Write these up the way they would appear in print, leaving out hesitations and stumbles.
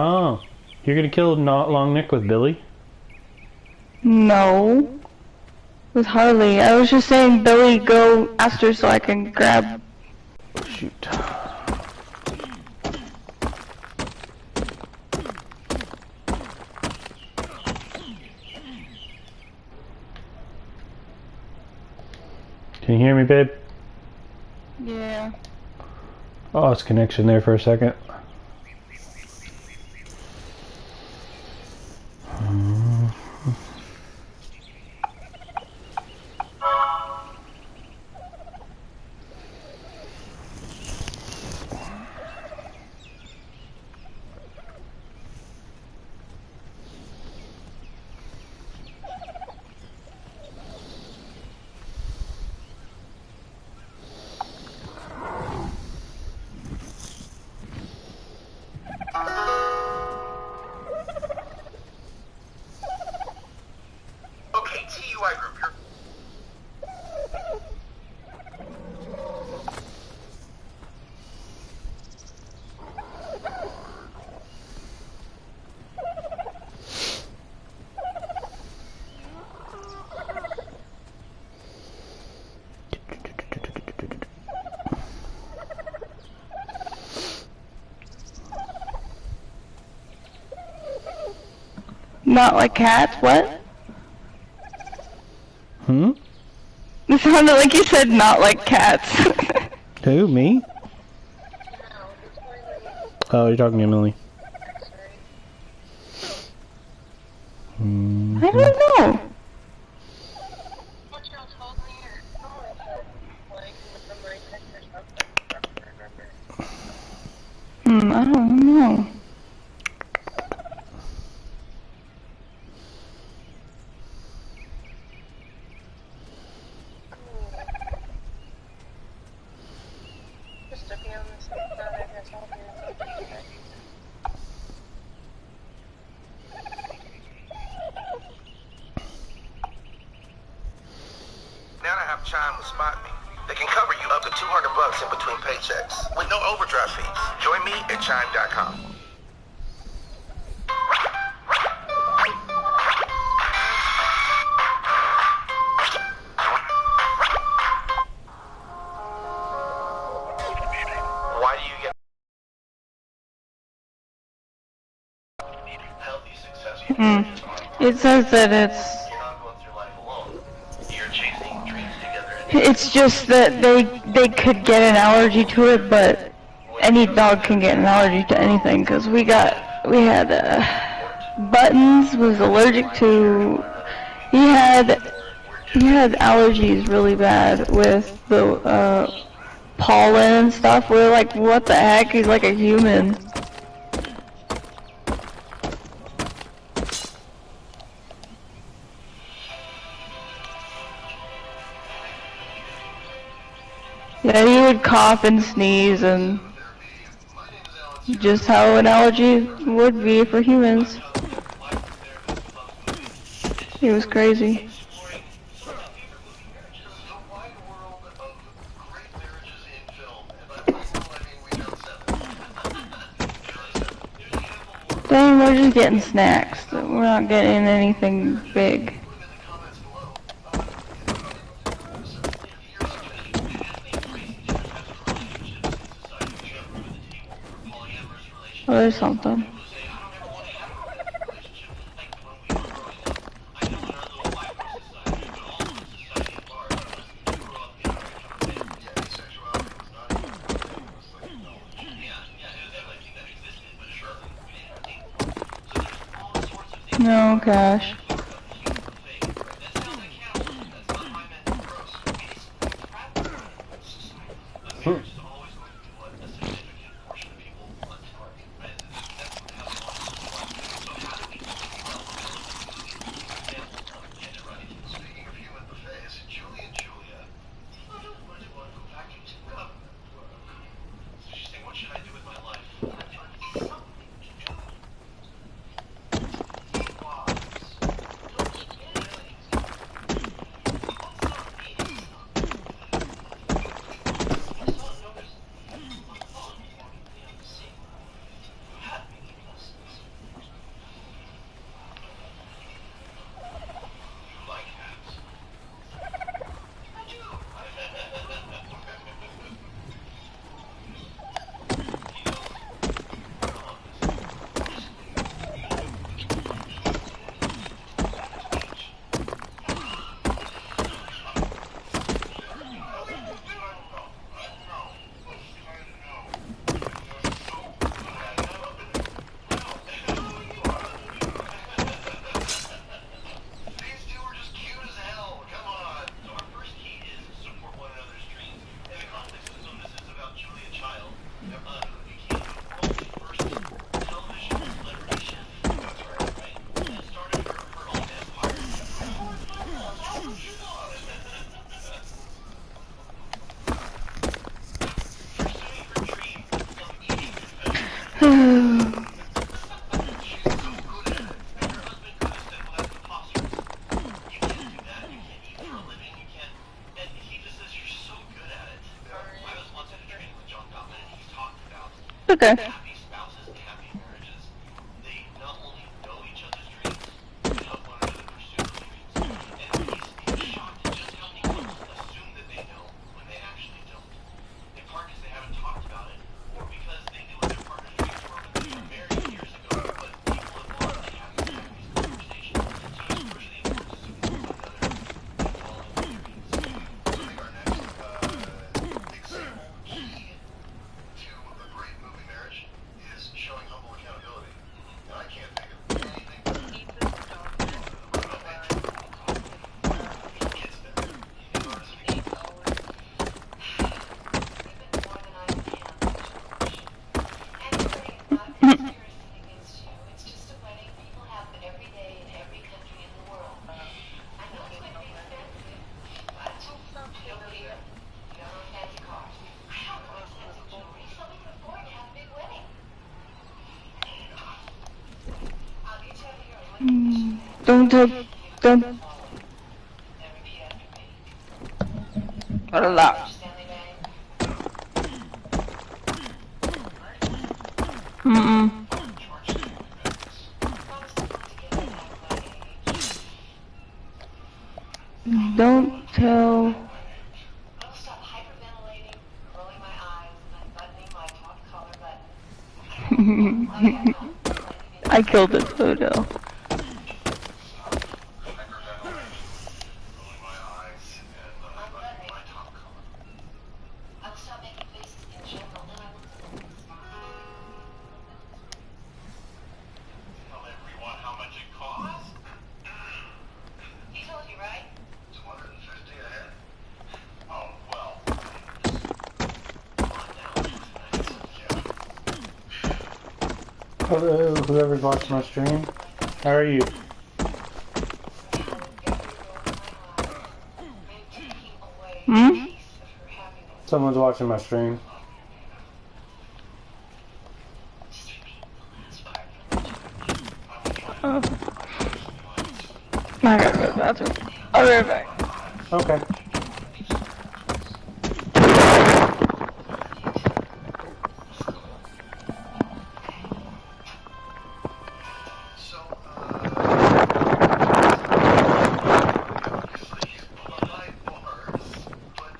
Oh, you're gonna kill not Long Nick with Billy? No. With Harley. I was just saying, Billy, go faster so I can grab. Shoot. Can you hear me, babe? Yeah. Oh, it's connection there for a second. Okay, TUI group, you're... Not like cats? What? Hmm? It sounded like you said not like cats. Who, me? Oh, you're talking to Emily. I don't know. I don't know. Now I have Chime with Spot Me. They can cover you up to $200 in between paychecks with no overdraft fees. Join me at Chime.com. Why do you get healthy, successful? It says that it's... You're not going through life alone. You're chasing dreams together. It's just that they could get an allergy to it, but any dog can get an allergy to anything. Cause we had Buttons was allergic to. He had allergies really bad with the pollen and stuff. We're like, what the heck? He's like a human. Yeah, he would cough and sneeze and just how an allergy would be for humans. He was crazy. Dang, we're just getting snacks. We're not getting anything big. Oh, there's something. No, Cash. Okay. Happy spouses and happy marriages, they not only know each other's dreams, but help one another pursue those dreams. And he's shocked at just how many couples assume that they know when they actually don't. In part because they haven't talked about it, or because they knew what their partner's dreams were when they got married years ago, but people have gone and haven't had these conversations. So it's really important to support one another and follow their dreams. So I think our next example key to a great moving marriage is showing humble accountability. And I can't think of anything better than a mentor who gets there in order to be Don't tell. Don't. Relax. Mm-mm. Don't tell. I'll stop hyperventilating, rolling my eyes, and unbuttoning my top collar button. I killed this photo. Hyperventilating, rolling my eyes, and unbuttoning my top collar. I will stop making faces in general, and I will tell everyone how much it costs. He told you, right? 250 a head. Oh, well. Hello, whoever's watching my stream. How are you? Hmm? Someone's watching my stream. Oh. I gotta go to the bathroom. I'll be right back. Okay. So, obviously, high bars, but,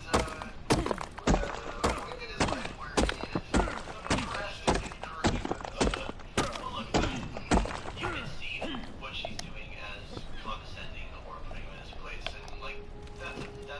we did his life where he needed drastic encouragement. Well, look, you can see what she's doing as condescending or putting him in his place, and, like, that's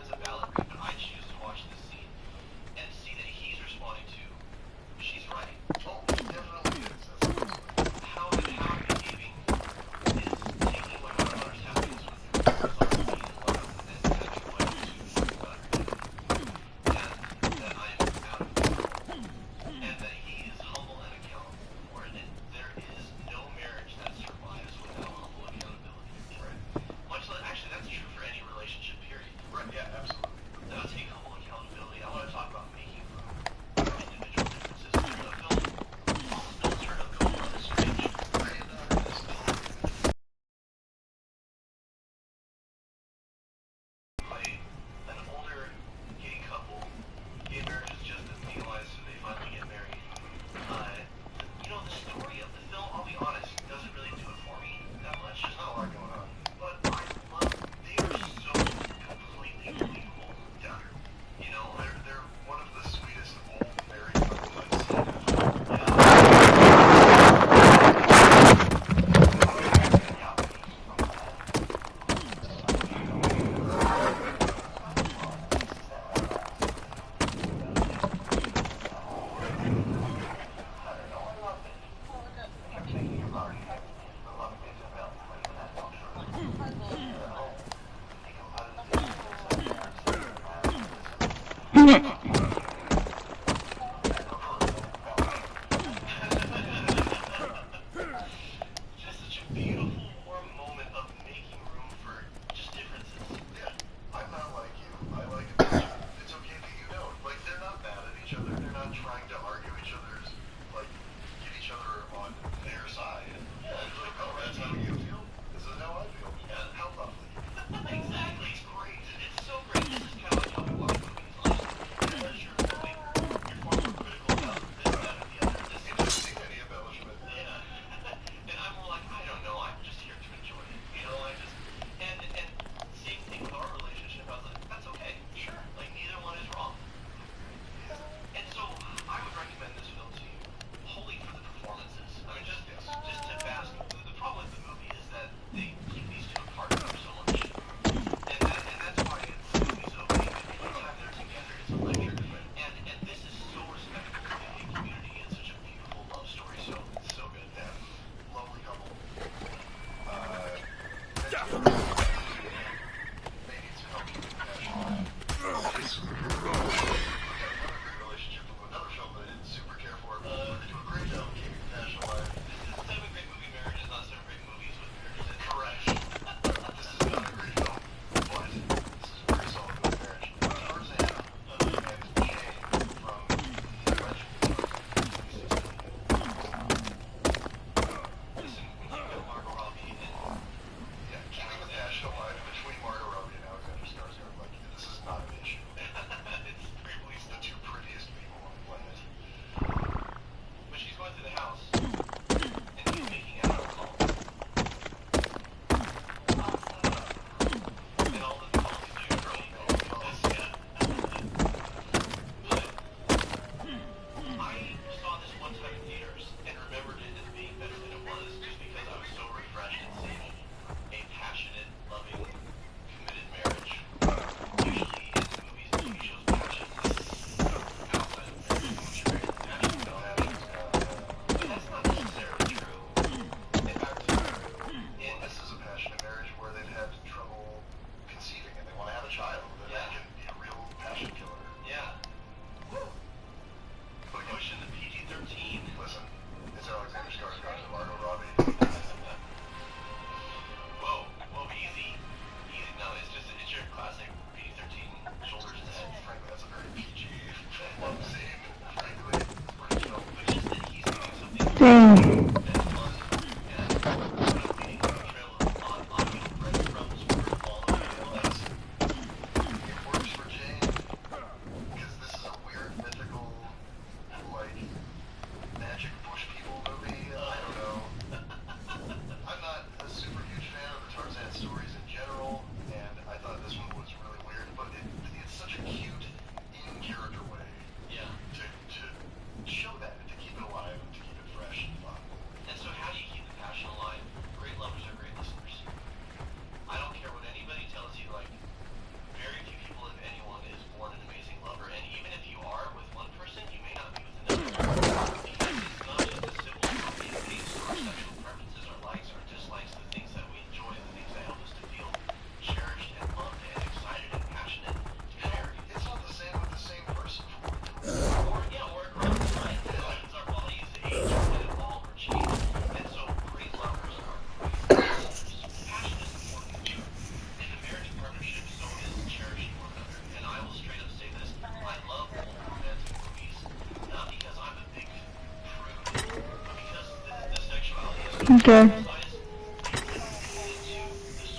Okay.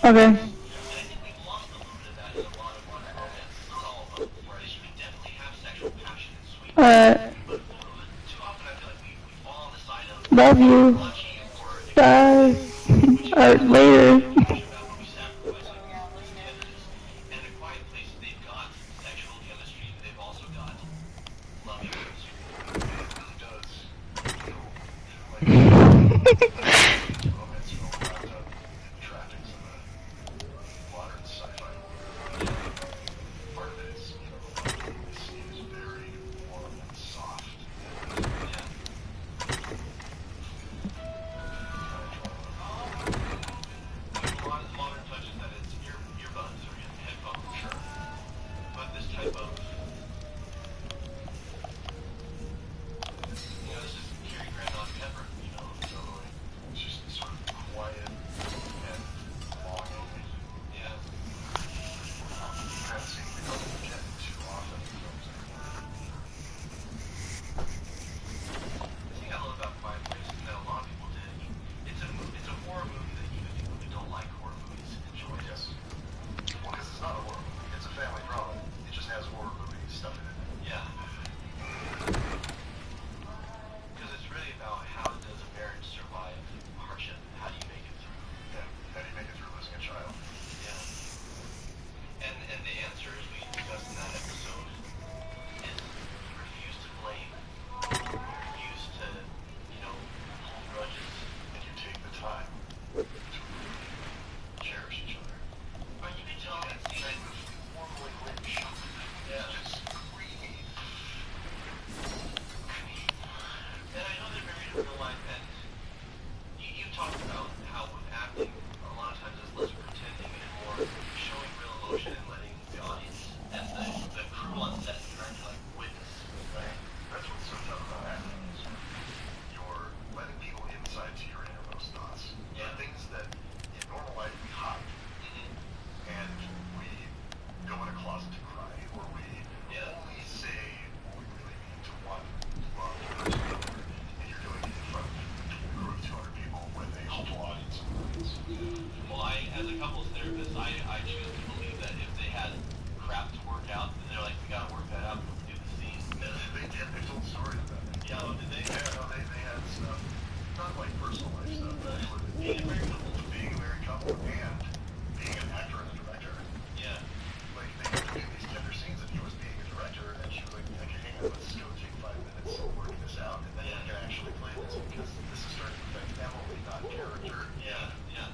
Okay. And I think we've lost a little bit of that in a lot of our romance. Not all of them, right? We definitely have sexual passion and sweetness. Alright. But too often I feel like we fall on the side of Love you. lucky or Bye. Alright, later. about when we sacrifice like these tenderness. And in a quiet place, they've got sexual chemistry, but they've also got loving chemistry. It really does feel like romance film wrapped up in the trappings of a modern sci-fi movie. Part of it is, you know, the love we see is very warm and soft. And, yeah. A lot of modern touches that it's earbuds or headphones, sure. But this type of, you know, this is Cary Grant on Pepper, you know, so like, it's just sort of quiet and longing. Yeah. That scene we don't get too often in films anymore. The thing I love about Quiet Place is that a lot of people did. It's a horror movie that even people who don't like horror movies enjoy. Yes. Well, because it's not a horror movie. It's a family drama. It just has horror movie stuff in it. Yeah. Because it's really about how does a marriage survive hardship? How do you make it through? Yeah. How do you make it through losing a child? Yeah. And the answer, as we discussed in that episode, is you refuse to blame. You refuse to, you know, hold grudges. And you take the time to really cherish each other. But you can tell that scene I formally lit shot. Yeah. Just creamy. And I know they're married in real life, and you talked about how with acting, a lot of times it's less pretending and more showing real emotion and letting the audience and the crew on set trying to like witness. Right? That's what's so tough about acting is you're letting people insight to your innermost thoughts. Yeah. The things that in normal life we hide. And we go in a closet to cry, or we only say what we really mean to one loved person. And you're doing it in front of a crew of 200 people with a whole audience of millions. Well, as a couples therapist, I choose to believe that if they had crap to work out, then they're like, we gotta work that out before we do the scene. They did. They told stories about it. Yeah, oh, did they? Yeah, no, they had stuff. Not like personal life stuff, but they were being a married couple and being an actor and a director. Yeah. Like, they had to do these tender scenes, and he was being a director, and she was like, okay, hang on, let's go take 5 minutes working this out, and then we can actually play this, because this is starting to affect Emily, not character. Yeah, yeah.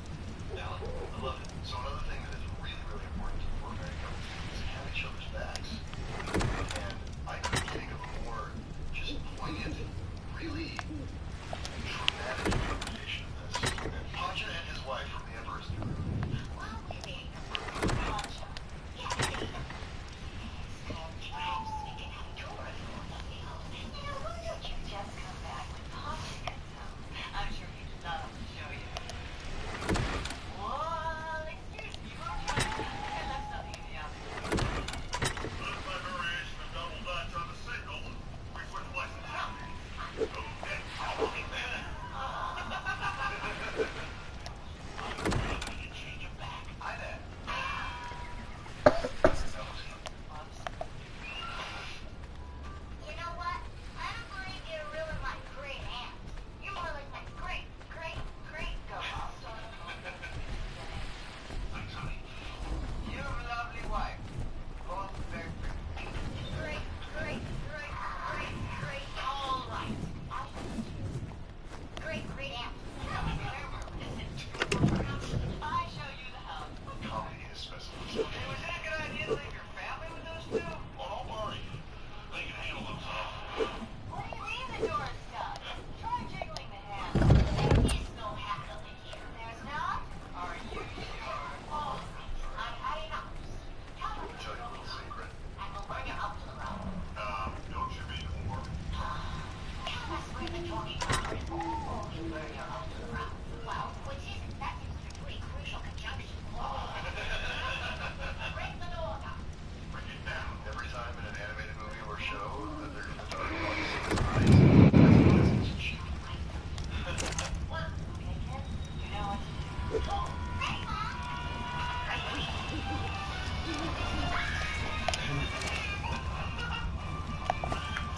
Valid. I love it. So another thing that is really, really important for married couples is to have each other's backs. And I couldn't think of a more just poignant, really traumatic interpretation of this than Pacha and his wife from The Emperor's New Groove.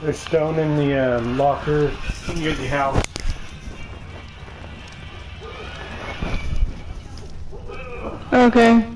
There's stone in the locker near the house. Okay.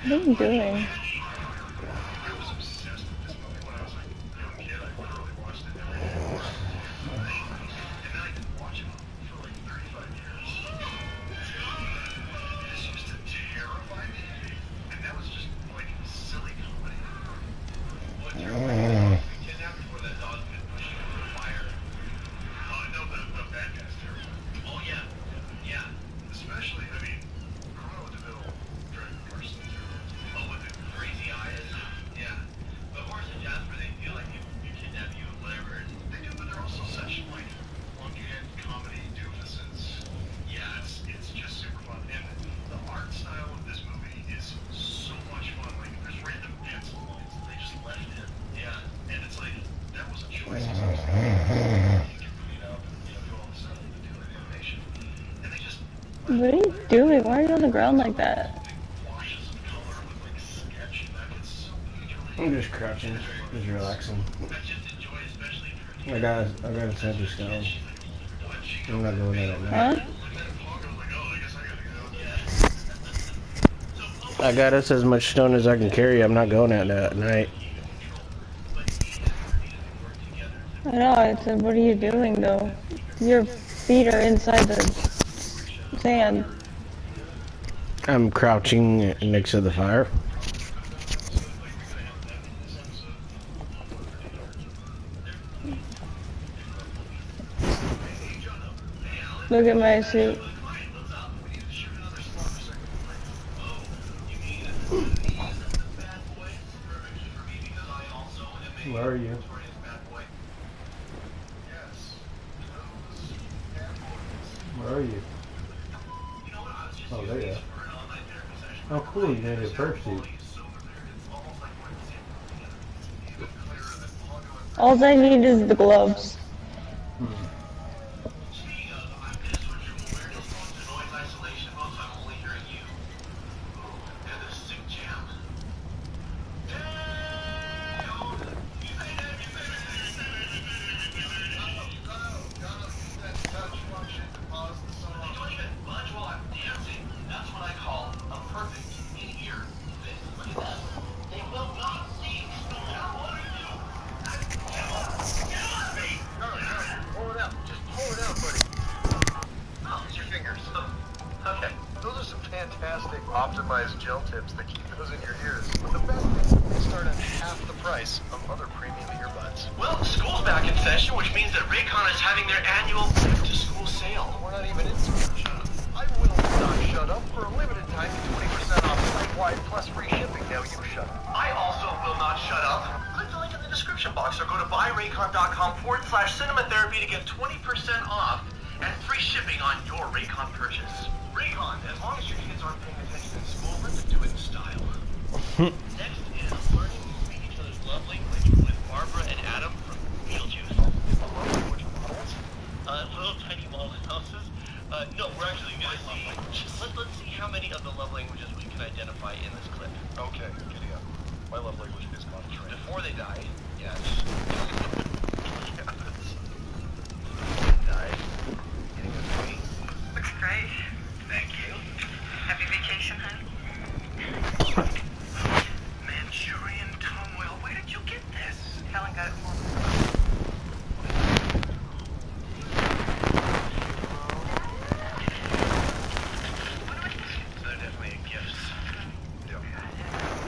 What are you doing? What are you doing? Why are you on the ground like that? I'm just crouching, just relaxing. I got a center stone. I'm not going at it now. Huh? I got us as much stone as I can carry. I'm not going at that at night. I know, I said, what are you doing though? Your feet are inside the sand. I'm crouching next to the fire. Look at my suit. Where are you? Where are you? Oh, there you are. Oh, cool, you made a fursuit. All I need is the gloves. Optimized gel tips that keep those in your ears. But the best thing, they start at half the price of other premium earbuds. Well, school's back in session, which means that Raycon is having their annual back-to-school sale. We're not even in school. I will not shut up for a limited time. 20% off site-wide plus free shipping. Now you shut up. I also will not shut up. Click the link in the description box or go to buyraycon.com/cinematherapy to get 20% off and free shipping on your Raycon purchase. Raycon, as long as your kids aren't paying attention in school, let's do it in style. Next is learning to speak each other's love language with Barbara and Adam from Beetlejuice. Love language models? Little tiny model houses? No, we're actually going to see. Let's see how many of the love languages we can identify in this clip. Okay, giddy up. My love language is concentrated. Before they die, yes. Yes. Die. Getting a sweet. Looks great. Thank you. Happy vacation, honey? Manchurian tongue oil. Where did you get this? Helen got it for me. So they're definitely gifts. Yep.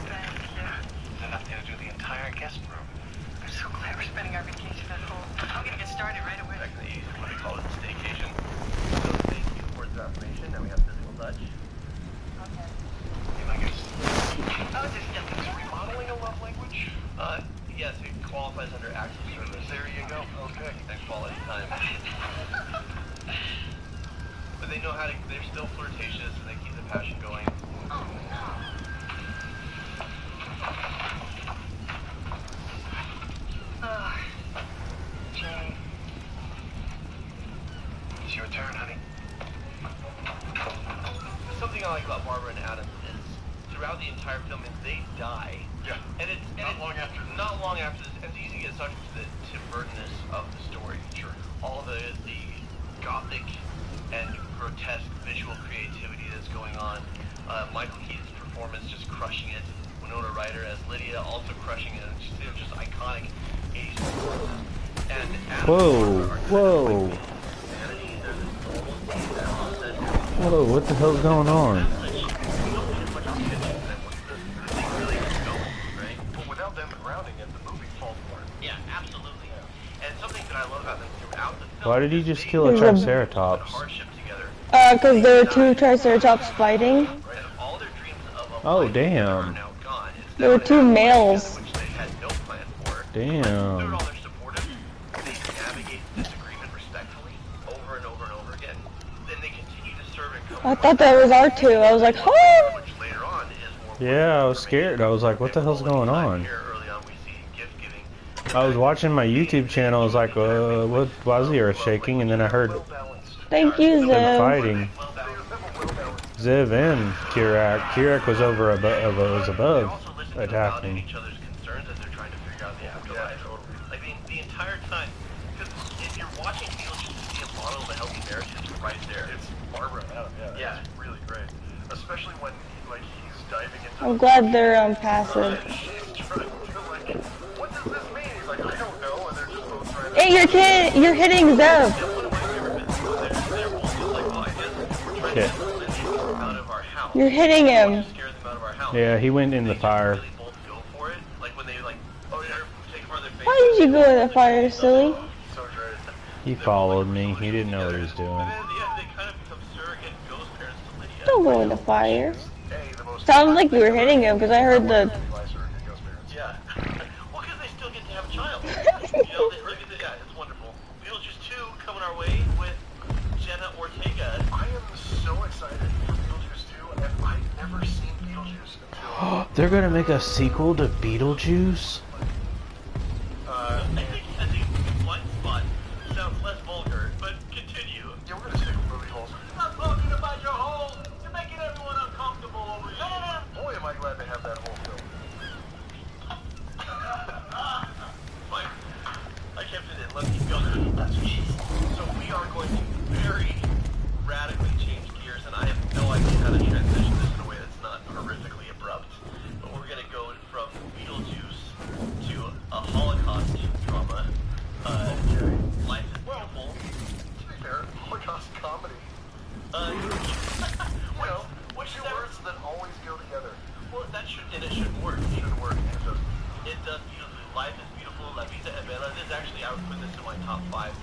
Thank you. They're not going to do the entire guest room. I'm so glad we're spending our vacation at home. I'm gonna get started right away. Exactly what they call it, staycation. So thank you for the affirmation. Now we have physical touch. Okay. Hey, my guess. Oh, there's nothing. Is remodeling a love language? Yes, it qualifies under acts of service. There you go. Okay. And quality time. But they know how to, they're still flirtatious and they keep the passion going. Oh, no. Jay. It's your turn, honey. Something I like about Barbara and Adam is throughout the entire film is they die. Yeah. And it's Not long after this. Not long after this, and it's easy to get sucked into the Tim Burtonness of the story. Sure. All the gothic and grotesque visual creativity that's going on. Michael Keaton's performance just crushing it. Winona Ryder as Lydia also crushing it. They were just iconic 80s performances. And Whoa, whoa. Whoa, what the hell's going on? But without them grounding it, the movie falls apart. Yeah, absolutely. And something that I love about them throughout the film. Why did he just kill a There's a- triceratops? Hardship together. Because there were two Triceratops fighting. And all their dreams of a Oh, life are damn. now gone. It's There were two males. which they had no plan for. Damn. They're all they're supportive. They navigate disagreement respectfully over and over and over again. Then they continue to serve and I thought that was R2. I was like, oh! which later on is more. Yeah, I was scared. I was like, what the hell's going on? Here early on we see gift giving. I was watching my YouTube channel. I was like, what? Why is the earth shaking? And then I heard Thank you, them Zev. fighting. Ziv and Kirak. Kirak was over was above attacking. Each other's concerns as they're trying to figure out the afterlife. Like the entire time, because if you're watching Beetlejuice, you see a model of a healthy marriage, it's right there. It's Barbara and Adam, Yeah. It's really great. Especially when like he's diving into I'm glad they're passive. she's trying to like, what does this mean? He's like, I don't know, and they're just both trying to Hey, you're hitting Zev. Shit. Out of our house. You're hitting him. Scare them out of our house. Yeah, he went in the fire. They both go for it. Like when they like, oh yeah, take part of their face. Why did you go in the fire, silly? So great. He followed me. He didn't know what he was doing. And then, yeah, they kind of become surrogate ghost parents to Lydia. Don't go in the fire. A, the most Sounds like you were hitting him because I heard the. advisor and ghost parents. Yeah. Well, because they still get to have a child. You know, look at the, yeah, it's wonderful. Beetlejuice 2 coming our way with Jenna Ortega. I am so excited for Beetlejuice 2, and I've never seen Beetlejuice until They're gonna make a sequel to Beetlejuice? I think Blind Spot sounds less vulgar, but continue. yeah, we're gonna stick with movie holes. Stop talking about your hole. You're making everyone uncomfortable over here. Boy, am I glad they have that whole film. Fine. I kept it in. Let's keep going. So we are going to very radically change gears, and I have no idea how to transition this in a way that's not horrifically abrupt. But we're going to go from Beetlejuice to a Holocaust drama. Life is Beautiful. To be fair, Holocaust comedy. Well, Two words that always go together. well, that should, and it should work. Should work. And it doesn't. It does beautifully. Life is Beautiful, La Vida es Bella. This is actually, I would put this in my top 5.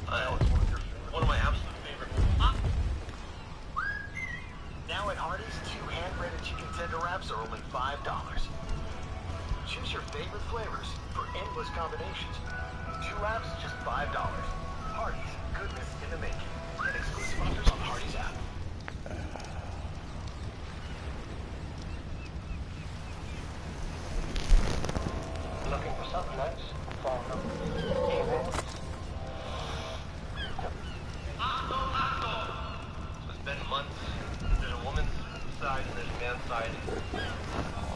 Now it's one of your favorites. One of my absolute favorite movies. Now at Hardee's, 2 hand-breaded chicken tender wraps are only $5. Choose your favorite flavors for endless combinations. 2 wraps, just $5. Hardee's, goodness in the making. Get exclusive offers on the Hardee's app. Looking for something nice? Phone number. Email. So it's been months. There's a woman's side and there's a man's side.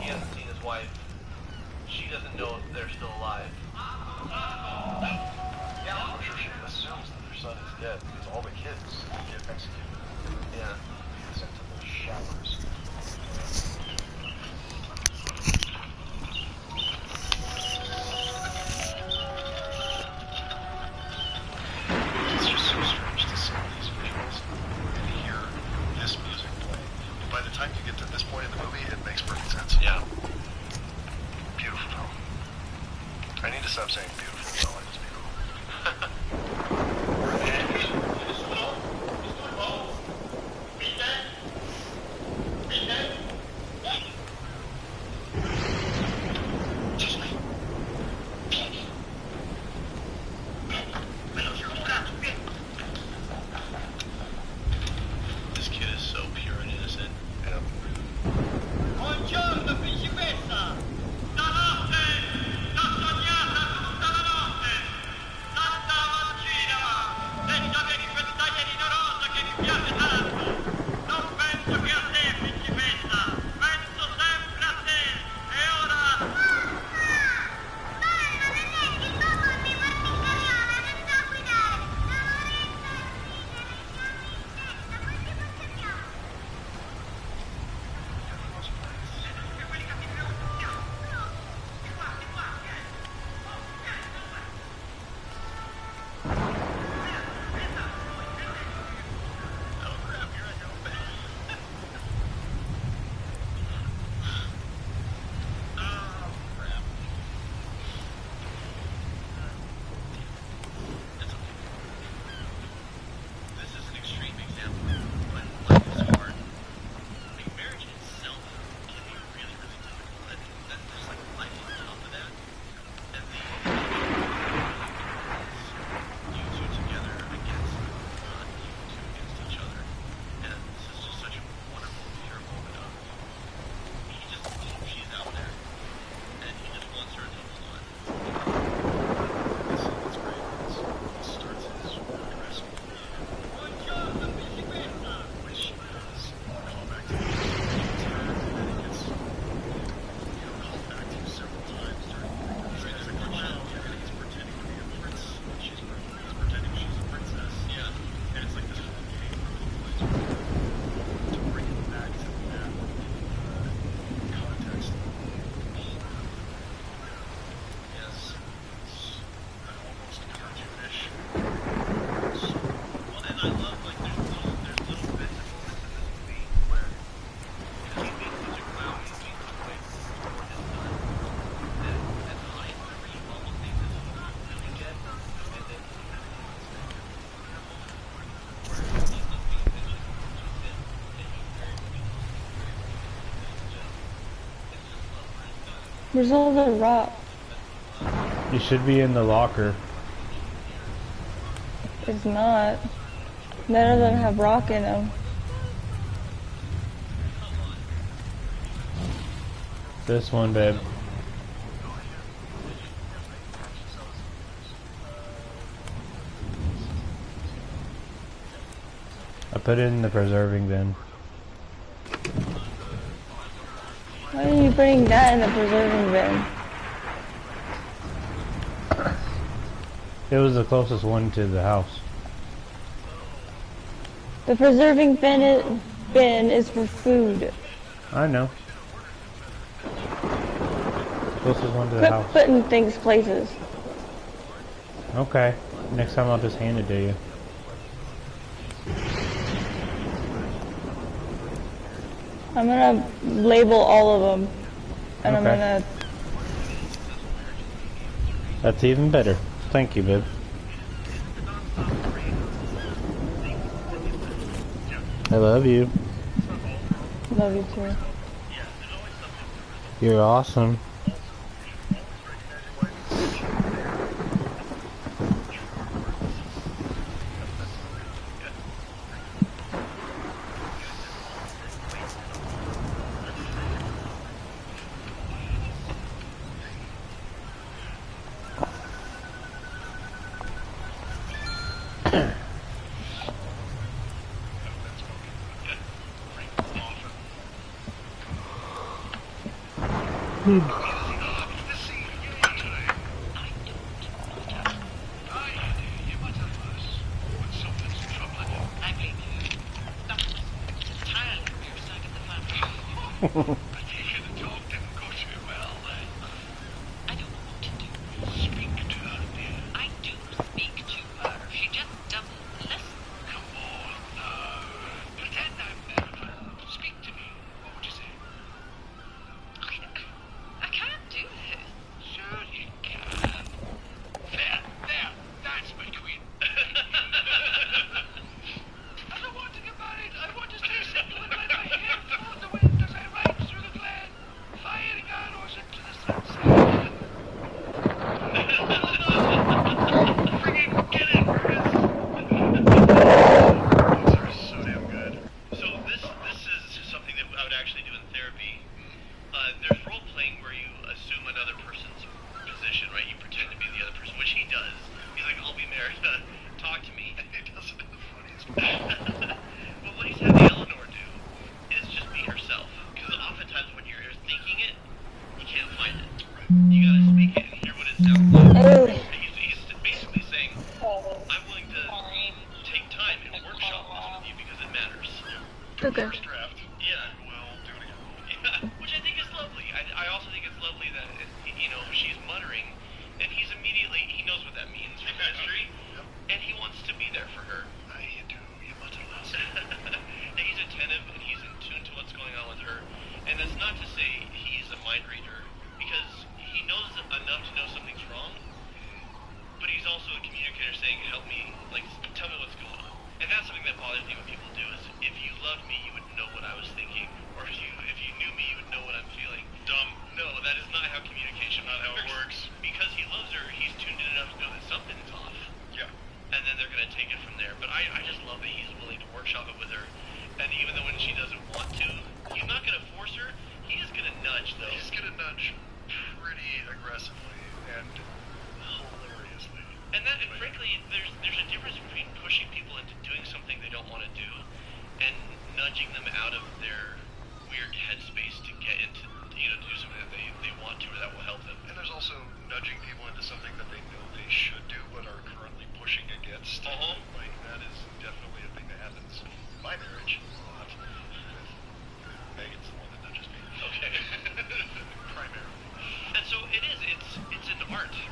He hasn't seen his wife. She doesn't know if they're still alive. Yeah, I'm sure she assumes that their son is dead because all the kids get executed. Yeah. Sent to the showers. It's just so strange to see these visuals and hear this music play. By the time you get to this point in the movie, it makes perfect sense. Yeah. Beautiful film. I need to stop saying beautiful. Well, it's beautiful. love like there's little bits and moments in this movie where he makes such a clown, he makes such a waste for his son that as an audience member you almost think this is really good, and then you kind of expect it. In a moment where he's not being visually consistent and he's very it's just love for his son. Where's all the rock? You should be in the locker. It's not. None of them have rock in them. This one, babe. I put it in the preserving bin. Why are you putting that in the preserving bin? It was the closest one to the house. The preserving bin is for food. I know. Closest one to the Quit house. putting things places. Okay. Next time I'll just hand it to you. I'm gonna label all of them. And I'm Okay. gonna... That's even better. Thank you, babe. I love you. Love you too. You're awesome.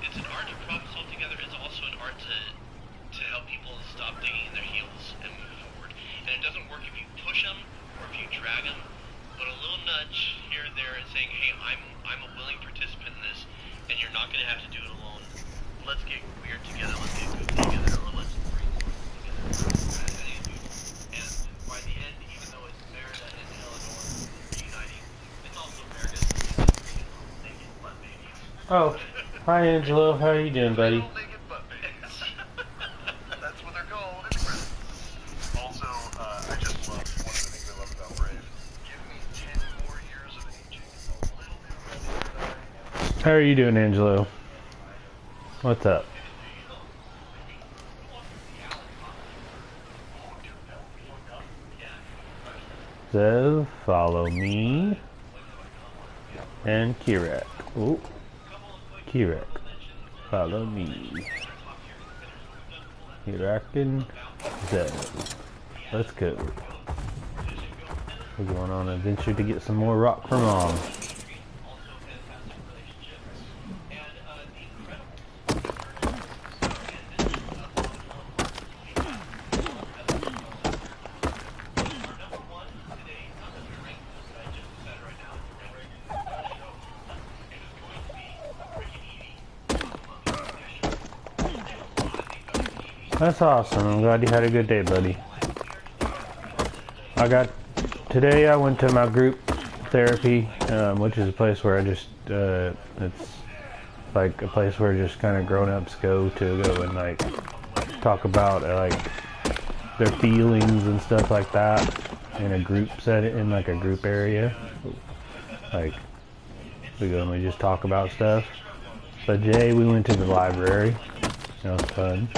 It's an art to problem solve together. It's also an art to help people stop digging in their heels and push them or if you drag them, but a little nudge here and there and saying, hey, I'm a willing participant in this, and you're not going to have to do it alone. Let's get weird together, let's get goofy together, or let's brainstorm together. And by the end, even though it's Merida and Eleanor reuniting, it's also Merida and naked butt babies. Oh, hi Angelo. How are you doing, buddy? Naked butt babies. That's what they're called in the credits. Also, I just love one of the things I love about Brave. Give me 10 more years of aging. A little bit of How are you doing, Angelo? What's up? Zev, follow me. And Kirak. Oh, Kirak, follow me. Kirak and Zev. Let's go. We're going on an adventure to get some more rock for Mom. That's awesome. I'm glad you had a good day, buddy. Today I went to my group therapy, which is a place where I just, it's like a place where just kind of grown-ups go and like talk about like their feelings and stuff like that in a group setting, in like a group area. Like we go and we just talk about stuff. But today we went to the library. That was fun.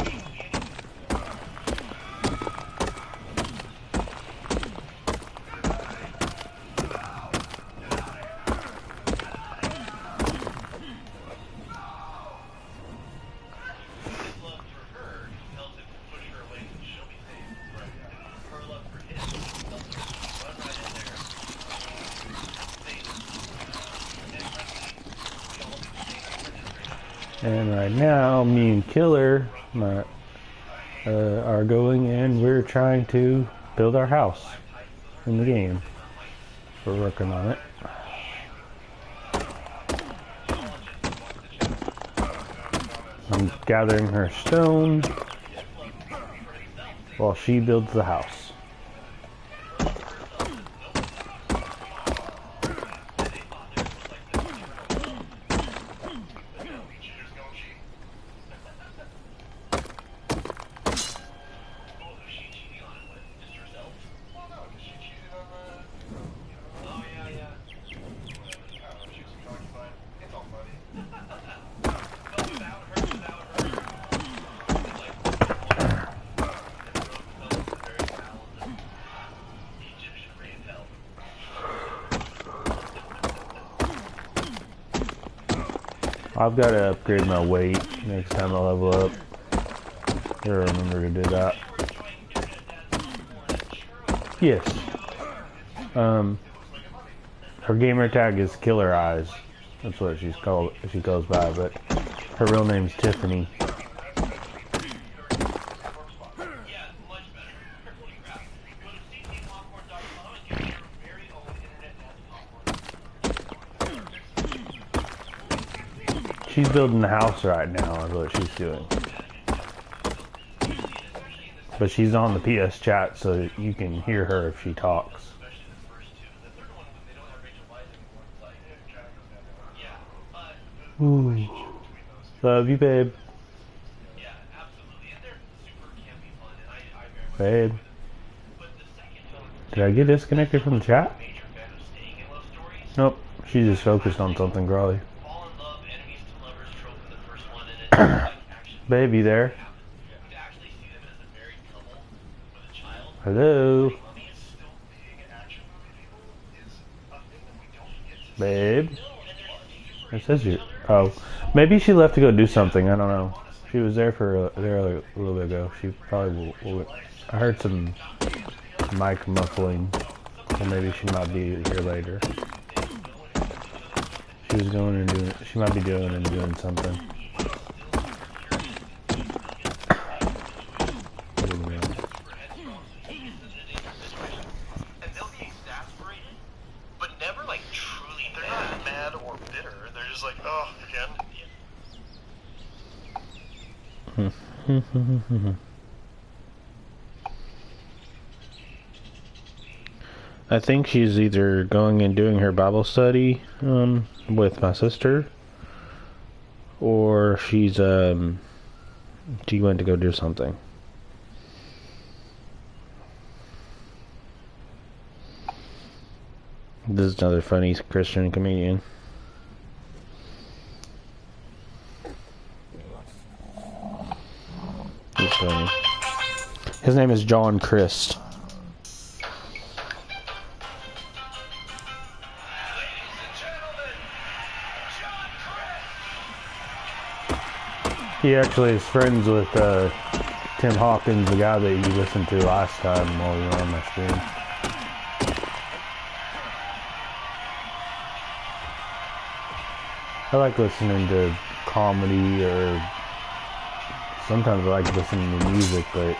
And right now, me and Killer are going and we're trying to build our house in the game. We're working on it. I'm gathering her stone while she builds the house. I've got to upgrade my weight next time I level up. Gotta remember to do that. Yes. Her gamer tag is Killer Eyes. That's what she goes by, but her real name's Tiffany. She's building the house right now is what she's doing. But she's on the PS chat so you can hear her if she talks. Ooh. Love you, babe. Babe. Did I get disconnected from the chat? Nope. She's just focused on something girly. Baby there. Hello. Babe. It says you. Oh, maybe she left to go do something. I don't know. She was there a little bit ago. She probably will. I heard some mic muffling, so maybe she might be here later. She was going and doing. She might be doing something. I think she's either going and doing her Bible study with my sister, or she went to go do something. This is another funny Christian comedian. He's funny. His name is John Christ. He actually is friends with Tim Hawkins, the guy that you listened to last time while we were on my stream. I like listening to comedy, or sometimes I like listening to music, but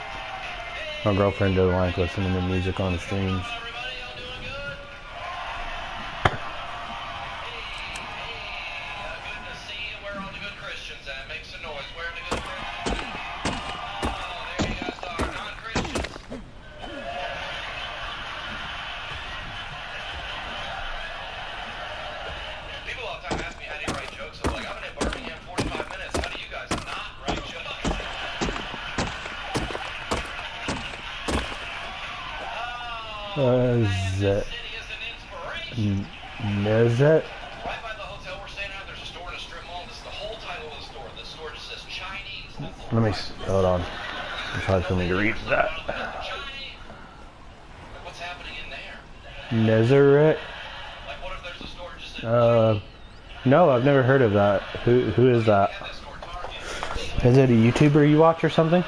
my girlfriend doesn't like listening to music on the streams. Nezet? Right by the hotel we're staying at, there's a store in a strip mall. This is the whole title of the store. The store just says Chinese. Let me, hold on. It's hard for me to read that. What's happening in there? Nezeret? Like, what if there's a store just says no, I've never heard of that. Who is that? Is it a YouTuber you watch or something?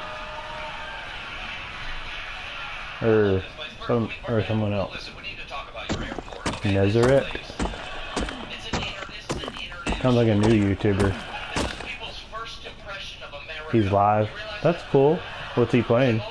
Or someone else? Nezeret? Sounds like a new YouTuber. He's live. That's cool. What's he playing?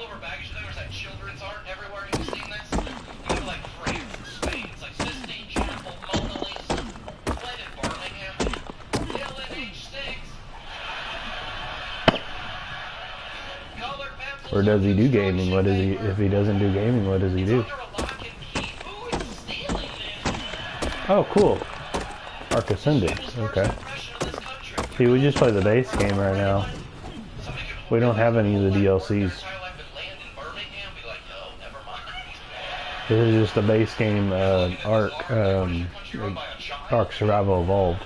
Or does he do gaming? What does he? If he doesn't do gaming, what does he do? Oh, cool. Ark Ascended. Okay. See, we just play the base game right now. We don't have any of the DLCs. This is just a base game, Ark Survival Evolved.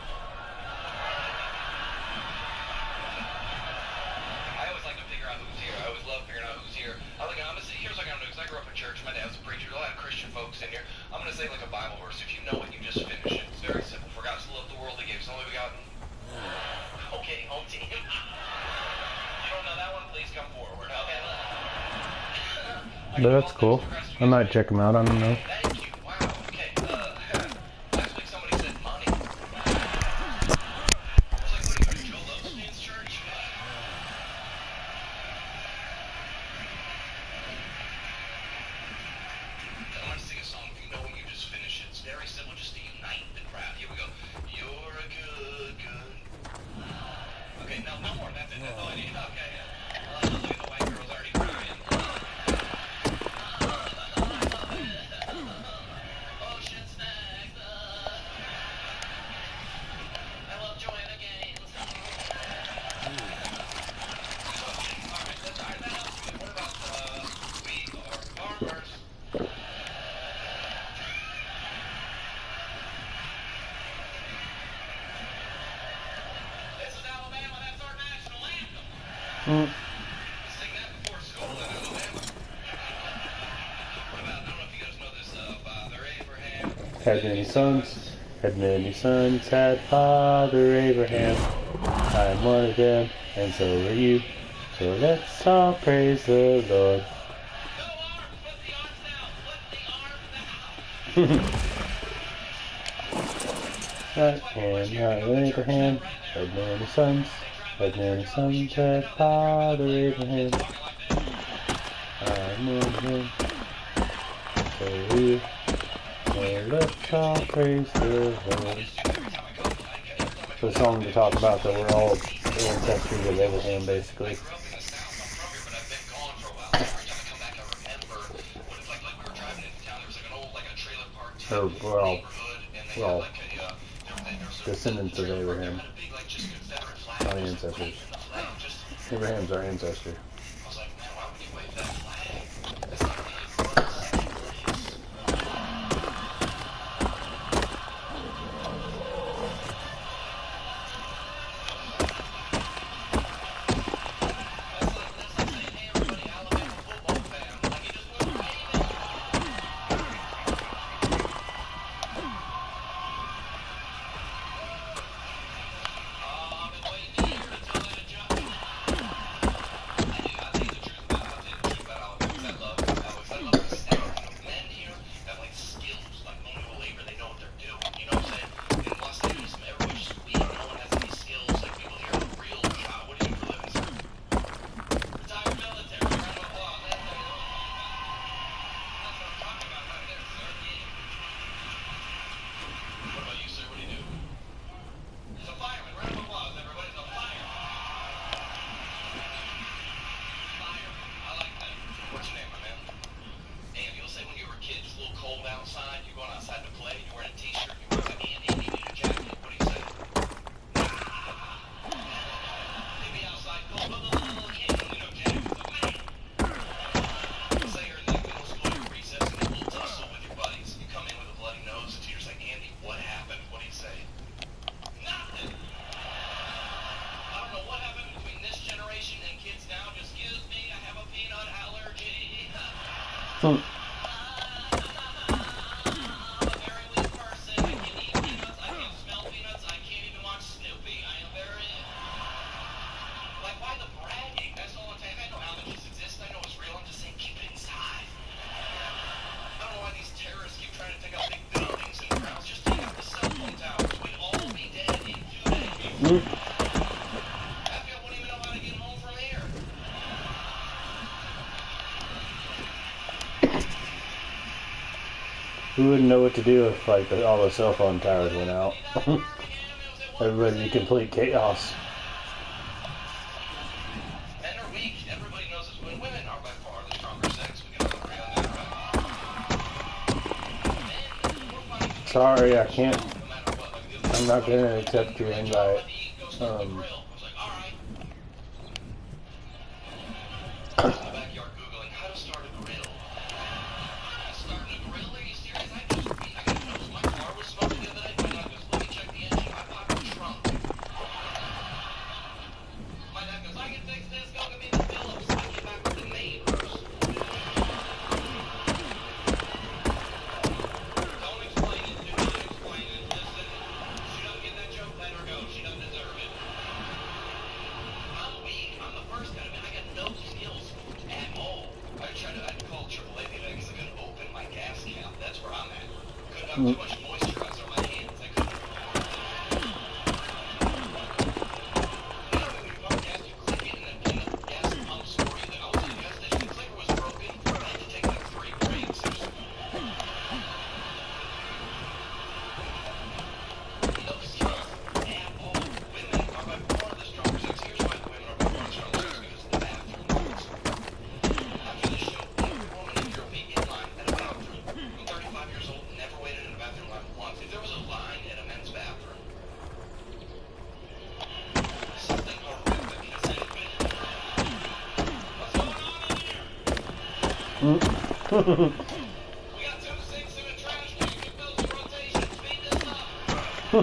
But that's cool. I might check them out. I don't know. Had many sons, had Father Abraham. I am one of them, and so are you. So let's all praise the Lord. Not Abraham, had many sons, had Father Abraham. I am one of them, so are you. Let's all praise the Lord. It's a song to talk about that we're all ancestors of Abraham, basically. Or, well, neighborhood, and they well, had like a descendants of Abraham, had a big like just Confederate flag. not ancestors. Waving the flag, just Abraham's our ancestor. I was like, man, why would you wave that flag? It's not the it was second place. That's like saying, hey everybody, Alabama football fan. Like you just wouldn't wave it. I've been waiting to hear to tell that to Johnny. I think the truth about Alabama. I love the state. Men here have like skills, like manual labor. They know what they're doing. You know what I'm saying? In Los Angeles, everybody's just weak. No one has any skills. Like people here have a real job. What do you do for a living, sir? Retired military. Round of applause. That's what I'm talking about right there, sir. Yeah. What about you, sir? What do you do? He's a fireman. Round of applause, everybody. He's a fireman. Fireman. I like that. What's your name, my man? And you'll say when you were a kid, it's a little cold outside, you're going outside to play, you're wearing a t-shirt, you're wearing like, Andy, you need a jacket. What do you say? Leave me outside cold. Yeah, you need no jacket. Say you're in like middle school, you're recess, and you little tussle with your buddies. You come in with a bloody nose, the teacher's like, Andy, what happened? What do you say? Nothing. I don't know what happened between this generation and kids now. Just excuse me, I have a peanut allergy. Hmm. I'm a very weak person. I can eat peanuts. I can smell peanuts. I can't even watch Snoopy. I am very... Like, why the bragging? That's all I'm saying. I know allergies exist. I know it's real. I'm just saying keep it inside. I don't know why these terrorists keep trying to take out big buildings and crowds. Just take out the cell phone towers. We'd all be dead in 2 days. Half y'all wouldn't even know how to get home from here. Who wouldn't know what to do if like all the cell phone towers went out? Everybody in complete chaos. Men are weak. Everybody knows this. Women are by far the stronger sex. We can all agree on that, right? Men, we're fighting to Sorry, I can't. no matter what. Like, the other I'm not day, gonna accept your invite. I wanted to eat, go start the grill. I was like, all right. I was in the backyard Googling how to start a grill. Starting a grill? Are you serious? I got notes. My car was smoking the other day. My dad goes, let me check the engine. I bought a trunk. My dad goes, I can fix this. Go get me the Phillips. I get back with the neighbors. Don't explain it. Do not explain it. Listen, she doesn't get that joke. Let her go. She doesn't deserve it. I'm weak. I'm the first guy. I got no skills at all. I'd call AAA the other day because I couldn't open my gas cap. That's where I'm at. Couldn't have too much moisturizer on my hands. I couldn't. You know, when you pump gas, you click it and the gas pumps for you. I was at the gas station. The clicker was broken. I had to take like 3 breaks. No skills. At all. Women are by far the stronger sex. Here's why women are by far the stronger sex, because of the bathroom rules. After the show, every woman in Europe be in line at a bathroom. I'm 35 years old, never waited in a bathroom line once. If there was a line in a men's bathroom, something horrific has happened. What's going on in here? We got 2 sinks and a trash can. Get those in rotation. Speed this up. Women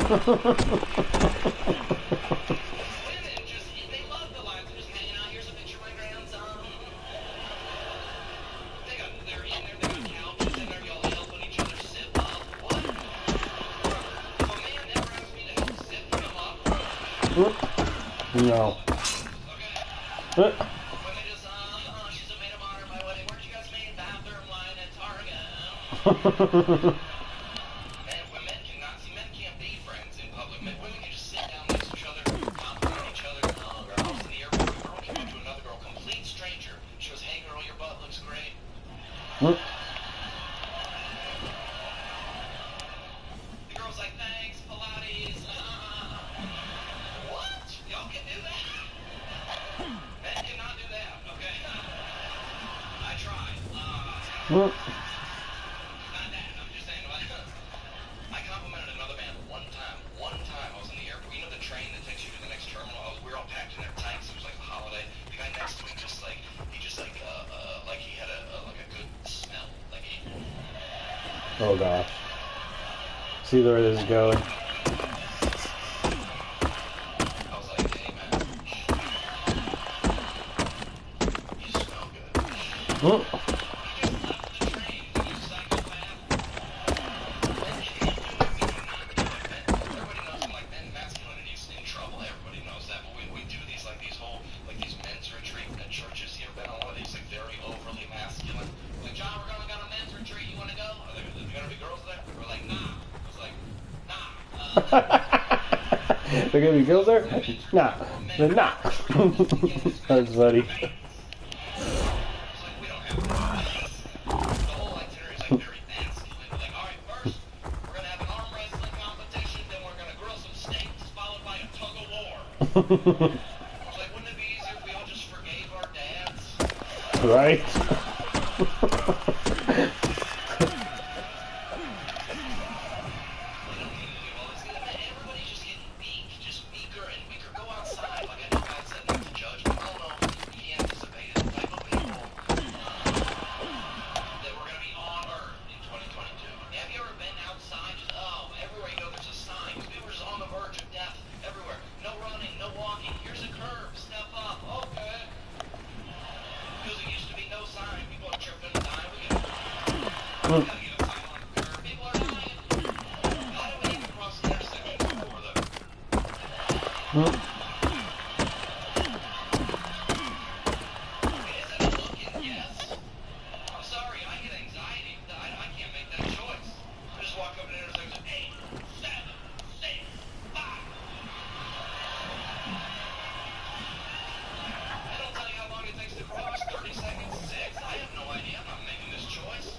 just, they love the lines. They're just hanging out. Here's a picture of my grandson. They're in there, they got couches in there, y'all helping each other zip up. What? If a man never asked me to help zip him up, No. okay. Women just, she's a maid of honor at my wedding. Where'd you guys meet? Bathroom line at Target. Men can't be friends in public. Women can just sit down next to each other, compliment each other. Oh, girl, I was in the airport. A girl came up to another girl, complete stranger. She goes, hey girl, your butt looks great. The girl's like, thanks, Pilates. What? Y'all can do that? Men cannot do that, okay? I tried. Not that, I'm just saying. Oh gosh. See where this is going. I was like, hey man, you smell good. Oh. You just left the train, you psychopath. Everybody knows I'm like, man, masculinity's in trouble. Everybody knows that. But we do these like these whole like these men's retreat at churches. You ever been on one of these like very overly masculine? Like, John, we're gonna go to a men's retreat. You wanna go? Are there gonna be girls there? We're like, nah. I was like, nah. They're gonna be girls there? Nah. They're not. That's funny. It's like we don't have to. The whole itinerary is like very masculine. We're like, all right, first we're gonna have an arm wrestling competition, then we're gonna grill some steaks, followed by a tug of war. It's like, wouldn't it be easier if we all just forgave our dads? Right? Everybody's just getting weak, just weaker and weaker. Go outside. Like I know God said not to judge, but I don't know if he anticipated the type of people that we're gonna be on Earth in 2022. Have you ever been outside? Just everywhere you go, there's a sign. We were just on the verge of death everywhere. No running, no walking. Here's a curve. Step up. Okay. Because it used to be no sign. People are tripping and dying. We gotta get a sign on the curve. People are dying. How do we even cross the intersection before though? Isn't it a looking yes? I'm sorry, I get anxiety. I can't make that choice. I just walk up an intersection. 8, 7, 6, 5. I don't tell you how long it takes to cross. 30 seconds, 6. I have no idea. I'm not making this choice.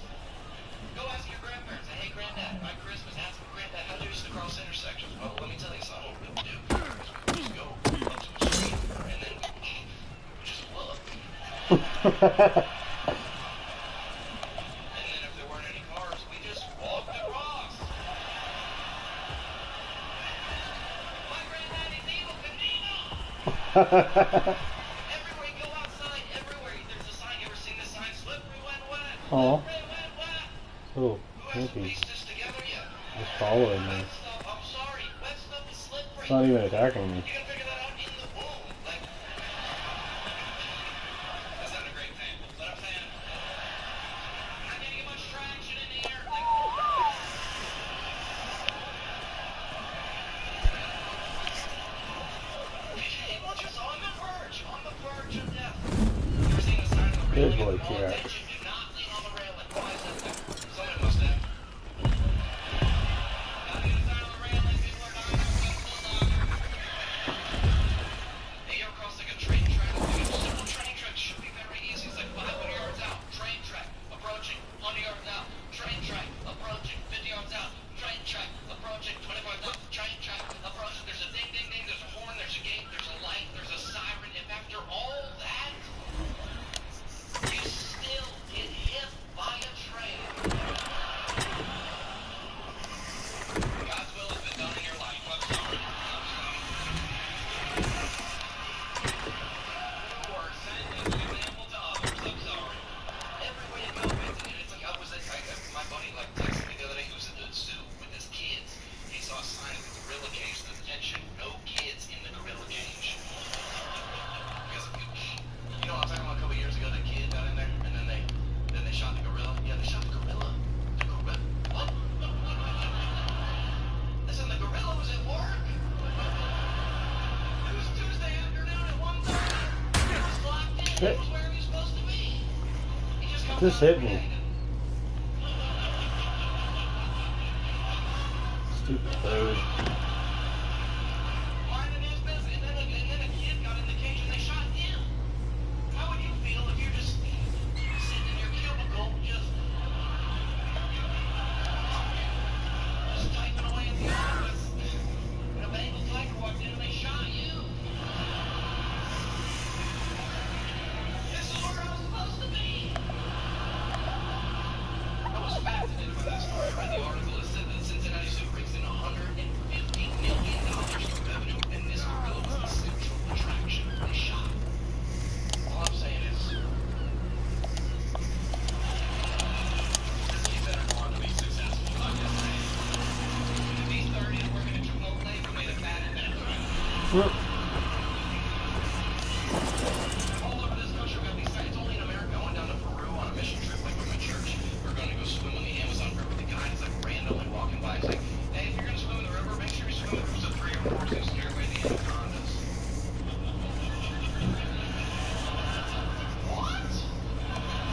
Go ask your grandparents. Say, hey, granddad, my Christmas, ask my granddad how they used to cross intersections. Well, let me tell you something we would do. Is we would just go up to a street and then we would just look. And then if there weren't any cars, we just walked across. My granddaddy's evil Canino. Everywhere you go outside, everywhere there's a sign. You ever seen this sign? Slippery when wet. Aw. Slippery when wet. Oh, Who hasn't maybe. pieced this together yet? Just following me. Wet stuff, I'm sorry. Wet stuff is slippery. It's not even attacking me. You gotta figure that out in the womb. Like, that's not a great example. But I'm saying, not gonna get much traction in here. Like, people just on the verge of death. You ever seen a sign on the Good railing? boy, Call Kira. attention, do not lean on the railing. Why is that there? Somebody must have. Gotta get a sign on the railing. People are dying. Hey, you ever cross like a train track? Like a simple train track should be very easy. It's like 500 yards out, train track, approaching, 100 yards out, train track, approaching, 50 yards out, train track, approaching, 25 yards out, train track, approaching. There's a ding, ding, ding, there's a horn, there's a gate, there's a light, there's a siren. If after all that, you still get hit by a train, God's will has been done in your life. I'm sorry. Or send an example to others. I'm sorry. Everywhere you go, it's like I was at my buddy like texted me the other day. He was at the zoo with his kids. He saw a sign at the gorilla cage. Says, attention, no kids in the gorilla cage. Because you know what I'm talking about? A couple years ago, that kid got in there and then they shot the gorilla. Yeah, they shot the gorilla. The gorilla. What? Listen, the gorilla was at work. It was Tuesday afternoon at 1:30. He was locked in. He was where he was supposed to be. He just got Just hit me. Stupid bird. Minding his business, and then a kid got in the cage and they shot him. How would you feel if you're just sitting in your cubicle, just typing away at the office, and a Bengal tiger walked in and they shot you? This is where I was supposed to be. I was fascinated by that story. I read the article. It said that Cincinnati Zoo brings in 150 All over this country, we got these sites. It's only in America. I went down to Peru on a mission trip, like with my church. We were going to go swim on the Amazon River. The guy is like randomly walking by. He's like, "Hey, if you're going to swim in the river, make sure you swim with groups of 3 or 4 so you scare away the anacondas."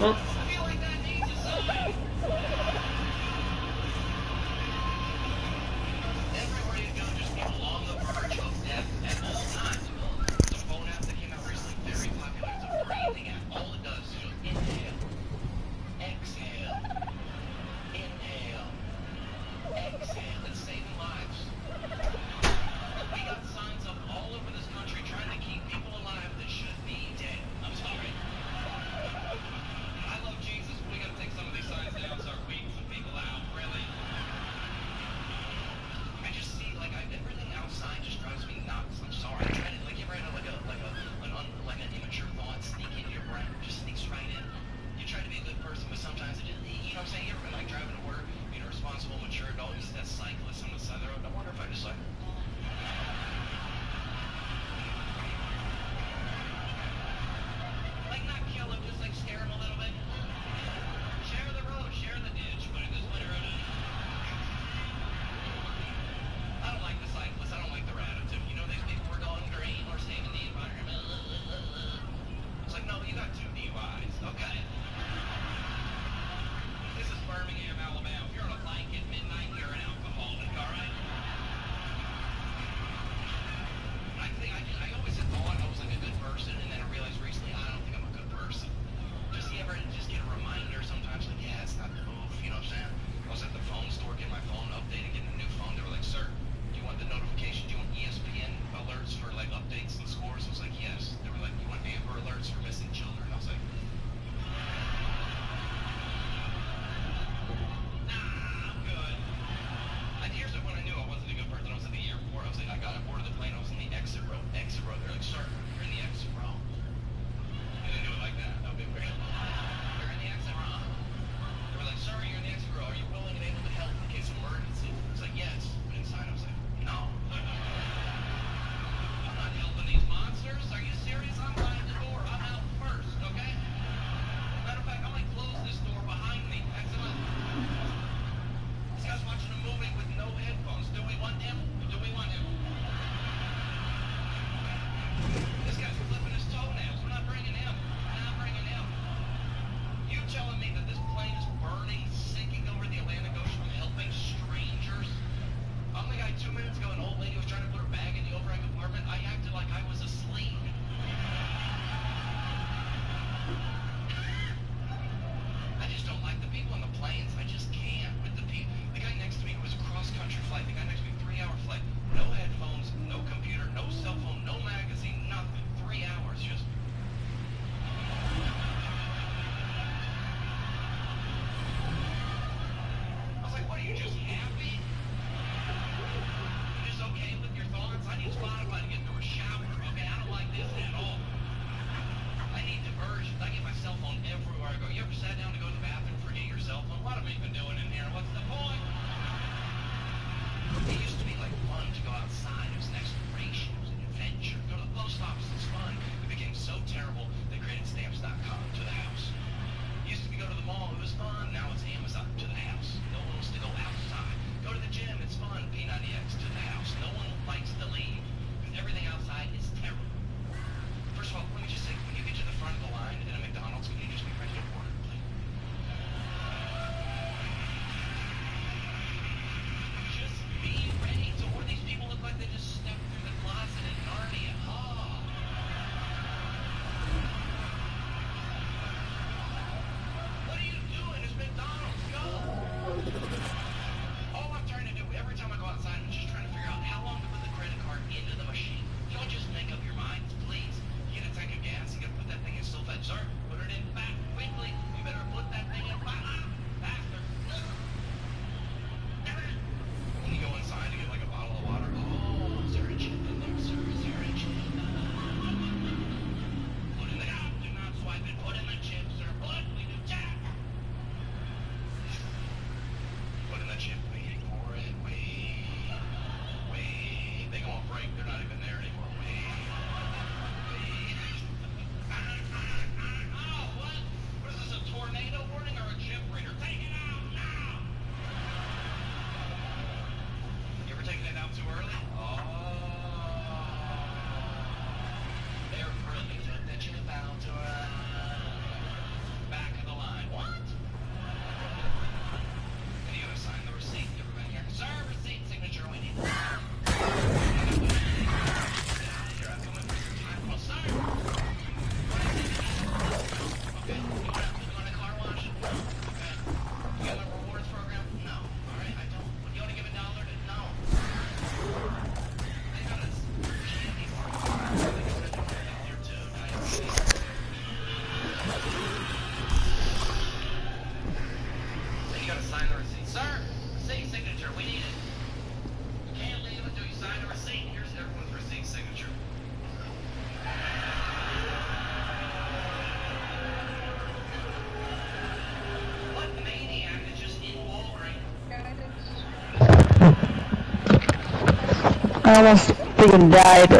What? I feel like that needs a sign. Everywhere you go, just people on the verge of death at all times. The phone app that came out recently, very popular. It's a breathing app. All it does is just inhale, exhale, inhale, exhale. It's saving lives. We got signs up all over this country trying to keep people alive that should be dead. I'm sorry. I love Jesus, but we gotta take some of these signs down, start weeding some people out. Really? I just see everything outside just drives me nuts. I'm sorry. I try to you ever had an immature thought sneak into your brain, just sneaks right in. You try to be a good person, but sometimes it just, you know what I'm saying? You ever been like driving to work, being a responsible, mature adult, you see that cyclist on the side of the road. I wonder if I just like not kill him, just like scare him a little bit. Share the road, share the ditch, put it this way or another. I don't like the cyclists. I don't like their attitude. You know, these people were going green or saving the environment. It's like, no, you got 2 DUIs, okay? This is Birmingham, Alabama. If you're on a bike at midnight, you're an alcoholic, all right? sign the receipt. Sir, receipt signature, we need it. You can't leave until you sign the receipt. Here's everyone's receipt signature. What maniac is just in Walgreens? I almost freaking died.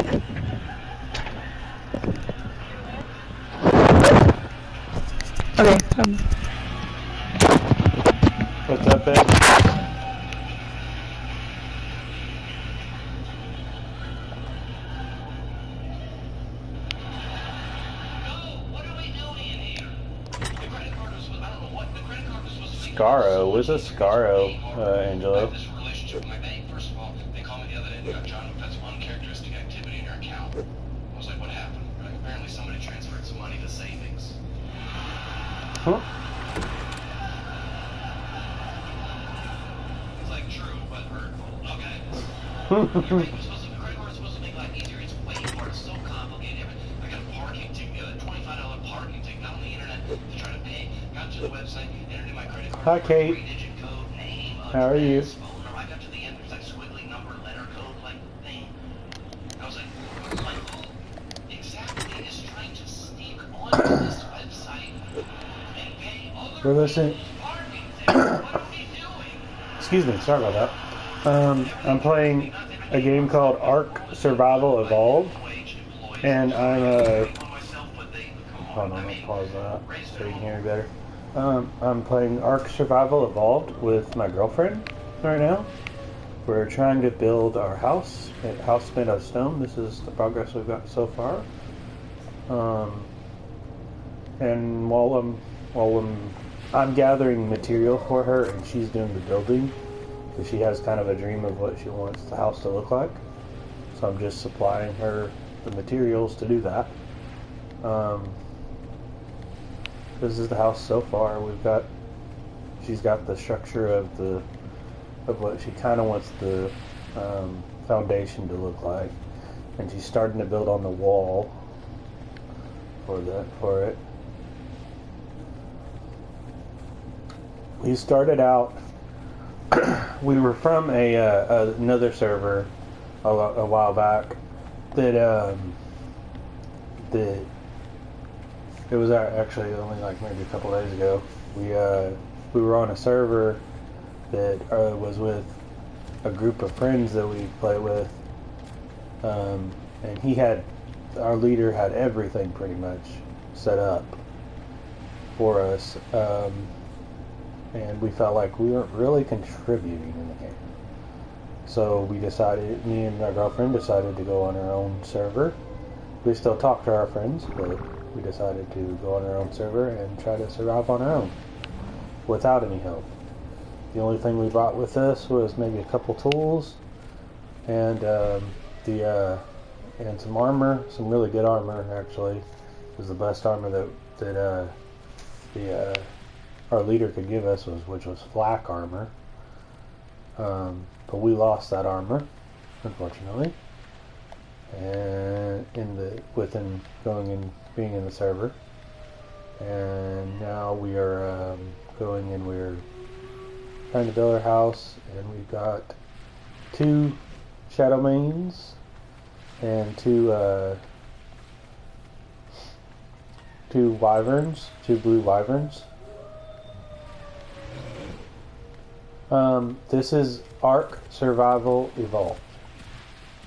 Okay. What's up, babe? What are we doing in here? The credit card was, I don't know what, the credit card was supposed to be. Scaro. What's a Scaro, Angelo? This relationship with my bank, first of all, they called me the other day and they got John, you've had some uncharacteristic activity in your account. I was like, what happened? Right? Apparently somebody transferred some money to savings. Huh? It's like true, but hurtful. Okay. Your bank was supposed to, the credit card was supposed to make life easier. It's way more, it's so complicated. I got a parking ticket, a $25 parking ticket, got on the internet to try to pay. Got to the website, entered in my credit card. Hi, Kate. 3-digit code, name, How are you? address, phone number. I got to the end, there's like squiggly number, letter code, like thing. I was like, who exactly is trying to sneak onto this website and pay other We're listening. people's parking tickets? What are we doing? Excuse me, sorry about that. I'm playing a game called Ark Survival Evolved, and I'm hold on, I'll pause that so you can hear me better. I'm playing Ark Survival Evolved with my girlfriend right now. We're trying to build our house, a house made of stone. This is the progress we've got so far. And while I'm gathering material for her and she's doing the building, because she has kind of a dream of what she wants the house to look like. So I'm just supplying her the materials to do that. This is the house so far. She's got the structure of what she kind of wants the foundation to look like, and she's starting to build on the wall for it. We started out. We were from another server a while back that it was actually only like maybe a couple days ago. We were on a server that was with a group of friends that we play with, and our leader had everything pretty much set up for us, and we felt like we weren't really contributing in the game. So me and my girlfriend decided to go on our own server. We still talk to our friends, but we decided to go on our own server and try to survive on our own without any help. The only thing we brought with us was maybe a couple tools and and some armor, some really good armor actually. It was the best armor that our leader could give us, which was flak armor. But we lost that armor, unfortunately, and being in the server, and now we are we're trying to build our house, and we've got 2 shadow mains and 2 wyverns, 2 blue wyverns. This is Ark Survival Evolved.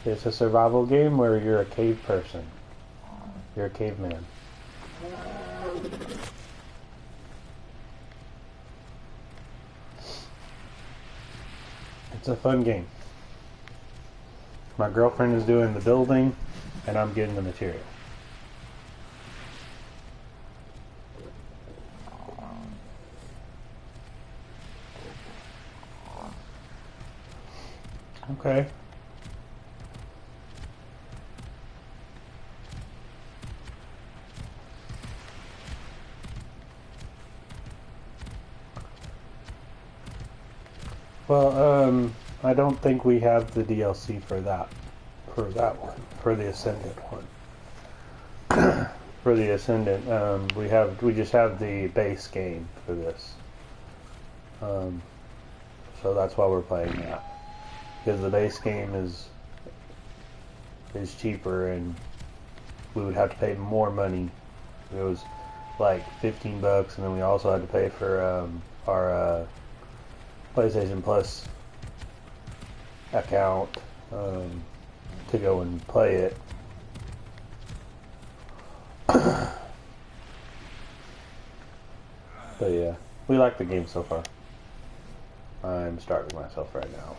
It's a survival game where you're a cave person. You're a caveman. It's a fun game. My girlfriend is doing the building, and I'm getting the material. Okay. Well, I don't think we have the DLC for that one, for the Ascendant one. For the Ascendant, we just have the base game for this. so that's why we're playing that. Because the base game is cheaper, and we would have to pay more money. It was like $15, and then we also had to pay for our PlayStation Plus account to go and play it. But yeah, we like the game so far. I'm starving myself right now.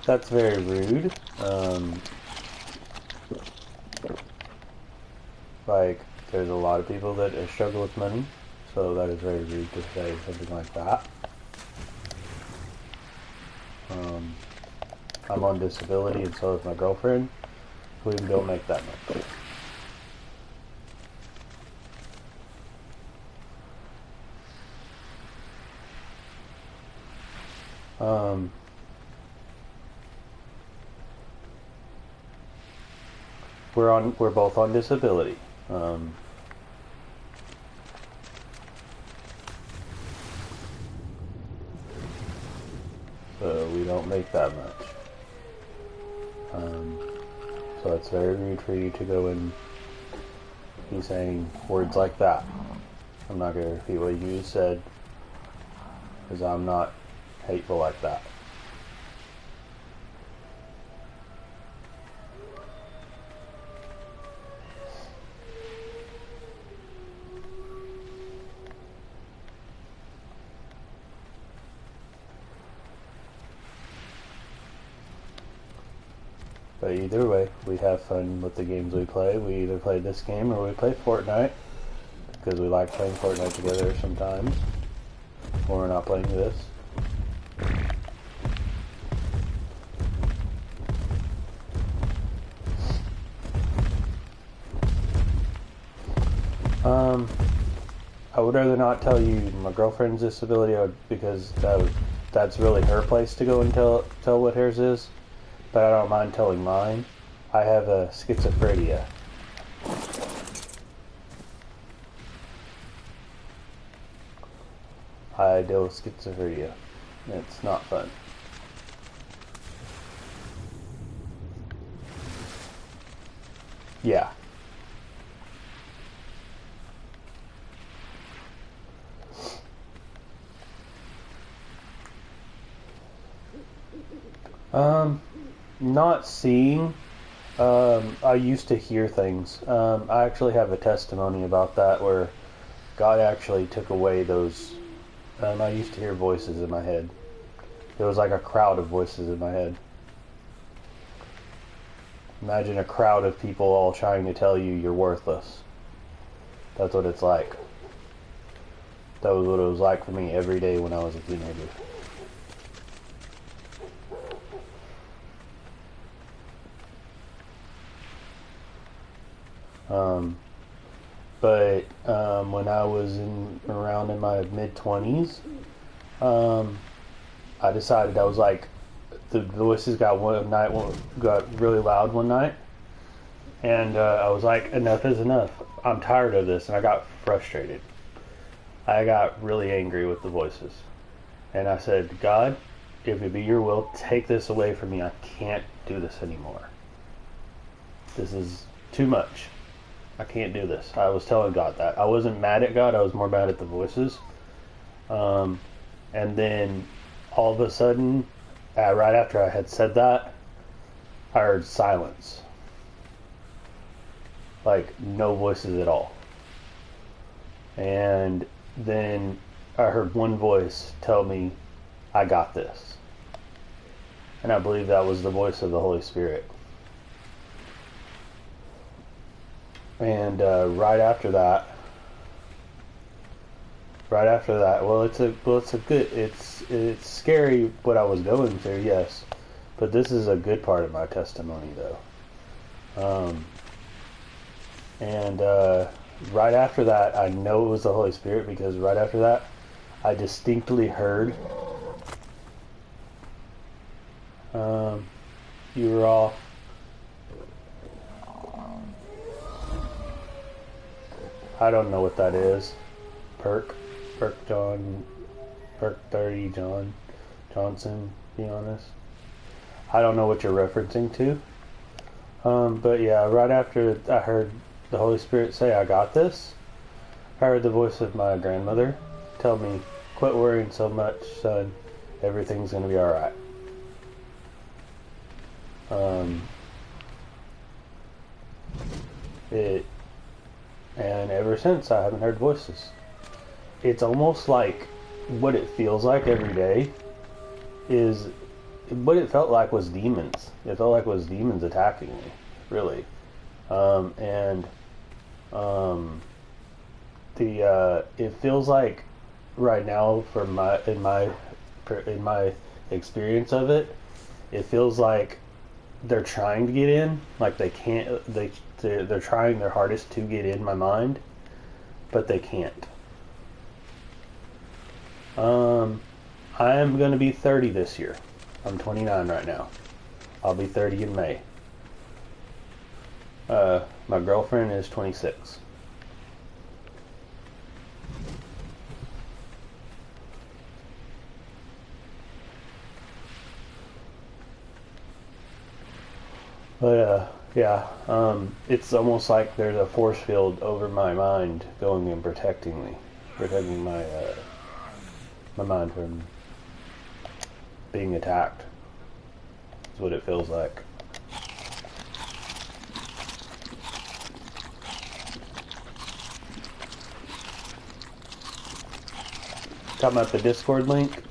That's very rude. Like, there's a lot of people that struggle with money, so that is very rude to say something like that. I'm on disability, and so is my girlfriend. We don't make that much. We're both on disability. So we don't make that much. So it's very rude for you to go and be saying words like that. I'm not going to repeat what you said, because I'm not hateful like that. But either way, we have fun with the games we play. We either play this game or we play Fortnite, because we like playing Fortnite together sometimes when we're not playing this. I would rather not tell you my girlfriend's disability, because that's really her place to go and tell what hers is. But I don't mind telling mine. I have a schizophrenia. I deal with schizophrenia. It's not fun. Yeah. Not seeing. I used to hear things. I actually have a testimony about that where God actually took away those. I used to hear voices in my head. There was like a crowd of voices in my head. Imagine a crowd of people all trying to tell you you're worthless. That's what it's like. That was what it was like for me every day when I was a teenager. But when I was around in my mid-20s, I decided, I was like, the voices got really loud one night, and I was like, enough is enough. I'm tired of this, and I got frustrated. I got really angry with the voices, and I said, God, if it be your will, take this away from me. I can't do this anymore. This is too much. I can't do this. I was telling God that. I wasn't mad at God, I was more mad at the voices. And then all of a sudden, right after I had said that, I heard silence. Like, no voices at all. And then I heard one voice tell me, I got this. And I believe that was the voice of the Holy Spirit. And right after that, well, it's scary what I was going through, yes, but this is a good part of my testimony, though. And right after that, I know it was the Holy Spirit, because right after that, I distinctly heard, you were off. I don't know what that is. Perk 30 John Johnson, to be honest. I don't know what you're referencing to. But yeah, right after I heard the Holy Spirit say, I got this, I heard the voice of my grandmother tell me, quit worrying so much, son. Everything's going to be alright. And ever since, I haven't heard voices. It's almost like what it feels like every day is what it felt like was demons. It felt like it was demons attacking me, really. It feels like right now, in my experience of it, it feels like they're trying to get in, like they can't. They're trying their hardest to get in my mind, but they can't. I am going to be 30 this year. I'm 29 right now. I'll be 30 in May. My girlfriend is 26. But yeah, it's almost like there's a force field over my mind going and protecting me, protecting my my mind from being attacked. That's what it feels like. Talking about the Discord link,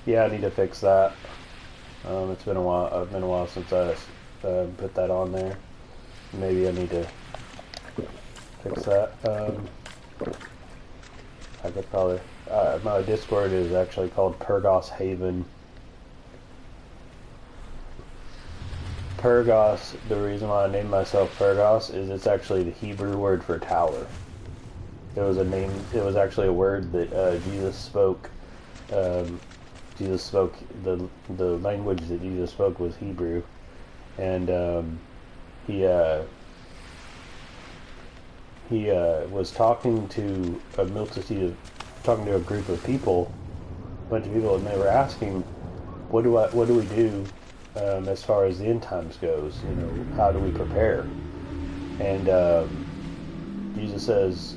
yeah, I need to fix that. It's been a while. Been a while since I put that on there. Maybe I need to fix that. I could probably. My Discord is actually called Pergos Haven. Pergos. The reason why I named myself Pergos is it's actually the Hebrew word for tower. It was a name. It was actually a word that Jesus spoke. Jesus spoke, the language that Jesus spoke was Hebrew, and he was talking to a group of people, a bunch of people, and they were asking, what do we do as far as the end times goes? You know, how do we prepare? And Jesus says,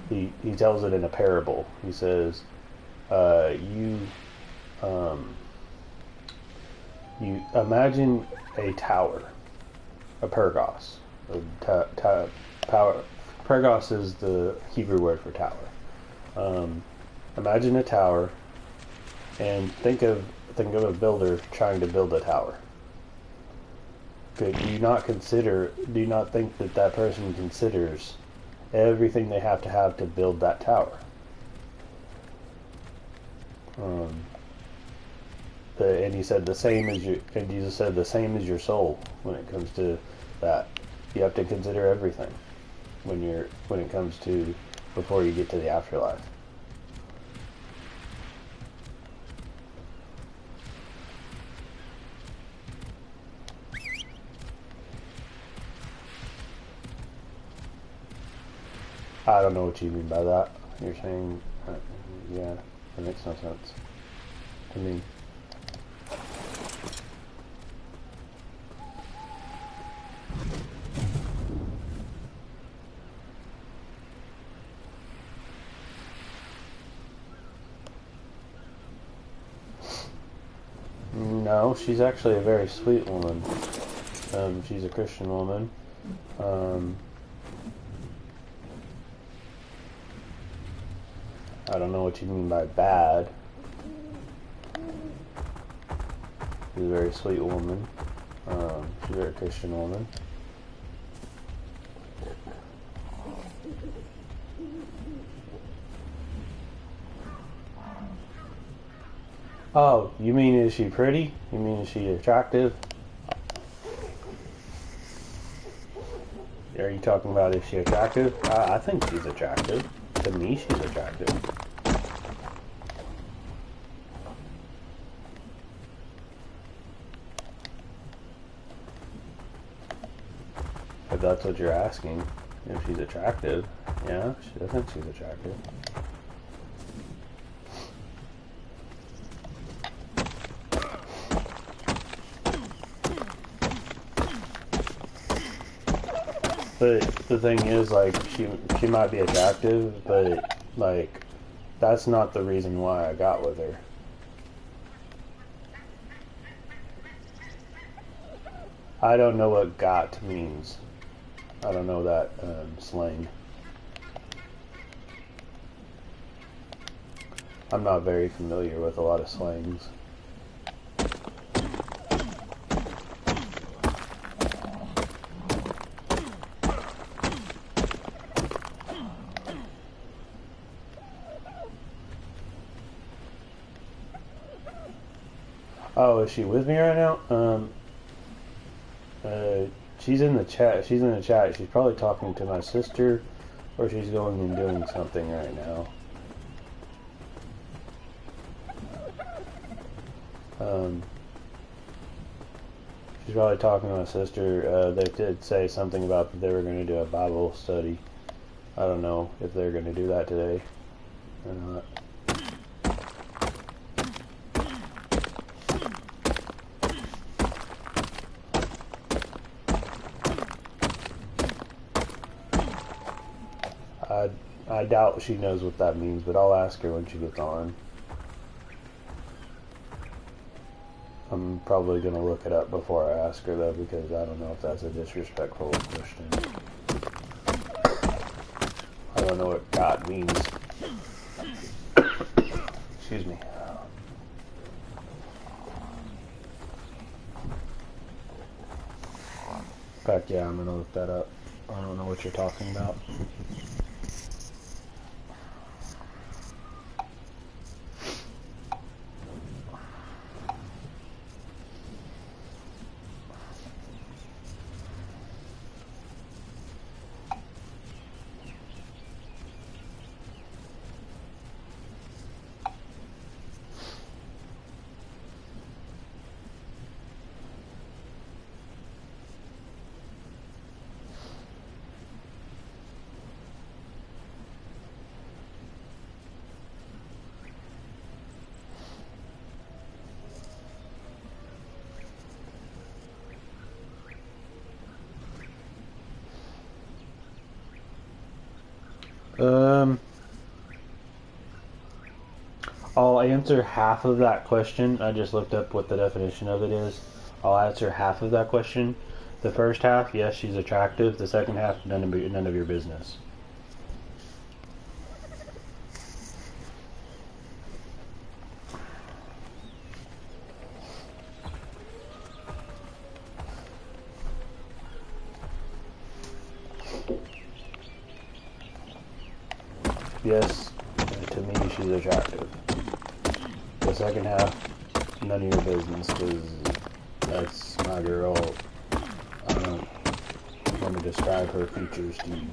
he tells it in a parable. He says, you imagine a tower, a Pergos. Pergos is the Hebrew word for tower. Imagine a tower, and think of a builder trying to build a tower. Do you not think that person considers everything they have to build that tower? And he said Jesus said the same as your soul when it comes to that. You have to consider everything when it comes to before you get to the afterlife. I don't know what you mean by that. You're saying, yeah, that makes no sense to me. No, she's actually a very sweet woman. She's a Christian woman. I don't know what you mean by bad. She's a very sweet woman. She's a very Christian woman. Oh, you mean is she pretty? You mean is she attractive? Are you talking about is she attractive? I think she's attractive. To me, she's attractive. If that's what you're asking. If she's attractive. Yeah, I think she's attractive. But the thing is, like, she might be attractive, but, like, that's not the reason why I got with her. I don't know what got means. I don't know that slang. I'm not very familiar with a lot of slangs. Oh, is she with me right now? She's in the chat. She's in the chat. She's probably talking to my sister, or she's going and doing something right now. She's probably talking to my sister. They did say something about that they were going to do a Bible study. I don't know if they're going to do that today or not. I doubt she knows what that means, but I'll ask her when she gets on. I'm probably going to look it up before I ask her, though, because I don't know if that's a disrespectful question. I don't know what God means. Excuse me. In fact, yeah, I'm going to look that up. I don't know what you're talking about. I'll answer half of that question. I just looked up what the definition of it is. I'll answer half of that question. The first half, yes, she's attractive. The second half, none of your business. Yes, to me, she's attractive. The second half, none of your business, because that's my girl. I don't want to describe her features to you.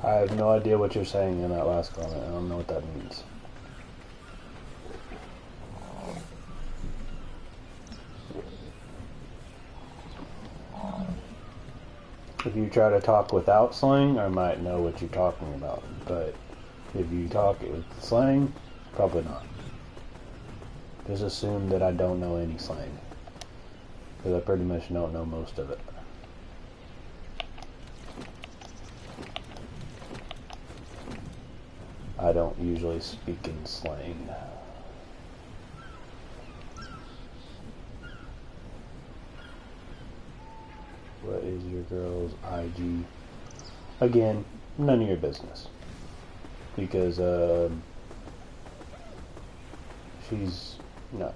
I have no idea what you're saying in that last comment. I don't know what that means. If you try to talk without slang, I might know what you're talking about. But if you talk with slang, probably not. Just assume that I don't know any slang. Because I pretty much don't know most of it. I don't usually speak in slang. What is your girl's IG? Again, none of your business. Because, she's, no.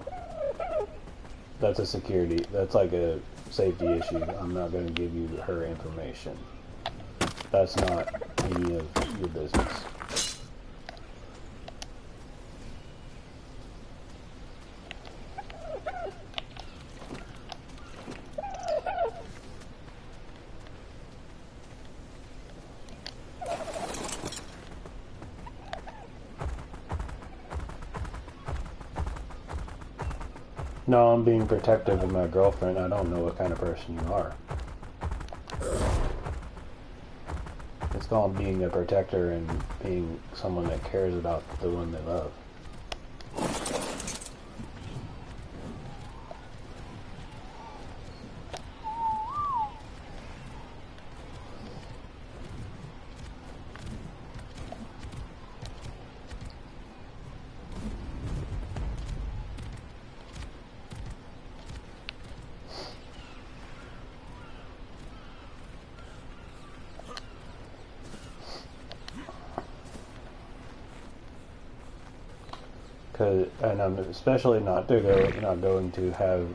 That's a security, that's like a safety issue. I'm not going to give you her information. That's not any of your business. No, I'm being protective of my girlfriend. I don't know what kind of person you are. It's called being a protector and being someone that cares about the one they love. And I'm especially not going to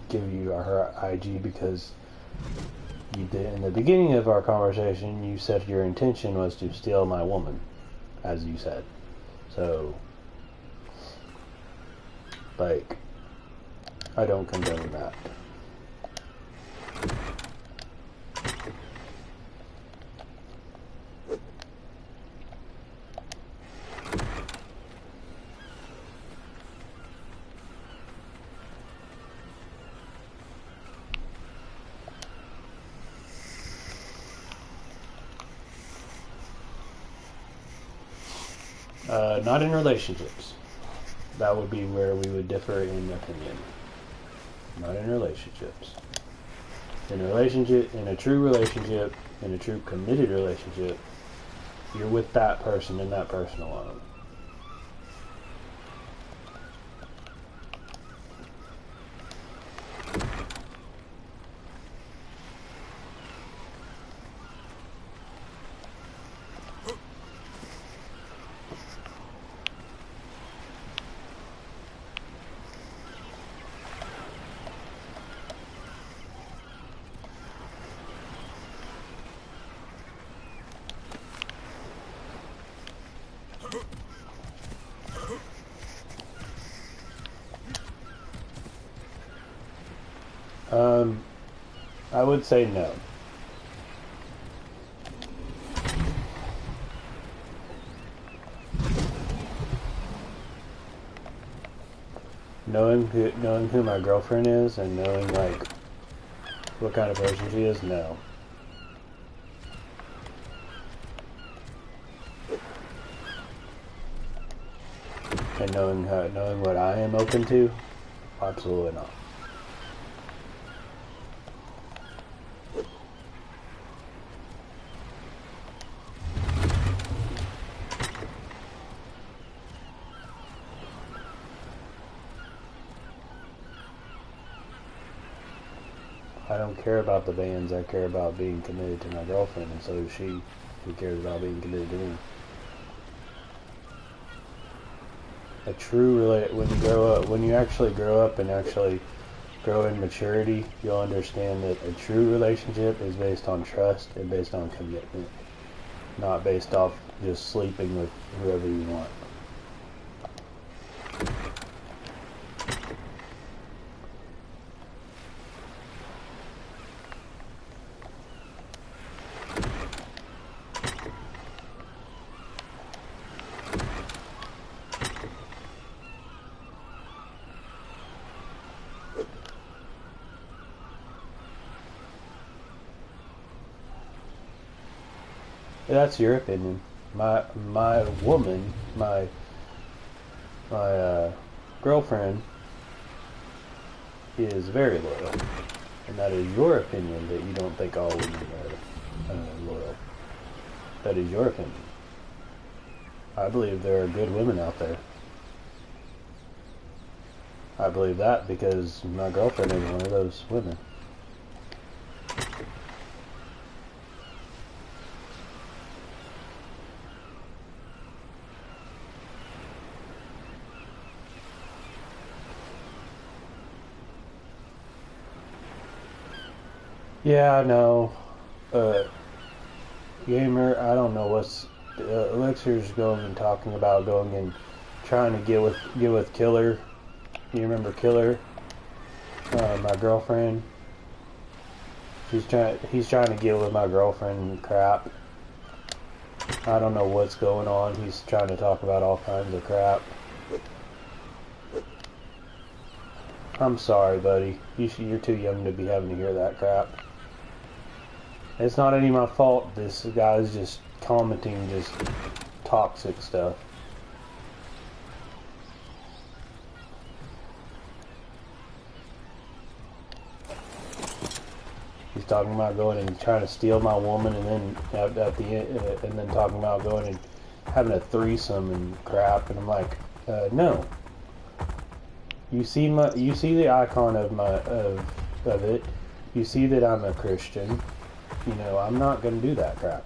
give you her IG because you did in the beginning of our conversation. You said your intention was to steal my woman, as you said. So, like, I don't condone that. Not in relationships. That would be where we would differ in opinion. Not in relationships. In a true relationship, in a true committed relationship, you're with that person and that person alone. I would say no. Knowing who my girlfriend is and knowing like what kind of person she is, no. And knowing what I am open to, absolutely not. I don't care about the bands, I care about being committed to my girlfriend, and so is she, who cares about being committed to me. When you actually grow up and actually grow in maturity, you'll understand that a true relationship is based on trust and based on commitment, not based off just sleeping with whoever you want. That's your opinion. My woman, my girlfriend is very loyal, and that is your opinion that you don't think all women are loyal. That is your opinion. I believe there are good women out there. I believe that because my girlfriend is one of those women. Yeah, I know. Gamer, I don't know what's Elixir's going and talking about going and trying to get with Killer. You remember Killer? My girlfriend. He's trying to get with my girlfriend and crap. I don't know what's going on. He's trying to talk about all kinds of crap. I'm sorry, buddy. You're too young to be having to hear that crap. It's not any of my fault. This guy's just commenting just toxic stuff. He's talking about going and trying to steal my woman, and then at the end, and then talking about going and having a threesome and crap. And I'm like, no. You see the icon of it. You see that I'm a Christian. You know, I'm not gonna do that crap.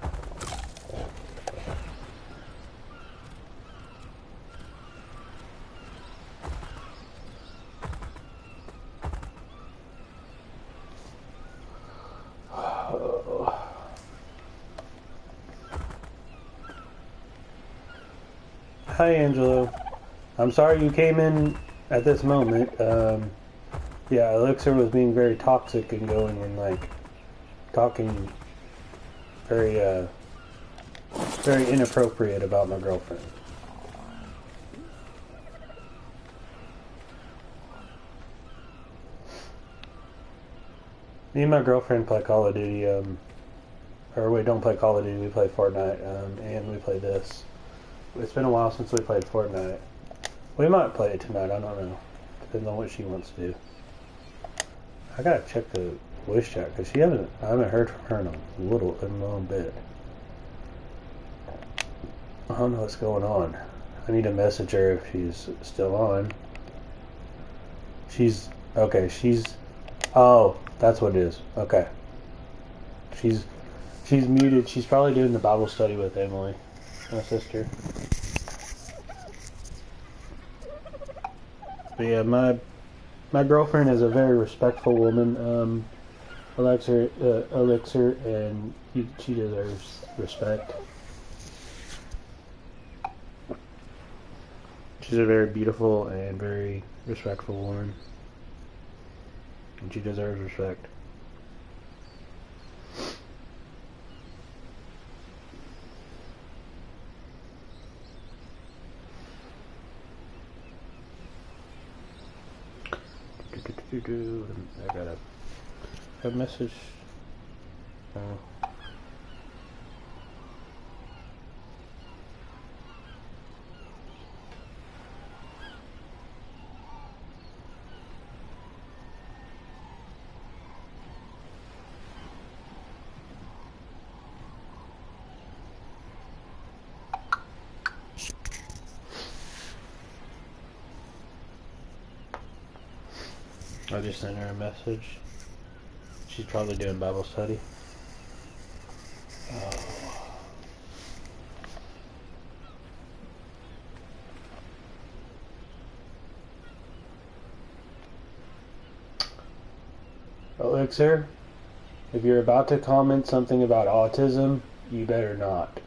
Hi, Angelo. I'm sorry you came in at this moment. Yeah, Elixir was being very toxic and going and like talking very inappropriate about my girlfriend. Me and my girlfriend play Call of Duty, or we don't play Call of Duty, we play Fortnite, and we play this. It's been a while since we played Fortnite. We might play it tonight, I don't know. Depends on what she wants to do. I gotta check the voice chat, because I haven't heard from her in a little bit. I don't know what's going on. I need to message her if she's still on. Oh, that's what it is. Okay. She's muted. She's probably doing the Bible study with Emily, my sister. But yeah, my girlfriend is a very respectful woman, Elixir, and she deserves respect. She's a very beautiful and very respectful woman, and she deserves respect. I got a message. I just sent her a message. She's probably doing Bible study. Elixir, if you're about to comment something about autism, you better not.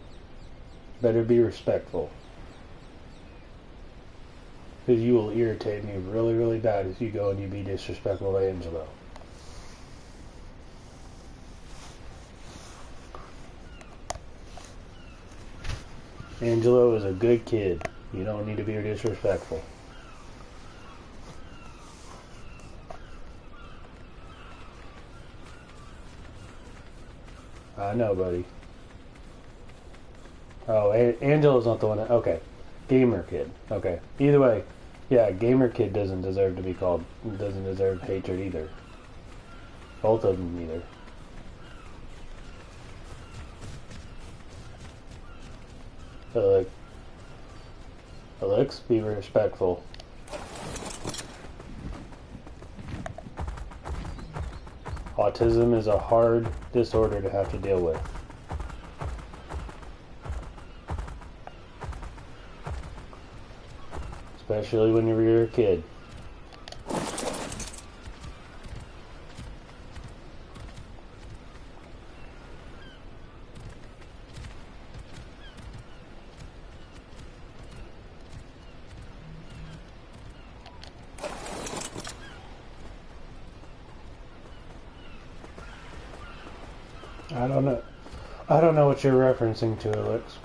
Better be respectful. Because you will irritate me really, really bad if you go and you be disrespectful to Angelo. Angelo is a good kid. You don't need to be disrespectful. I know, buddy. Oh, Angelo's not the one that... Okay. Gamer kid. Okay. Either way, yeah, gamer kid doesn't deserve to be called... Doesn't deserve hatred either. Both of them either. So, Alex, be respectful. Autism is a hard disorder to have to deal with. Especially when you're a kid. I don't know. I don't know what you're referencing to, Alex.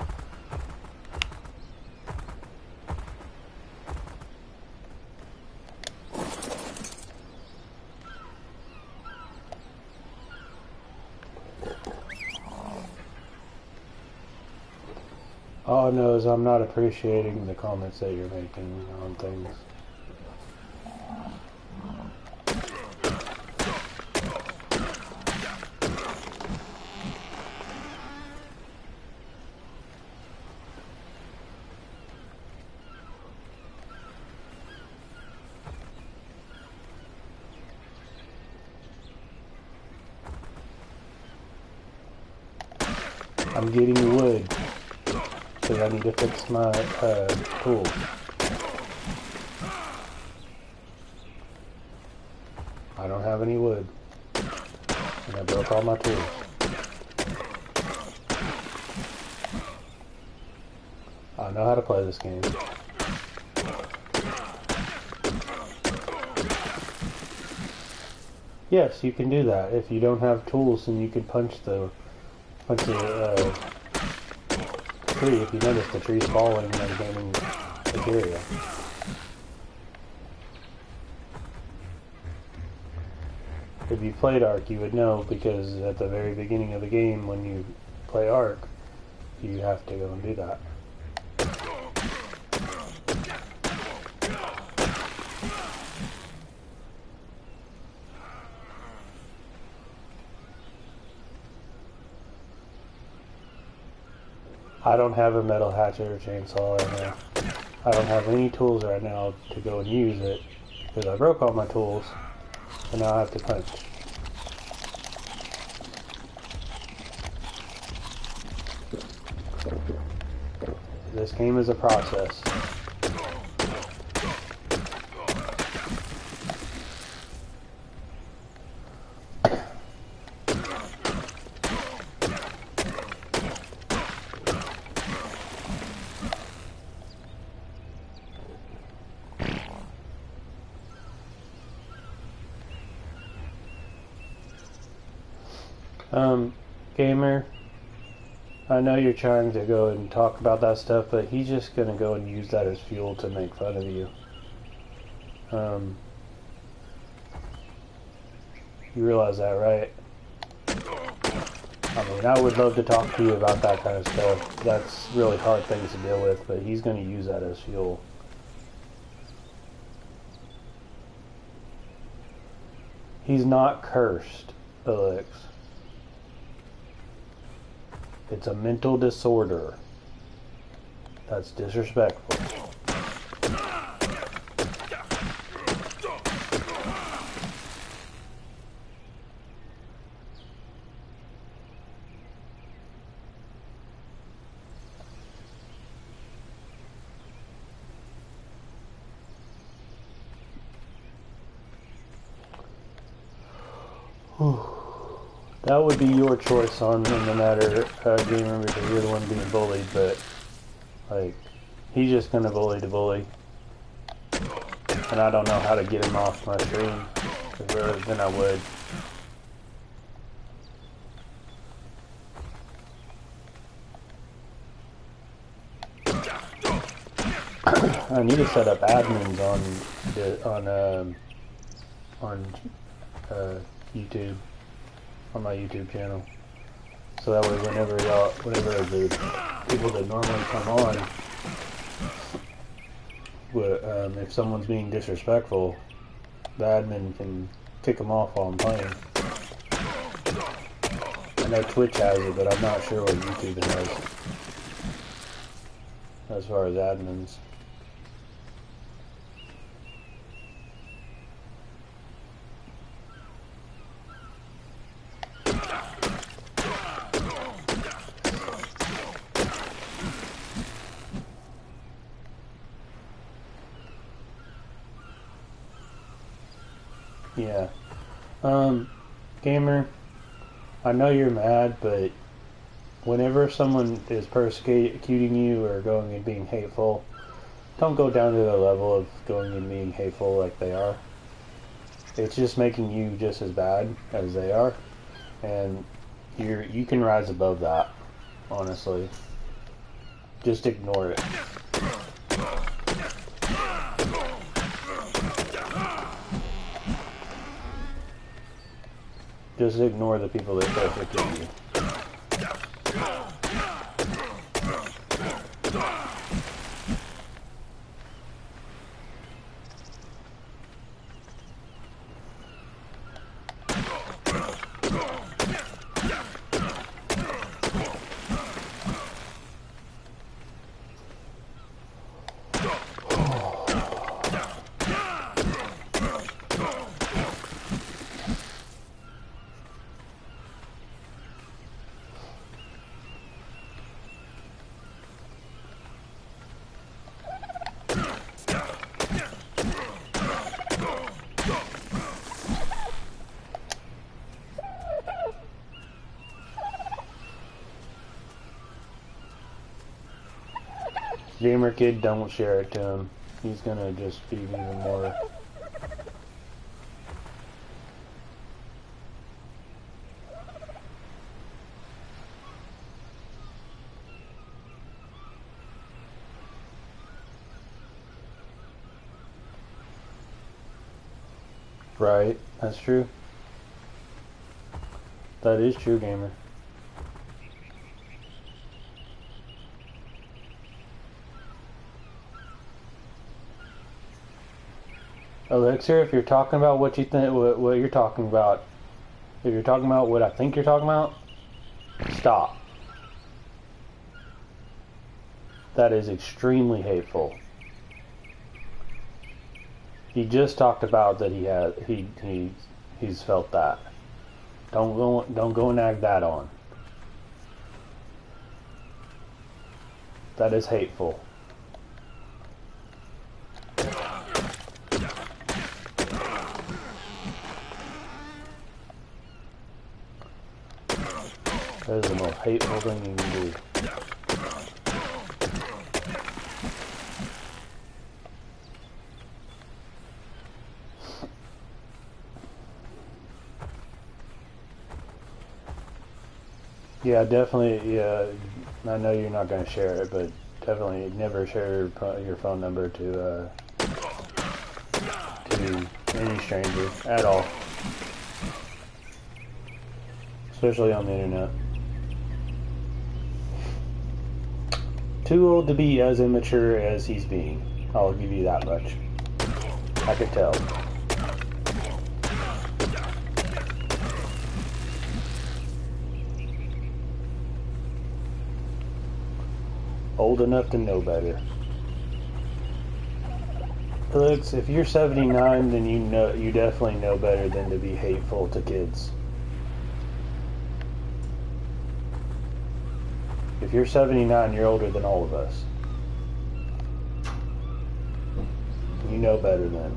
All I know is I'm not appreciating the comments that you're making on things. I'm getting wood. Because I need to fix my tools. I don't have any wood. And I broke all my tools. I know how to play this game. Yes, you can do that. If you don't have tools, then you can punch the tree. If you notice, the tree's falling and gaining materia. If you played Ark, you would know, because at the very beginning of the game, when you play Ark, you have to go and do that. I don't have a metal hatchet or chainsaw right now. I don't have any tools right now to go and use it, because I broke all my tools, and now I have to punch. This game is a process. Gamer, I know you're trying to go and talk about that stuff, but he's just going to go and use that as fuel to make fun of you. You realize that, right? I mean, I would love to talk to you about that kind of stuff. That's really hard things to deal with, but he's going to use that as fuel. He's not cursed, Alex. It's a mental disorder. That's disrespectful. That would be your choice on the matter, gamer, because you're the one being bullied, but, like, he's just gonna bully the bully. And I don't know how to get him off my stream, rather than I would. I need to set up admins on YouTube. On my YouTube channel, so that way whenever the people that normally come on, if someone's being disrespectful, the admin can kick them off while I'm playing. I know Twitch has it, but I'm not sure what YouTube has as far as admins. Yeah. Gamer, I know you're mad, but whenever someone is persecuting you or going and being hateful, don't go down to the level of going and being hateful like they are. It's just making you just as bad as they are. And You can rise above that, honestly. Just ignore it. Just ignore the people that try to kill you. Gamer kid, don't share it to him. He's gonna just be even more. Right, that's true. That is true, gamer. Elixir, if you're talking about what you think, what you're talking about, if you're talking about what I think you're talking about, stop. That is extremely hateful. He just talked about that he's felt that. Don't go and add that on. That is hateful. That is the most hateful thing you can do. Yeah, definitely, yeah, I know you're not going to share it, but definitely never share your phone number to any stranger at all. Especially on the internet. Too old to be as immature as he's being. I'll give you that much. I could tell. Old enough to know better. Alex, if you're 79, then you definitely know better than to be hateful to kids. If you're 79, you're older than all of us. You know better then.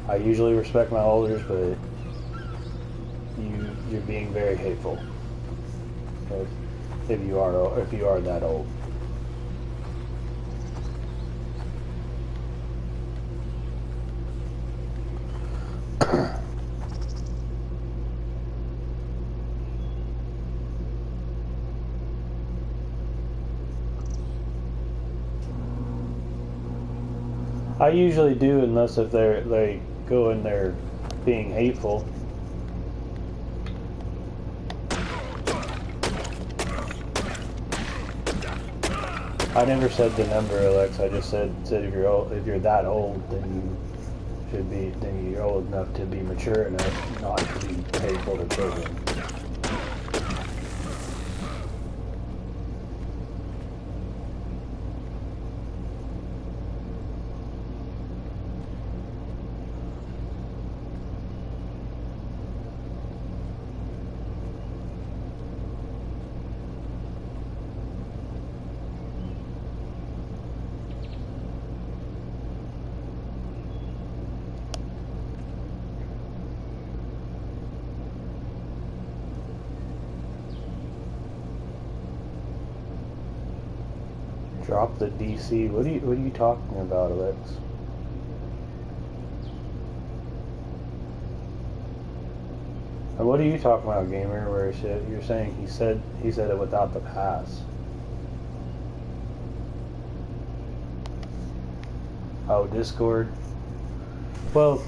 I usually respect my elders, but you're being very hateful. If you are that old. I usually do, unless if they go in there being hateful. I never said the number, Alex. I just said if you're that old, then you're old enough to be mature enough not to be hateful to children. Drop the DC. What are you talking about, Alex? What are you talking about, gamer? Where you're saying he said it without the pass? Oh, Discord. Well,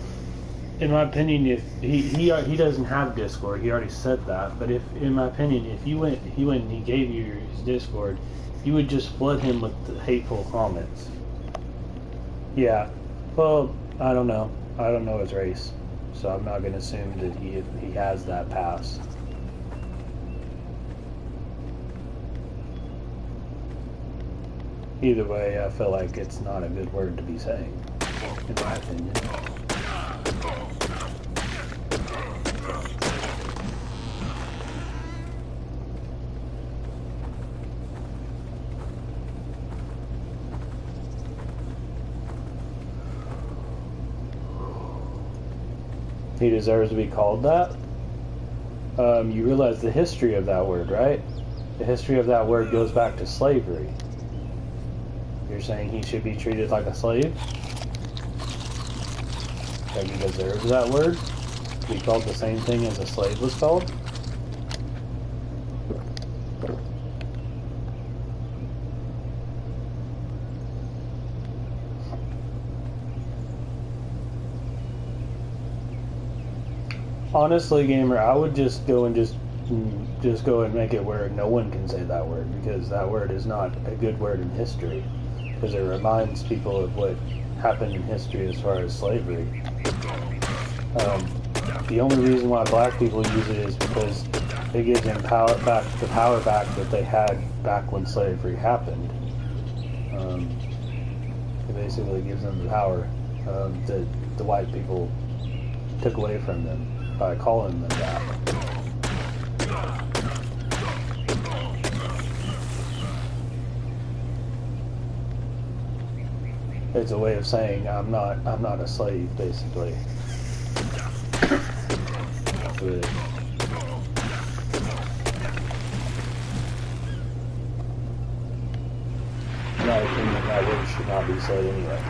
in my opinion, if he doesn't have Discord, he already said that. But if, in my opinion, if he went and he gave you his Discord, you would just flood him with the hateful comments. Yeah. Well, I don't know. I don't know his race, so I'm not going to assume that he has that pass. Either way, I feel like it's not a good word to be saying, in my opinion. He deserves to be called that? You realize the history of that word, right? The history of that word goes back to slavery. You're saying he should be treated like a slave? That he deserves that word? To be called the same thing as a slave was called? Honestly, gamer, I would just go and just go and make it where no one can say that word, because that word is not a good word in history, because it reminds people of what happened in history as far as slavery. The only reason why black people use it is because it gives them the power back that they had back when slavery happened. It basically gives them the power that the white people took away from them by calling them that. It's a way of saying I'm not a slave, basically. That's what it is. In my opinion, that word should not be said anyway.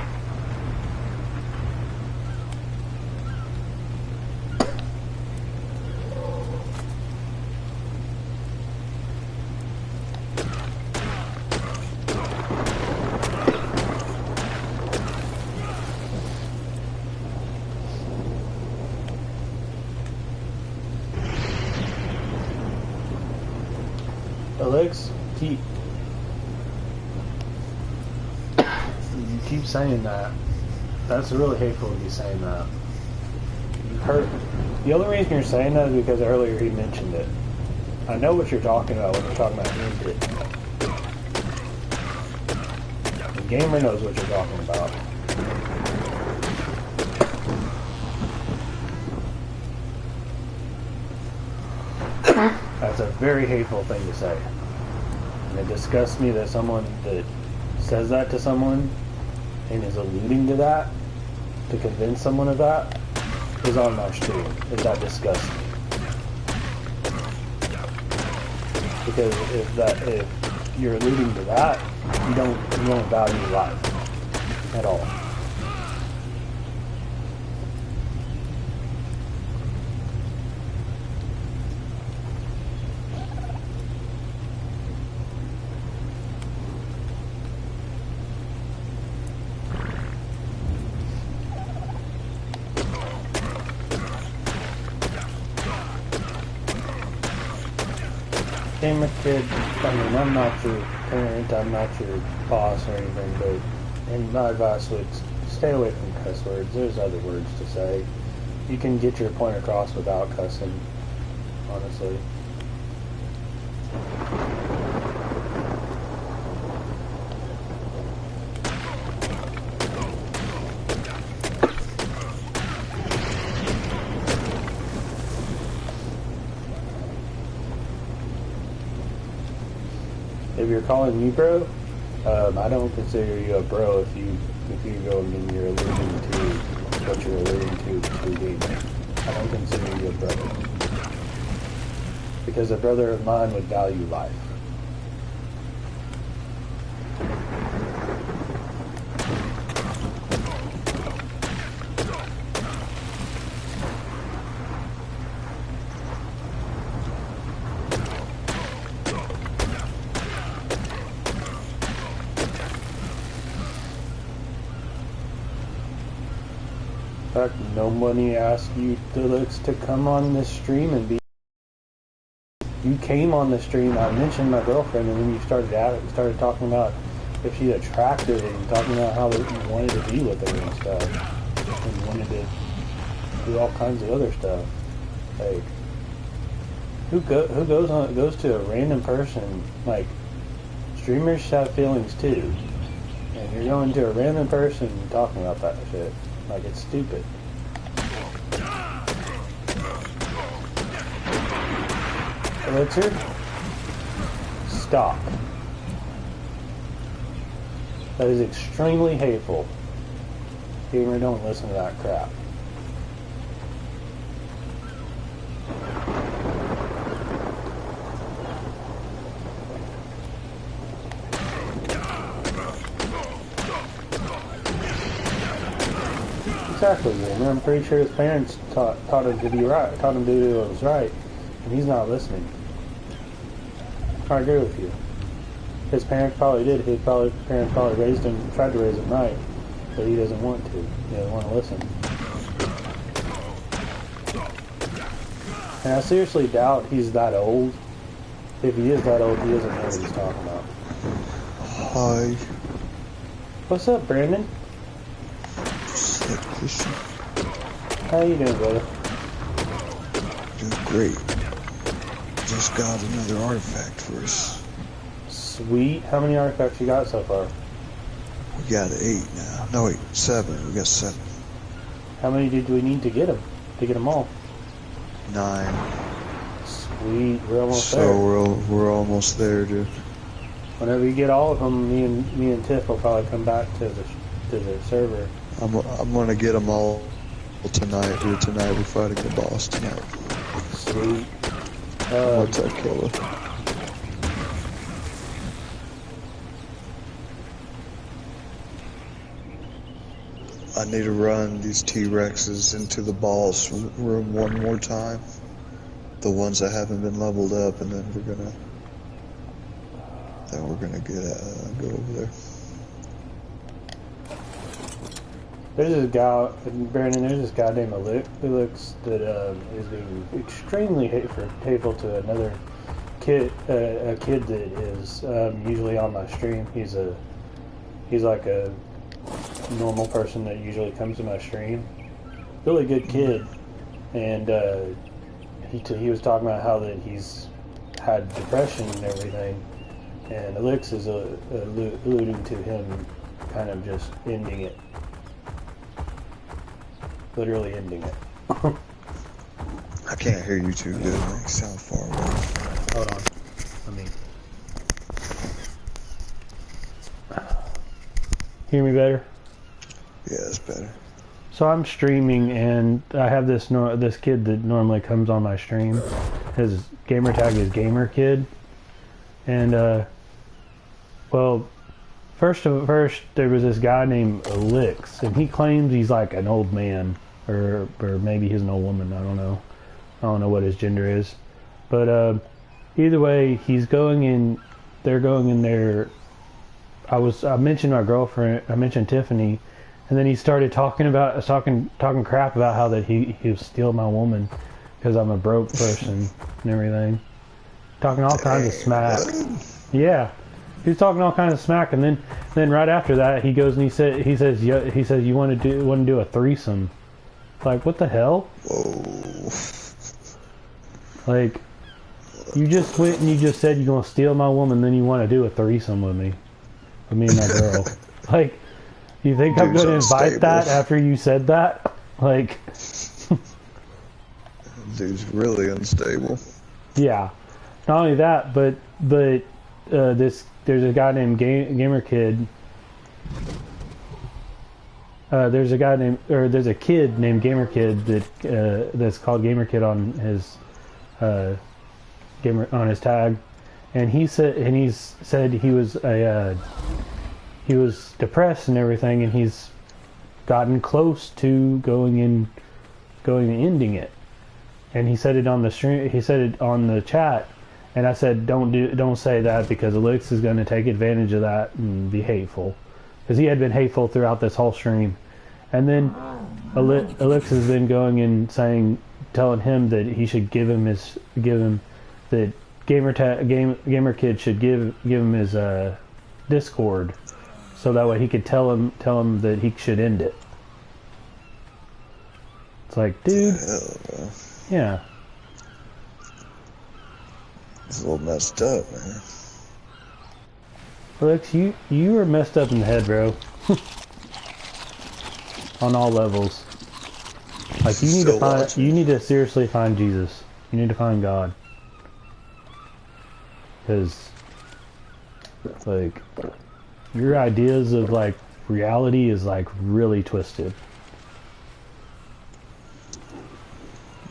Alex, you keep saying that. That's really hateful to be saying that. The only reason you're saying that is because earlier he mentioned it. I know what you're talking about when you're talking about end it. The gamer knows what you're talking about. That's a very hateful thing to say. And it disgusts me that someone that says that to someone and is alluding to that to convince someone of that is on my stream. That disgusts me. Because if you're alluding to that, you don't value life at all. Gamer kid, I mean, I'm not your parent, I'm not your boss or anything, but my advice would stay away from cuss words. There's other words to say. You can get your point across without cussing, honestly. If you're calling me bro, I don't consider you a bro if you go and you're alluding to what you're alluding to gaming. I don't consider you a brother. Because a brother of mine would value life. fact, nobody asked you, Deluxe, to come on this stream and be. You came on the stream. I mentioned my girlfriend, and then you started at it. You started talking about if she's attractive and talking about how you wanted to be with her and stuff, and wanted to do all kinds of other stuff. Like, who goes to a random person? Like, streamers have feelings too, and you're going to a random person and talking about that shit. Like, it's stupid. Elixir? Stop. That is extremely hateful. Gamer, don't listen to that crap. Exactly, Gamer. I'm pretty sure his parents taught him to be right, taught him to do what was right, and he's not listening. I agree with you. His parents probably did. His parents probably raised him, tried to raise him right, but he doesn't want to. He doesn't want to listen. And I seriously doubt he's that old. If he is that old, he doesn't know what he's talking about. Hi. What's up, Brandon? Christian. How you doing, brother? Doing great. Just got another artifact for us. Sweet. How many artifacts you got so far? We got 8 now. No, wait, 7. We got 7. How many did we need to get them? To get them all? 9. Sweet. We're almost there. So we're almost there, dude. Whenever you get all of them, me and Tiff will probably come back to the server. I'm gonna get them all tonight, dude. Tonight we're fighting the boss tonight. Sweet. What's up, killer? I need to run these T-Rexes into the boss room one more time. The ones that haven't been leveled up, and then we're gonna get go over there. There's this guy, Brandon, there's this guy named Elix that is being extremely hateful to another kid, a kid that is usually on my stream. He's like a normal person that usually comes to my stream. Really good kid, and he was talking about how that he's had depression and everything, and Elix is alluding to him kind of just ending it. Literally ending it. I can't hear you too good, man. You sound far away. Hold on. Hear me better? Yeah, it's better. So I'm streaming, and I have this kid that normally comes on my stream. His gamer tag is GamerKid, and well, first there was this guy named Elix, and he claims he's like an old man, or maybe he's an old woman. I don't know what his gender is, but either way, he's going in. They're going in there. I mentioned my girlfriend. I mentioned Tiffany. And then he started talking crap about how that he'll steal my woman because I'm a broke person and everything. Talking all kinds of smack. Yeah, he was talking all kinds of smack, and then right after that he goes and he says you want to do a threesome. Like, what the hell? Whoa. Like, you just went and you just said you're gonna steal my woman, then you want to do a threesome with me and my girl. Like. You think I'm going to invite that after you said that? Like... Dude's really unstable. Yeah. Not only that, but there's a guy named GamerKid. There's a kid named GamerKid that's called GamerKid on his on his tag, and he said he was depressed and everything, and he's gotten close to going and ending it. And he said it on the stream. He said it on the chat, and I said, "Don't say that, because Elix is going to take advantage of that and be hateful," because he had been hateful throughout this whole stream. And then Alex has been going and telling him that he should give him that gamer kid should give him his Discord, so that way he could tell him that he should end it. It's like, dude, yeah. It's a little messed up, man. Alex, you are messed up in the head, bro. On all levels. Like, you need to seriously find Jesus. You need to find God. Because, like, your ideas of, like, reality is, like, really twisted.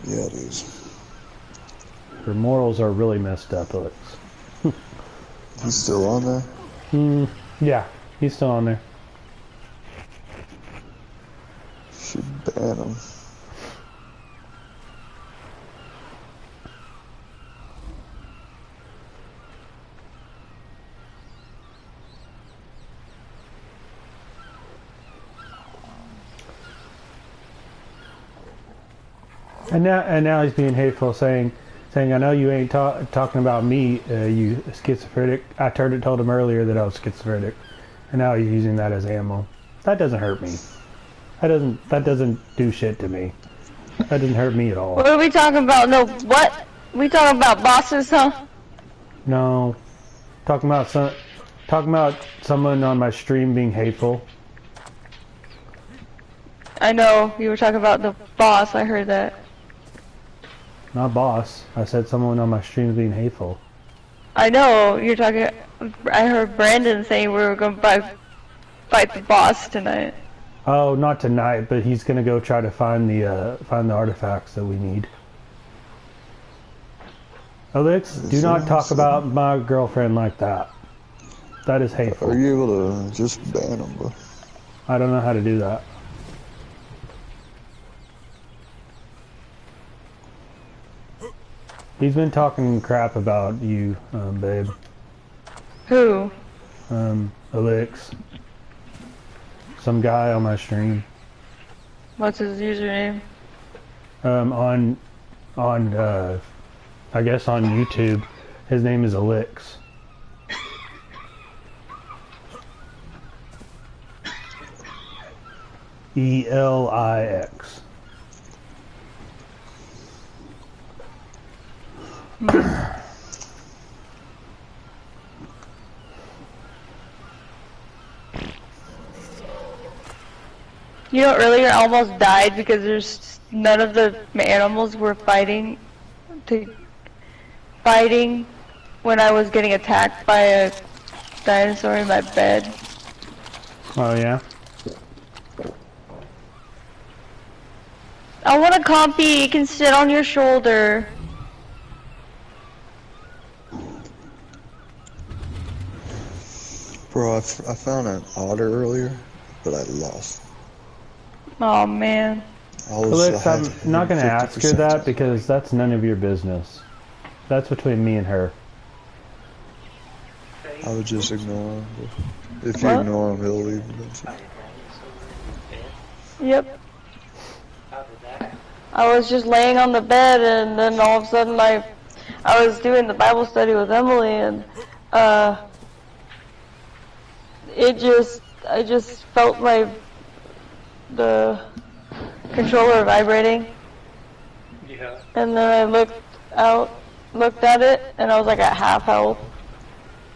Yeah, it is. Your morals are really messed up, Alex. He's still on there? Yeah, he's still on there. Should ban him. And now he's being hateful, saying, I know you ain't talking about me, you schizophrenic. I told him earlier that I was schizophrenic, and now he's using that as ammo. That doesn't hurt me. That doesn't do shit to me. That doesn't hurt me at all. What are we talking about? No, what? We talking about bosses, huh? No, talking about someone on my stream being hateful. I know you were talking about the boss. I heard that. Not boss. I said someone on my stream being hateful. I know you're talking. I heard Brandon saying we were going to fight the boss tonight. Oh, not tonight, but he's gonna go try to find the artifacts that we need. Alex, do not talk about my girlfriend like that. That is hateful. Are you able to just ban him, bro? I don't know how to do that. He's been talking crap about you, babe. Who? Alex. Some guy on my stream. What's his username? I guess on YouTube, his name is Elix. ELIX. You know, earlier I almost died because none of the animals were fighting when I was getting attacked by a dinosaur in my bed. Oh yeah? I want a compy, it can sit on your shoulder. Bro, I found an otter earlier, but I lost. Oh man. Alex, I'm not going to ask her that because that's none of your business. That's between me and her. I would just ignore him. If you ignore him, he'll leave. Yep. I was just laying on the bed and then all of a sudden I was doing the Bible study with Emily and I just felt the controller vibrating. Yeah. And then I looked at it and I was like at half health.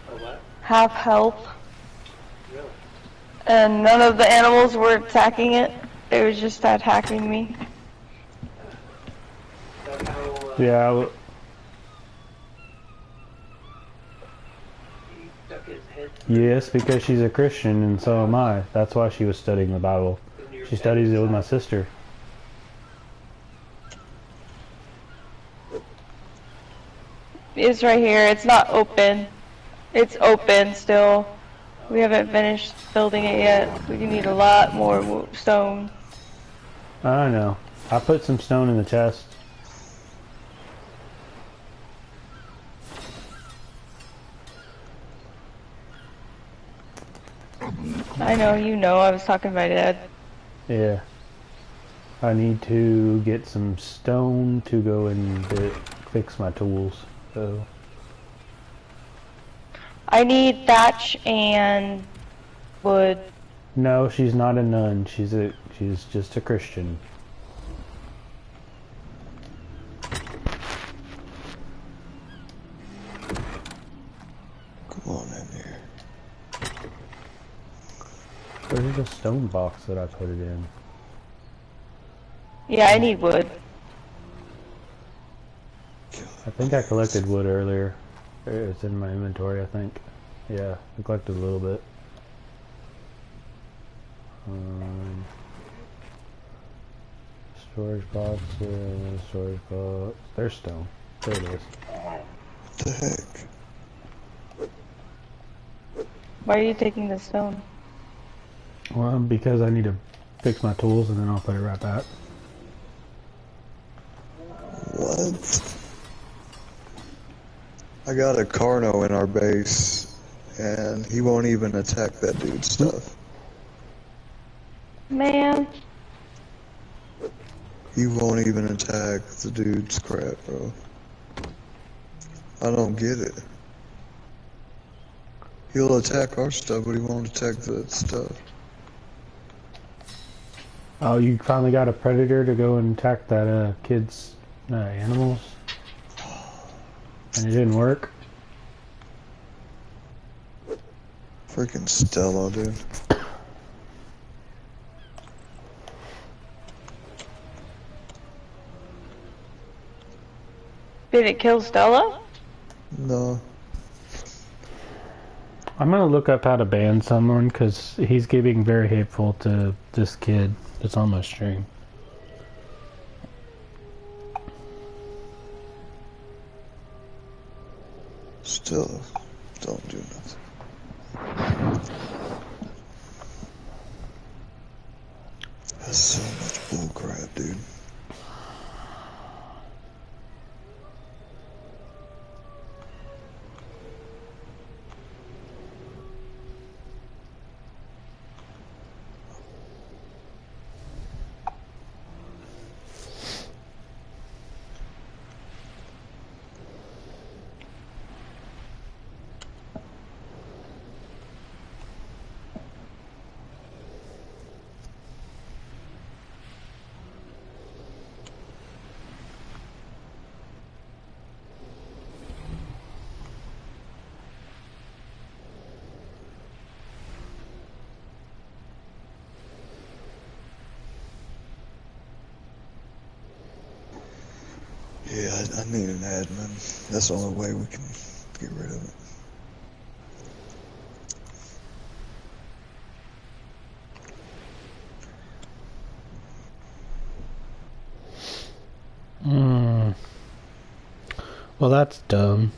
Oh, what? Half health. Really? And none of the animals were attacking it. It was just attacking me. That's how, Yeah. he stuck his head Yes, because she's a Christian and so am I. That's why she was studying the Bible. in your She head. studies it with my sister. It's right here. It's not open. It's open still. We haven't finished building it yet. We need a lot more stone. I know. I put some stone in the chest. I know, you know, I was talking to my dad. Yeah. I need to get some stone to go and fix my tools. So I need thatch and wood. no, she's not a nun. She's just a Christian. Come on in here. Where's the stone box that I put it in? Yeah, I need wood. I think I collected wood earlier. It's in my inventory, I think. Yeah, I collected a little bit. Storage box, storage box. There's stone. There it is. What the heck? Why are you taking the stone? Well, because I need to fix my tools and then I'll put it right back. What? I got a Carno in our base, and he won't even attack that dude's stuff. Man. He won't even attack the dude's crap, bro. I don't get it. He'll attack our stuff, but he won't attack the stuff. Oh, you finally got a predator to go and attack that kid's animals? And it didn't work? Freaking Stella, dude. Did it kill Stella? No. I'm gonna look up how to ban someone because he's getting very hateful to this kid that's on my stream. Still, don't do nothing. That's so much bull crap, dude. Yeah, I need an admin. That's the only way we can get rid of it. Well, that's dumb.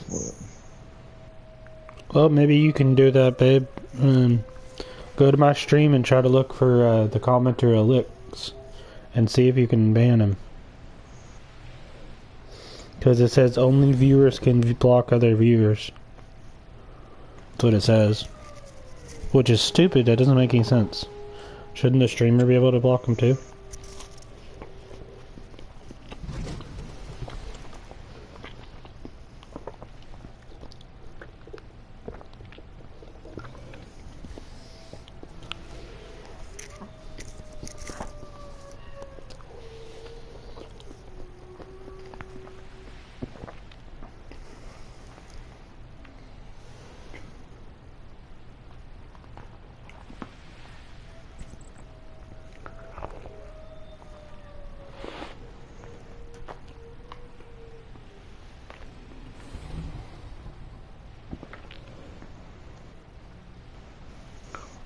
What? Well, maybe you can do that, babe. Go to my stream and try to look for the commenter Elix and see if you can ban him. Because it says only viewers can block other viewers. That's what it says. Which is stupid, that doesn't make any sense. Shouldn't the streamer be able to block them too?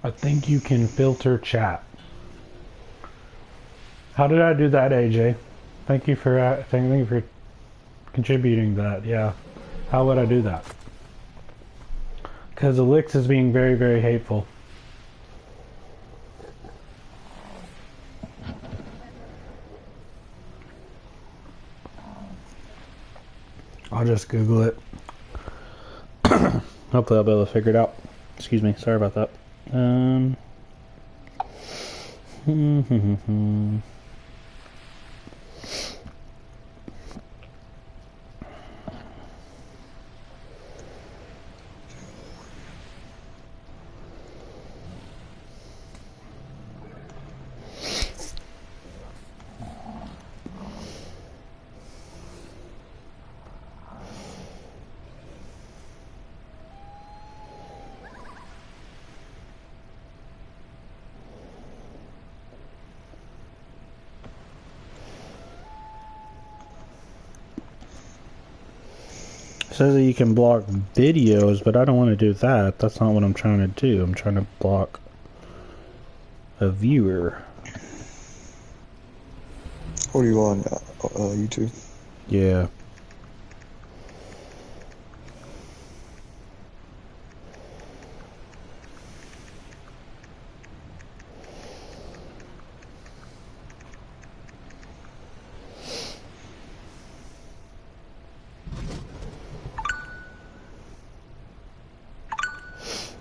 I think you can filter chat. How did I do that, AJ? Thank you for contributing that. Yeah. How would I do that? Because Elix is being very, very hateful. I'll just Google it. Hopefully I'll be able to figure it out. Excuse me, sorry about that. Says that you can block videos, but I don't want to do that. That's not what I'm trying to do. I'm trying to block a viewer. What are you on, YouTube? Yeah.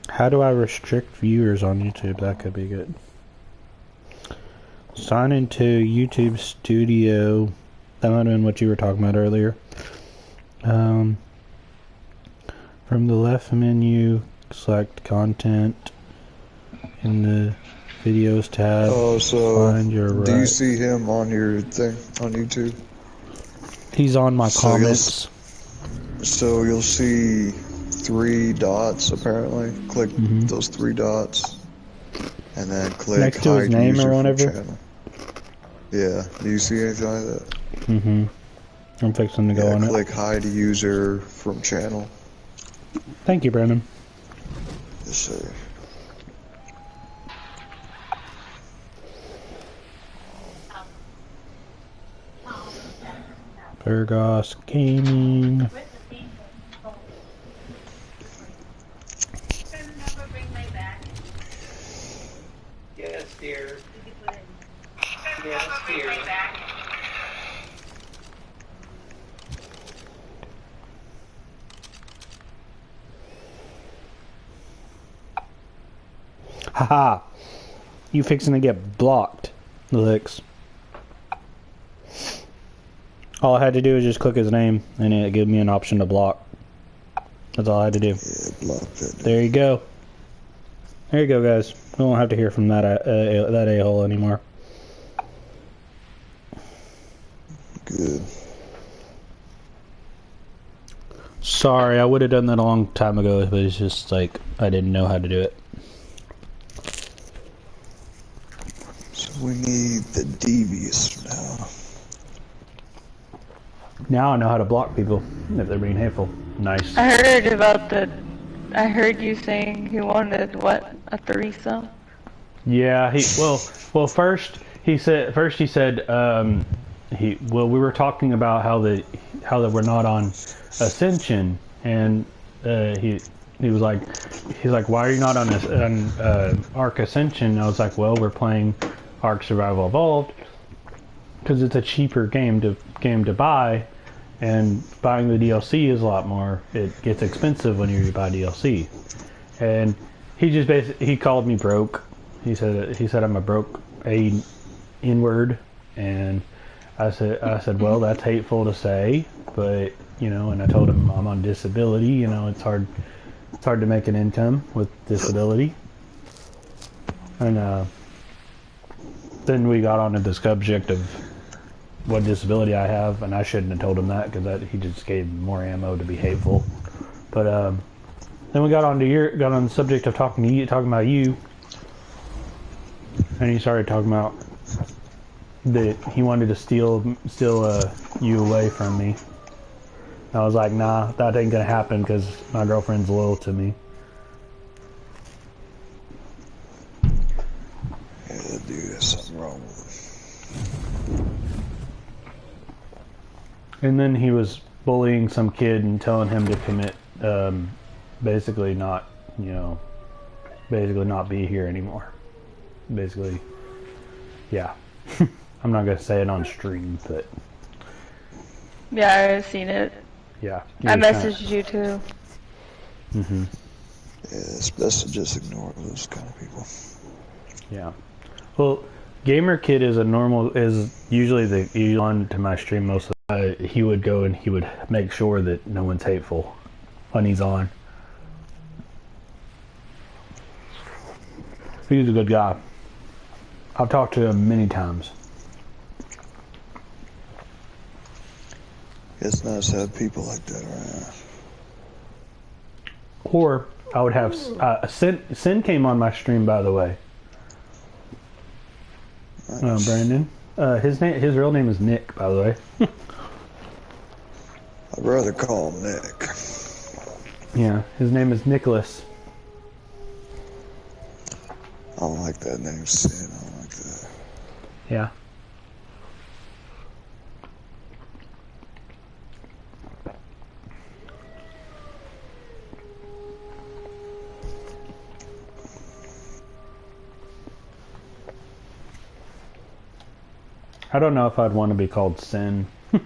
How do I restrict viewers on YouTube? That could be good. Sign into YouTube Studio. That might have been what you were talking about earlier. From the left menu, select content in the videos tab. Oh, so find your do you right. see him on your thing on YouTube? He's on my So comments. So you'll see 3 dots apparently. Click Mhm. those 3 dots, and then click Next to his hide name or user from whatever? channel. Yeah. Do you see anything like that? Mm-hmm. I'm fixing to go Yeah. on Click hide user from channel. it. Thank you, Brandon. Yes, sir. Burgos Gaming. Yes, dear. Yes, dear. Haha. You fixing to get blocked, Licks. All I had to do was just click his name, and it gave me an option to block. That's all I had to do. Yeah, block that. There you go. There you go, guys. We won't have to hear from that that a-hole anymore. Good. Sorry, I would have done that a long time ago, but it's just like I didn't know how to do it. So we need the devious now. Now I know how to block people if they're being hateful. Nice. I heard about the. I heard you saying he wanted what, a threesome? Yeah, well first he said we were talking about how that we're not on Ascension, and he's like why are you not on Ark Ascension? And I was like, well, we're playing Ark Survival Evolved because it's a cheaper game to buy, and buying the DLC is a lot more. It gets expensive when you buy DLC, and he just he called me broke. He said I'm a broke N-word, and I said well, that's hateful to say, but you know, and I told him I'm on disability. You know, it's hard to make an income with disability, and then we got onto the subject of what disability I have, and I shouldn't have told him that because he just gave more ammo to be hateful. But then we got on the subject of talking about you, and he started talking about that he wanted to steal you away from me. And I was like, nah, that ain't gonna happen because my girlfriend's loyal to me. Yeah, that dude has something wrong with him. And then he was bullying some kid and telling him to commit, basically not be here anymore. Basically, yeah. I'm not gonna say it on stream, but Yeah, I've seen it. yeah. I messaged you too. Mm-hmm. Yeah, it's best to just ignore those kind of people. Yeah. Well, Gamer Kid is usually the on to my stream most of the time. He would go and he would make sure that no one's hateful when he's on. He's a good guy. I've talked to him many times. It's nice to have people like that around. Or I would have Sin came on my stream, by the way. Nice. Brandon. His real name is Nick, by the way. I'd rather call him Nick. Yeah, his name is Nicholas. I don't like that name, Sin. I don't like that. Yeah. I don't know if I'd want to be called Sin. I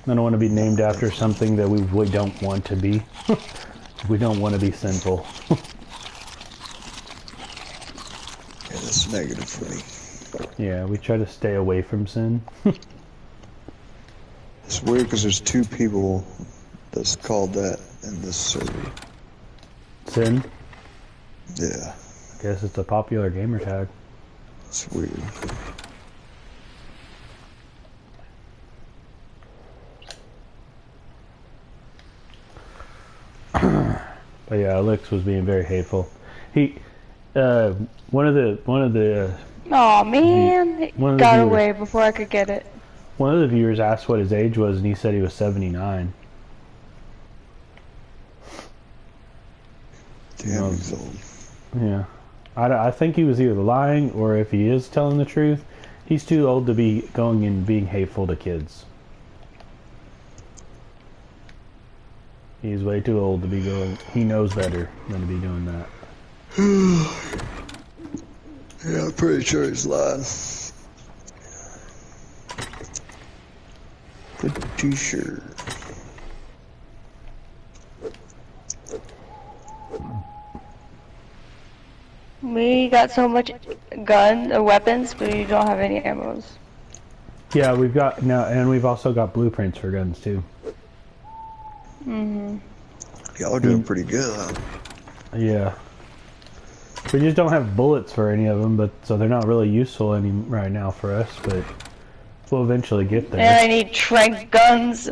don't want to be named after something that we don't want to be. We don't want to be sinful. Yeah, that's negative for me. Yeah, we try to stay away from sin. It's weird because there's 2 people that's called that in this server. Sin? Yeah, Guess it's a popular gamer tag. it's weird. But yeah, Alex was being very hateful. He, one of the Oh man, it One of the got viewers. away before I could get it. One of the viewers asked what his age was, and he said he was 79. Damn, he's old. Yeah. I think he was either lying, or if he is telling the truth, he's too old to be going and being hateful to kids. He's way too old to be going. He knows better than to be doing that. Yeah, I'm pretty sure he's lying. Pretty sure. We got so much weapons, but we don't have any ammos. Yeah, we've got now, and we've also got blueprints for guns too. Mhm. Y'all are doing pretty good, huh? Yeah. We just don't have bullets for any of them, but so they're not really useful any right now for us. But we'll eventually get there. And I need trank guns.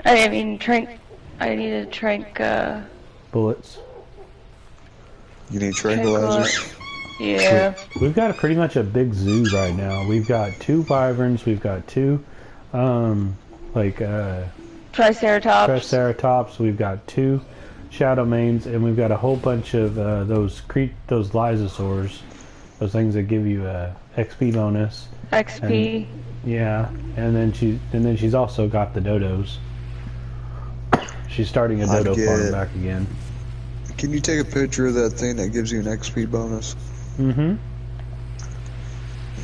I need a trank. Bullets. You need tranquilizers? Yeah. We've got pretty much a big zoo right now. We've got 2 wyverns. We've got 2, Triceratops. We've got 2 shadow mains, and we've got a whole bunch of those lysosaurs, those things that give you a XP bonus. XP. Yeah, and then she's also got the dodos. She's starting a dodo farm back again. Can you take a picture of that thing that gives you an XP bonus? Mm-hmm.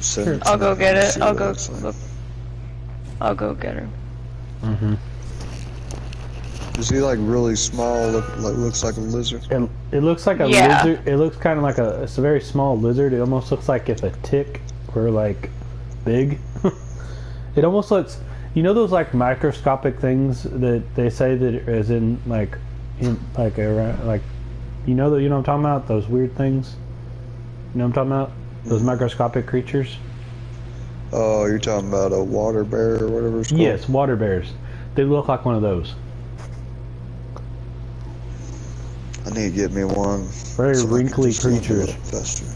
Sure. I'll go get it. I'll go get her. Mm-hmm. Is he like really small? Looks like a lizard. It looks like a lizard. It looks kind of like it's a very small lizard. It almost looks like if a tick were like big. It almost looks, you know, those like microscopic things that they say that is in like you know what I'm talking about, those weird things. You know what I'm talking about? Those microscopic creatures. Oh, you're talking about a water bear or whatever it's called? Yes, water bears. They look like one of those. I need to get me one. Very so wrinkly I can just creatures. look it up faster.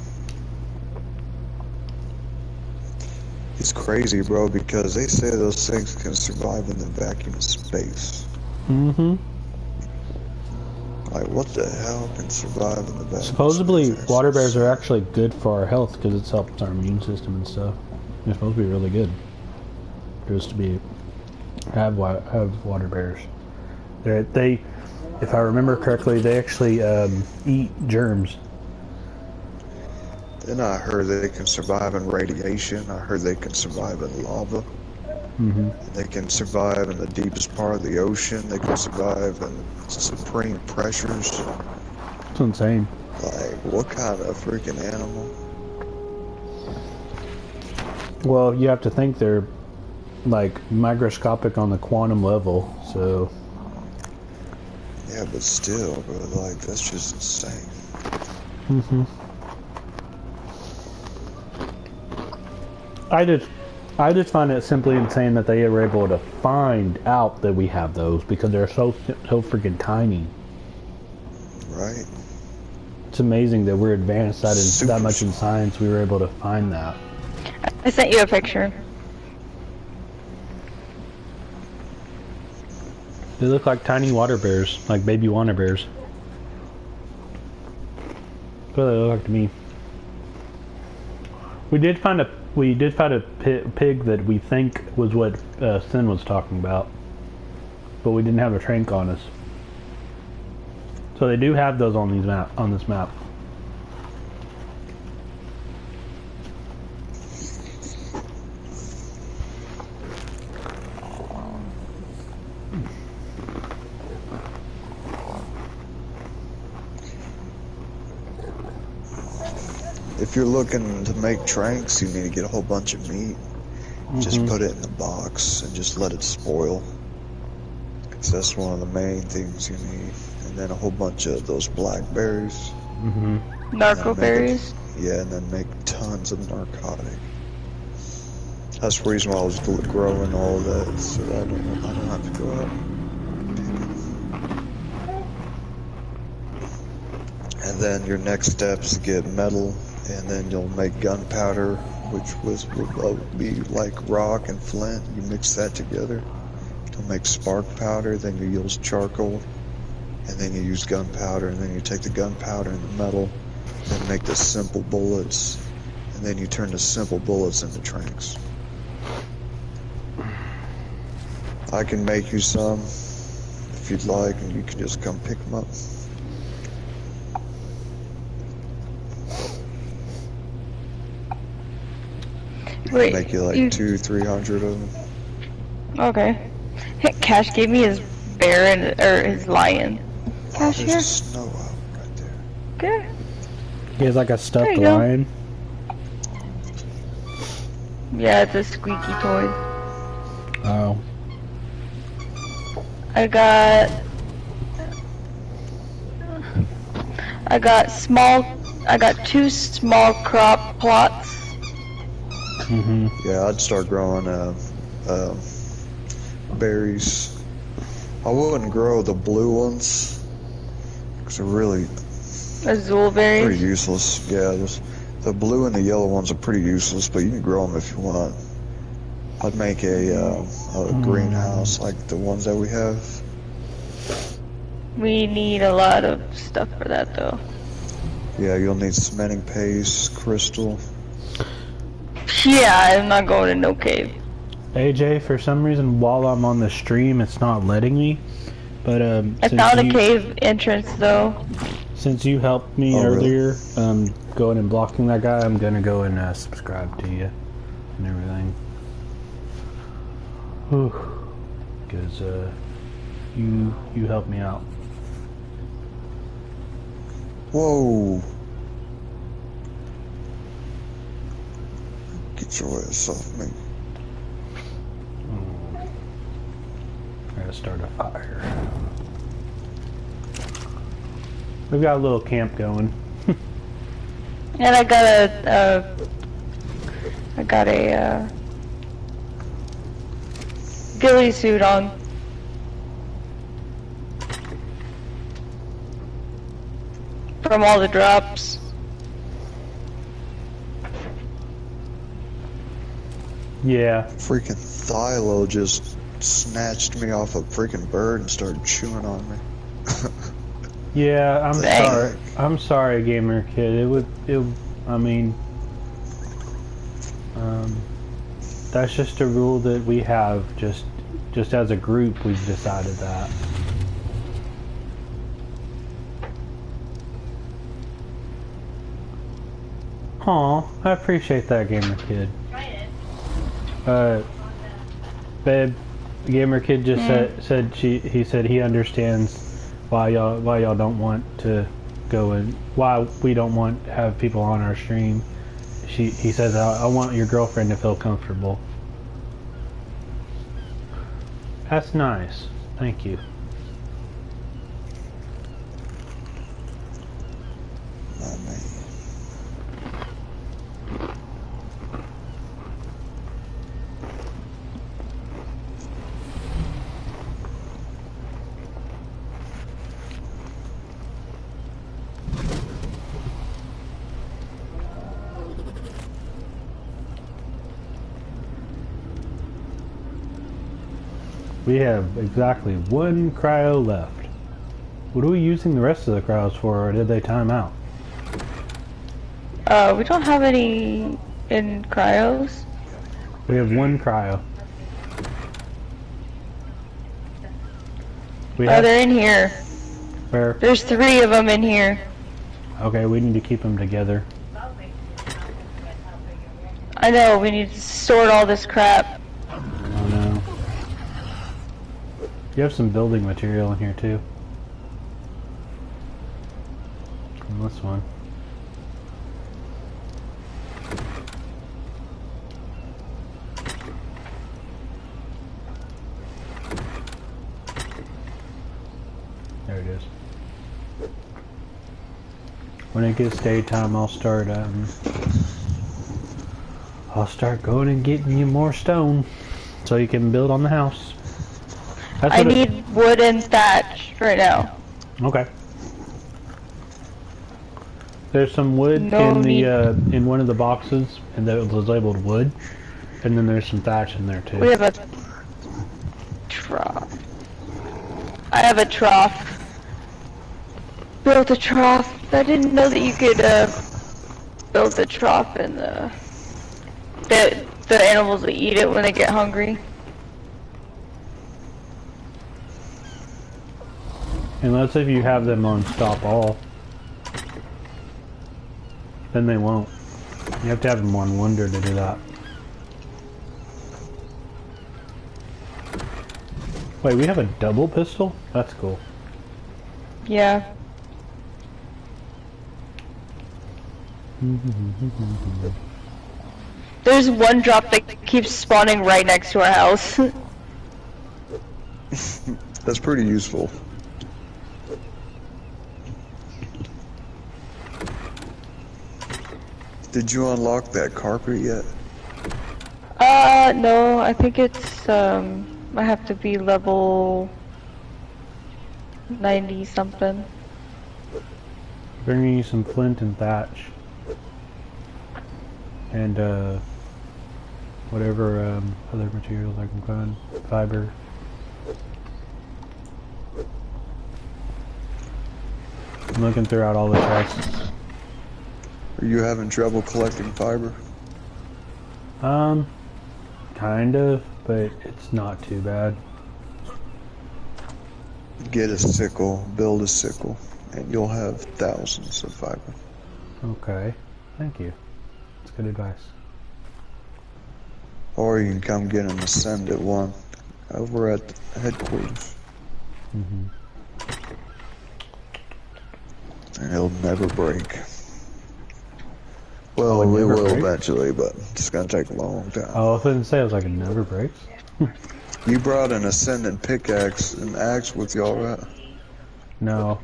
It's crazy, bro, because they say those things can survive in the vacuum of space. Mm-hmm. Like, what the hell can survive in the vacuum Supposedly, of space? water bears are actually good for our health because it helps our immune system and stuff. They're supposed to be really good. Just to have water bears. They, if I remember correctly, they actually eat germs. Then I heard they can survive in radiation. I heard they can survive in lava. Mm-hmm. They can survive in the deepest part of the ocean. They can survive in supreme pressures. It's insane. Like, what kind of freaking animal? Well, you have to think they're like microscopic on the quantum level, so Yeah, but still, bro, like, that's just insane. I just find it simply insane that they were able to find out that we have those because they're so freaking tiny. Right? It's amazing that we're advanced that Super much in science. We were able to find that. I sent you a picture. They look like tiny water bears, like baby water bears. That's what they look like to me. We did find a pig that we think was what Sin was talking about, but we didn't have a trank on us. So they do have those on this map. If you're looking to make tranks, you need to get a whole bunch of meat. Just put it in the box and just let it spoil. 'Cause that's one of the main things you need. And then a whole bunch of those blackberries. Narco berries. Yeah, and then make tons of narcotic. That's the reason why I was growing all of that, so I don't have to go out and pick it. And then your next steps get metal, and then you'll make gunpowder, which will be like rock and flint. You mix that together. You'll make spark powder, then you use charcoal, and then you use gunpowder, and then you take the gunpowder and the metal, and make the simple bullets, and then you turn the simple bullets into tranks. I can make you some if you'd like, and you can just come pick them up. Wait, Make you like 200-300 of them. Okay. Cash gave me his bear or his lion. Cash There's here. a snow owl right there. Okay. He has like a stuffed There you go. lion. Yeah, it's a squeaky toy. Oh. I got two small crop plots. Yeah, I'd start growing berries. I wouldn't grow the blue ones because they're really Azul pretty berries. useless. Yeah, the blue and the yellow ones are pretty useless, but you can grow them if you want. I'd make a greenhouse like the ones that we have. We need a lot of stuff for that though. Yeah, you'll need cementing paste, crystal. Yeah, I'm not going to no cave. AJ, for some reason, while I'm on the stream, it's not letting me. But I found a cave entrance though. Since you helped me earlier, going and blocking that guy, I'm gonna go and subscribe to you and everything. Because you helped me out. Whoa! Get your ass off me. I gotta start a fire. We've got a little camp going. And I got a ghillie suit on. From all the drops. Yeah. Freaking Thylo just snatched me off a freaking bird and started chewing on me. Yeah, I'm Dang. sorry. I'm sorry, Gamer Kid. I mean, that's just a rule that we have. Just as a group, we've decided that. Aw, I appreciate that, Gamer Kid. Babe, Gamer Kid just he said he understands why y'all don't want to go and why we don't want to have people on our stream, he says, I want your girlfriend to feel comfortable. That's nice. Thank you. My man. We have exactly 1 cryo left. What are we using the rest of the cryos for, or did they time out? We don't have any in cryos. We have 1 cryo. We Oh, they're in here. Where? There's 3 of them in here. Okay, we need to keep them together. I know, we need to sort all this crap. Oh no. You have some building material in here too. And this one. There it is. When it gets daytime, I'll start going and getting you more stone so you can build on the house. That's I need wood and thatch right now. Okay. There's some wood in one of the boxes, and that was labeled wood. And then there's some thatch in there too. We have a trough. I have a trough. Built a trough. I didn't know that you could build a trough in the animals that eat it when they get hungry. Unless if you have them on stop all, then they won't. You have to have them on wonder to do that. Wait, we have a double pistol? That's cool. Yeah. There's one drop that keeps spawning right next to our house. That's pretty useful. Did you unlock that carpet yet? No, I think it's, I have to be level 90 something. Bringing you some flint and thatch. And, whatever, other materials I can find. Fiber. I'm looking throughout all the chests. Are you having trouble collecting fiber? Kind of, but it's not too bad. Get a sickle, build a sickle, and you'll have thousands of fiber. Okay, thank you. That's good advice. Or you can come get an Ascendant one over at the headquarters. And it'll never break. Well, it will eventually, but it's gonna take a long time. Oh, I was going to say, I was like, it never breaks. You brought an Ascendant pickaxe and axe with y'all, right? No.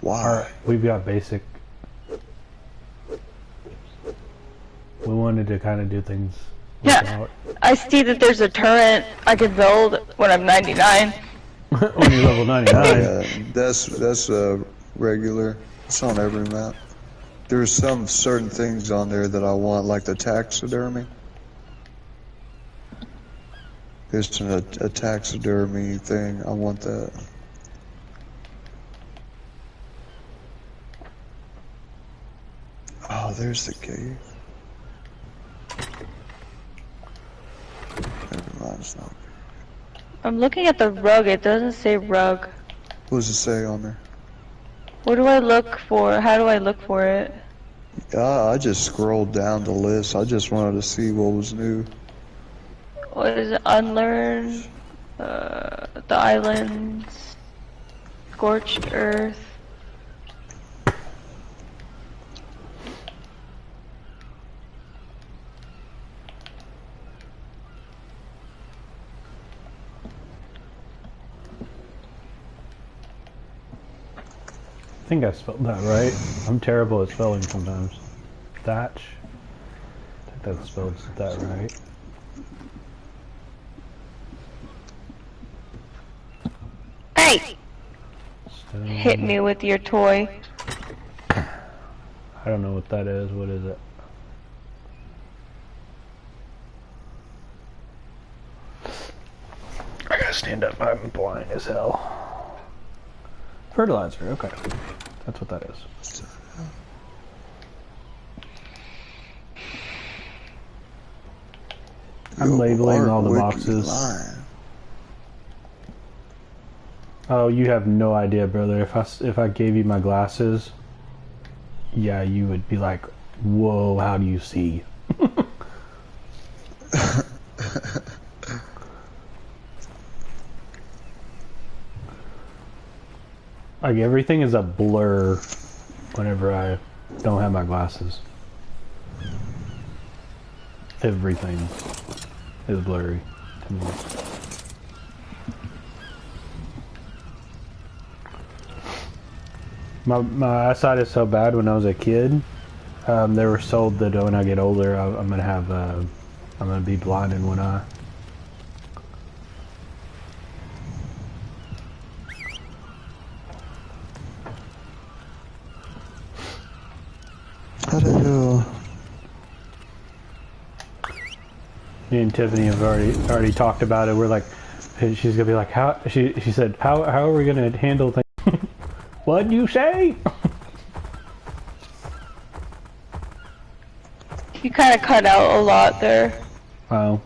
Why? We've got basic. We wanted to kind of do things Yeah, without. I see that there's a turret I can build when I'm 99. When you're level 99. Yeah, that's regular. It's on every map. There's some certain things on there that I want, like the taxidermy. There's a taxidermy thing. I want that. Oh, there's the cave. Never mind, it's not. I'm looking at the rug, it doesn't say rug. What does it say on there? What do I look for? How do I look for it? I just scrolled down the list. I just wanted to see what was new. What is it? Unlearn? The islands? Scorched earth? I think I spelled that right. I'm terrible at spelling sometimes. Thatch. I think that spelled that right. Hey! Stone. Hit me with your toy. I don't know what that is. What is it? I gotta stand up. I'm blind as hell. Fertilizer. Okay. That's what that is. I'm labeling all the boxes. Oh, you have no idea, brother. If I gave you my glasses, yeah, you would be like, "Whoa, how do you see?" Like everything is a blur whenever I don't have my glasses. Everything is blurry to me. My eyesight is so bad. When I was a kid, they were sold that when I get older, I'm gonna be blind in one eye. How the hell? Me and Tiffany have already talked about it. We're like, she's gonna be like, how? She said, how are we gonna handle things? What'd you say? You kind of cut out a lot there. Oh.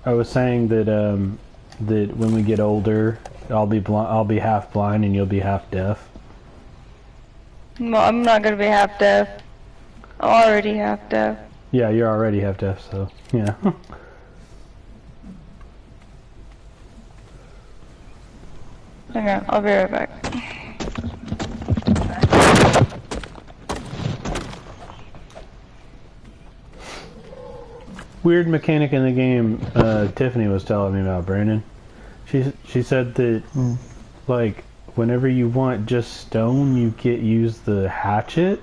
I was saying that that when we get older, I'll be half blind and you'll be half deaf. No, I'm not gonna be half deaf. I'm already half deaf. Yeah, you're already half deaf, so yeah. Okay, I'll be right back. Weird mechanic in the game Tiffany was telling me about, Brandon. She said that like whenever you want just stone, you use the hatchet,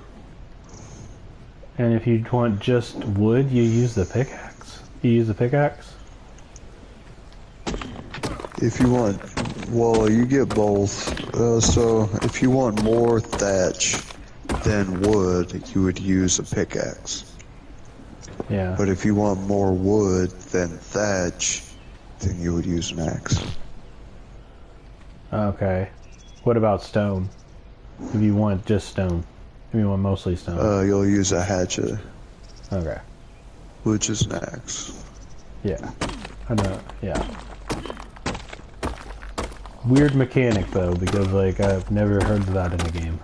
and if you want just wood, you use the pickaxe. You use the pickaxe? If you want, well, you get both. So if you want more thatch than wood, you would use a pickaxe. Yeah. But if you want more wood than thatch, then you would use an axe. Okay. What about stone? If you want just stone. If you want mostly stone. You'll use a hatchet. Okay. Which is an axe. Yeah. I know. Yeah. Weird mechanic though, because like I've never heard of that in the game.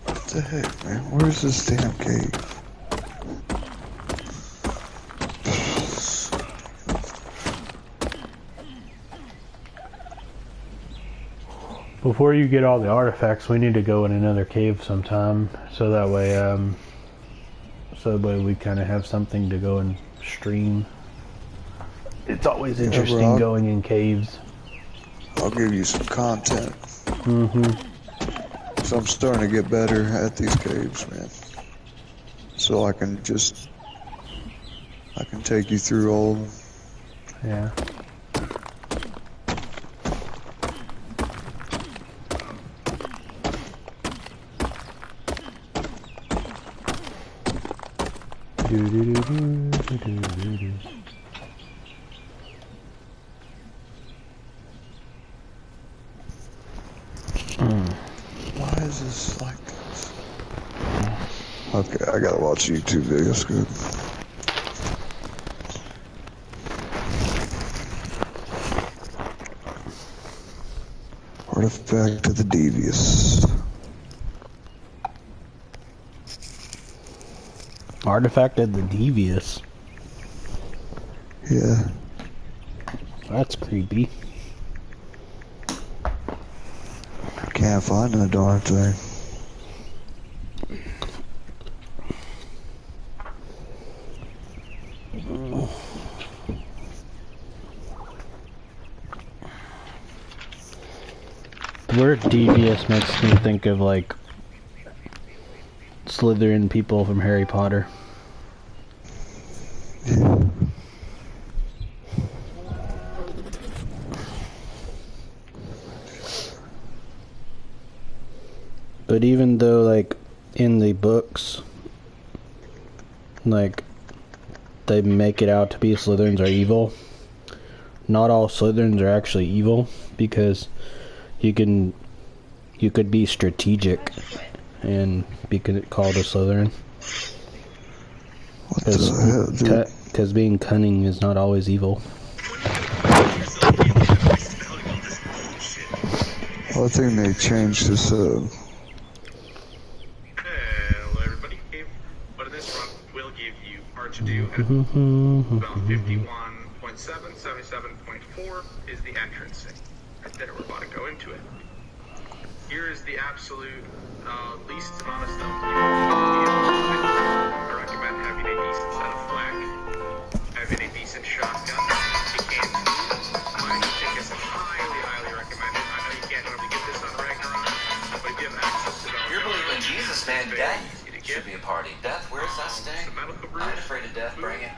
What the heck, man? Where's this damn cave? Before you get all the artifacts, we need to go in another cave sometime, so that way we kind of have something to go and stream. It's always interesting going in caves. I'll give you some content. Mm-hmm. So I'm starting to get better at these caves, man. So I can take you through all of them. Yeah. Why is this like this? Okay, I gotta watch YouTube videos, good. Artifact of the Devious. Artifact of the Devious. Yeah. That's creepy. Can't find the darn thing. word devious makes me think of like Slytherin people from Harry Potter. But even though, like, in the books, like, they make it out to be Slytherins are evil, not all Slytherins are actually evil, because you could be strategic and be called a Slytherin. What the hell, dude? Because being cunning is not always evil. Well, I think they changed this, Hello everybody, but in this run, we'll give you R2D at about 51.7, 77.4 is the entrance. Right there, we're about to go into it. Here is the absolute least amount of stuff you need. I recommend having a decent set of flak, having a decent shotgun. You can't move. My tickets are highly recommended. I know you can't normally get this on Ragnarok, but if you have access to those, You're believing Jesus, man. Death should be a party. Death, where's that stay? some medical I ain't brews, afraid of death. Bring it.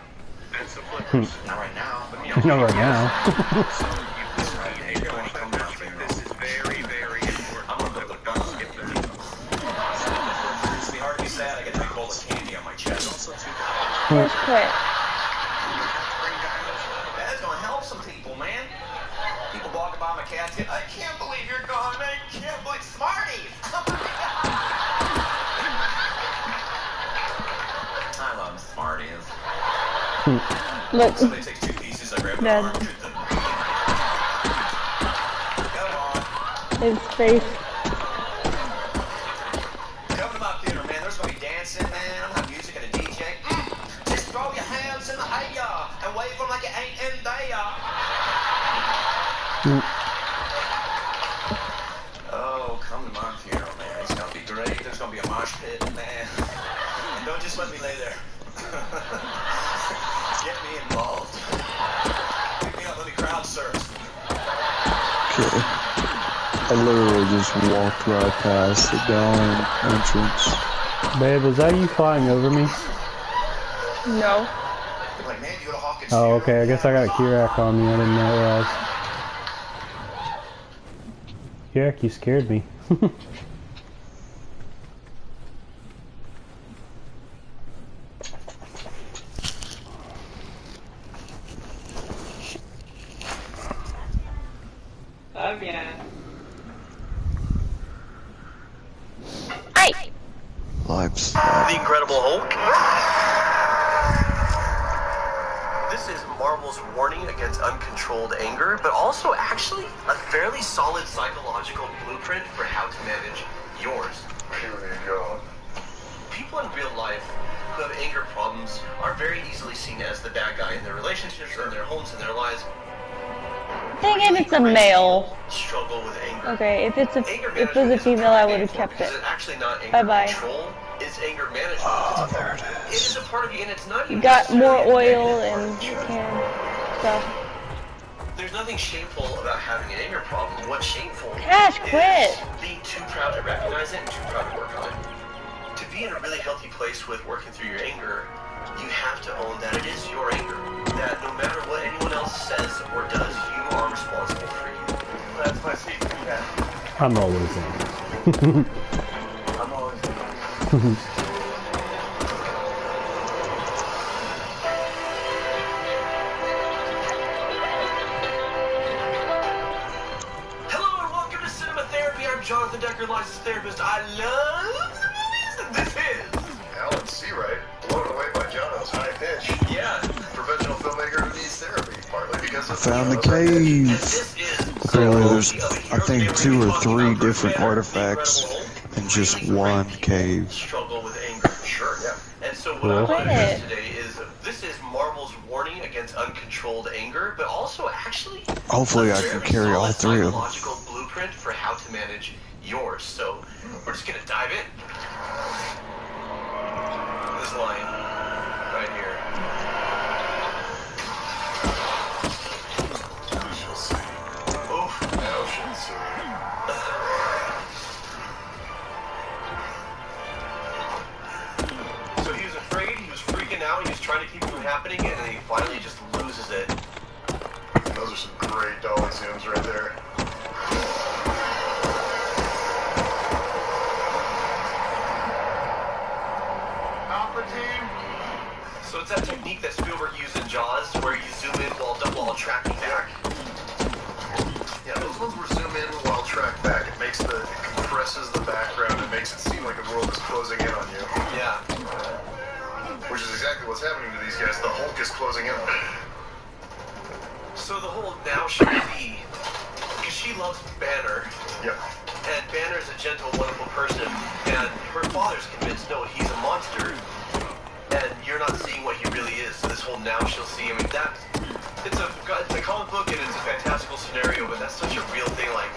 and some flippers. Not right now. But Not right now. That's right. Hey, you're going to come down here. This is very important. I'm gonna go to the gun. It's be hard to be sad. I get a big bowl of candy on my chest. Where's Quit? That's gonna help some people, man. People walking by my cat. I can't believe you're gone, man. I can't believe Smarties. I love Smarties. Look, Somebody takes 2 pieces. I grab the Dad. arm. Come on. his face. Come to my theater, man. There's gonna be dancing, man. I'm gonna have music and a DJ. Just throw your hands in the air and wave them like it ain't in there. Oh, come to my funeral, man. It's gonna be great. There's gonna be a mosh pit, man. And don't just let me lay there. Get me involved. Pick me up, let me crowd surf. Okay. I literally just walked right past the darn entrance. Babe, was that you flying over me? No. You're like, man, you go to Hawkins. Oh, okay. I guess I got a Kirak on me. I didn't know it was. Kirak, you scared me. Hey! Life's The Incredible Hulk. This is Marvel's warning against uncontrolled anger, but also actually a fairly solid psychological blueprint for how to manage yours. Here you go. People in real life who have anger problems are very easily seen as the bad guy in their relationships, in their homes, in their lives. Dang it, it's a male. Struggle with anger. Okay, if it's Anger if it was a management is female, I would have painful kept it. because it's actually not anger Bye-bye. control, it's anger management. It is a part of you, and it's not You even got more necessarily a oil negative part and of you. stuff. There's nothing shameful about having an anger problem. What's shameful Cash, quit. is being too proud to recognize it and too proud to work on it. To be in a really healthy place with working through your anger, you have to own that it is your anger. That no matter what anyone else says or does, you are responsible for you. That's my secret, man. I'm always in. I'm always Hello and welcome to Cinema Therapy. I'm Jonathan Decker, licensed therapist. I love the movies, and this is Alan Seawright, blown away by Jono's high pitch. yeah. Professional filmmaker who needs therapy, partly because of Found the Jono's high pitch. cave. This is Apparently there's, I think, 2 or 3 different artifacts in just one cave. Struggle with anger. Sure, yeah. And so what Cool. I want to Quit. do today is this is Marvel's warning against uncontrolled anger, but also actually Hopefully a I can very carry all solid 3 of them. psychological blueprint for how to manage yours. So we're just gonna dive in. This line right here. We shall see. Oof. Now shall see. finally just loses it. And those are some great dolly zooms right there. Alpha team. So it's that technique that Spielberg used in Jaws, where you zoom in while tracking back. Yeah, those ones were zoom in while track back. It compresses the background. It makes it seem like the world is closing in on you. Yeah. Which is exactly what's happening to these guys. The Hulk is closing in on them. So the whole now she be, because she loves Banner, Yep. and Banner's a gentle, wonderful person, and her father's convinced, no, he's a monster, and you're not seeing what he really is. So this whole now she'll see. I mean, it's a comic book and it's a fantastical scenario, but that's such a real thing. Like,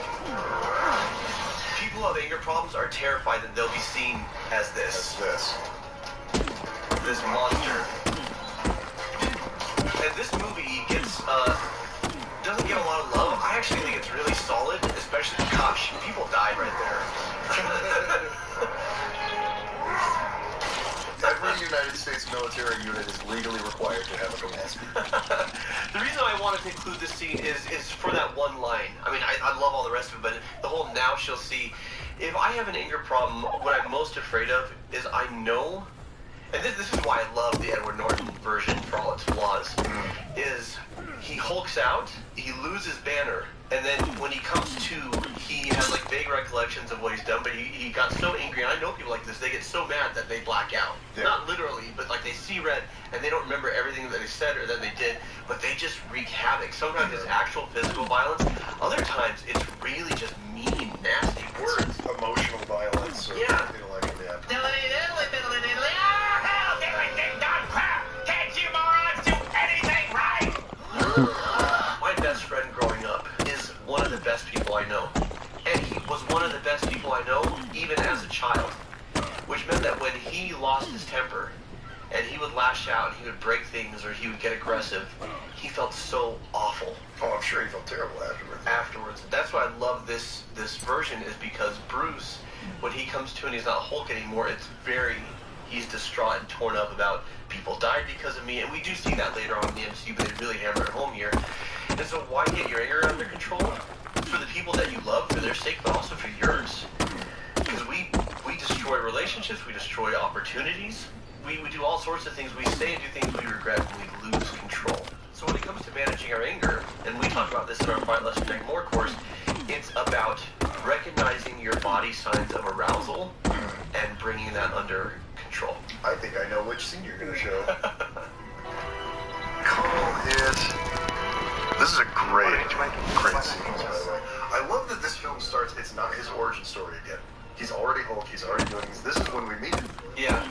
people who have anger problems are terrified that they'll be seen as this monster. And this movie doesn't get a lot of love. I actually think it's really solid, especially, gosh, people died right there. Every United States military unit is legally required to have a command. The reason I wanted to include this scene is for that one line. I mean, I love all the rest of it, but the whole now she'll see. If I have an anger problem, what I'm most afraid of is I know, and this is why I love the Edward Norton version for all its flaws, is he hulks out, he loses Banner, and then when he comes to, he has like vague recollections of what he's done, but he got so angry, and I know people like this, they get so mad that they black out. Yeah. Not literally, but like they see red, and they don't remember everything that they said or that they did, but they just wreak havoc. Sometimes it's actual physical violence, other times it's really just mean, nasty words. Emotional violence. Or Yeah. anything like that. My best friend growing up is one of the best people I know. And he was one of the best people I know even as a child. Which meant that when he lost his temper and he would lash out, he would break things or he would get aggressive, he felt so awful Oh, I'm sure he felt terrible afterwards. That's why I love this version, is because Bruce, when he comes to and he's not Hulk anymore, he's distraught and torn up about people died because of me, and we do see that later on in the MCU, but they really hammer it home here. And so why get your anger under control? For the people that you love, for their sake, but also for yours. Because we destroy relationships, we destroy opportunities, we do all sorts of things, we say and do things we regret, and we lose control. So when it comes to managing our anger, and we talk about this in our Fight Less Drink More course, it's about recognizing your body signs of arousal and bringing that under control. I think I know which scene you're going to show. Call it. This is a great sequence, by the way. I love that this film starts, it's not his origin story again. He's already Hulk, he's already doing this. This is when we meet him. Yeah.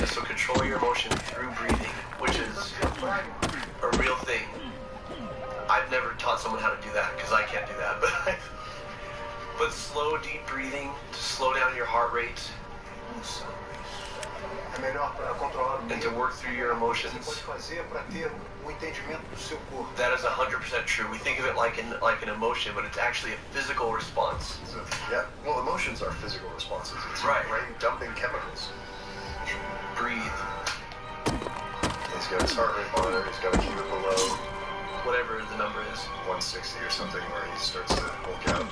So control your emotion through breathing, which is a real thing. I've never taught someone how to do that, because I can't do that, but slow, deep breathing to slow down your heart rate and to work through your emotions. That is 100% true. We think of it like an emotion, but it's actually a physical response. So, yeah, well, emotions are physical responses. It's Right. brain dumping chemicals. Breathe. He's got his heart rate monitor, he's got to keep it below Whatever the number is. 160 or something, where he starts to Hulk out.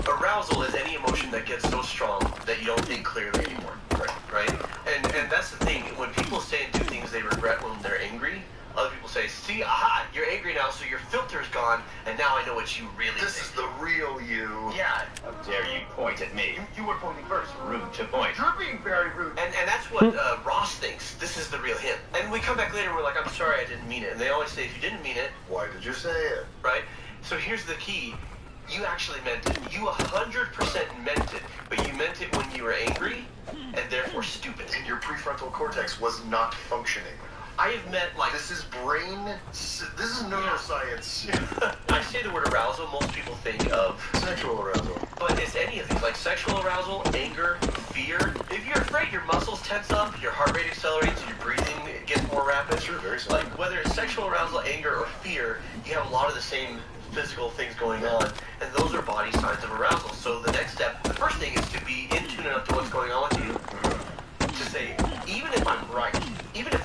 Arousal is any emotion that gets so strong that you don't think clearly anymore. Right? And that's the thing. When people say and do things they regret when they're angry, other people say, see, aha, you're angry now, so your filter's gone, and now I know what you really This think. is the real you. Yeah. How dare you point at me? You were pointing first. Rude to point. You're being very rude. And that's what Ross thinks. This is the real him. And we come back later and we're like, I'm sorry, I didn't mean it. And they always say, if you didn't mean it, Why did you say it? right? So here's the key. You actually meant it. You 100% meant it, but you meant it when you were angry, and therefore stupid. And your prefrontal cortex was not functioning. I have met, like, This is neuroscience. I say the word arousal, most people think of, Sexual arousal. but it's any of these, like sexual arousal, anger, fear. If you're afraid, your muscles tense up, your heart rate accelerates, your breathing gets more rapid. Sure, very similar. Like, whether it's sexual arousal, anger, or fear, you have a lot of the same physical things going on, and those are body signs of arousal. So the next step, the first thing is to be in tune enough to what's going on with you, to say, even if I'm right, even if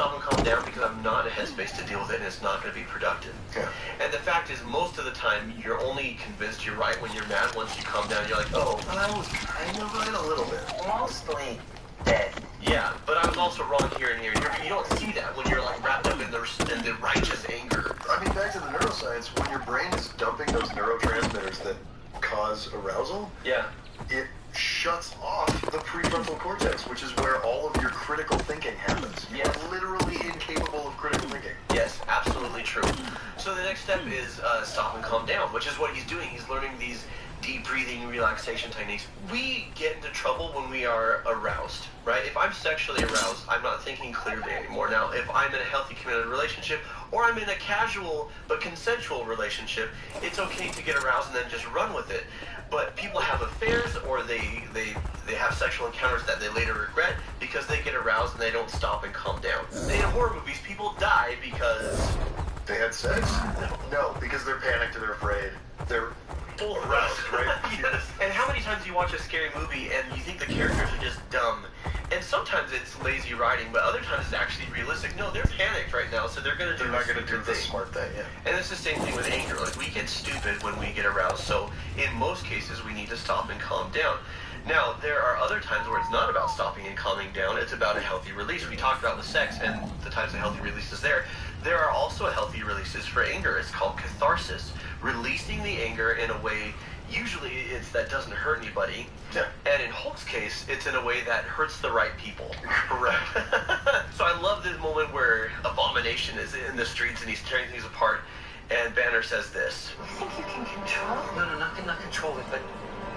stop and calm down because I'm not in a headspace to deal with it and it's not going to be productive. Yeah. And the fact is, most of the time, you're only convinced you're right when you're mad. Once you calm down, you're like, oh, I was kind of right a little bit. Mostly dead. Yeah, but I was also wrong here and here. You don't see that when you're like wrapped up in the righteous anger. I mean, back to the neuroscience, when your brain is dumping those neurotransmitters that cause arousal, Yeah. it shuts off the prefrontal cortex, which is where all of your critical thinking happens. You're Yes. literally incapable of critical thinking. Yes, absolutely true. So the next step is stop and calm down, which is what he's doing. He's learning these deep breathing relaxation techniques. We get into trouble when we are aroused, right? If I'm sexually aroused, I'm not thinking clearly anymore. Now, if I'm in a healthy committed relationship, or I'm in a casual but consensual relationship, it's okay to get aroused and then just run with it. But people have affairs, or they have sexual encounters that they later regret because they get aroused and they don't stop and calm down. In horror movies, people die because They had sex? No, because they're panicked or they're afraid. They're full aroused, right? Yes. And how many times do you watch a scary movie and you think the characters are just dumb? And sometimes it's lazy writing, but other times it's actually realistic. No, they're panicked right now, so they're gonna do They're not going to do stupid the thing. smart thing, yeah. And it's the same thing with anger. Like, we get stupid when we get aroused. So in most cases, we need to stop and calm down. Now, there are other times where it's not about stopping and calming down. It's about a healthy release. We talked about the sex and the types of healthy releases there. There are also healthy releases for anger. It's called catharsis. Releasing the anger in a way, usually it's that doesn't hurt anybody. Yeah. And in Hulk's case, it's in a way that hurts the right people. Correct. So I love this moment where Abomination is in the streets and he's tearing things apart, and Banner says this. You think you can control? No, not control it, but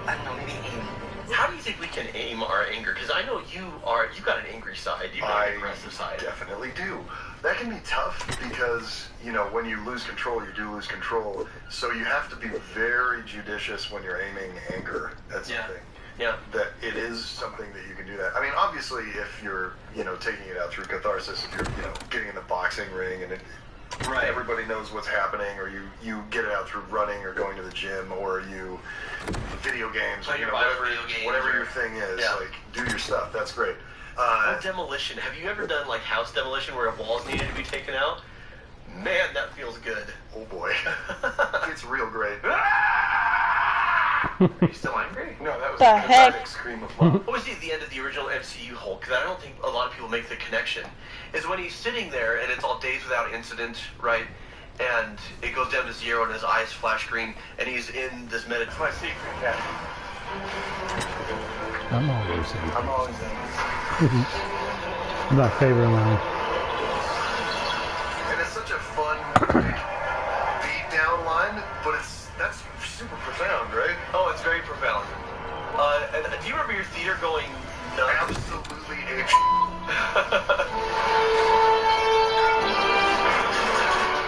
I don't know, maybe aim it. How do you think we can aim our anger? Because I know you've got an angry side, you've got an aggressive side. Definitely do. That can be tough because, you know, when you lose control, you do lose control. So you have to be very judicious when you're aiming anger at something. Yeah. That it is something that you can do that. I mean, obviously, if you're, you know, taking it out through catharsis, if you're, you know, getting in the boxing ring and everybody knows what's happening, or you get it out through running or going to the gym, or you video games, or, Play you your know, video games, whatever or- your thing is, Yeah. like, do your stuff. That's great. Or demolition. Have you ever done like house demolition where walls needed to be taken out? Man, that feels good. Oh boy. It's real great. Are you still angry? No, that was The a heck? cathartic scream of love. What was he at the end of the original MCU Hulk? Because I don't think a lot of people make the connection. Is when he's sitting there and it's all days without incident, right? And it goes down to zero and his eyes flash green and he's in this meditation. My secret, Captain. I'm always in. I'm always in. My favorite line. And it's such a fun beat down line, but that's super profound, right? Oh, it's very profound. And do you remember your theater going nuts? Absolutely ape.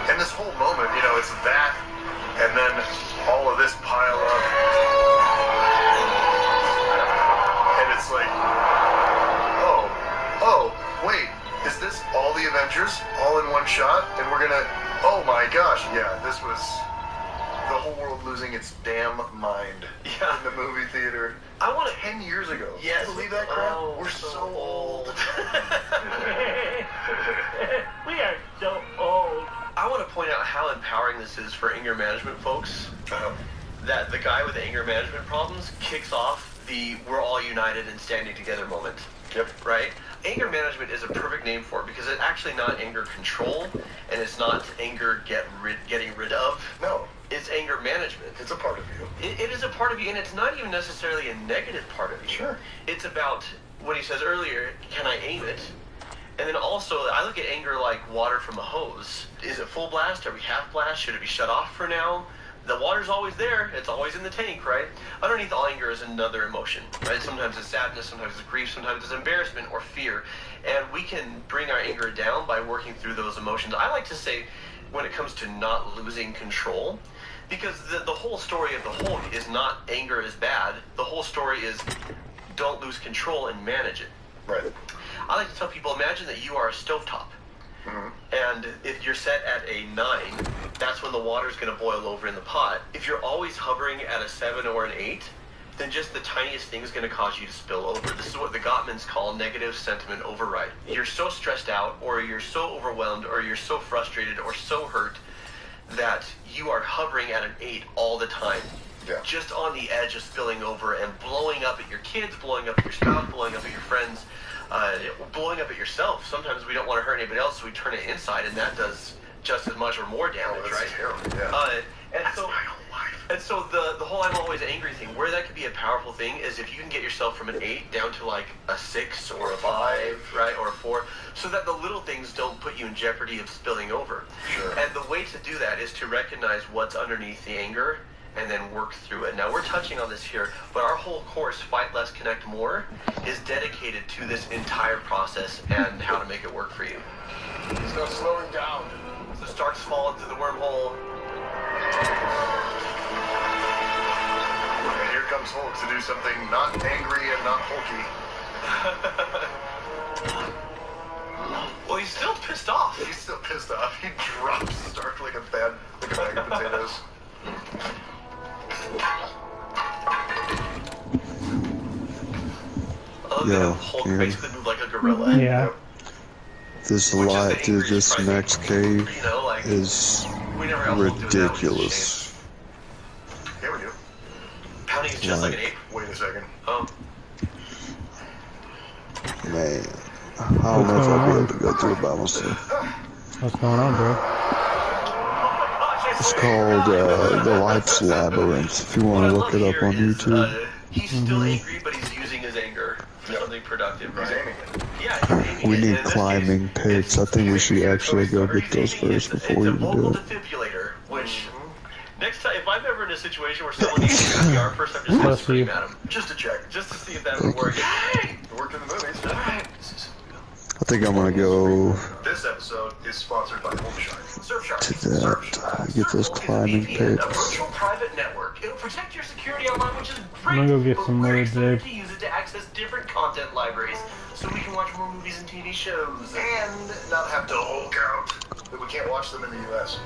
And this whole moment, you know, it's that, and then all of this pile up, and it's like, oh, wait, is this all the Avengers all in one shot? And we're gonna, oh my gosh, yeah, this was the whole world losing its damn mind Yeah. in the movie theater. I want to 10 years ago. Yes. Can you believe that crap? Oh, We're so old. We are so old. I want to point out how empowering this is for anger management folks. That the guy with anger management problems kicks off the we're all united and standing together moment. Yep. Right? Anger management is a perfect name for it because it's actually not anger control and it's not anger getting rid of. No, It's anger management. it's a part of you. It is a part of you, and it's not even necessarily a negative part of you. Sure. It's about, what he says earlier, can I aim it? And then also, I look at anger like water from a hose. Is it full blast? Are we half blast? Should it be shut off for now? The water's always there. It's always in the tank, right? Underneath all anger is another emotion, right? Sometimes it's sadness, sometimes it's grief, sometimes it's embarrassment or fear. And we can bring our anger down by working through those emotions. I like to say, when it comes to not losing control, because the whole story of the Hulk is not anger is bad. The whole story is don't lose control and manage it. Right. I like to tell people, imagine that you are a stovetop. Mm-hmm. And if you're set at a 9, that's when the water's going to boil over in the pot. If you're always hovering at a 7 or an 8, then just the tiniest thing is going to cause you to spill over. This is what the Gottmans call negative sentiment override. You're so stressed out, or you're so overwhelmed, or you're so frustrated, or so hurt that you are hovering at an 8 all the time. Yeah. Just on the edge of spilling over and blowing up at your kids, blowing up at your spouse, blowing up at your friends, blowing up at yourself. Sometimes we don't want to hurt anybody else, so we turn it inside, and that does just as much or more damage, that's right? terrible, yeah. And so the whole I'm always angry thing, where that could be a powerful thing is if you can get yourself from an 8 down to like a 6 or a 5, right, or a 4, so that the little things don't put you in jeopardy of spilling over. Sure. And the way to do that is to recognize what's underneath the anger and then work through it. Now, we're touching on this here, but our whole course, Fight Less, Connect More, is dedicated to this entire process and how to make it work for you. There's no slowing down. So start small into the wormhole. And here comes Hulk to do something not angry and not hulky. Well, he's still pissed off. He's still pissed off. He drops Stark like a bag of potatoes. Yo, Hulk Kieran. basically moved like a gorilla. Yeah. This Which is light the to angriest this pricing. next cave You know, like, is we never got Hulk doing that, which is a ridiculous. Yeah, we do. shame. Pounding his chest like an ape. Wait a second. Oh. Man, I don't know if I'll be able to go through it by myself. What's going on, bro? It's called The Life's Labyrinth. If you want to look it up on YouTube. He's still angry, but he's using his anger for something productive, right? He's aiming it. Yeah, he's aiming We it, need and in this climbing case, picks. I think we should actually go get those first before we It's a even do vocal it. defibrillator, which next time, if I'm ever in a situation where someone needs CPR, first I'm just gonna Bless you. scream at him, Just to check. just to see if that would work. Hey, It worked in the movies. all right. I think I'm gonna go This episode is sponsored by Surfshark. Surfshark. to that. Get those climbing A picks. virtual private network. It'll protect your security online, which is I'm great. gonna go get but some we're more, excited Dave. to use it to access different content libraries, so we can watch more movies and TV shows. And not have to Hulk out. But we can't watch them in the US.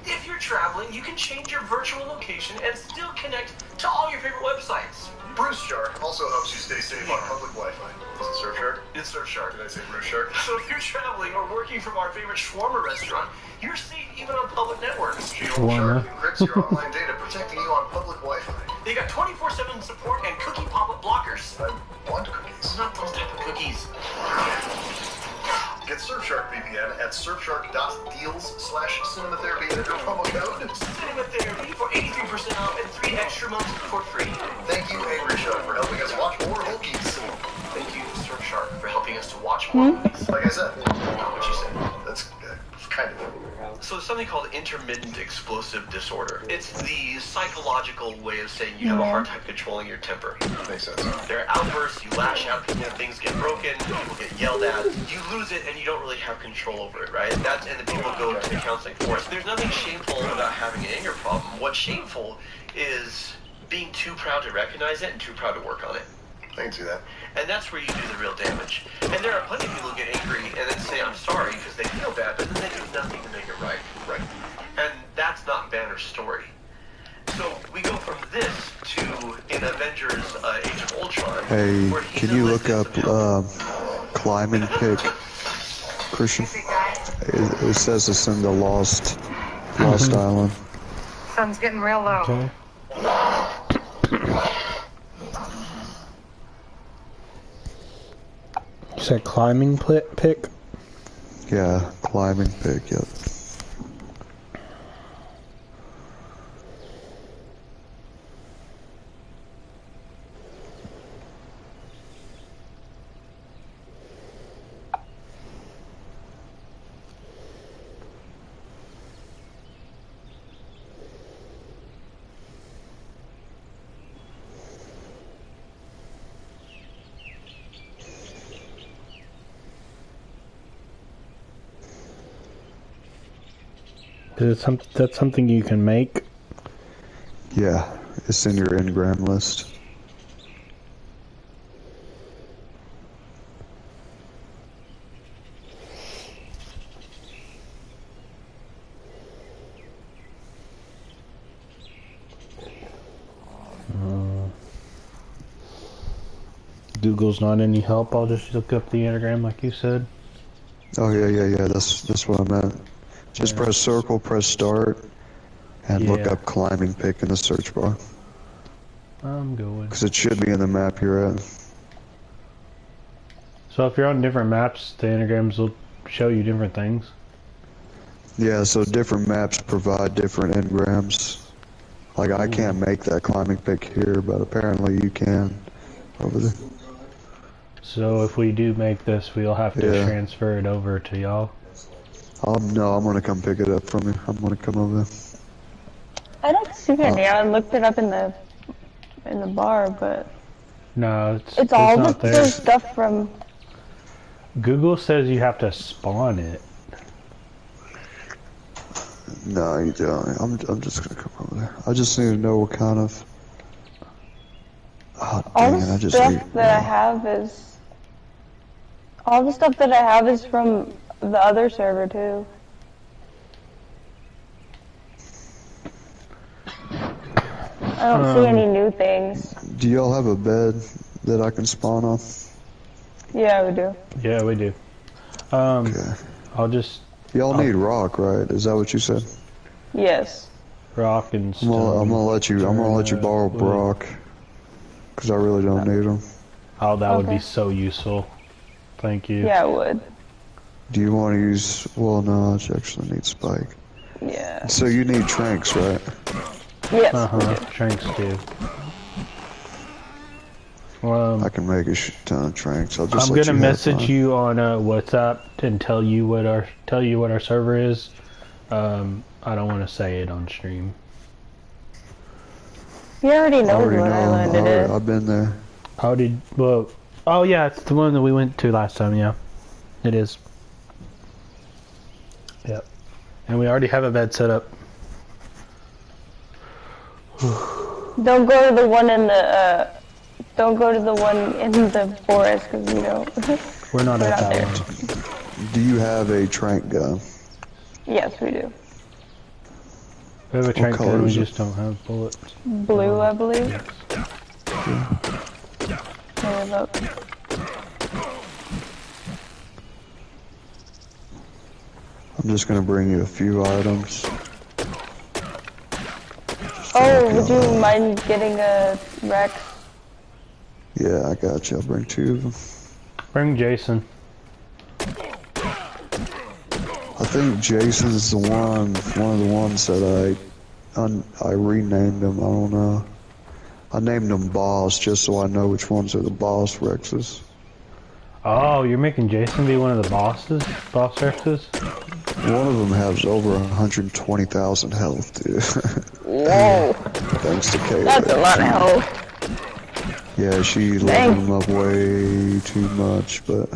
If you're traveling, you can change your virtual location and still connect to all your favorite websites. Bruce Shark also helps you stay safe on public Wi-Fi. Is it Surfshark? It's Surfshark. Did I say Bruce Shark? So if you're traveling or working from our favorite shawarma restaurant, you're safe even on public networks. Shawarma. Shark encrypts your online data, protecting you on public Wi-Fi. They got 24/7 support and cookie pop-up blockers. I want cookies. It's not those type of cookies. Get Surfshark VPN at surfshark.deals/cinematherapy and enter promo code. Cinema Therapy for 83% off and 3 extra months for free. Thank you, Angry Shark, for helping us watch more Hulkies. Thank you, Surfshark, for helping us to watch more movies. Like I said, Not what you said. that's kind of. So there's something called intermittent explosive disorder. It's the psychological way of saying you have a hard time controlling your temper. Makes sense. There are outbursts, you lash out, things get broken, people get yelled at, you lose it and you don't really have control over it, right? And then people go to the counseling for it. There's nothing shameful about having an anger problem. What's shameful is being too proud to recognize it and too proud to work on it. I can see that. And that's where you do the real damage. And there are plenty of people who get angry and then say, I'm sorry, because they feel bad, but then they do nothing to make it right. Right. And that's not Banner's story. So we go from this to in Avengers Age of Ultron. Hey, where he's can you look enlisted up some climbing pick, Christian? It says it's in the Lost Island. Sun's getting real low. Okay. You said climbing pick? Yeah, climbing pick, yep. Is it that's something you can make? Yeah, it's in your engram list. Google's not any help, I'll just look up the anagram like you said. Oh yeah. That's what I meant. Just Yeah. press circle, press start, and look Yeah. up climbing pick in the search bar. I'm going. Because it should be in the map you're at. So if you're on different maps, the anagrams will show you different things. Yeah, so different maps provide different engrams. Like I can't make that climbing pick here, but apparently you can over there. So if we do make this, we'll have to Yeah. transfer it over to y'all. No, I'm gonna come pick it up from you. I'm gonna come over there. I don't see any. I looked it up in the bar, but No, it's all not the there. stuff from. Google says you have to spawn it. No, you don't. I'm just gonna come over there. I just need to know what kind of. Oh, All dang it, I the just stuff need. that I have is. All the stuff that I have is from the other server too. I don't see any new things. Do y'all have a bed that I can spawn on? Yeah, we do. Yeah, we do. Okay. I'll just Y'all need rock, right? Is that what you said? Yes. rock and I'm stone. gonna let you borrow rock, because I really don't need them. Oh, that would be Okay. so useful. Thank you. Yeah, it would. Do you want to use? Well, no, I actually need spike. Yeah. So you need tranks, right? Yes. Tranks too. I can make a shit ton of tranks. I'll just I'm let gonna you have message mine. you on WhatsApp and tell you what our server is. I don't want to say it on stream. He already I knows already what know. island it is. I've been there. How did? Well, oh yeah, it's the one that we went to last time. Yeah, it is. Yep. And we already have a bed set up. Don't go to the one in the. Don't go to the one in the forest because we don't. We're not We're at not that there. one. Do you have a trank gun? Yes, we do. We have a trank color gun, we is it? just don't have bullets. Blue, I believe. Yes. Hold up. I'm just gonna bring you a few items. Oh, would you mind getting a Rex? Yeah, I got you. I'll bring 2 of them. Bring Jason. I think Jason's the one of the ones that I renamed him. I don't know. I named them Boss just so I know which ones are the Boss Rexes. Oh, you're making Jason be one of the bosses? Boss Rexes? One of them has over 120,000 health, dude. Whoa. Thanks to Kayla. That's a lot of health. Yeah, she leveled him up way too much, but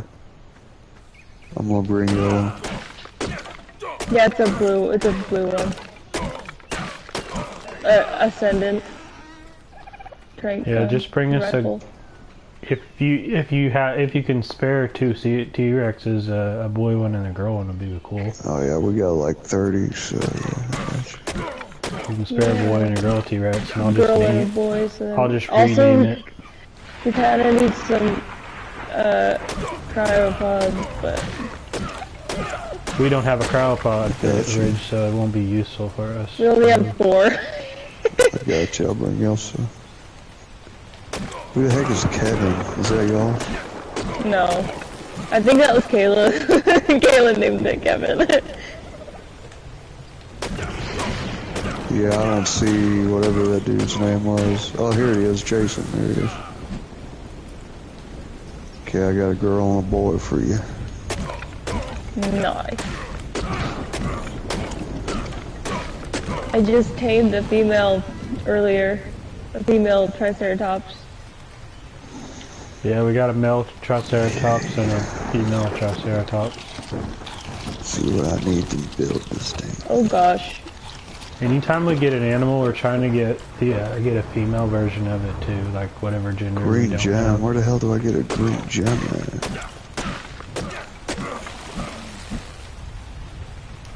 I'm gonna bring you one. Yeah, it's a blue one. Ascendant. Trank, Yeah, just bring us rifle. if you can spare 2 T-Rexes, a boy one and a girl one would be cool. Oh yeah, we got like 30, so yeah. You can spare a boy and a girl T-Rex, and I'll just Girl and name, boy, so then- I'll just also, rename it. we kinda need some, cryopods, but... We don't have a cryopod Gotcha. ridge, so it won't be useful for us. We only have 4. I got you. I'll bring you also. Who the heck is Kevin? Is that y'all? No. I think that was Kayla. Kayla named it Kevin. Yeah, I don't see whatever that dude's name was. Oh, here he is, Jason. There he is. Okay, I got a girl and a boy for you. Nice. I just tamed a female earlier. A female Triceratops. Yeah, we got a male Triceratops and a female Triceratops. Let's see what I need to build this thing. Oh gosh. Anytime we get an animal, we're trying to get a female version of it too, like whatever gender we Green don't gem. have. Where the hell do I get a green gem at?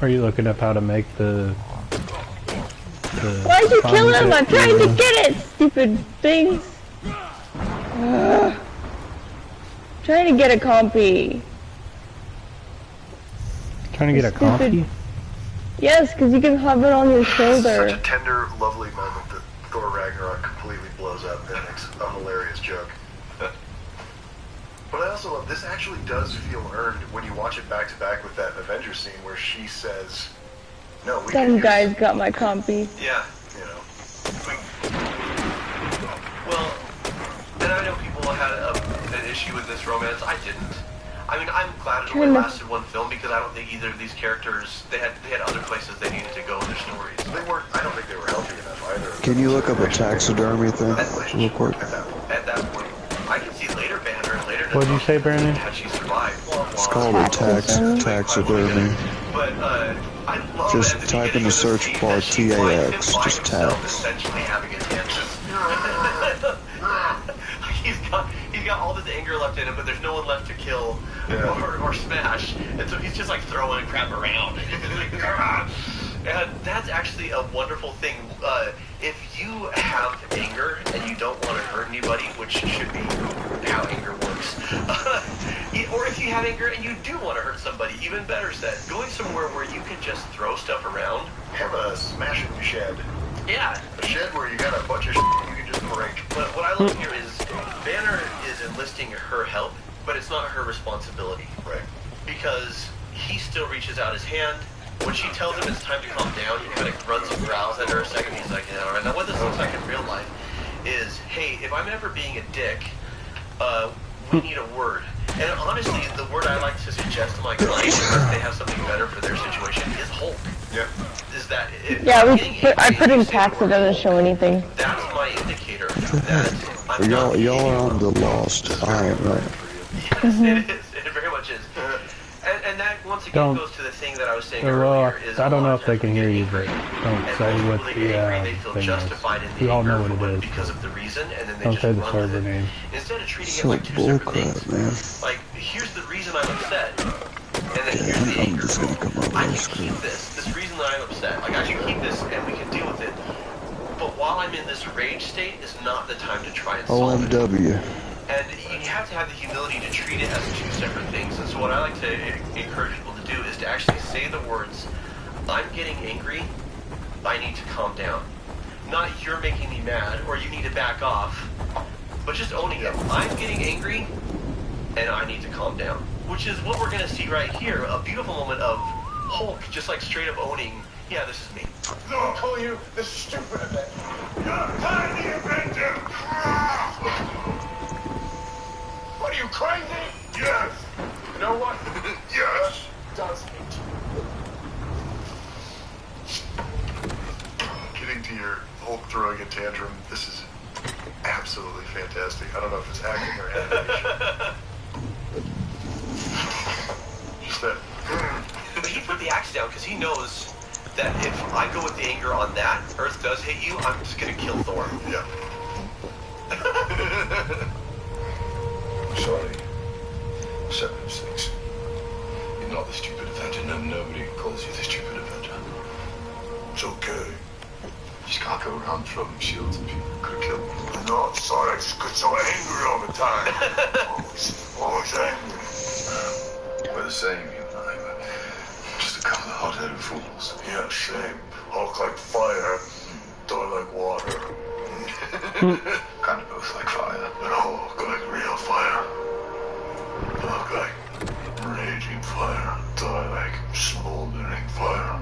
Are you looking up how to make the Why'd you kill him? concept I'm trying to or- get it, stupid things. Ugh. Trying to get a compy. Trying to get a Stupid. compy? Yes, because you can have it on your Such shoulder. a tender, lovely moment that Thor Ragnarok completely blows up and makes a hilarious joke. But I also love, this actually does feel earned when you watch it back to back with that Avengers scene where she says, no, we can Some use, guys got my compy. Yeah. you know. Well, and I know people had an issue with this romance. I didn't. I mean, I'm glad it only lasted one film because I don't think either of these characters, they had other places they needed to go in their stories. They weren't, I don't think they were healthy enough either. Can you look up a taxidermy thing real quick? At that point, I can see later Banner and later What'd you say, Brandon? had she survived. It's called a taxidermy. But I love Just at the type in beginning the of search scene bar that she finds him TAX, by just himself, tax. essentially having a tantrum. he's got all this anger left in him, but there's no one left to kill or smash, and so he's just like throwing crap around. And that's actually a wonderful thing. If you have anger and you don't want to hurt anybody, which should be how anger works, or if you have anger and you do want to hurt somebody, even better said, going somewhere where you can just throw stuff around. Have a smashing shed. Yeah. A shed where you got a bunch of shit you can just break. But what I love here is Banner is enlisting her help, but it's not her responsibility. Right. Because he still reaches out his hand. When she tells him it's time to calm down, he kind of grunts and growls at her a second. He's like, yeah, all right. Now what this looks like in real life is, hey, if I'm ever being a dick, we need a word. And honestly, the word I like to suggest to my clients, unless they have something better for their situation, is Hulk. Yeah. Is that if Yeah, I'm we getting put, I angry put and in you say the tax, it word, doesn't show anything. that's my indicator that I'm not Y'all are on the Lost. I am right. Yes, it is. It very much is. And that once again goes to the thing that I was saying earlier. Is I don't know if they a lot of can hear you, but times don't and say most what people the get angry, they feel thing is. justified in the We all know anger what it is. because of the reason, and then they Don't just say the run with server it. name. Instead of treating it So like two separate bullcrap, things. man. Like, here's the reason I'm upset, and then here's the I'm anger. just gonna come over I and can scream. keep this reason that I'm upset. Like, I should keep this, and we can deal with it. But while I'm in this rage state, is not the time to try and solve it. OMW. And you have to have the humility to treat it as two separate things. And so what I like to encourage people to do is to actually say the words, I'm getting angry, I need to calm down. Not you're making me mad, or you need to back off, but just owning it. I'm getting angry, and I need to calm down. Which is what we're going to see right here, a beautiful moment of Hulk just like straight up owning, yeah, this is me. No, I'll call you the stupid Avenger. You're tiny Avenger! What are you, crazy? Yes. You know what? Yes. Does it? Getting to your Hulk throwing a tantrum, this is absolutely fantastic. I don't know if it's acting or animation. Just that. But he put the axe down because he knows that if I go with the anger on that, Earth does hit you, I'm just going to kill Thor. Yeah. Sorry. 7-6. You're not the stupid Avenger. No, nobody calls you the stupid Avenger. It's okay. You just can't go around throwing shields at people. Could have killed me. I'm not sorry. I just get so angry all the time. always angry. We're the same, you and I. We're just a couple of hot-headed fools. Yeah, same. Hulk like fire. Thor like water. Kind of both like fire. And Hulk like real fire. Hulk like raging fire. Thor like smoldering fire.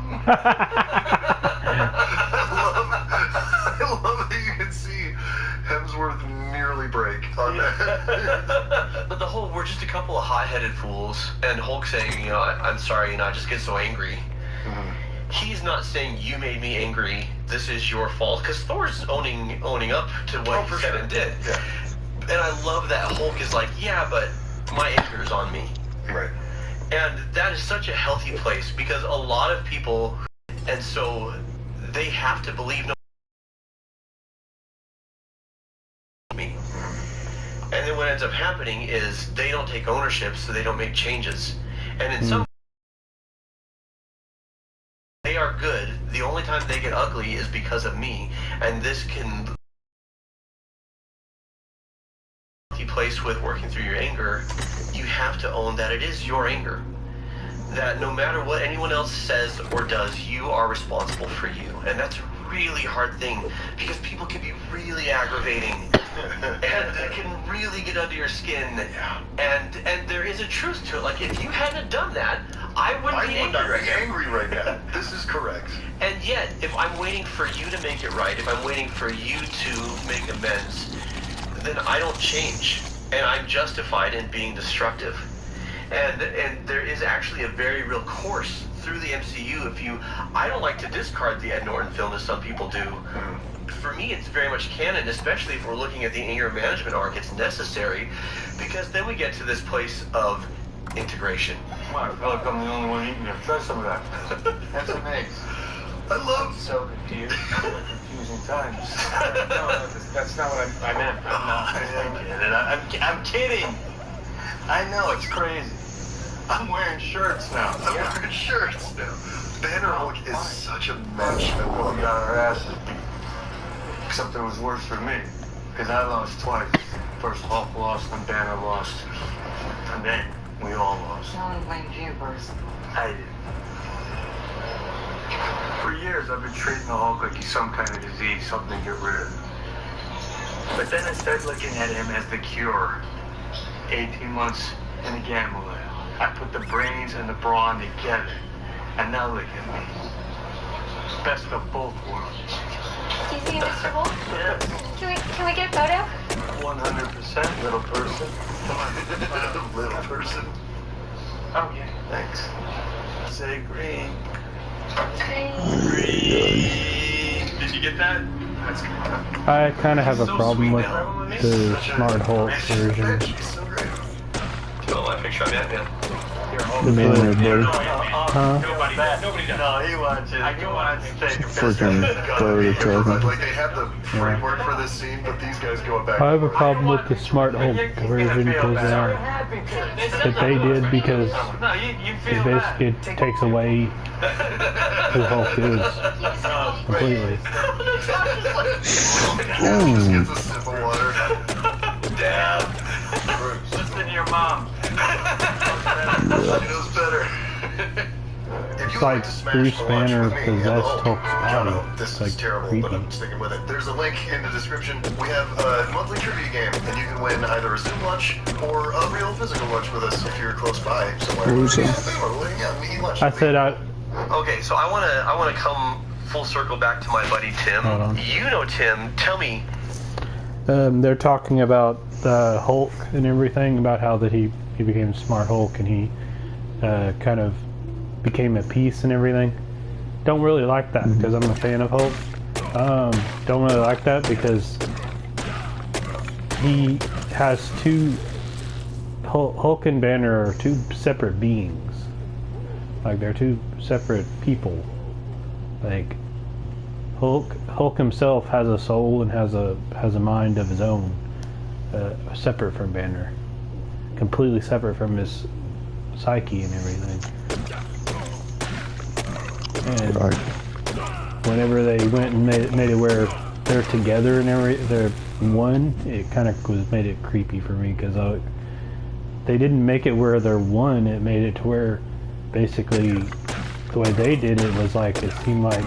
I love that you can see Hemsworth nearly break on that. But the whole, we're just a couple of hot-headed fools, and Hulk saying, you know, I'm sorry, and I just get so angry. He's not saying you made me angry, this is your fault, because Thor's owning up to what he said and did. Yeah. And I love that Hulk is like, yeah, but my anger is on me. Right. And that is such a healthy place, because a lot of people, and so they have to believe no me. And then what ends up happening is they don't take ownership, so they don't make changes. And in some they are good. The only time they get ugly is because of me, and this can place with working through your anger, you have to own that it is your anger. That no matter what anyone else says or does, you are responsible for you. And that's a really hard thing because people can be really aggravating and it can really get under your skin. And there is a truth to it. Like, if you hadn't done that, I wouldn't be angry right now. This is correct. And yet, if I'm waiting for you to make it right, if I'm waiting for you to make amends, then I don't change. And I'm justified in being destructive. And there is actually a very real course through the MCU. I don't like to discard the Ed Norton film as some people do. For me, it's very much canon, especially if we're looking at the anger management arc. It's necessary because then we get to this place of integration. Wow, I feel like I'm the only one eating it. Try some of that. Have some eggs. I love So confused. Confusing times. No, that's not what I meant. I'm kidding. I know, it's crazy. I'm wearing shirts now. I'm wearing shirts now. Banner Hulk is such a match. I We love got it. our asses beat. Except it was worse for me. Because I lost twice. First Hulk lost, then Banner lost. And then we all lost. No one blamed you, Bruce. I did. For years, I've been treating the Hulk like he's some kind of disease, something to get rid of. But then I started looking at him as the cure. 18 months in the gambling. I put the brains and the brawn together. And now look at me. Best of both worlds. Excuse me, Mr. Wolf? Yeah. Can we get a photo? 100% little person. Come on. Little person. Oh, yeah. Thanks. Say green. Green. Did you get that? That's good. I kind of have a problem with the Such a Smart Hulk match. version. She's so great. Do you want my picture of Ant-Man? The man buddy. Huh? Nobody does. No, he watches. I do want to take a Freaking Gotta Predator be careful, talking. like they have the framework for this scene, but these guys go back. I have a problem with the Smart Hulk version because that they did because No, you feel it basically takes away who Hulk is completely. Just gets a sip of water. Damn. Listen to your mom. She knows better. If you It's would like to smash Bruce the lunch Banner with me and the possessed Hulk, Hulk's Jono, body. this It's is like terrible, creepy. but I'm sticking with it. There's a link in the description. We have a monthly trivia game, and you can win either a Zoom lunch or a real physical lunch with us if you're close by somewhere. Who's that? We'll hang out and eat lunch. I said Okay, so I wanna come full circle back to my buddy Tim. Hold on. You know Tim. Tell me. they're talking about the Hulk and everything, about how that he became Smart Hulk and he kind of became a piece and everything. Don't really like that because I'm a fan of Hulk. Don't really like that because he has two. Hulk and Banner are two separate beings. Like, they're two separate people. Like, Hulk himself has a soul and has a mind of his own, separate from Banner, completely separate from his psyche and everything. And Right. whenever they went and made it where they're together and they're one, it kind of made it creepy for me because they didn't make it where they're one. It made it to where basically the way they did it was like it seemed like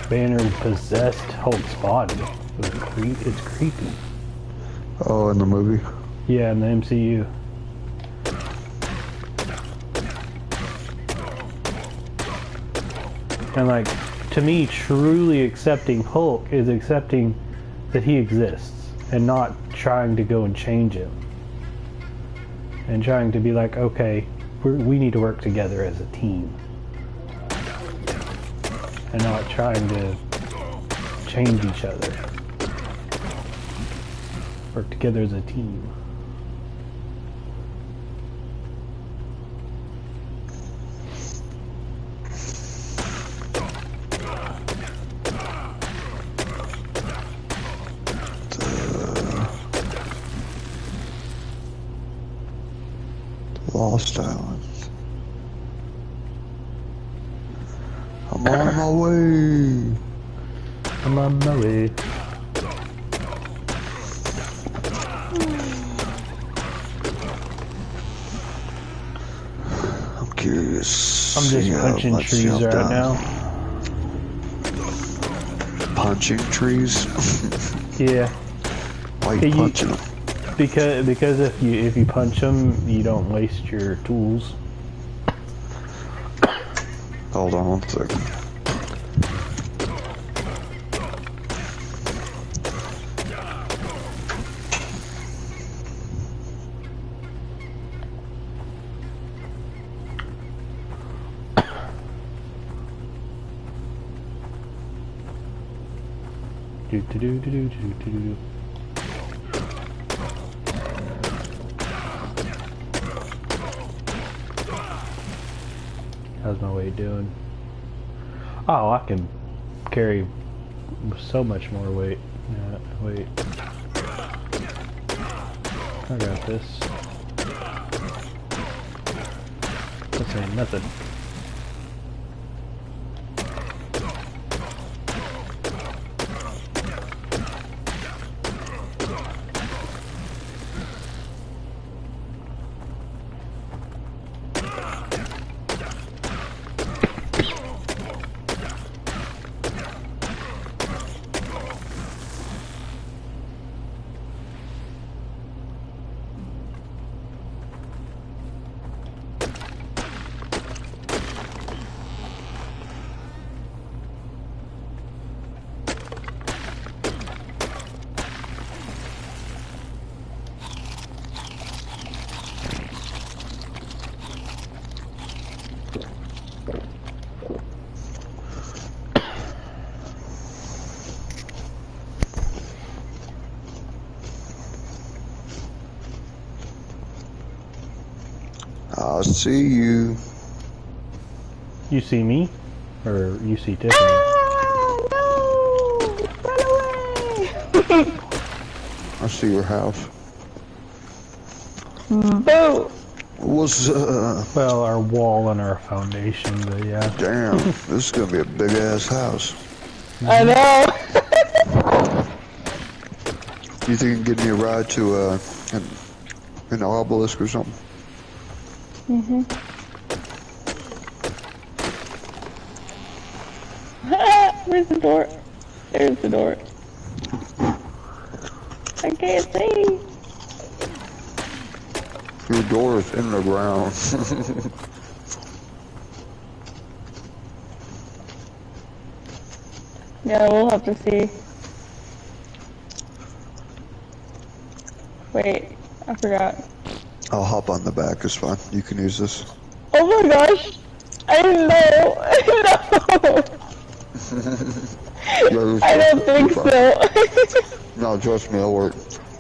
Banner possessed Hulk's body. It's creepy. Oh, in the movie? Yeah, in the MCU. And like, to me, truly accepting Hulk is accepting that he exists and not trying to go and change him. And trying to be like, okay, we need to work together as a team. And not trying to change each other. Work together as a team. Lost Island. I'm on my way. I'm on my way. curious. I'm just punching let's see trees how right done. now. Punching trees? Yeah. Why are you You- punching them? Because if you punch them, you don't waste your tools. Hold on one second. Do do do do do do do do. How's my weight doing? Oh, I can carry so much more weight. Yeah, wait. I got this. This ain't nothing. I'll see you. You see me? Or you see Tiffany? Ah, no! Run away! I see your house. Boo! What's Well, our wall and our foundation, but yeah. Damn, this is gonna be a big ass house. I know! You think you can give me a ride to an obelisk or something? Mm-hmm. Where's the door? There's the door. I can't see. Your door is in the ground. Yeah, we'll have to see. Wait, I forgot. I'll hop on the back, it's fine. You can use this. Oh my gosh! I didn't know! No! I don't think so. No, trust me, it'll work.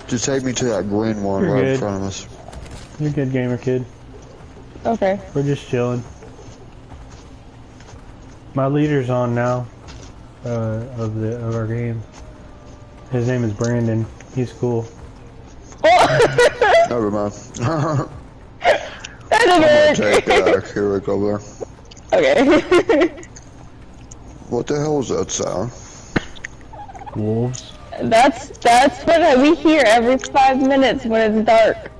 Just take me to that green one You're right in good. front of us. You're good, gamer kid. Okay. We're just chilling. My leader's on now, of our game. His name is Brandon. He's cool. Never mind. That I'm didn't gonna work. take here we go there. Okay. What the hell was that sound? Wolves. That's what we hear every 5 minutes when it's dark.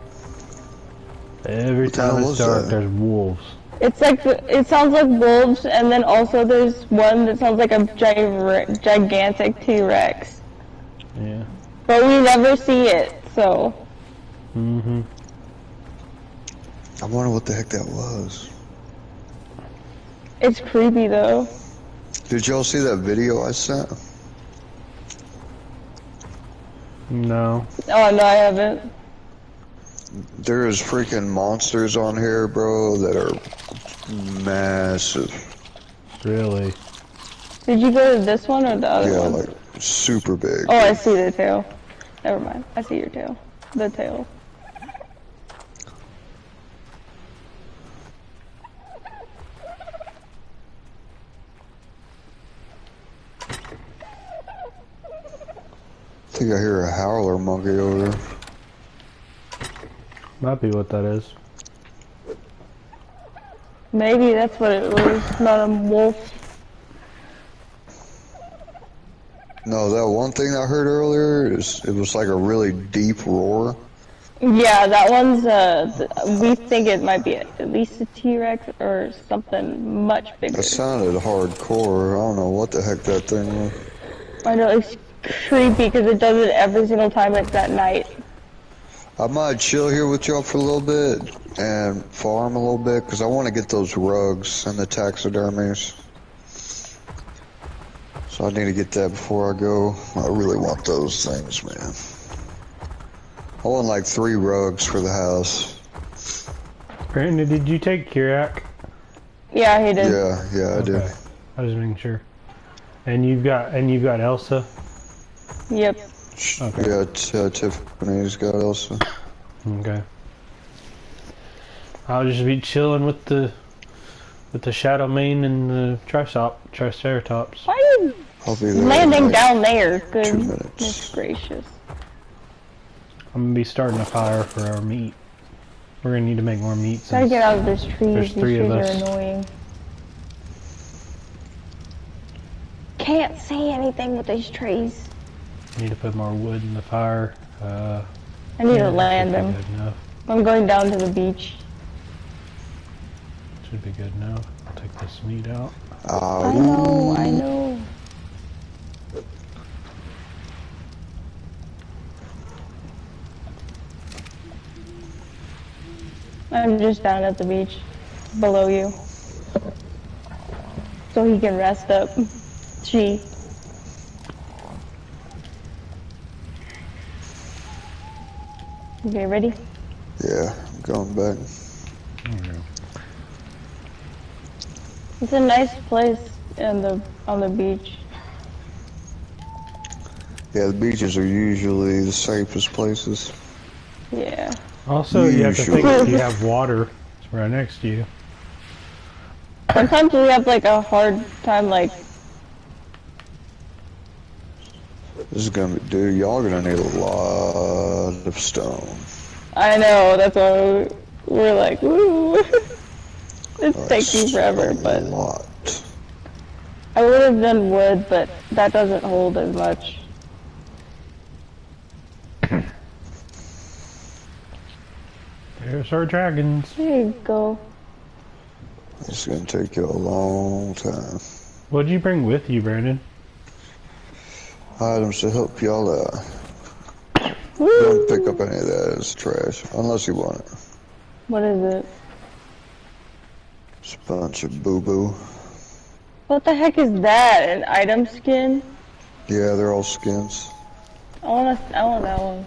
Every What the time hell it's was dark, that? there's wolves. It's like it sounds like wolves, and then also there's one that sounds like a gigantic T-Rex. Yeah. But we never see it, so. Mm-hmm. I wonder what the heck that was. It's creepy though. Did y'all see that video I sent? No. Oh no, I haven't. There is freaking monsters on here, bro, that are massive. Really? Did you go to this one or the other Yeah, one? like super big. Oh, I see the tail. Never mind. I see your tail. The tail. I think I hear a howler monkey over there. Might be what that is. Maybe that's what it was. Not a wolf. No, that one thing I heard earlier is it was like a really deep roar, Yeah, that one's, we think it might be at least a T-Rex or something much bigger. That sounded hardcore. I don't know what the heck that thing was. I know, it's creepy because it does it every single time it's at night. I might chill here with y'all for a little bit and farm a little bit because I want to get those rugs and the taxidermies. So I need to get that before I go. I really want those things, man. I want like 3 rugs for the house. Brandon, did you take Kirak? Yeah, he did. Yeah, I did. I was making sure. And you've got Elsa? Yep. Okay. Yeah, Tiffany's got Elsa. Okay. I'll just be chilling with the Shadow Mane and the Triceratops. Why are you I'll be there landing in like down there? 2 Goodness minutes. gracious. I'm gonna be starting a fire for our meat. We're gonna need to make more meat. Gotta get out of this tree. There's These 3 trees of are us. annoying. Can't see anything with these trees. Need to put more wood in the fire. I need to land them. Good enough. I'm going down to the beach. Should be good enough. I'll take this meat out. I know. I'm just down at the beach, below you. So he can rest up. She. Okay, ready? Yeah, I'm going back. It's a nice place on the beach. Yeah, the beaches are usually the safest places. Yeah. Also, you have to think if you have water right next to you. Sometimes we have like a hard time like. This is gonna be, dude, y'all gonna need a lot of stone. I know, that's why we're like, woo. It's taking forever, but. A lot. I would have done wood, but that doesn't hold as much. There's our dragons. There you go. It's gonna take you a long time. What did you bring with you, Brandon? Items to help y'all out. Woo. Don't pick up any of that as trash, unless you want it. What is it? It's a bunch of boo-boo. What the heck is that? An item skin? Yeah, they're all skins. I want that one.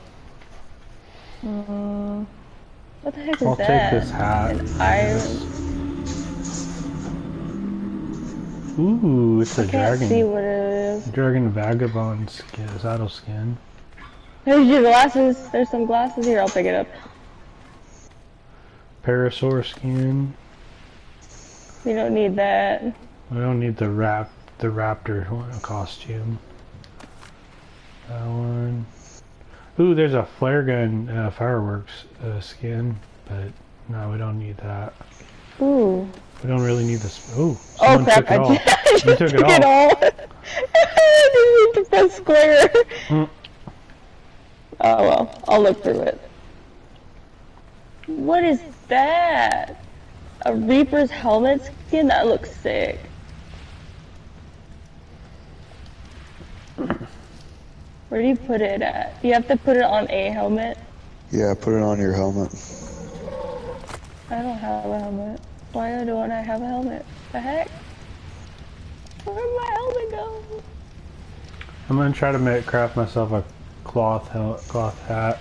What the heck is I'll that? take this hat. An iron. Ooh, it's a I can't dragon. see what it is. Dragon vagabond skin, saddle skin. There's your glasses. There's some glasses here. I'll pick it up. Parasaur skin. We don't need that. We don't need the raptor costume. That one. Ooh, there's a flare gun fireworks skin, but no, we don't need that. Ooh. We don't really need this. Ooh, Oh someone crap! took it all. I You took it it all. all. I didn't need to press square. Oh well, I'll look through it. What is that? A Reaper's helmet skin? That looks sick. Where do you put it at? You have to put it on a helmet? Yeah, put it on your helmet. I don't have a helmet. Why don't I have a helmet? The heck? Where'd my helmet go? I'm gonna try to craft myself a cloth hat,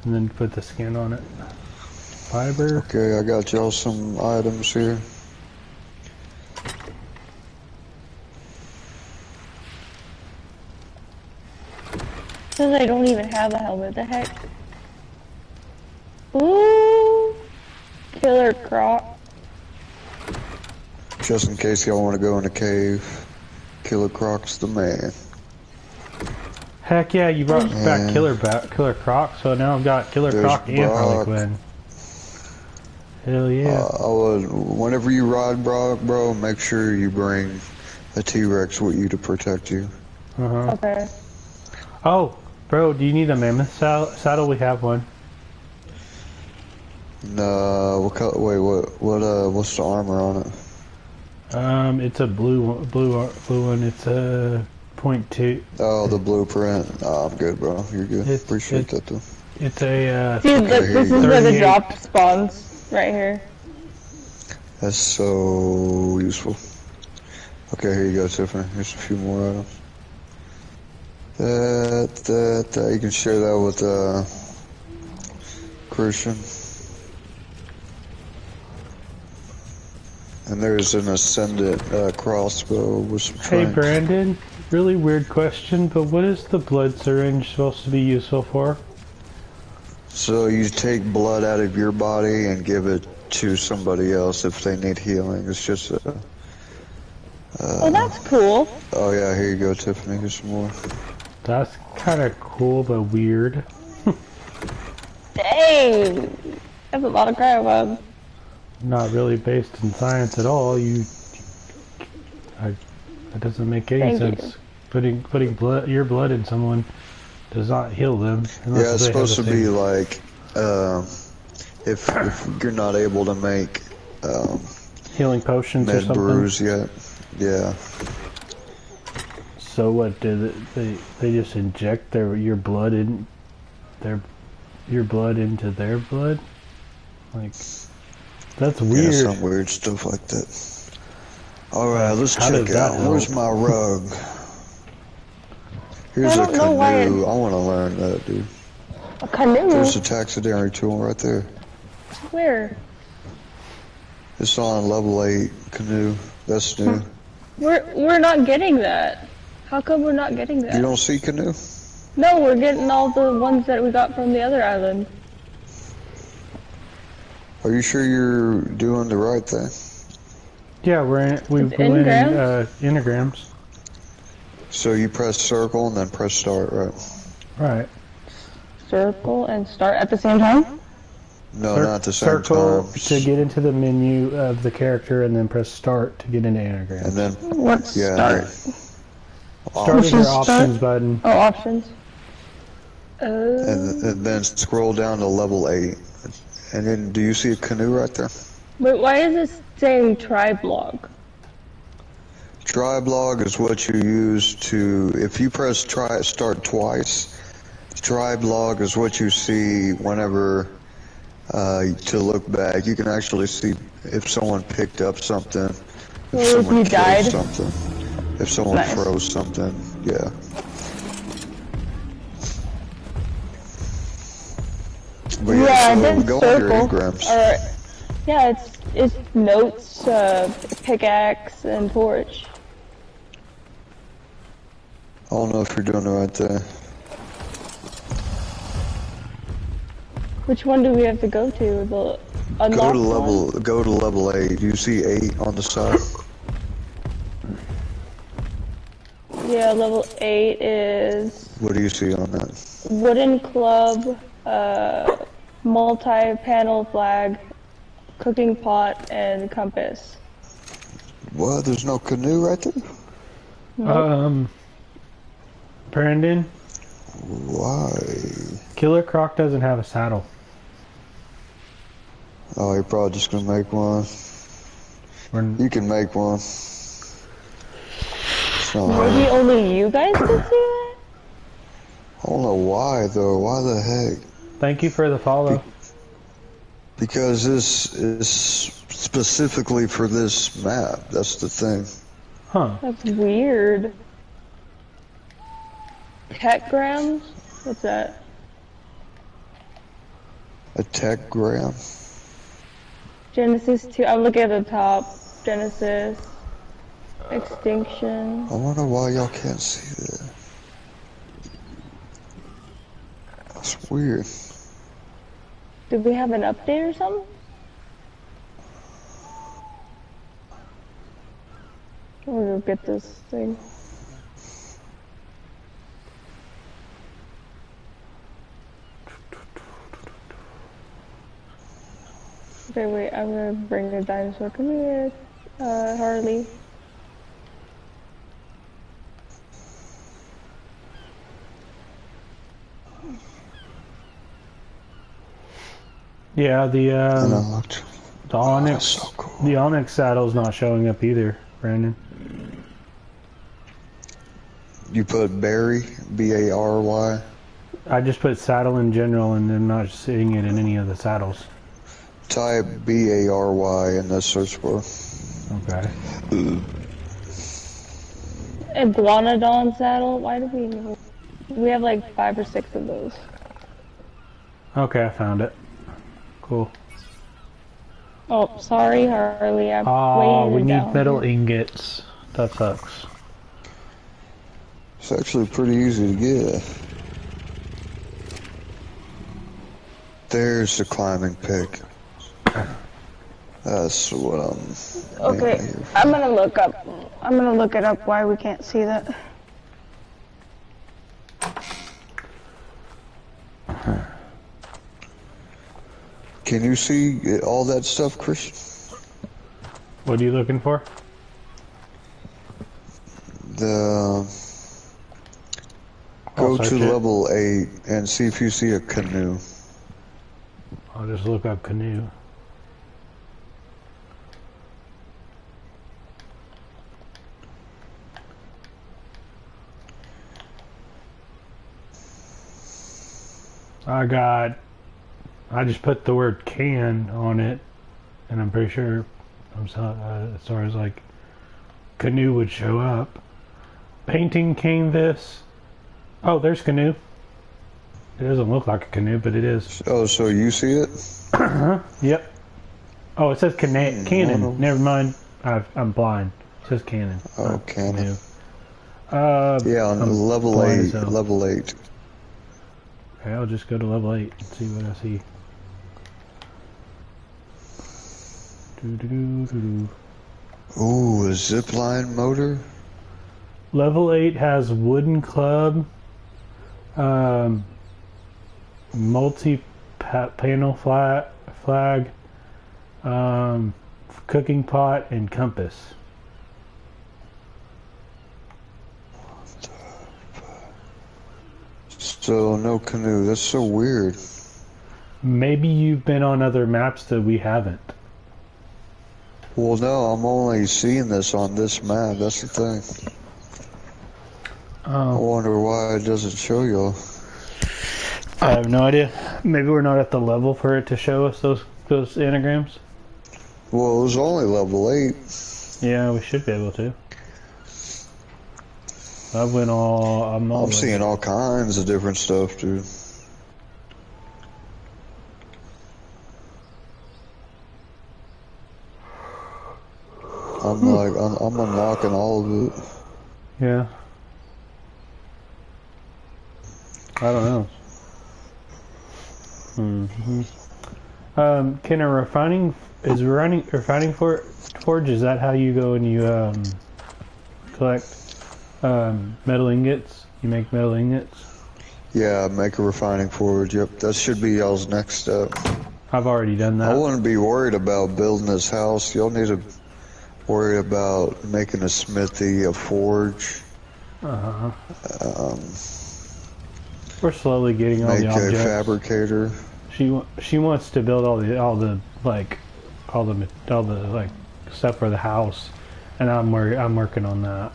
and then put the skin on it. Fiber. Okay, I got y'all some items here. Says I don't even have a helmet. The heck? Ooh, Killer Croc. Just in case y'all want to go in a cave, Killer Croc's the man. Heck yeah, you brought back Killer Croc, so now I've got Killer There's Croc and Harley Brock. Quinn. Hell yeah. Whenever you ride Brock, bro, make sure you bring a T-Rex with you to protect you. Uh-huh. Okay. Oh, Bro, do you need a mammoth saddle? We have one. No, what color? Wait, what's the armor on it? It's a blue one. It's a .2. Oh, the blueprint. Oh, I'm good, bro. You're good. Appreciate that, though. It's a, Dude, okay, this is where the drop spawns, right here. That's so useful. Okay, here you go, Tiffany. Here's a few more items. That, you can share that with, Christian. And there's an Ascendant, crossbow with some Hey, tranks. Brandon. Really weird question, but what is the blood syringe supposed to be useful for? So you take blood out of your body and give it to somebody else if they need healing. It's just a... oh, that's cool. Oh yeah, here you go, Tiffany. Here's some more. That's kind of cool, but weird. Dang! That's a lot of crap. Not really based in science at all. That doesn't make any Thank sense. Putting your blood in someone does not heal them. Yeah, it's supposed to be like, if you're not able to make healing potions or med something. brews yet, yeah. So what? Do they just inject your blood into their blood? Like, that's weird. Yeah, some weird stuff like that. All right, let's How check does that out. help? Where's my rug? Here's I a don't know why canoe. I want to learn that, dude. A canoe? There's a taxidermy tool right there. Where? It's on level 8 canoe. That's new. We're not getting that. How come we're not getting that? You don't see canoe? No, we're getting all the ones that we got from the other island. Are you sure you're doing the right thing? Yeah, we went in engrams. So you press circle and then press start, right? Right. Circle and start at the same time? No, not the same circle time. to get into the menu of the character, and then press start to get into anagram. And then What's start? Start is your options button. Oh, options. And then scroll down to level 8. And then, do you see a canoe right there? Wait, why is this saying tribe log? Tribe log is what you use to, if you press start twice, tribe log is what you see whenever to look back. You can actually see if someone picked up something, if someone killed died? something, if someone Nice. froze something, yeah. But Yeah, so then go under circle. engrams. Or, yeah, it's notes, pickaxe, and torch. I don't know if you're doing the right thing. Which one do we have to go to? The unlocked Go to level 8. You see 8 on the side? one? Yeah, level 8 is What do you see on that? wooden club, multi-panel flag, cooking pot, and compass. What? There's no canoe right there? Brandon, Why? Killer Croc doesn't have a saddle. Oh, you're probably just gonna make one. You can make one. It's not hard. Maybe only you guys can see that? I don't know why though. Why the heck? Thank you for the follow. Because this is specifically for this map. That's the thing. Huh. That's weird. Techgrams? What's that? A tech gram. Genesis 2. I'm looking at the top. Genesis. Extinction. I wonder why y'all can't see that. That's weird. Do we have an update or something? We'll go get this thing. Okay, wait, I'm gonna bring the dinosaur. Come here, Harley. Yeah, Unlocked. the Onyx, so cool. the Onyx saddle's not showing up either, Brandon. You put Barry, B-A-R-Y. I just put saddle in general, and I'm not seeing it in any of the saddles. Type B-A-R-Y in the search bar. Okay. Iguanodon saddle? Why do we have like 5 or 6 of those. Okay, I found it. Cool. Oh, sorry, Harley. I'm Oh, we weighing it need down. metal ingots. That sucks. It's actually pretty easy to get. There's the climbing pick. That's what I'm... Okay, here. I'm gonna look it up why we can't see that. Can you see all that stuff, Christian? What are you looking for? Go search to it. level 8 and see if you see a canoe. I'll just look up canoe. I just put the word can on it, and I'm pretty sure, as far as like, canoe would show up. Painting canvas. Oh, there's canoe. It doesn't look like a canoe, but it is. Oh, so you see it? Yep. Oh, it says cannon. Never mind. I'm blind. It says cannon. Oh, cannon. Canoe. Yeah, on I'm level blind 8. as hell. Level 8. Okay, I'll just go to level 8 and see what I see. Ooh, a zipline motor? Level 8 has wooden club, multi-panel flag, cooking pot, and compass. So, no canoe. That's so weird. Maybe you've been on other maps that we haven't. Well, no, I'm only seeing this on this map. That's the thing. I wonder why it doesn't show y'all. I have no idea. Maybe we're not at the level for it to show us those anagrams. Well, it was only level 8. Yeah, we should be able to. I'm seeing all kinds of different stuff, dude. I'm unlocking all of it. Yeah. I don't know. Can a refining forge, is that how you go and you collect metal ingots? You make metal ingots? Yeah, make a refining forge. Yep, that should be y'all's next step. I've already done that. I wouldn't be worried about building this house. Y'all need to worry about making a smithy, a forge. We're slowly getting all the objects. Make a fabricator. She wants to build all the stuff for the house, and I'm working on that.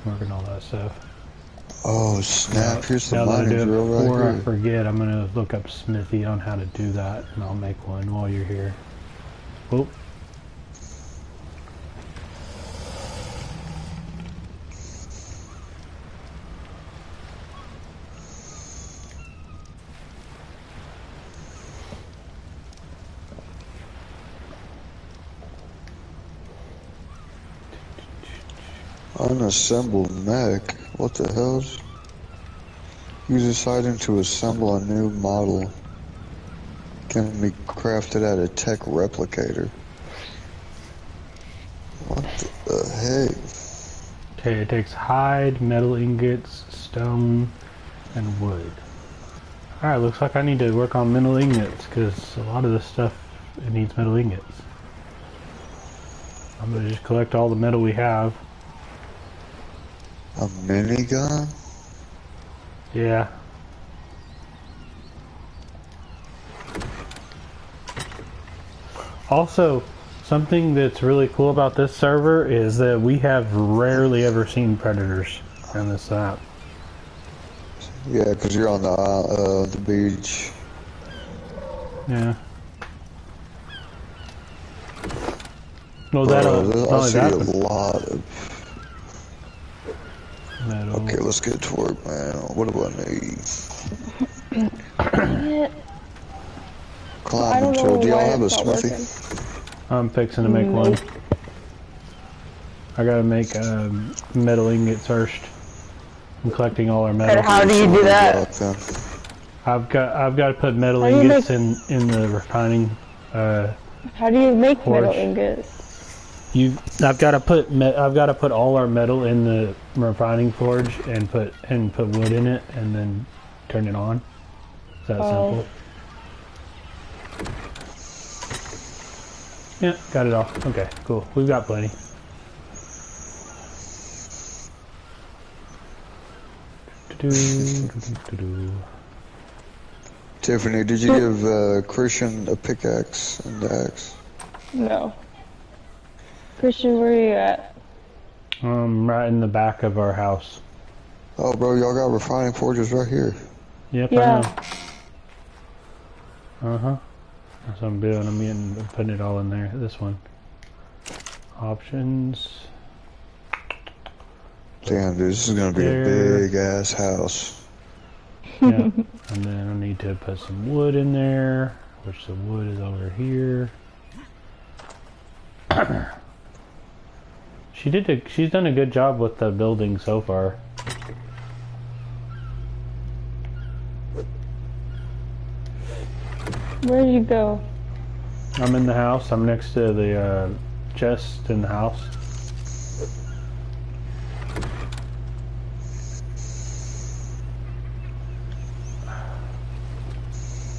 Working all that stuff. Oh snap! Here's the Now that I mining do it drill right before I here. forget, I'm gonna look up Smithy on how to do that, and I'll make one while you're here. Oh. Unassembled mech. What the hell? You deciding to assemble a new model. Can be crafted at a tech replicator. What the heck? Okay, it takes hide, metal ingots, stone, and wood. Alright, looks like I need to work on metal ingots, because a lot of this stuff, it needs metal ingots. I'm gonna just collect all the metal we have. A minigun? Yeah. Also, something that's really cool about this server is that we have rarely ever seen predators on this map. Yeah, because you're on the beach. Yeah. Well, that'll I see a happen. lot of... Metal. Okay, let's get to work, man. What do I need? Climbing tool. Do y'all have a smithy? I'm fixing to make one. I gotta make metal ingots first. I'm collecting all our metal. And how do you do that? I've got to put metal ingots in the refining. How do you make forge. metal ingots? I've got to put all our metal in the refining forge and put wood in it and then turn it on. Is that simple? Yeah, got it all. Okay, cool. We've got plenty. Tiffany, did you give Christian a pickaxe and axe? No. Christian, where are you at? Right in the back of our house. Oh, bro, y'all got refining forges right here. Yep, yeah. I know. Uh-huh. That's what I'm doing. I'm putting it all in there. This one. Options. Damn, dude, this is gonna be a big-ass house. Yeah. And then I need to put some wood in there, which the wood is over here. She's done a good job with the building so far. Where'd you go? I'm in the house. I'm next to the chest in the house.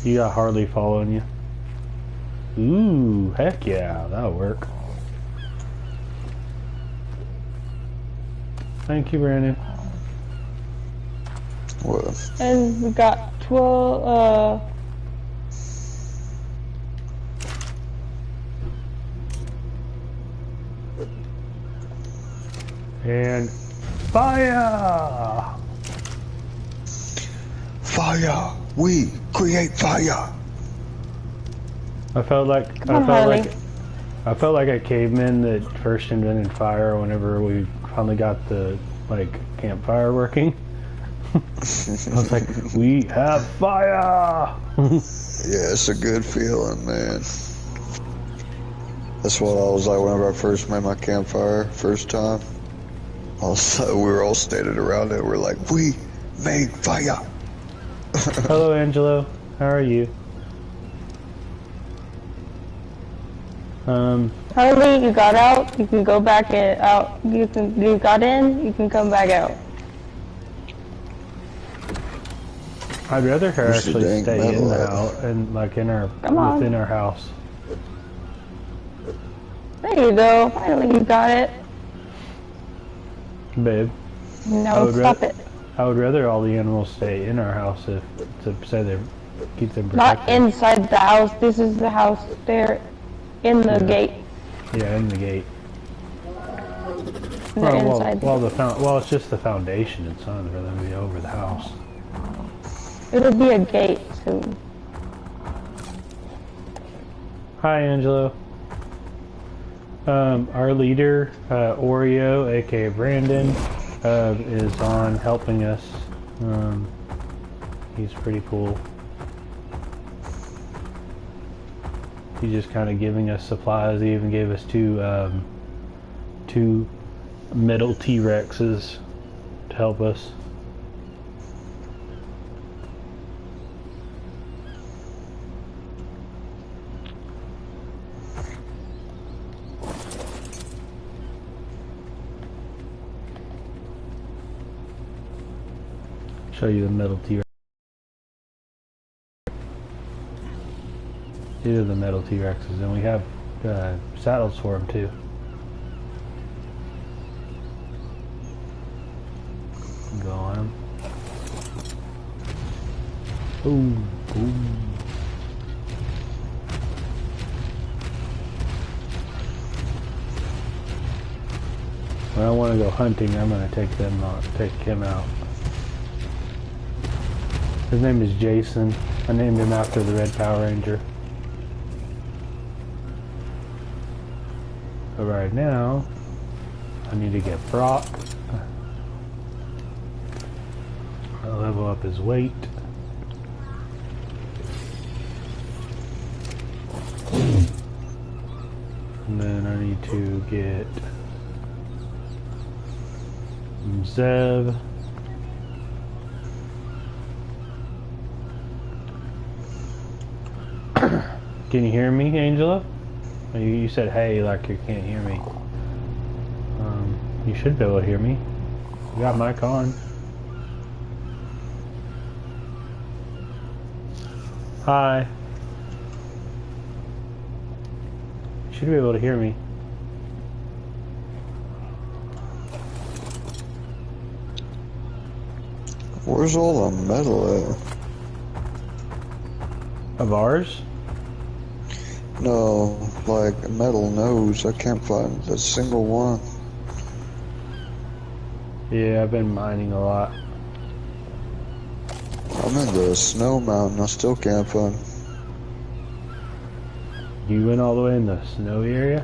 You got Harley following you. Ooh, heck yeah, that'll work. Thank you, Brandon. What? And we got 12, And fire! Fire! We create fire! I felt like a caveman that first invented fire whenever we finally got the campfire working. I was like, we have fire! Yeah, it's a good feeling, man. That's what I was like whenever I first made my campfire, first time. Also, we were all standing around it, we're like, we made fire! Hello, Angelo. How are you? Harley, you got out. You can go back out. You got in. You can come back out. I'd rather her actually stay in the house and within our house. There you go. Finally, you got it. Babe. No, stop it. I would rather all the animals stay in our house to say they keep them protected. Not inside the house. This is the house. They're in the gate. Yeah, in the gate. They're inside. Well, it's just the foundation. It's not for them to be over the house. It'll be a gate soon. Hi, Angelo. Our leader, Oreo, aka Brandon, is on helping us. He's pretty cool. He's just kind of giving us supplies. He even gave us two metal T-Rexes to help us. Show you the metal T-Rex. These are the metal T-Rexes, and we have saddles for them too. Go on them. Ooh, ooh. When I want to go hunting, I'm gonna take him out. His name is Jason. I named him after the Red Power Ranger. But right now, I need to get Brock. I'll level up his weight. And then I need to get Zev. Can you hear me, Angela? You said hey like you can't hear me. You should be able to hear me. You got mic on. Hi. You should be able to hear me. Where's all the metal at? Of ours? No, like metal nose. I can't find a single one. Yeah, I've been mining a lot. I'm in the snow mountain. I still can't find. You went all the way in the snowy area?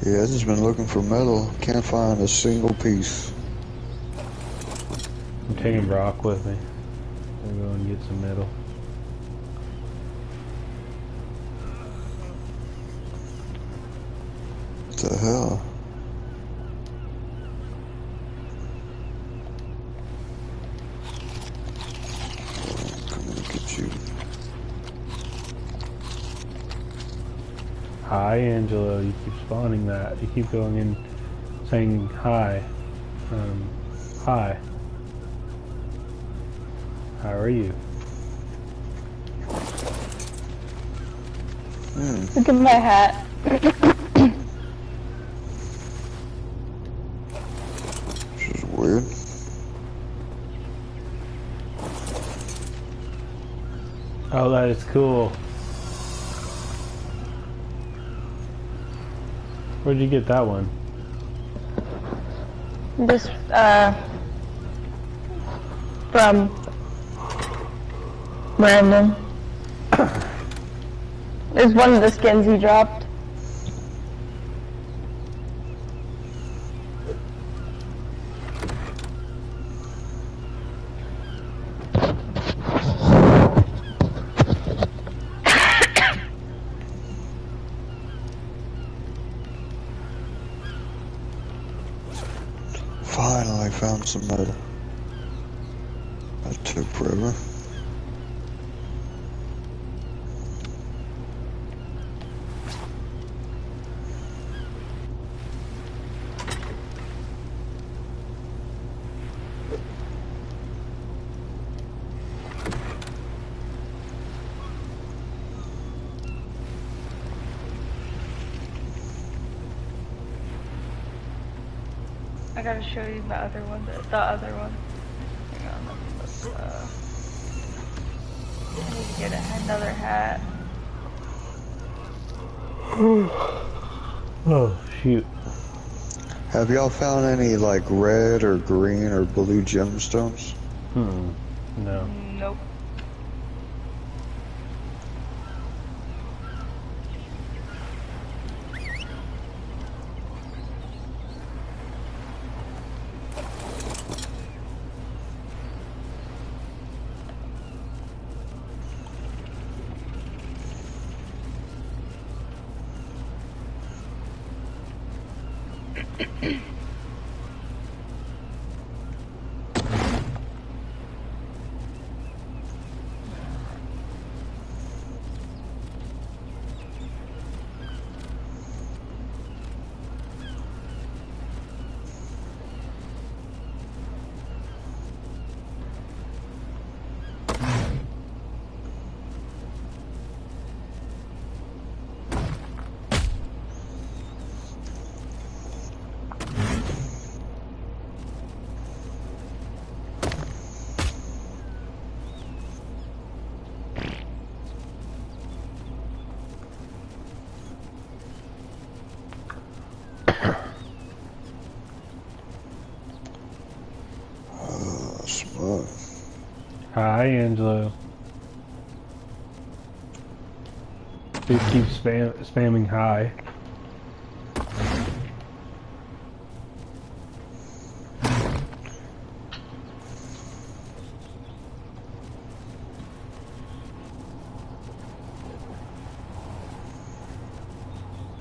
Yeah, I've just been looking for metal. Can't find a single piece. I'm taking Brock with me. I'll go and get some metal. What the hell? Come and get you. Hi, Angelo. You keep spawning that. You keep going in saying hi. Hi. How are you? Look at my hat. This is weird. Oh, that is cool. Where'd you get that one? Just, from Brandon. It's one of the skins he dropped. Finally found some metal. That took forever. I gotta show you the other one, the other one. Hang on, let's I need to get another hat. Oh, shoot. Have y'all found any like red or green or blue gemstones? No. Nope. Hi, Angelo. Dude keeps spamming hi.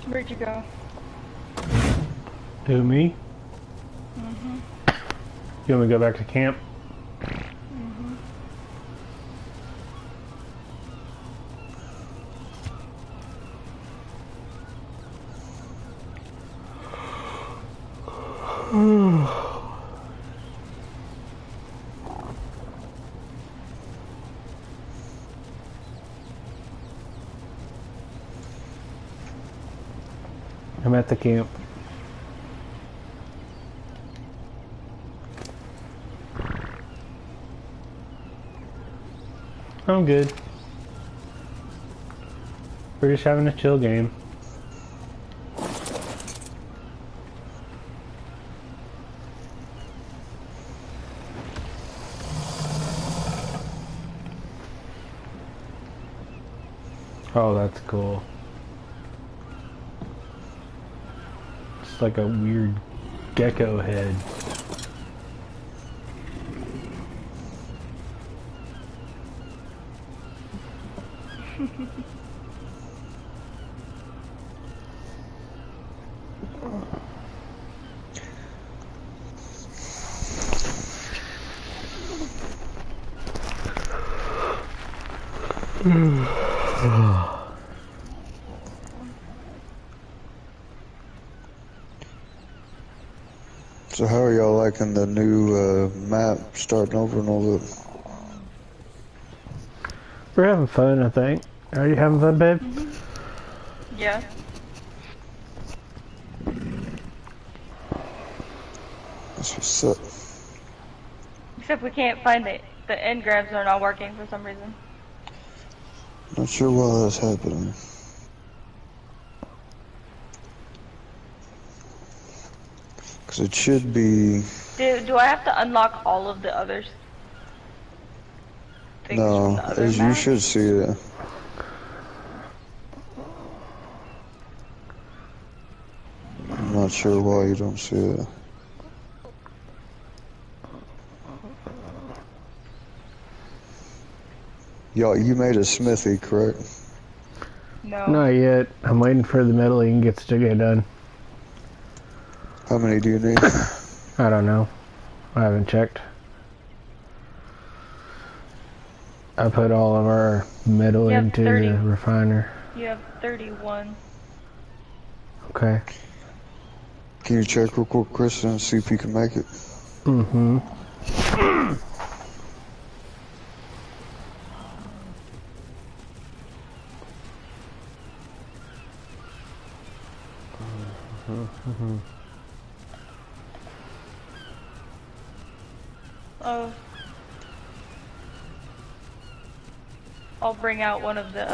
Where'd you go? Who, me? Mm-hmm. You want me to go back to camp? Mm-hmm. I'm at the camp. I'm good. We're just having a chill game. Oh, that's cool. It's like a weird gecko head. So how are y'all liking the new map starting over and all that? We're having fun, I think. Are you having fun, babe? Yeah. That's what's up. Except we can't find it. The end grabs are not working for some reason. Not sure why that's happening. Cause it should be. Do I have to unlock all of the others? Things from No, the other as you map? should see it. I'm not sure why you don't see it. Y'all, you made a smithy, correct? No. Not yet. I'm waiting for the metal ingots to get done. How many do you need? I don't know. I haven't checked. I put all of our metal You have into 30. the refiner. You have 31. Okay. Can you check real quick, Kristen, and see if you can make it? Mm-hmm. Oh. I'll bring out one of the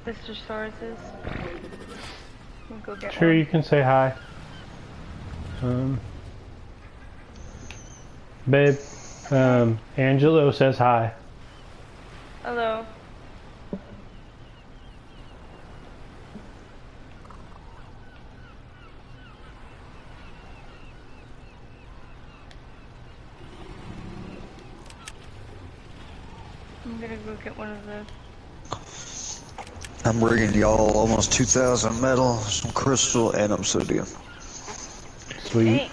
Mr. Sauruses. We'll go get Sure, one. you can say hi. Babe, Angelo says hi. Hello. I'm gonna go get one of those. I'm bringing y'all almost 2,000 metal, some crystal, and obsidian. Sweet. Hey.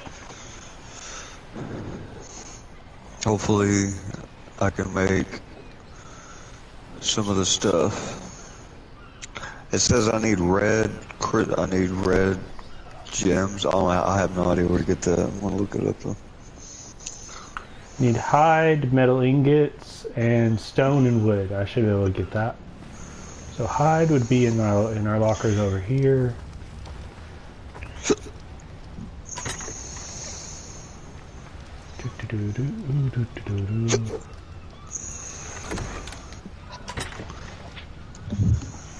Hopefully, I can make some of the stuff. It says I need red gems. I have no idea where to get that. I'm gonna look it up though. Need hide, metal ingots, and stone and wood. I should be able to get that. So hide would be in our lockers over here.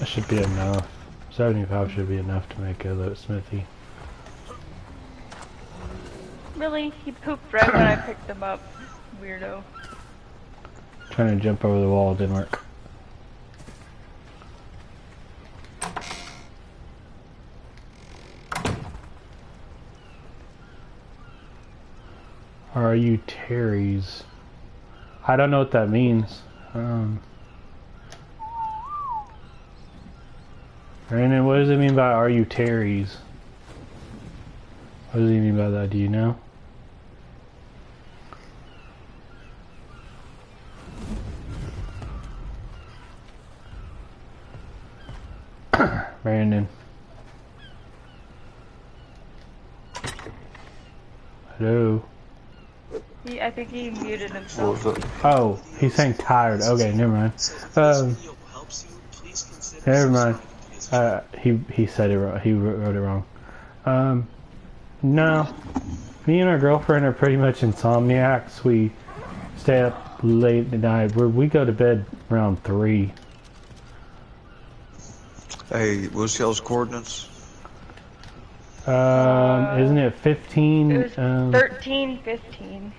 That should be enough. 75 should be enough to make a little smithy. Really? He pooped right when I picked him up. Weirdo. Trying to jump over the wall didn't work. Are you Terry's? I don't know what that means. Brandon, what does it mean by are you Terry's? What does he mean by that? Do you know? Brandon. Hello. I think he muted himself. Oh, he's saying tired. Okay, never mind. Never mind. He said it wrong. He wrote it wrong. No. Me and our girlfriend are pretty much insomniacs. We stay up late at night. We go to bed around 3. Hey, what's y'all's coordinates? Isn't it 15? It was 13, 15.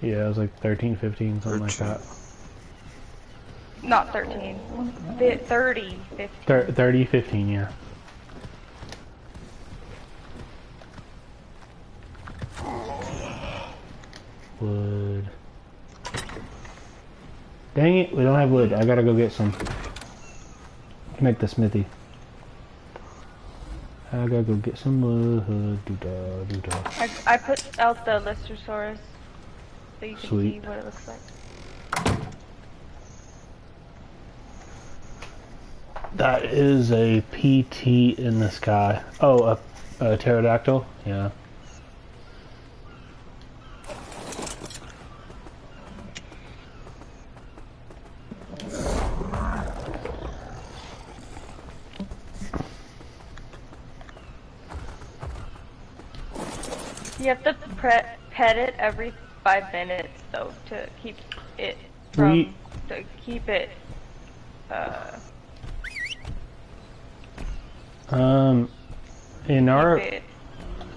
Yeah, it was like 13, 15, something like that. Not 13. 30, 15. 30, 15, yeah. Wood. Dang it, we don't have wood. I gotta go get some. Make the smithy. I gotta go get some wood. Doo-dah, doo-dah. I put out the Listersaurus so you can Sweet. see what it looks like. That is a PT in the sky. Oh, a pterodactyl? Yeah. You have to pet it every 5 minutes though to keep it from in our keep it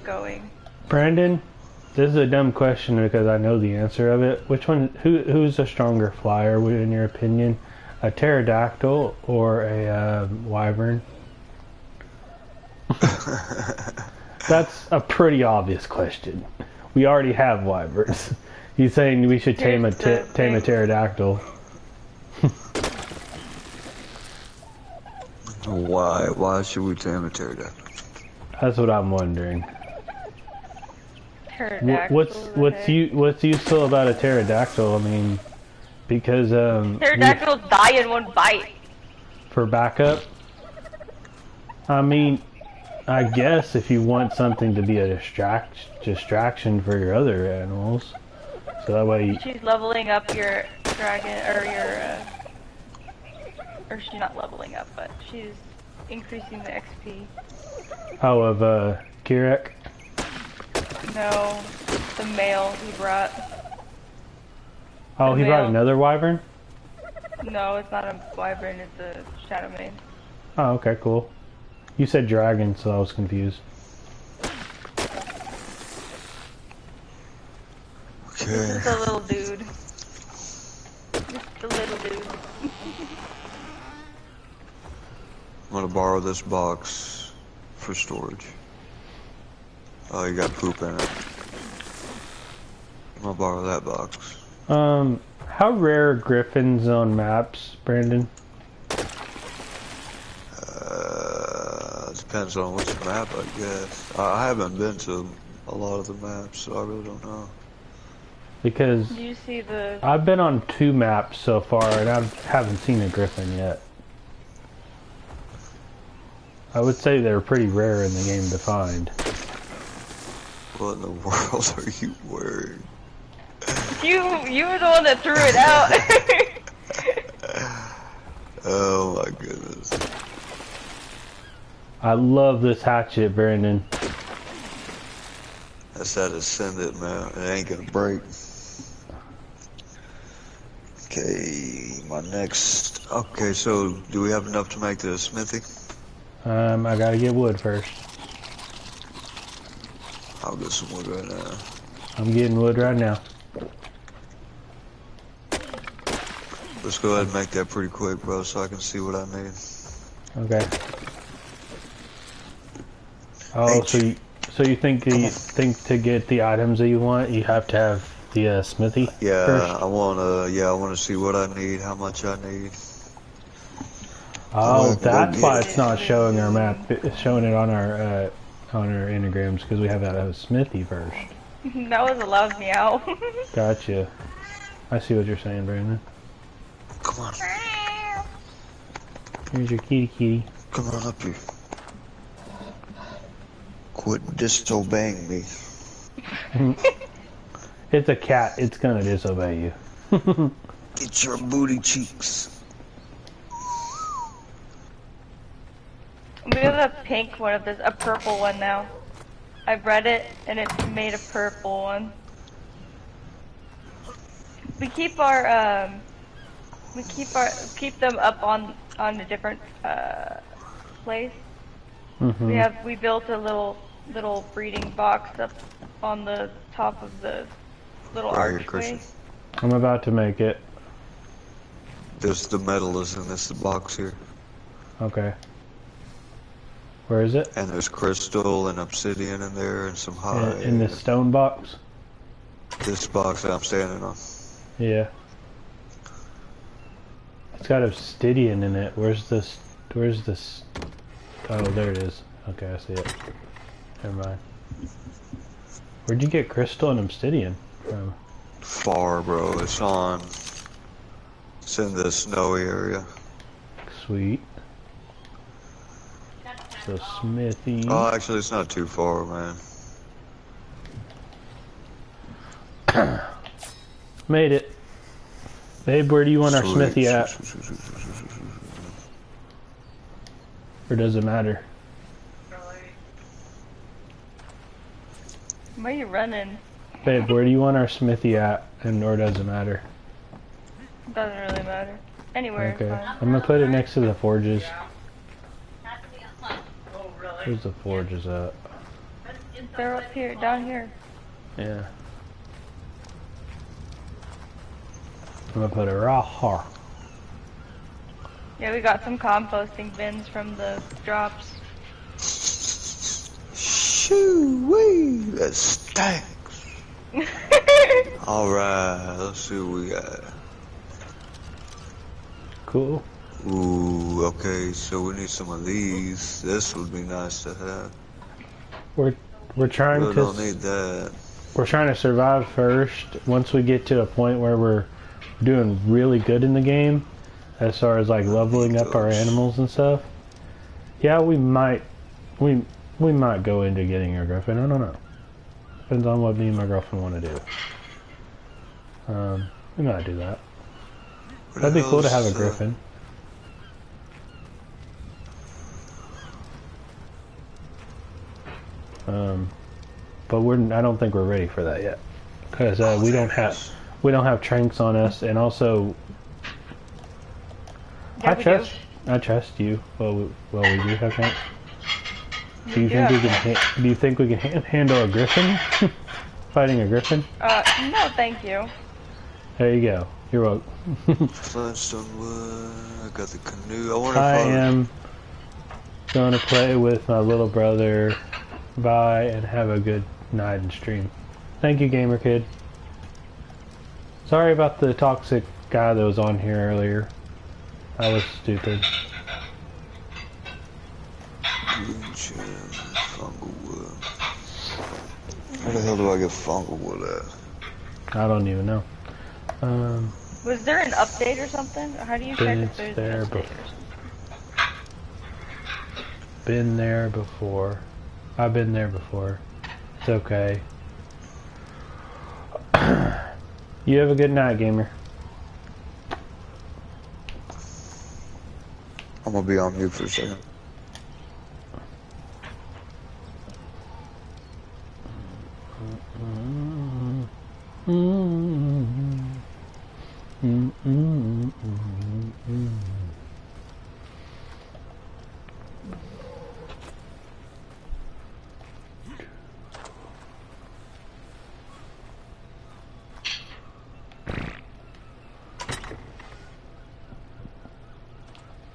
going. Brandon, this is a dumb question because I know the answer of it. Which one? Who's a stronger flyer, in your opinion? A pterodactyl or a wyvern? That's a pretty obvious question. We already have wyverns. He's saying we should tame a pterodactyl. Why? Why should we tame a pterodactyl? That's what I'm wondering. Pterodactyl. What's useful about a pterodactyl? I mean, because pterodactyls die in one bite. For backup. I mean, I guess if you want something to be a distraction for your other animals, so that way. She's leveling up your dragon, or or she's not leveling up, but she's increasing the XP. Oh, of Kirek? No, the male he brought. Oh, he brought another wyvern? No, it's not a wyvern, it's a Shadowmane. Oh, okay, cool. You said dragon, so I was confused. Okay. This is a little dude. Just a little dude. I'm gonna borrow this box for storage. Oh, you got poop in it. I'm gonna borrow that box. How rare are griffins on maps, Brandon? Depends on which map, I guess. I haven't been to a lot of the maps, so I really don't know. Because Do you see the... I've been on 2 maps so far, and I haven't seen a griffin yet. I would say they're pretty rare in the game to find. What in the world are you wearing? You were the one that threw it out. Oh my goodness. I love this hatchet, Brandon. That's that Ascendant, man. It ain't gonna break. Okay, my next... Okay, so do we have enough to make the smithy? I gotta get wood first. I'll get some wood right now. I'm getting wood right now. Let's go ahead and make that pretty quick, bro, so I can see what I need. Okay. Oh, so you think to get the items that you want, you have to have the smithy? Yeah, first? I wanna see what I need, how much I need. Oh, So I can go that's get why it. it's not showing our map. It's showing it on our anagrams because we have that smithy first. That was a loud meow. Gotcha. I see what you're saying, Brandon. Come on. Here's your kitty. Come on up here. Quit disobeying me. It's a cat. It's gonna disobey you. Get your booty cheeks. We have a pink one of this, a purple one now. I've read it and it's made a purple one. We keep them up on a different place. Mm-hmm. We built a little breeding box up on the top of the little Right here, archway. Christian. I'm about to make it. There's the metal is in this box here. Okay. Where is it? And there's crystal and obsidian in there and some hide. In this stone box? This box that I'm standing on. Yeah. It's got obsidian in it. Where's this? Oh, there it is. Okay, I see it. Never mind. Where'd you get crystal and obsidian from? Far, bro. It's in the snowy area. Sweet. So smithy. Oh, actually, it's not too far, man. Made it. Babe, where do you want our smithy at? Or does it matter? Where are you running? Babe, where do you want our smithy at? Or does it matter? Doesn't really matter. Anywhere. Okay. Is fine. I'm gonna put it next to the forges. Where's the forges at? They're up here, down here. Yeah. I'm gonna put it right here. Yeah, we got some composting bins from the drops. Shoo-wee! That stinks. Alright, let's see what we got. Cool. Ooh, okay, so we need some of these. This would be nice to have. We're trying We to don't need that. we're trying to survive first. Once we get to a point where we're doing really good in the game, as far as like leveling up our animals and stuff, yeah, we might go into getting a griffin. I don't know. Depends on what me and my girlfriend want to do. We might do that. That'd be cool to have a griffin. But I don't think we're ready for that yet, because we don't have tranks on us, and also Yeah, I trust you. Well, we do have tranks. Do you think we can? Do you think we can handle a griffin? Fighting a griffin? No, thank you. There you go. You're welcome. Flintstone wood. I got the canoe. I wonder if I am going to play with my little brother. Bye, and have a good night and stream. Thank you, Gamer Kid. Sorry about the toxic guy that was on here earlier. I was stupid. Fungal wood. Where the hell do I get fungal wood at? I don't even know. Was there an update or something? How do you check if there's an update? Been there before. I've been there before. It's okay. You have a good night, gamer. I'm gonna be on mute for a second.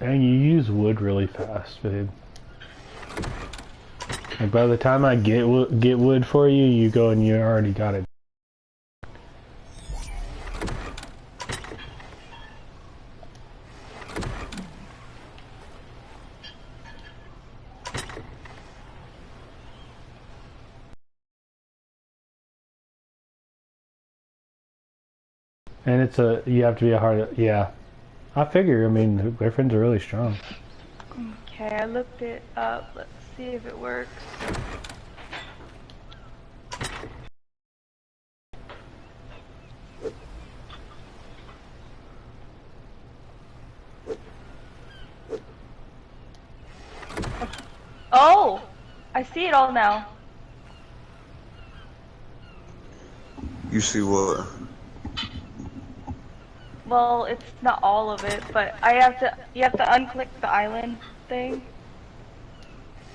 And you use wood really fast, babe. Like by the time I get wood for you, you go and you already got it. And it's you have to be a hard, yeah. I figure, I mean, Griffin's are really strong. Okay, I looked it up. Let's see if it works. Oh! I see it all now. You see what? Well, it's not all of it, but you have to unclick the island thing.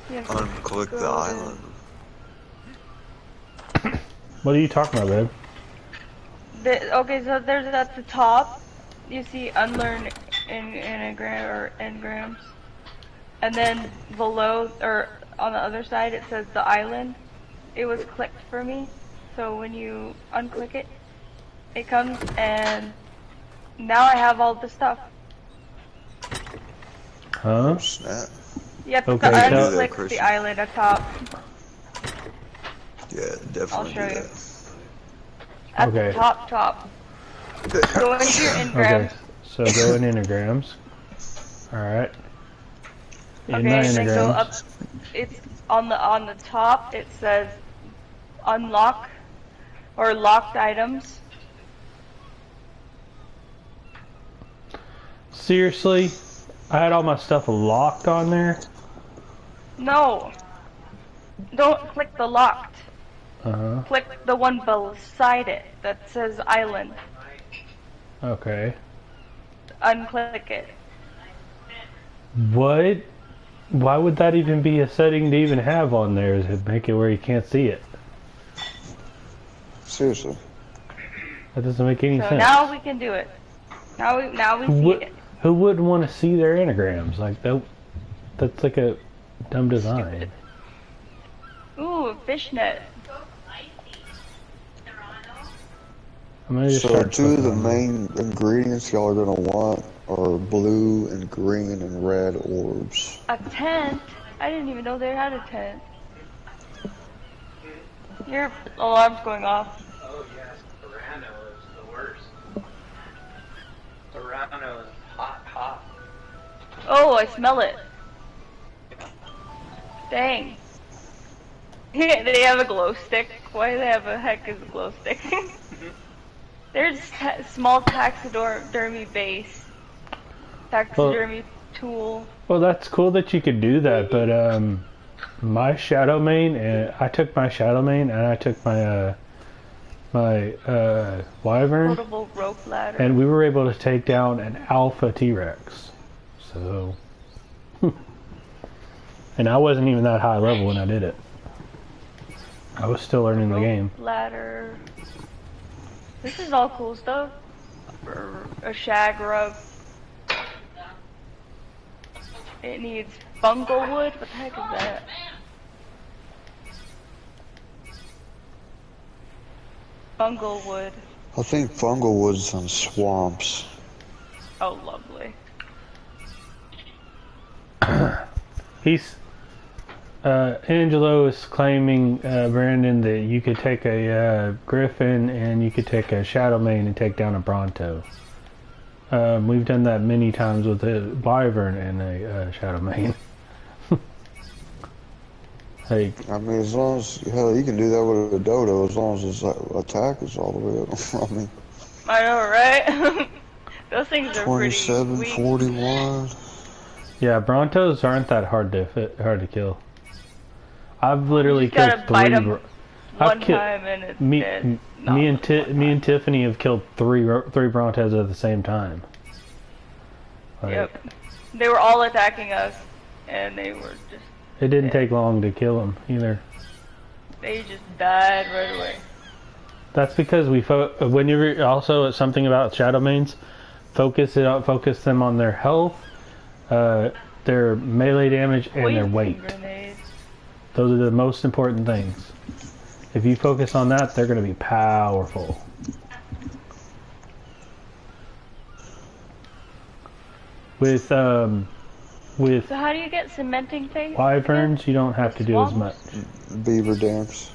Unclick the island. What are you talking about, babe? Okay, so there's at the top, you see unlearn engrams, and then below, or on the other side, it says the island. It was clicked for me, so when you unclick it, it comes, and now I have all the stuff. Huh? Snap. You have to Okay, unclick the island at top. Yeah, definitely I'll show do you. that. At Okay. the top. Go into your engrams. Okay, so go in engrams. Alright. In Okay, my then go up. engrams. It's on the top. It says unlock or locked items. Seriously? I had all my stuff locked on there? No. Don't click the locked. Uh-huh. Click the one beside it that says island. Okay. Unclick it. What? Why would that even be a setting to even have on there? Is it make it where you can't see it? Seriously. That doesn't make any So sense. now we can do it. Now we see it. Who wouldn't want to see their anagrams? Like that's like a dumb design. Ooh, fishnet. I'm gonna just So start two of the clicking on main ingredients y'all are gonna want are blue and green and red orbs. A tent? I didn't even know they had a tent. Your alarm's going off. Oh yes, Serrano is the worst. Serrano is hot. Oh, I smell it. Dang. They have a glow stick. Why do they have a heck is a glow stick? There's small taxidermy base. Taxidermy tool. Well, that's cool that you could do that, but my shadow main, I took my shadow main and I took my wyvern, Portable rope ladder. and we were able to take down an alpha T-Rex. So, and I wasn't even that high level when I did it. I was still learning the game. Ladder. This is all cool stuff. A shag rug. It needs fungal wood. What the heck is that? Fungal wood. I think fungal wood's on swamps. Oh, lovely. Angelo is claiming, Brandon, that you could take a Griffin and you could take a Shadow Mane and take down a Bronto. We've done that many times with a Wyvern and a Shadow Mane. Like, I mean, as long as, hell, you can do that with a dodo as long as its attack is all the way up. I mean, I know, right? Those things are 27, pretty weak. 40 wide. yeah, Brontos aren't that hard to kill. I've literally You just killed gotta bite 'em three. one time and it's dead. Me and Tiffany have killed three Brontos at the same time. Like, Yep. They were all attacking us, and they were just. It didn't take long to kill them either. They just died right away. That's because when you're also something about Shadow Manes, focus them on their health, their melee damage and their Poison weight. grenades. Those are the most important things. If you focus on that, they're going to be powerful. With So how do you get cementing things? wyverns, you don't have to do as much. Beaver dams.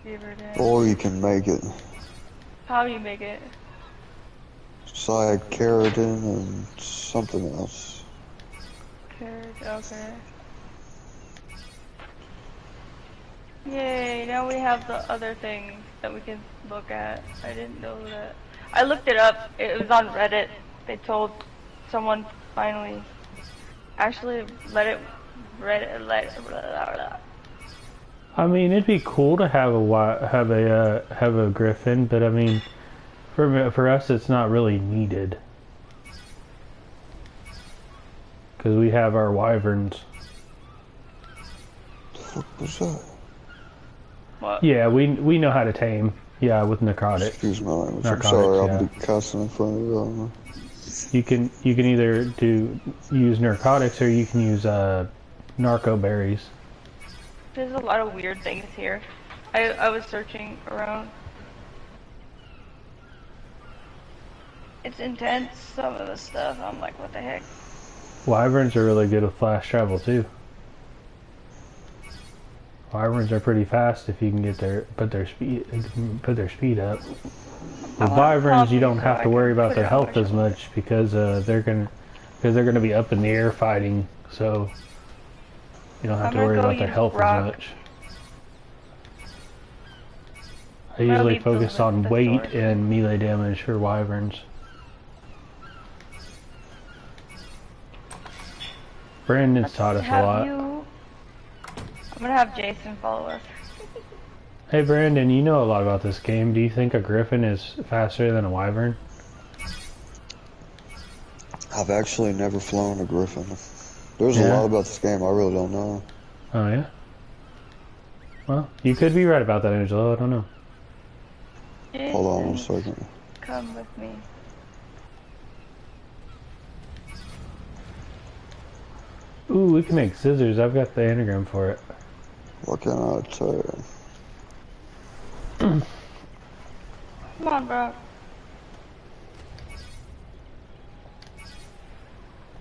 Beaver dam. Or you can make it. How do you make it? Side keratin and something else. Okay. Yay, now we have the other thing that we can look at. I didn't know that. I looked it up. It was on Reddit. They told someone finally actually let it I mean, it'd be cool to have a griffin, but I mean, for us, it's not really needed because we have our wyverns. What was that? What? Yeah, we know how to tame. Yeah, with necrotic. Excuse my language. I'm Narcotics, sorry, yeah. I'll be cussing in front of you. You can either use narcotics or you can use narco berries. There's a lot of weird things here. I was searching around. It's intense, some of the stuff. I'm like, what the heck? Wyverns are really good with fast travel too. Wyverns are pretty fast if you can get put their speed up. With wyverns, you don't have to worry about their health as much because they're gonna be up in the air fighting, so you don't have to worry about their health as much. I usually focus on weight and melee damage for wyverns. Brandon's taught us a lot. I'm gonna have Jason follow us. Hey Brandon, you know a lot about this game. Do you think a griffin is faster than a wyvern? I've actually never flown a griffin. There's a lot about this game I really don't know. Oh yeah? Well, you could be right about that, Angelo. I don't know. Jason, Hold on 1 second. come with me. Ooh, we can make scissors. I've got the anagram for it. What can I tell you? Come on, bro.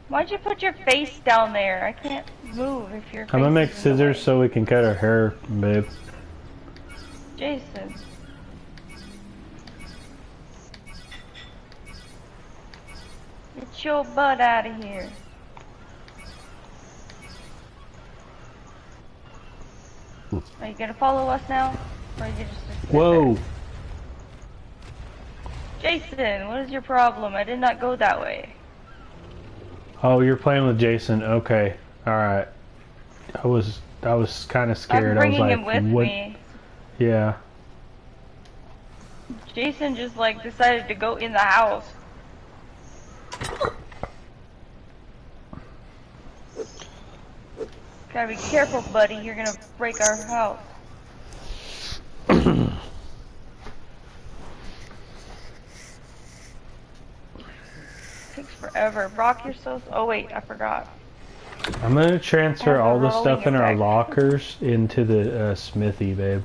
Why'd you put your face down there? I can't move if your face I'm gonna make is in the scissors way. so we can cut our hair, babe. Jason. Get your butt out of here. Are you gonna follow us now? Or are you just Whoa! Jason, what is your problem? I did not go that way. Oh, you're playing with Jason. Okay, all right. I was kind of scared. I'm bringing I was him like, with what? me. Yeah. Jason just like decided to go in the house. Gotta be careful, buddy. You're gonna break our house. Takes forever. Brock, you're so. Oh wait, I forgot. I'm gonna transfer all the rolling stuff in our effect. lockers into the smithy, babe.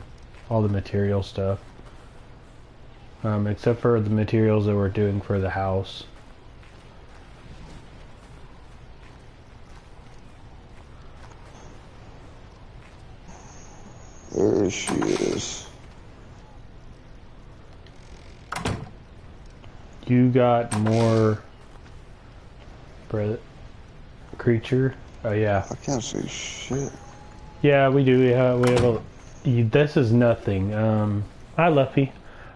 All the material stuff. Except for the materials that we're doing for the house. There she is. You got more creature? Oh yeah. I can't see shit. Yeah, we do. We have a. This is nothing. Hi, Luffy.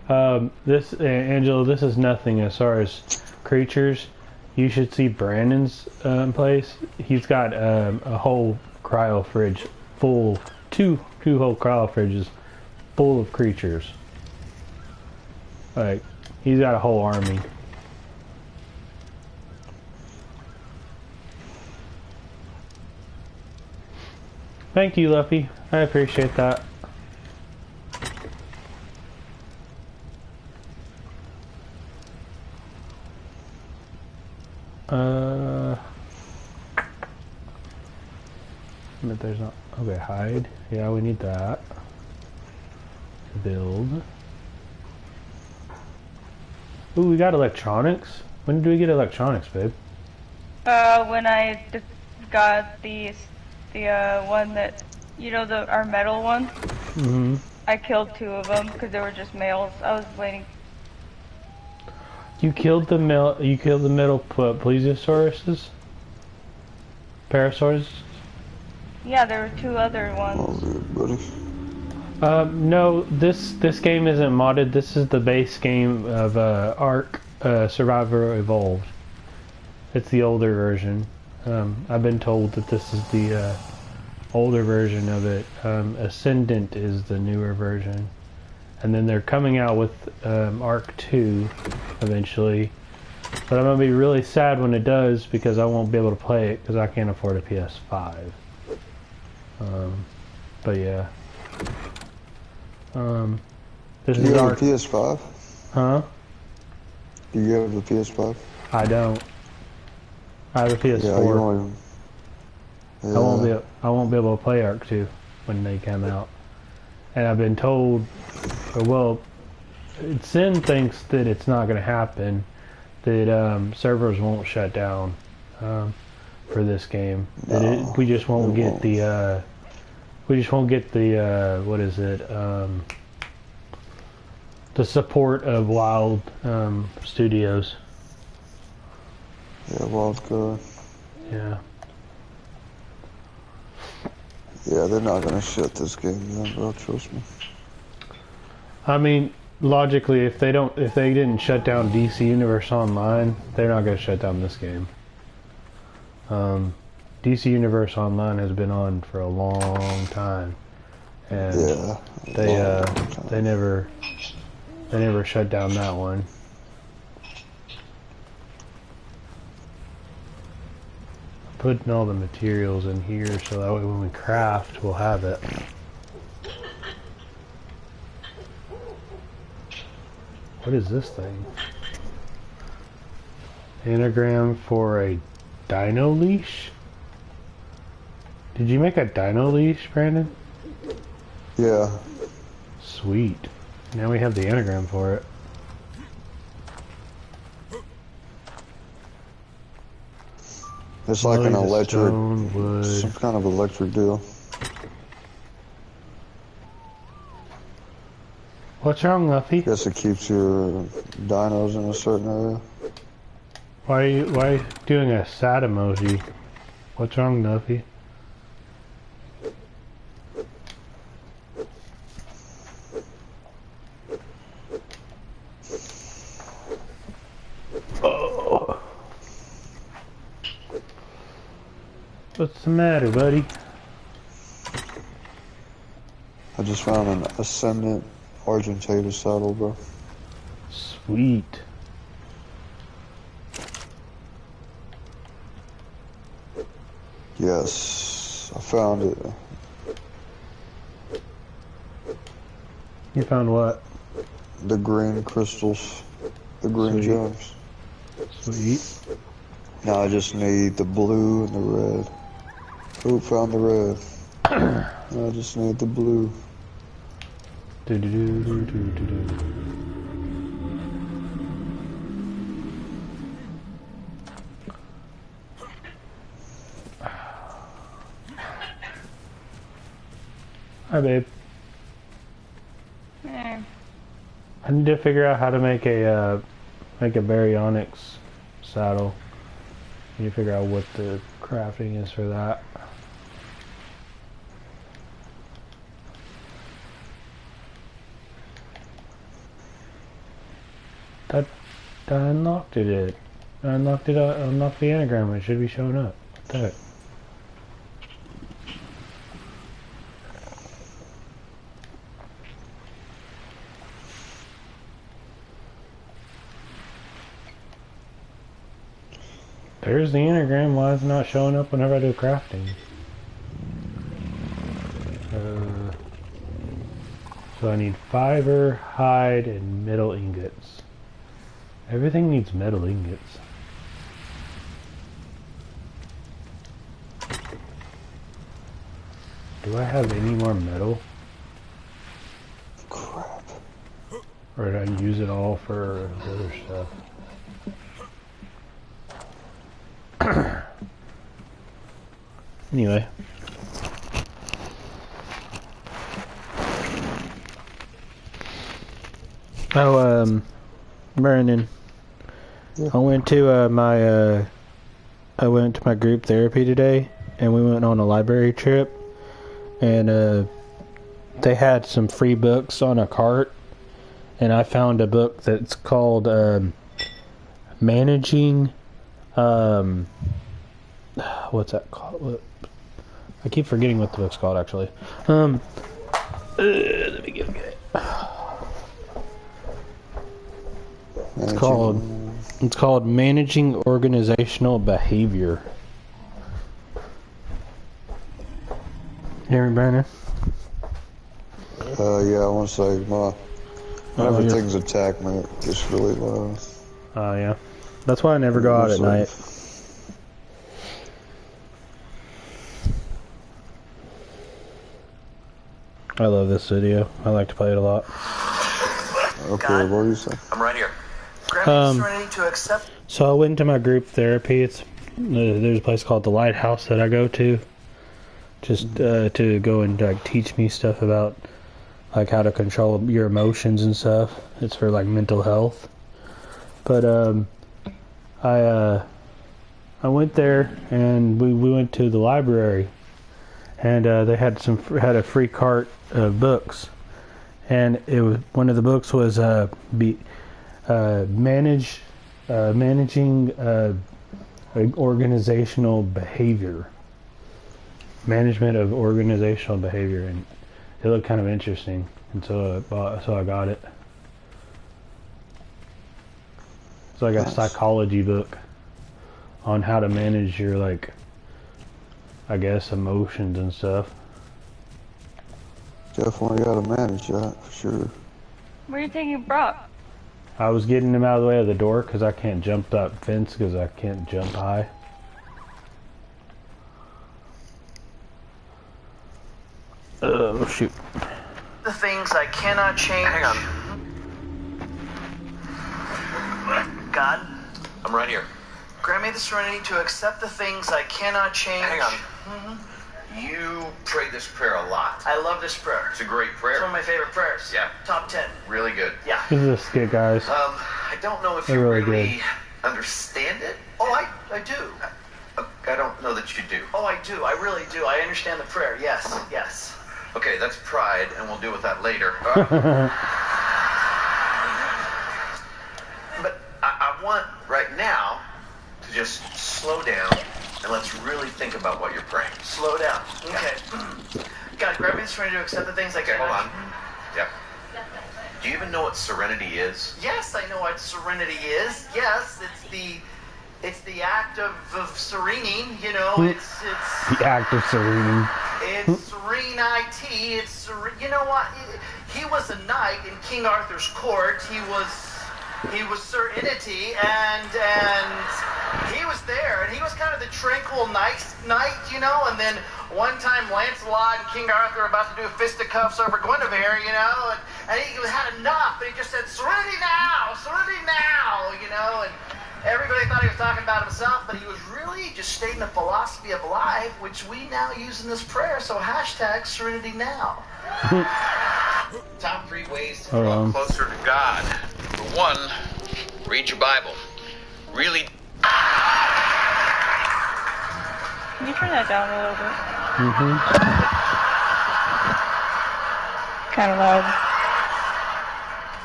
Angelo, this is nothing as far as creatures. You should see Brandon's place. He's got a whole cryo fridge full, two whole cryo fridges full of creatures. Like, he's got a whole army. Thank you, Luffy. I appreciate that. But there's not. Okay, hide. Yeah, we need that. Build. Ooh, we got electronics. When did we get electronics, babe? When I got the one that, you know, our metal one. Mm-hmm. I killed 2 of them because they were just males. I was waiting. You killed the metal plesiosauruses? Parasaurus? Yeah, there were 2 other ones. Oh, good, buddy. No, this game isn't modded. This is the base game of Ark Survivor Evolved. It's the older version. I've been told that this is the older version of it. Ascendant is the newer version. And then they're coming out with Ark 2 eventually. But I'm going to be really sad when it does because I won't be able to play it because I can't afford a PS5. But yeah. This Do is you have Ark. a PS5? Huh? Do you have a PS5? I don't. I have a PS4. Yeah, you won't. Yeah. I won't be able to play Ark 2 when they come out. And I've been told, well, Sin thinks that it's not going to happen, that servers won't shut down for this game. That we just won't get the what is it? The support of Wild Studios. Yeah, Wild Card. Yeah. Yeah, they're not gonna shut this game down, bro. Trust me. I mean, logically, if they didn't shut down DC Universe Online, they're not gonna shut down this game. DC Universe Online has been on for a long time, and Yeah. they never shut down that one. Putting all the materials in here so that way when we craft, we'll have it. What is this thing? Anagram for a dino leash? Did you make a dino leash, Brandon? Yeah. Sweet. Now we have the anagram for it. It's like an electric, stone, wood. some kind of electric deal. What's wrong, Luffy? Guess it keeps your dinos in a certain area. Why are you doing a sad emoji? What's wrong, Luffy? Oh. What's the matter, buddy? I just found an Ascendant Argentator saddle, bro. Sweet. Yes, I found it. You found what? The green crystals, the green Sweet. gems. Sweet. Now I just need the blue and the red. Ooh, found the red. Now I just need the blue. Do do do do do do do. Hi, babe. I need to figure out how to make a baryonyx saddle. I need to figure out what the crafting is for that. That I unlocked it. I unlocked it. Unlocked the anagram. It should be showing up. What the heck? There's the anagram. Why is it not showing up whenever I do crafting? So I need fiber, hide, and metal ingots. Everything needs metal ingots. Do I have any more metal? Crap. Or did I use it all for other stuff? Anyway. Oh, Brandon. Yeah. I went to my group therapy today, and we went on a library trip, and they had some free books on a cart, and I found a book that's called Managing, what's that called? I keep forgetting what the book's called, actually. Let me get it. It's called Managing Organizational Behavior. Hear me, Brandon? Yeah, I want to say whenever things attack me, it gets really loud. Oh, yeah. That's why I never go out at night. I love this video. I like to play it a lot. Okay, what do you say? I'm right here. Grab Serenity to accept. So I went to my group therapy. There's a place called the Lighthouse that I go to, just to go and like teach me stuff about like how to control your emotions and stuff. It's for like mental health. But I went there and we went to the library, and they had a free cart of books, and it was one of the books was managing organizational behavior, management of organizational behavior, and it looked kind of interesting, and so I got it. It's like a psychology book on how to manage your, like, I guess, emotions and stuff. Definitely gotta manage that, for sure. Where do you think you brought? I was getting him out of the way of the door because I can't jump that fence because I can't jump high. Oh, shoot. The things I cannot change. Hang on. God, I'm right here. grant me the serenity to accept the things I cannot change. Hang on. Mm-hmm. You pray this prayer a lot. I love this prayer. It's a great It's prayer. one of my favorite prayers. Yeah. Top 10. Really good. Yeah. This is a skit, guys. I don't know if They're you really really understand it. Oh, I do. I don't know that you do. Oh, I do. I really do. I understand the prayer. Yes. Yes. Okay, that's pride, and we'll deal with that later. But I want right now to just slow down and let's really think about what you're praying. Slow down. Okay. God, grant me the serenity to accept the things I Okay, cannot. hold on. Yeah. Do you even know what serenity is? Yes, I know what serenity is. Yes, it's the act of serening. You know, it's The act of serening. It's serene IT. It's serene. You know what? He was a knight in King Arthur's court. He was serenity, and he was there, and he was kind of the tranquil knight, you know. And then one time, Lancelot and King Arthur were about to do fisticuffs over Guinevere, you know, and he had enough, and he just said, "Serenity now, you know, and everybody thought he was talking about himself, but he was really just stating a philosophy of life, which we now use in this prayer. So hashtag serenity now. Top 3 ways to Hold draw on. closer to God. For one, read your Bible. Really. Can you turn that down a little bit? Kind of loud.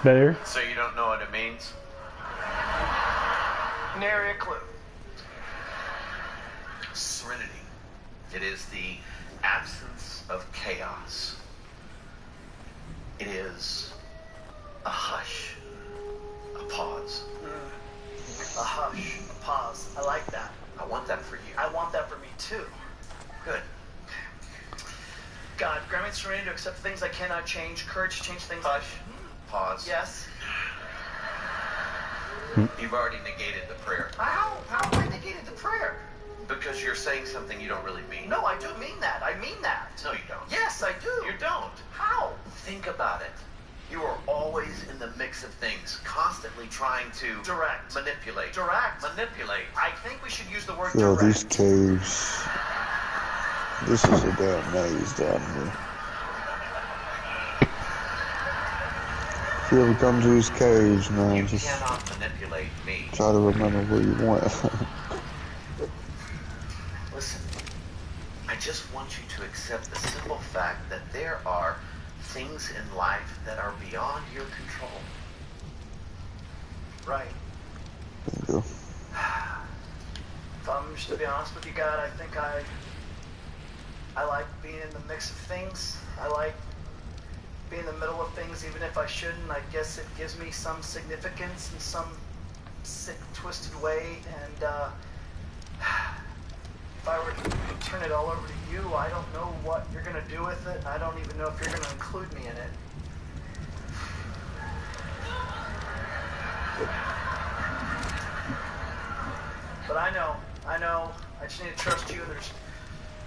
Better? So you don't know what it means? Nary a clue. Serenity. It is the absence of chaos. It is a hush, a pause. A hush, a pause. I like that. I want that for you. I want that for me too. Good. God, grant me the serenity to accept the things I cannot change, courage to change things. Hush. Pause. Yes. You've already negated the prayer. How have I negated the prayer? Because you're saying something you don't really mean. No, I do mean that. I mean that. No, you don't. Yes, I do. You don't. How? Think about it. You are always in the mix of things, constantly trying to Direct. manipulate. Direct. Manipulate. I think we should use the word Yo, direct. these caves. This is a damn maze down here. If you ever come to these caves, man, You just cannot manipulate me. try to remember where you went. Listen, I just want you to accept the simple fact that there are things in life that are beyond your control. Right. Bingo. If I'm just to be honest with you, God, I think I like being in the mix of things. I like being in the middle of things, even if I shouldn't. I guess it gives me some significance in some sick, twisted way. And if I were to turn it all over to you, I don't know what you're going to do with it. I don't even know if you're going to include me in it. But I know. I just need to trust you.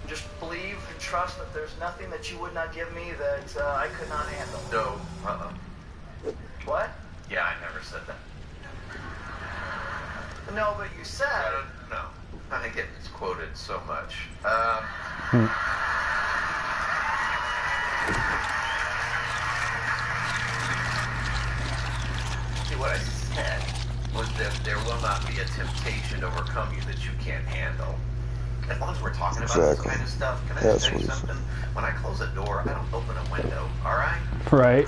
Just believe and trust that there's nothing that you would not give me that I could not handle. No, What? Yeah, I never said that. No, but you said. No. I get misquoted so much. See, what I said was that there will not be a temptation to overcome you that you can't handle. As long as we're talking about this kind of stuff, can I just tell you something? When I close a door, I don't open a window, all right? Right.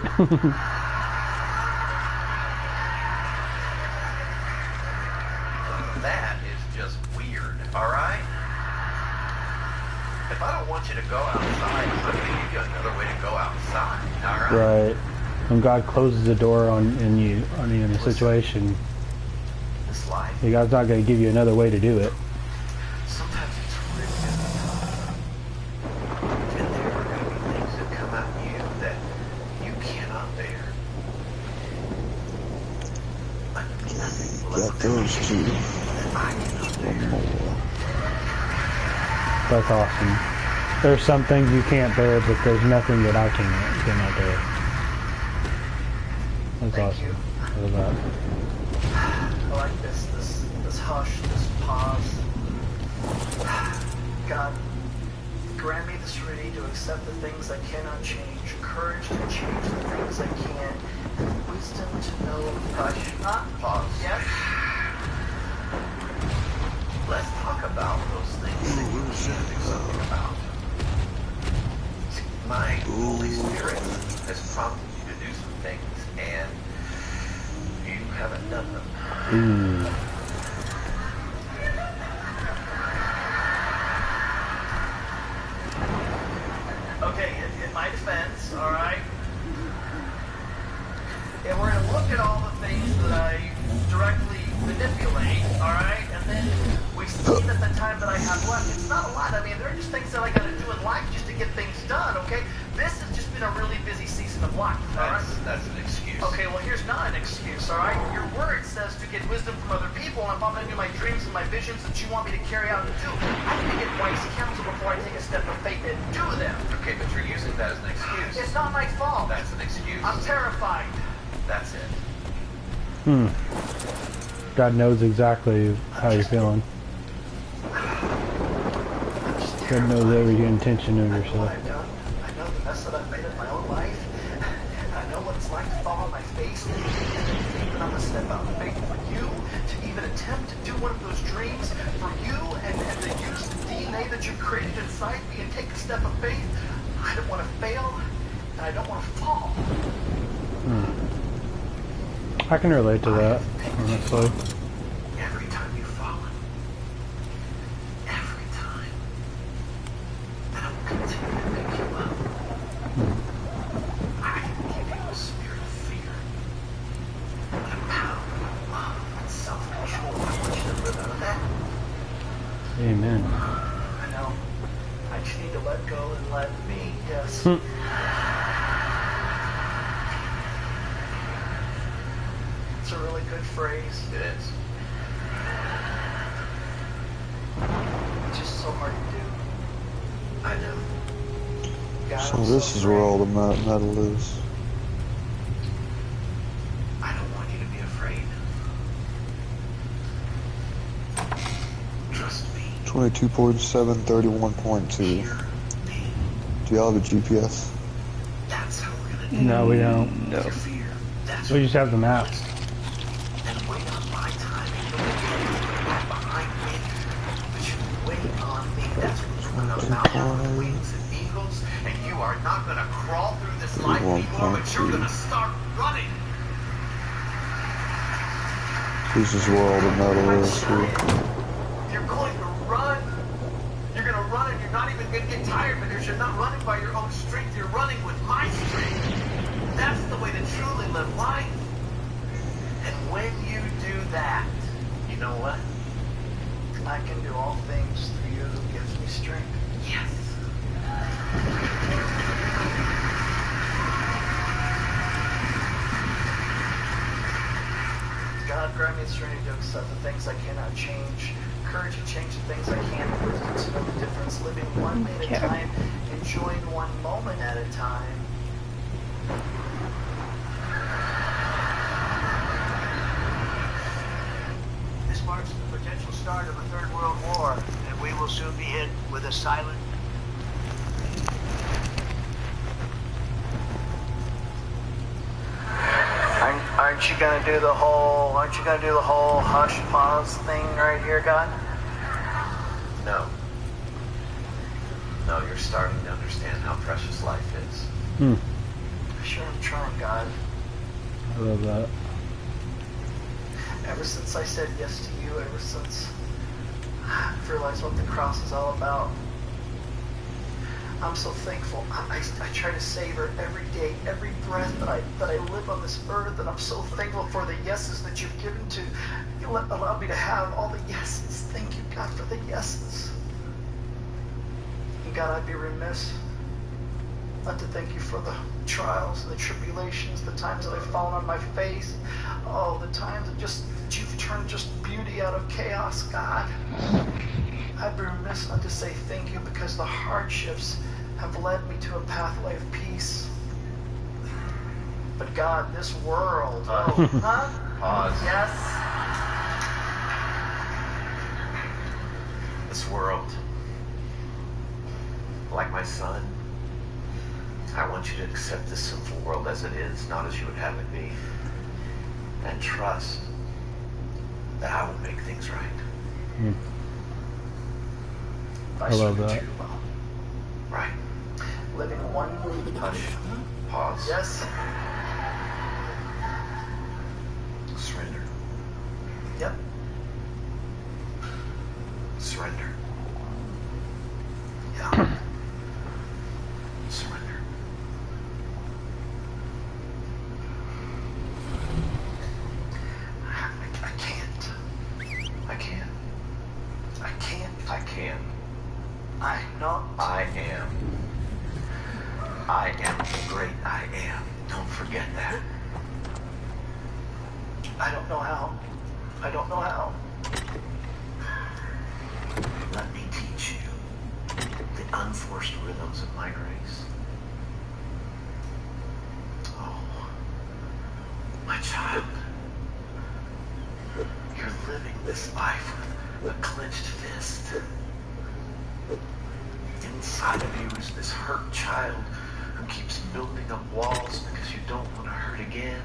That is just weird, all right? If I don't want you to go outside, I'm going to give you another way to go outside, all right? Right. When God closes the door on you in a situation, This life, God's not going to give you another way to do it. sometimes it's really tough. And there are going to be things that come at you that you cannot bear. But nothing will Got those two. that I cannot bear. That's awesome. There's some things you can't bear, but there's nothing that I cannot bear. That's awesome. I love that. I like this hush, this pause. God, grant me the serenity to accept the things I cannot change, courage to change the things I can, and wisdom to know hush. Pause. Yes? Let's talk about those things that you can't do something about. See, my Holy Spirit has prompted you to do some things, and you haven't done them. Okay, in my defense, all right? If we're going to look at all the things that I directly manipulate, all right? And then we see that the time that I have left, it's not a lot. I mean, there are just things that I got to do in life just to get things done, okay? This has just been a really busy season of life, all right? That's an excuse. Okay, well, here's not an excuse, all right? Your word says to get wisdom from other people, and if I'm going to do my dreams and my visions that you want me to carry out and do, I need to get wise counsel before I take a step of faith and do them. Okay, but you're using that as an excuse. It's not my fault. That's an excuse. I'm terrified. That's it. God knows exactly how you're feeling. God knows every intention of I know yourself. what I've done. I know the mess that I've made of my own life. I know what it's like to fall on my face and think that I'm going to step out in faith for you, to even attempt to do one of those dreams for you, and to use the DNA that you've created inside me and take a step of faith. I don't want to fail, and I don't want to fall. I can relate to that, honestly. Every time you've fallen, every time, then I will continue to pick you up. I can give you a spirit of fear, but a power of love and self-control. I want you to live out of that. Amen. I know. I just need to let go and let me, yes. It's a really good phrase. It is. It's just so So this is where all the metal is. I don't want you to be afraid. Trust me. 22.7, 31.2. Do y'all have a GPS? That's how we're gonna do No, we don't. No. your fear. That's We just have the map. and wait on my timing. You'll get behind me. But you wait on me. That's what's gonna mount out with wings and eagles. And you are not gonna crawl through this life anymore, but you're gonna start running. This is where all the metal is. Here. You're going to run. You're going to run and you're not even going to get tired because you're not running by your own strength. You're running with my strength. That's the way to truly live life. And when you do that, you know what? I can do all things through you who gives me strength. Yes. God, grant me the strength to accept the things I cannot change. Courage to change the things I can. Wisdom to know the difference. Living one day at a time. Enjoying one moment at a time. This marks the potential start of a third world war, and we will soon be hit with a silent. Aren't you gonna do the whole hush pause thing right here, God? No. No, you're starting to understand how precious life is. Sure, I'm trying, God. I love that. Ever since I said yes to you, ever since I've realized what the cross is all about, I'm so thankful. I try to savor every day, every breath that I live on this earth, and I'm so thankful for the yeses that you've given to. You allowed me to have all the yeses. Thank you, God, for the yeses. And God, I'd be remiss not to thank you for the trials and the tribulations, the times that I've fallen on my face, oh, the times that you've turned just beauty out of chaos, God. I'd be remiss not to say thank you because the hardships have led me to a pathway of peace. But God, this world, huh? Pause. Yes. This world, like my son, I want you to accept this sinful world as it is, not as you would have it be. And trust that I will make things right. I love that. Right. Living one Hush. Pause. Yes. Surrender. Yep. Surrender. Yeah. Surrender. I can't. I can. I can't. I can. I know. I am. I am the great I am. Don't forget that. I don't know how. I don't know how. Let me teach you the unforced rhythms of my grace. Oh, my child. You're living this life with a clenched fist. Inside of you is this hurt child who keeps building up walls because you don't want to hurt again.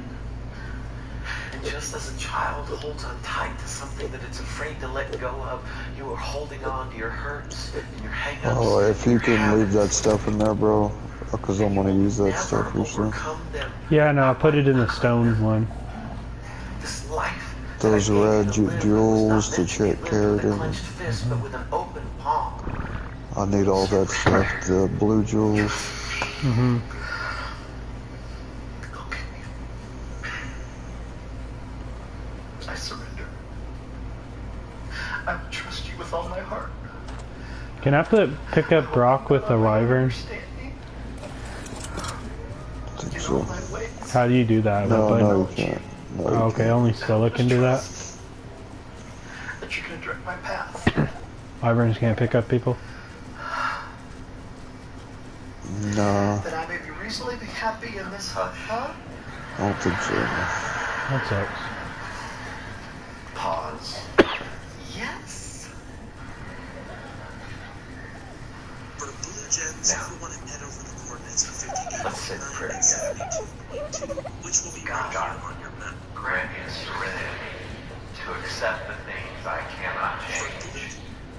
And just as a child holds on tight to something that it's afraid to let go of, you are holding on to your hurts and your hang-ups. Oh, if you can leave that stuff in there, bro, because I'm gonna use that stuff here soon. Yeah, no, I put it in the stone one. This life Those red jewels, the chick carrot in it. clenched fist, but with an open palm. I need all that stuff, the blue jewels. I surrender. I trust you with all my heart. Can I pick up Brock with a wyvern? I think so. How do you do that? No, What no, you button? can't. No, you Oh, okay, only Scylla can do that. That you're gonna direct my path. Wyverns can't pick up people? No, happy in this hut, huh? I don't think so. That sucks. Pause. Yes. For the Blue Gems, Now, you want to head over the coordinates for 50 let's say the prayer together. which will be God, marked on your map. grant me the serenity to accept the things I cannot change,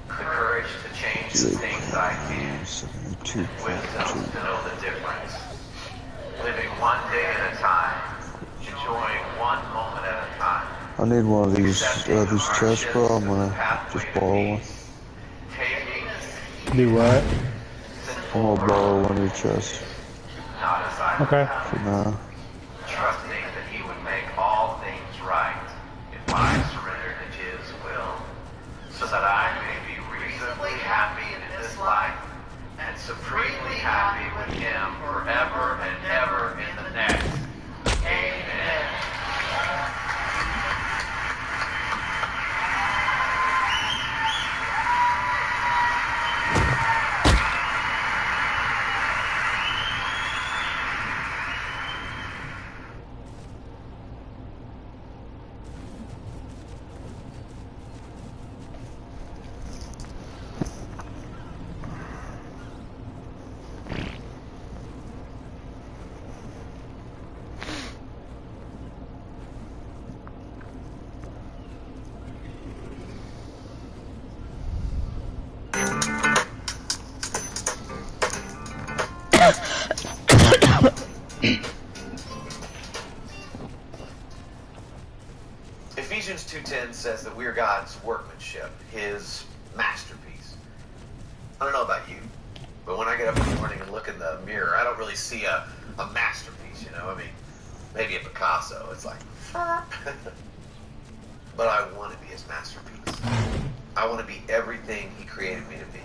the courage to change the things I can, 72.2. wisdom to know the difference, living one day at a time, enjoying one moment at a time. I need one of these chests, bro. I'm gonna just borrow one. Do what? I'm gonna borrow one of your chests Okay. for now. Trusting that he would make all things right if I surrender to his will, so that I may be reasonably happy in this life and supremely happy with him forever and ever in the next. Amen. Ephesians 2:10 says that we are God's workmanship, his masterpiece. I don't know about you, but when I get up in the morning and look in the mirror, I don't really see a masterpiece, you know? I mean, maybe a Picasso. It's like, but I want to be his masterpiece. I want to be everything he created me to be.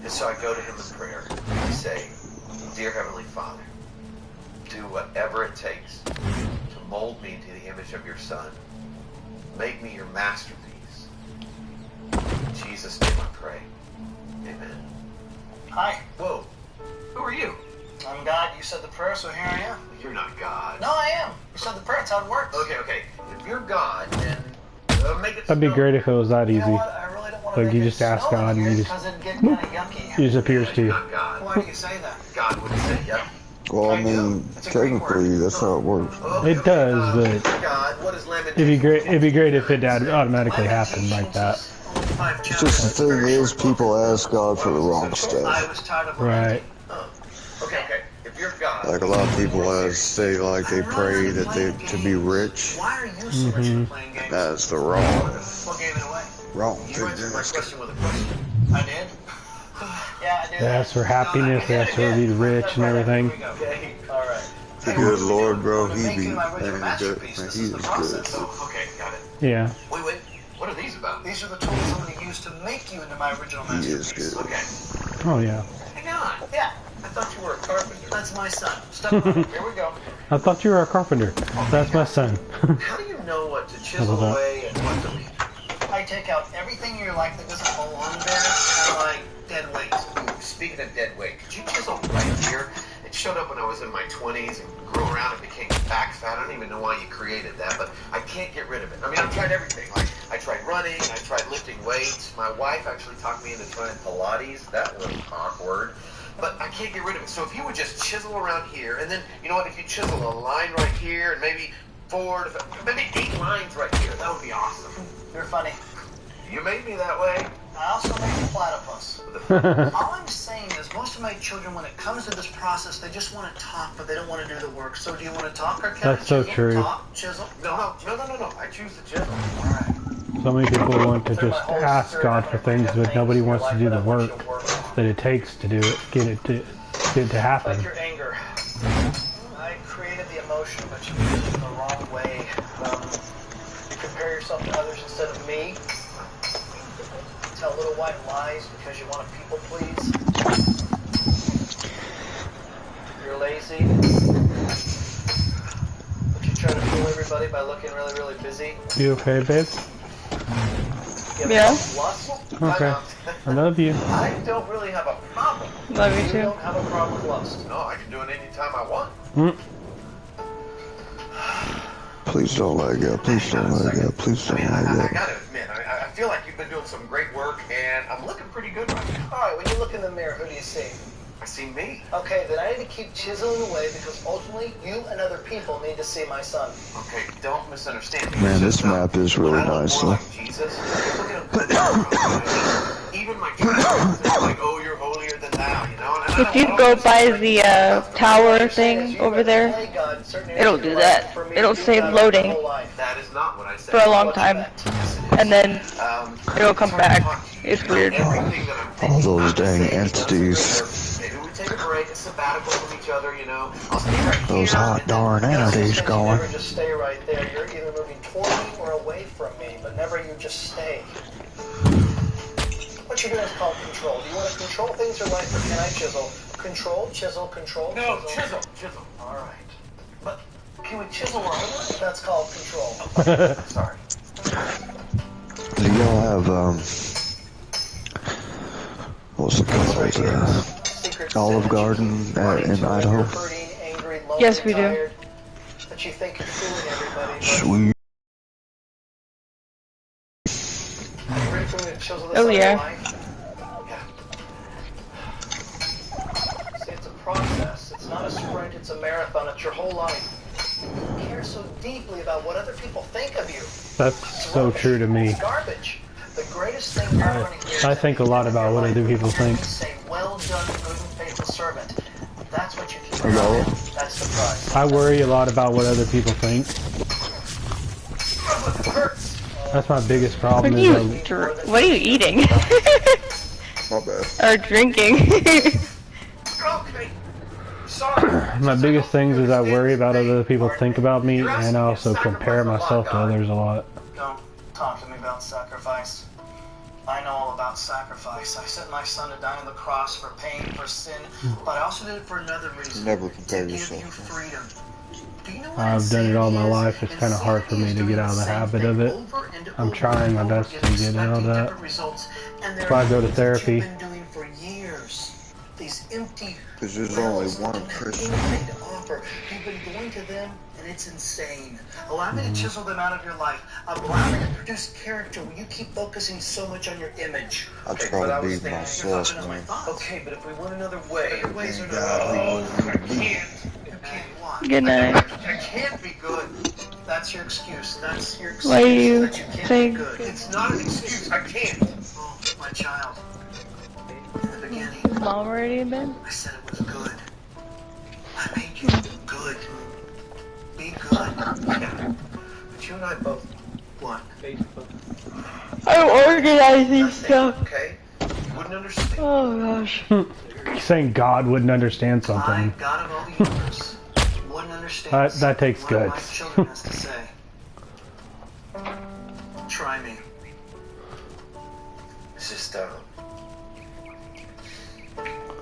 And so I go to him in prayer and say, Dear Heavenly Father, do whatever it takes to mold me into the image of your Son. Make me your masterpiece. In Jesus' name I pray. Amen. Hi. Whoa. Who are you? I'm God. You said the prayer, so here I am. You're not God. No, I am. You said the prayer. That's how it works. Okay. If you're God, then make it. That'd be great if it was that You easy. know what? I really don't want to Like you just ask God and he just because it'd get kind of yucky. he just appears to you. Not God. Why do you say that? God would say, yep. Well, I mean, technically, that's how it works. It does, but God, what is it'd be great. It'd be great if it automatically happened like that. It's just the thing is, people ask God for the wrong I stuff. was tired of Right. Okay. If you're God. Like a lot of people say, like they pray that they to be rich. Why are you so rich at playing games? That's the wrong What gave it away? thing You to answered my ask. question with a question. I did. Yeah, I did. That's for happiness. That's for being rich and everything. Okay. All right. The good Lord, bro, he Making be my original good. masterpiece. Man, This he is is the good. process. Okay, got it. Yeah. Wait. What are these about? These are the tools I'm going to use to make you into my original He masterpiece. is good. Okay. Oh yeah. Hang on. Yeah, I thought you were a carpenter. that's my son. Step on. Here we go. I thought you were a carpenter. That's my son. How do you know what to chisel that? away and what to leave? I take out everything in your life that doesn't belong there, kind of like dead weight. Ooh, speaking of dead weight, could you chisel right here? It showed up when I was in my 20s and grew around and became back fat. I don't even know why you created that, but I can't get rid of it. I mean, I've tried everything. Like, I tried running, I tried lifting weights. My wife actually talked me into trying Pilates. That was awkward. But I can't get rid of it. So if you would just chisel around here, and then, you know what, if you chisel a line right here, and maybe 4 to 5, maybe 8 lines right here, that would be awesome. You're funny. You made me that way. I also make the platypus. All I'm saying is most of my children, when it comes to this process, they just want to talk, but they don't want to do the work. So do you want to talk or can That's so chisel? true. Talk, chisel? No. I choose the chisel. All right. So many people want to just ask God for things, but nobody wants to do the work that it takes to do it, get it to happen. Like your anger. I created the emotion, but you used it in the wrong way. You compare yourself to others instead of me. Tell little white lies because you want to people please. You're lazy. But you try to fool everybody by looking really, really busy. You okay, babe? You have Yeah. lust? Okay. I love you. I don't really have a problem. Love you You too. don't have a problem with lust. No, I can do it anytime I want. Mm. Please don't let go. Please don't let go. Please I don't mean, let I go. gotta admit, I feel like you've been doing some great work, and I'm looking pretty good right now. Alright, when you look in the mirror, who do you see? I see me. Okay, then I need to keep chiseling away because ultimately you and other people need to see my son. Okay, don't misunderstand me. Man, It's this just, map is really when I look nice, more though. like Jesus, look at him good. Even my child is like, oh, you're holier than thou, you know? And I If you don't go know by what the I'm saying. tower thing over there, it'll do that. It'll save loading That is not what I said. for a long time, and then it'll come back. It's weird. Everything that I'm All thinking, those I'm dang saying, entities. maybe we take a break, a sabbatical from each other, you know? I'll stay right Those here, hot and then- darn entities You going. never just stay right there. You're either moving toward me or away from me, but never you just stay. What you're doing is called control. Do you want to control things or life, or can I chisel? Control, chisel, control. No, chisel. All right. But can we chisel where I want? That's called control. Sorry. Do y'all have, what's it called? Olive Garden in Idaho? Hurting, angry, lonely, Yes, we do. tired, that you think you're fooling everybody. but Sweet. you ready for me to chisel this Oh, out of your yeah. life? See, it's a process. It's not a sprint, it's a marathon. It's your whole life. You care so deeply about what other people think of you. That's so true to me. It's garbage. The greatest thing I want to hear I is think a lot about what other people think. say, well done, good and faithful servant. That's what you keep Hello? around. That's the prize. I worry a lot about what other people think. That's my biggest What problem. are Is you? What are you eating? My bad. Or drinking? Okay. Sorry. my biggest things is I worry about what other people think about me, and I also compare myself to others a lot. Don't talk to me about sacrifice. I know all about sacrifice. I sent my son to die on the cross for pain, for sin, but I also did it for another reason. Never compare to give yourself. you freedom. Do you know what I've done it all my insanity life. is? It's kind of hard for me to get out of the habit of it. I'm trying my best to get out of that. That's why I go to therapy. You've been doing for years. These empty Because there's only one don't have Christian. anything to offer. You've been going to them, and it's insane. Allow me to chisel them out of your life. Allow me to produce character when you keep focusing so much on your image. I try to be myself, man. Okay, but if we went another way, your ways are God, not. I can't. You can't what? Good night. I can't be good. That's your excuse. That's your excuse. Why do you that you can't say- be good. It's not an excuse. I can't. Oh, my child. In the beginning, Mom already in bed? I said it was good. I made you good. Be good. Yeah. But you and I both what? I organize these stuff. Okay? You wouldn't understand. Oh gosh. Saying God wouldn't understand I, something. God of all the universe, wouldn't understand. That takes what my guts. children has to say. Try me. It's just, I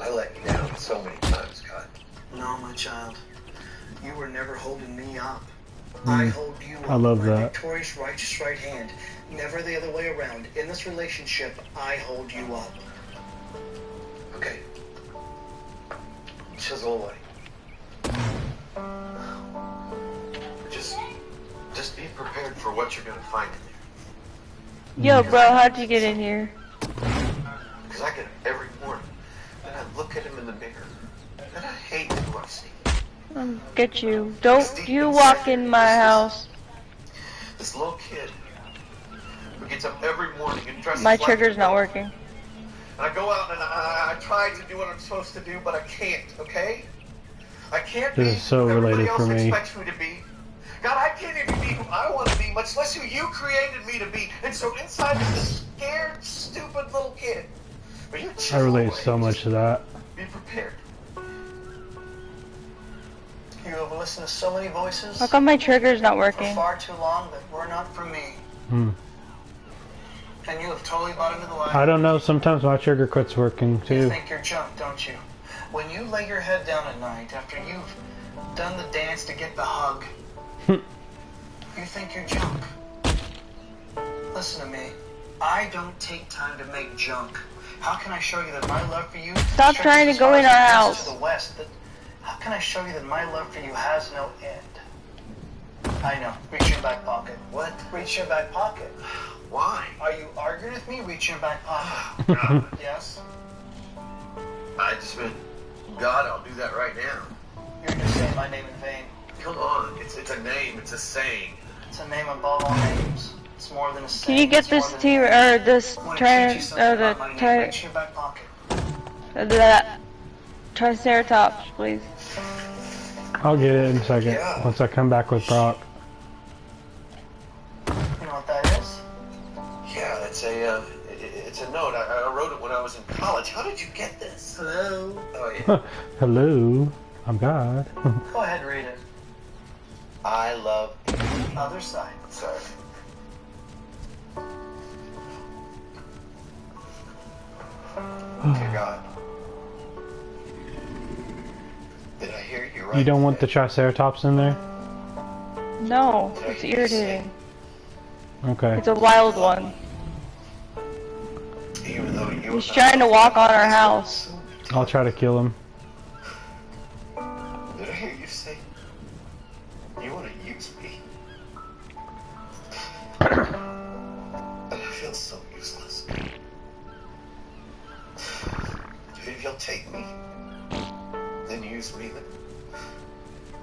let you down so many times, God. No, my child. You were never holding me up. I hold you up. I love my that. victorious, righteous right hand. Never the other way around. In this relationship, I hold you up. Okay. Chisel away. Just be prepared for what you're gonna find in there. Yo, bro, how'd you get in here? Because I get up every morning, and I look at him in the mirror, and I hate who I see. Get you. Don't you walk in my house. This little kid who gets up every morning and dresses My like trigger's not himself. working. And I go out and I try to do what I'm supposed to do, but I can't, okay? I can't This be is so who everybody related for else me. expects me to be. God, I can't even be who I want to be, much less who you created me to be. And so inside is this scared, stupid little kid. But you I relate so much to that. Be prepared. You have listened to so many voices How come my trigger's not for working? far too long that were not for me. Hmm. And you have totally bought into the lie. I don't know. Sometimes my trigger quits working You too. think you're junk, don't you? When you lay your head down at night after you've done the dance to get the hug, you think you're junk. Listen to me. I don't take time to make junk. How can I show you that my love for you... Stop trying to go in our house. To the west, how can I show you that my love for you has no end? I know. Reach in your back pocket. What? Reach your back pocket. Why? Are you arguing with me? Reach in your back pocket. Yes? I just meant, God, I'll do that right now. You're just saying my name in vain. Come on, it's a name, it's a saying. It's a name above all names. It's more than a saying. Can you get this this Reach in your back pocket. that Triceratops, please? I'll get it in a second, once I come back with Brock. You know what that is? Yeah, it's a note. I wrote it when I was in college. How did you get this? Hello? Oh, yeah. Hello, I'm God. Go ahead, read it. I love you. Other side. Sorry. Dear God. Did I hear you right? You don't want the Triceratops in there? No, it's irritating. Okay. It's a wild one. Even though you He's trying to walk on our house. I'll try to kill him. Did I hear you say you want to use me? And I feel so useless. If you'll take me, then use me, then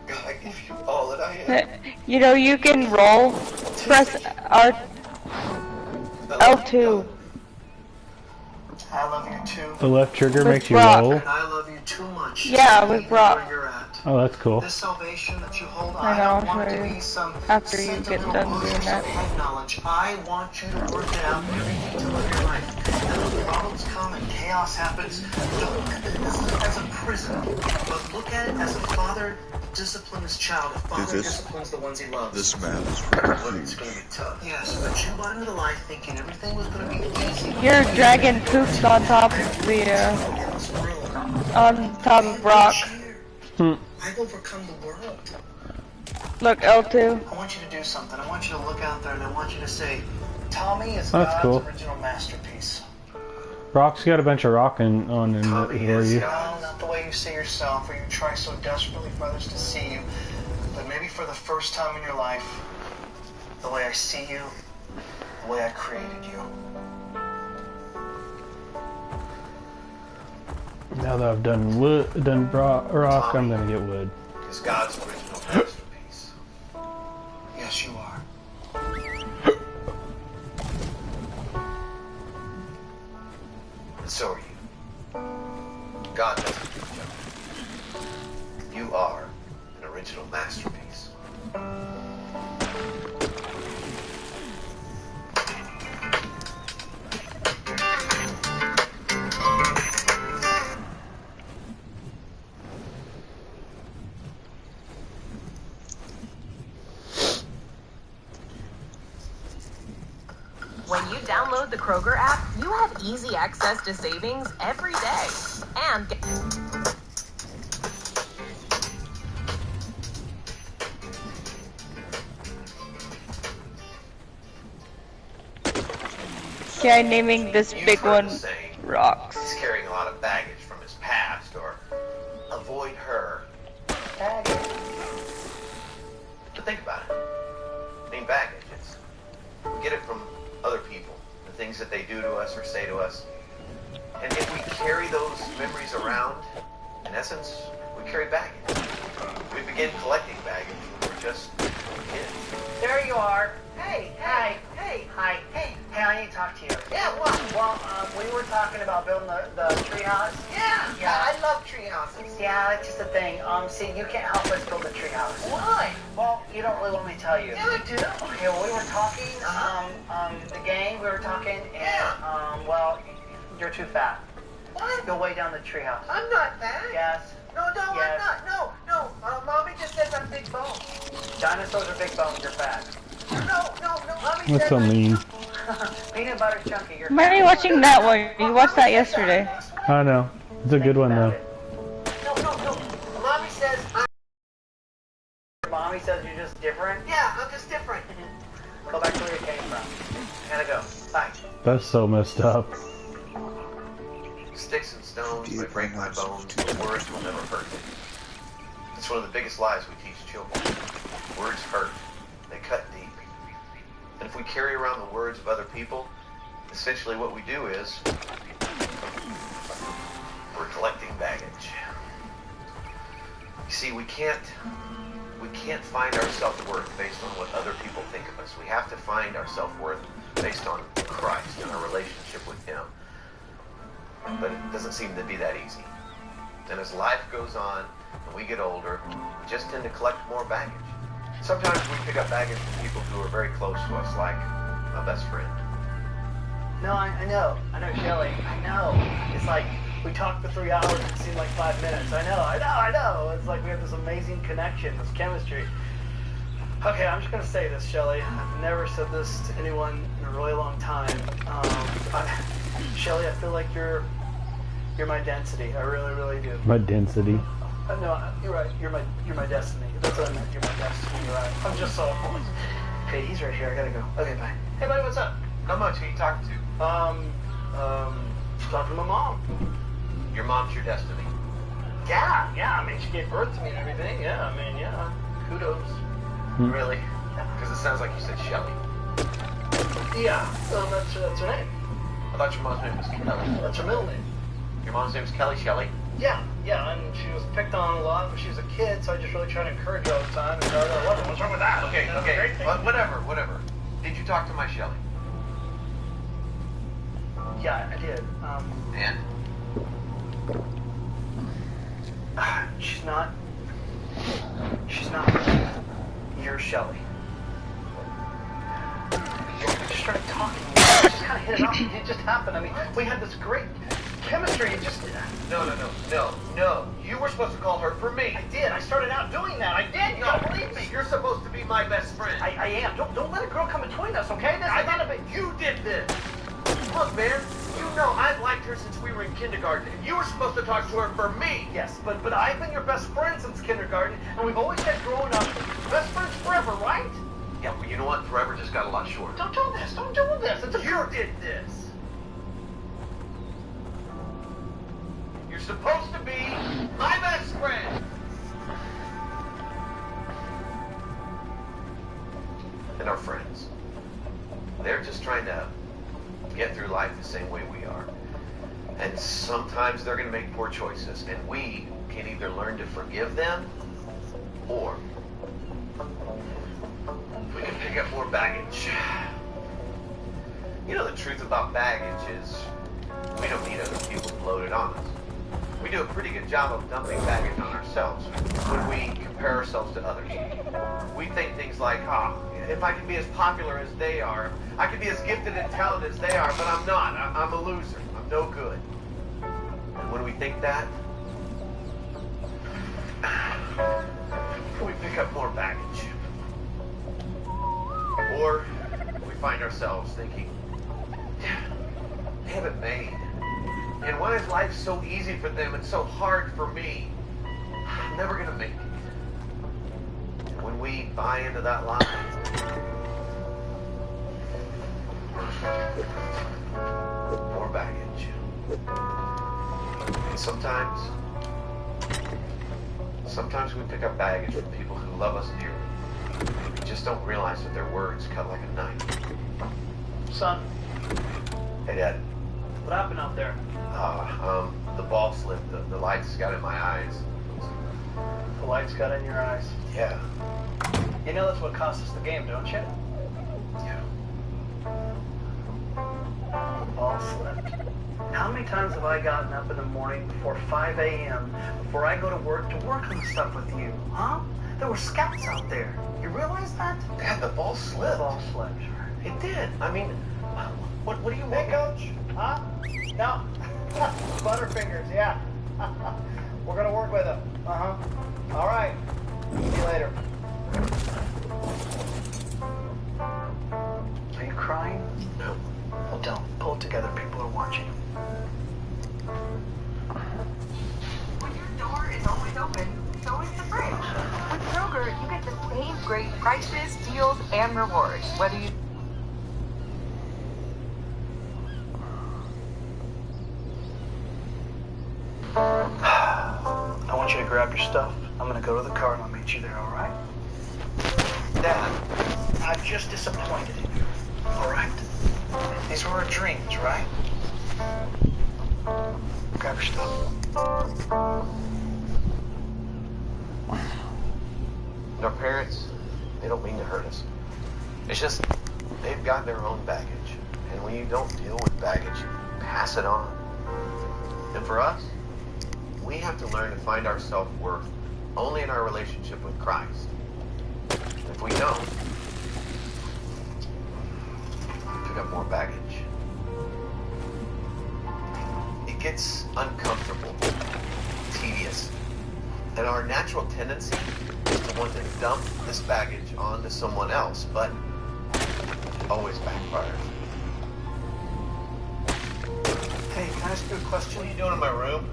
God, I give you all that I am. You know, you can roll. Press L2. I love you too. The left trigger With makes you Brock. roll? I love you too much. Yeah, with Brock. Where you're at. Oh, that's cool. This salvation that you hold, I know, don't want I'll it show to you be some after you get done doing that. head knowledge. I want you to work it out in every detail of your life. And when problems come and chaos happens, don't look at this as a prison, but look at it as a father disciplines his child. A father disciplines the ones he loves. This map is It's going to be tough. Yes, but you went into life thinking everything was going to be easy. Your dragon poops on top of the on top of Brock. I've overcome the world. Look, L2. I want you to do something. I want you to look out there and I want you to say, Tommy is That's God's cool. original masterpiece. Brock's got a bunch of rocking on in for you. No, not the way you see yourself or you try so desperately for others to see you. But maybe for the first time in your life, the way I see you, the way I created you. Now that I've done wood, rock, I'm gonna get wood. Is God's original masterpiece. Yes, you are. And so are you. God doesn't do junk. You are an original masterpiece. When you download the Kroger app, you have easy access to savings every day. And Okay, I'm naming this big one Rocks. He's carrying a lot of baggage from his past, or avoid her. Baggage. But think about it. I mean, baggage. We get it from other people, the things that they do to us or say to us. And if we carry those memories around, in essence, we carry baggage. We begin collecting baggage when we're just kids. There you are. Hey, hi, hey, hi, hey. Hey, I need to talk to you. Yeah, what? Well, we were talking about building the treehouse. Yeah, I love treehouses. Yeah, it's just a thing. See, you can't help us build a treehouse. Why? Well, you don't really want me to tell you. Yeah, I do. Okay, well, we were talking, the gang, we were talking, and, well, you're too fat. What? Go way down the treehouse. I'm not fat. Yes. No, yes. I'm not. No. Mommy just says I'm big bone. Dinosaurs are big bones, you're fat. No. Mommy What's so mean? Peanut butter chunky, you're Why are you watching that one? You watched that yesterday. I know. It's a good one though. No. Mommy says Mommy says you're just different? Yeah, I'm just different. Go back to where you came from. I gotta go. Bye. That's so messed up. Sticks and stones may break my bones, but words will never hurt me. It's one of the biggest lies we teach children. Words hurt. They cut deep. And if we carry around the words of other people, essentially what we do is we're collecting baggage. You see, we can't find our self-worth based on what other people think of us. We have to find our self-worth based on Christ and our relationship with Him. But it doesn't seem to be that easy. And as life goes on and we get older, we just tend to collect more baggage. Sometimes we pick up baggage from people who are very close to us, like my best friend. No, I know, Shelly. I know. It's like we talked for 3 hours and it seemed like 5 minutes. I know. It's like we have this amazing connection, this chemistry. Okay, I'm just gonna say this, Shelly. I've never said this to anyone in a really long time. Shelly, I feel like you're my density. I really, really do. My density. No, you're right. You're my destiny. That's what I meant. You're my destiny. You're right. I'm just so. Hey, he's right here. I gotta go. Okay, bye. Hey, buddy, what's up? Not much. Who you talking to? Talking to my mom. Your mom's your destiny. Yeah. I mean, she gave birth to me and everything. Yeah. Kudos. Really? Because it sounds like you said Shelly. Yeah. That's her name. I thought your mom's name was Kelly. That's her middle name. Your mom's name is Kelly Shelly? Yeah, and she was picked on a lot when she was a kid, so I just really try to encourage her all the time and tell her, what's wrong with that? Okay. Whatever. Did you talk to my Shelly? Yeah, I did. And? She's not your Shelly. We just started talking. We just kind of hit it off. It just happened. I mean, we had this great chemistry. It just... No. You were supposed to call her for me. I did. I started out doing that. I did. You don't believe me. You're supposed to be my best friend. I am. Don't let a girl come between us, okay? You did this. Look, man. You know I've liked her since we were in kindergarten, and you were supposed to talk to her for me. Yes, but I've been your best friend since kindergarten, and we've always said growing up, best friends forever, right? Yeah, well, you know what? Forever just got a lot shorter. Don't do this. You did this. You're supposed to be my best friend. And our friends. They're just trying to get through life the same way we are. And sometimes they're going to make poor choices, and we can either learn to forgive them, or we can pick up more baggage. You know, the truth about baggage is we don't need other people to load it on us. We do a pretty good job of dumping baggage on ourselves when we compare ourselves to others. We think things like, if I can be as popular as they are, I can be as gifted and talented as they are, but I'm not. I'm a loser. I'm no good. And when we think that, we pick up more baggage. Or we find ourselves thinking, they have it made. And why is life so easy for them and so hard for me? I'm never going to make it. And when we buy into that lie, more baggage. And sometimes we pick up baggage from people who love us dearly. We just don't realize that their words cut like a knife. Son. Hey, Dad. What happened out there? The ball slipped. The lights got in my eyes. The lights got in your eyes? Yeah. You know that's what cost us the game, don't you? Yeah. The ball slipped. How many times have I gotten up in the morning before 5 a.m. before I go to work on stuff with you? Huh? There were scouts out there. You realize that? Dad, the ball slipped. The ball slipped. It did. I mean, what do you want? Hey, Coach. Huh? No. Butterfingers, yeah. We're going to work with them. Uh-huh. All right. See you later. Are you crying? No. Well, don't. Pull it together. People are watching. When your door is always open, so is the fridge. With Kroger, you get the same great prices, deals, and rewards. Whether you... want you to grab your stuff. I'm gonna go to the car and I'll meet you there, all right? Dad, I'm just disappointed in you, all right? These were our dreams, right? Grab your stuff. Our parents, they don't mean to hurt us. It's just, they've got their own baggage. And when you don't deal with baggage, you pass it on. And for us, we have to learn to find our self-worth only in our relationship with Christ. If we don't, we pick up more baggage. It gets uncomfortable, tedious, and our natural tendency is to want to dump this baggage onto someone else, but it always backfires. Hey, can I ask you a question? What are you doing in my room?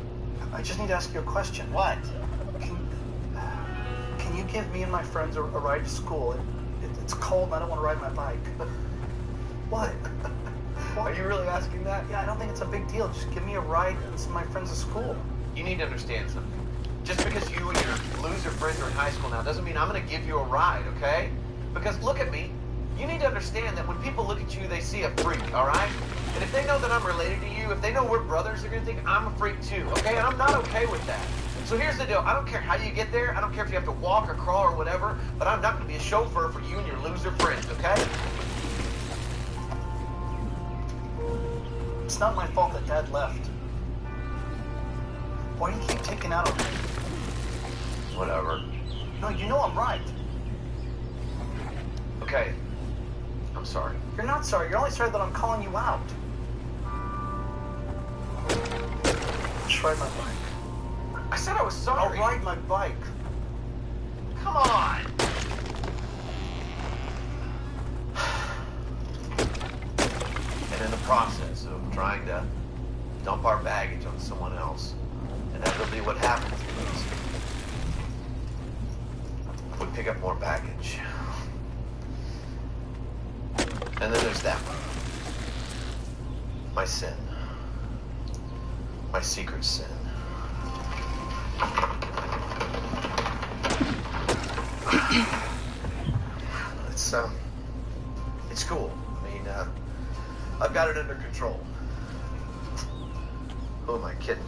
I just need to ask you a question. What? Can you give me and my friends a ride to school? It's cold and I don't want to ride my bike. What? Are you really asking that? Yeah, I don't think it's a big deal. Just give me a ride and some of my friends to school. You need to understand something. Just because you and your loser friends are in high school now doesn't mean I'm going to give you a ride, okay? Because look at me. You need to understand that when people look at you, they see a freak, all right? And if they know that I'm related to you, if they know we're brothers, they're going to think I'm a freak too, okay? And I'm not okay with that. So here's the deal. I don't care how you get there. I don't care if you have to walk or crawl or whatever, but I'm not going to be a chauffeur for you and your loser friends, okay? It's not my fault that Dad left. Why do you keep taking out on me? Whatever. No, you know I'm right. Okay. I'm sorry. You're not sorry. You're only sorry that I'm calling you out. Just ride my bike. I said I was sorry. I'll ride my bike. Come on. And in the process of trying to dump our baggage on someone else, inevitably what happens is we pick up more baggage. And then there's that one. My sin. My secret sin. It's cool. I mean, I've got it under control. Who am I kidding?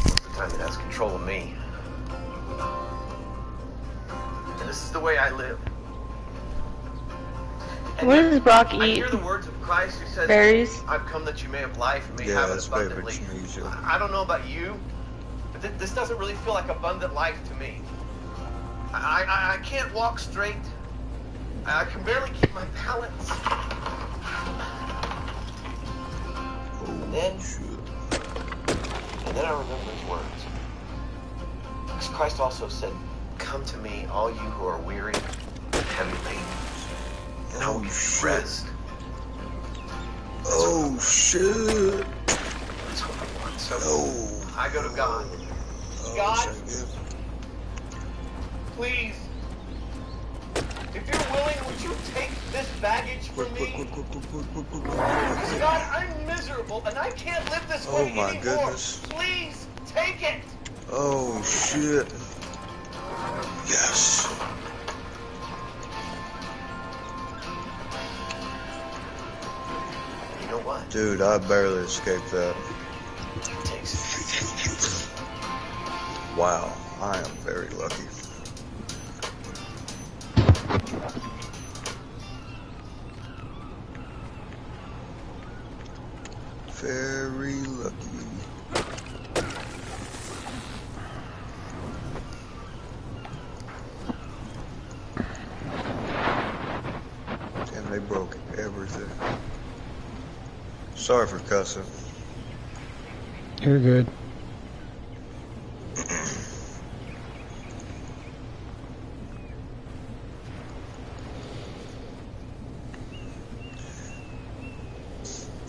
Most of the time it has control of me. And this is the way I live. And What does Brock I eat? hear the words of Christ who says, Berries? I've come that you may have life and may Yeah, have it his abundantly. favorite's me, I don't know about you, but this doesn't really feel like abundant life to me. I can't walk straight. I can barely keep my balance. And then I remember his words. Because Christ also said, come to me, all you who are weary and heavy laden, and I will give you rest. Oh, shit. That's what I want. So I go to God. God, please, if you're willing, would you take this baggage from me? Because God, I'm miserable and I can't live this way my anymore. goodness. Please, take it. Oh, shit. Yes. You know what? Dude, I barely escaped that. It takes it. Wow, I am very lucky. Very lucky. And they broke everything. Sorry for cussing. You're good.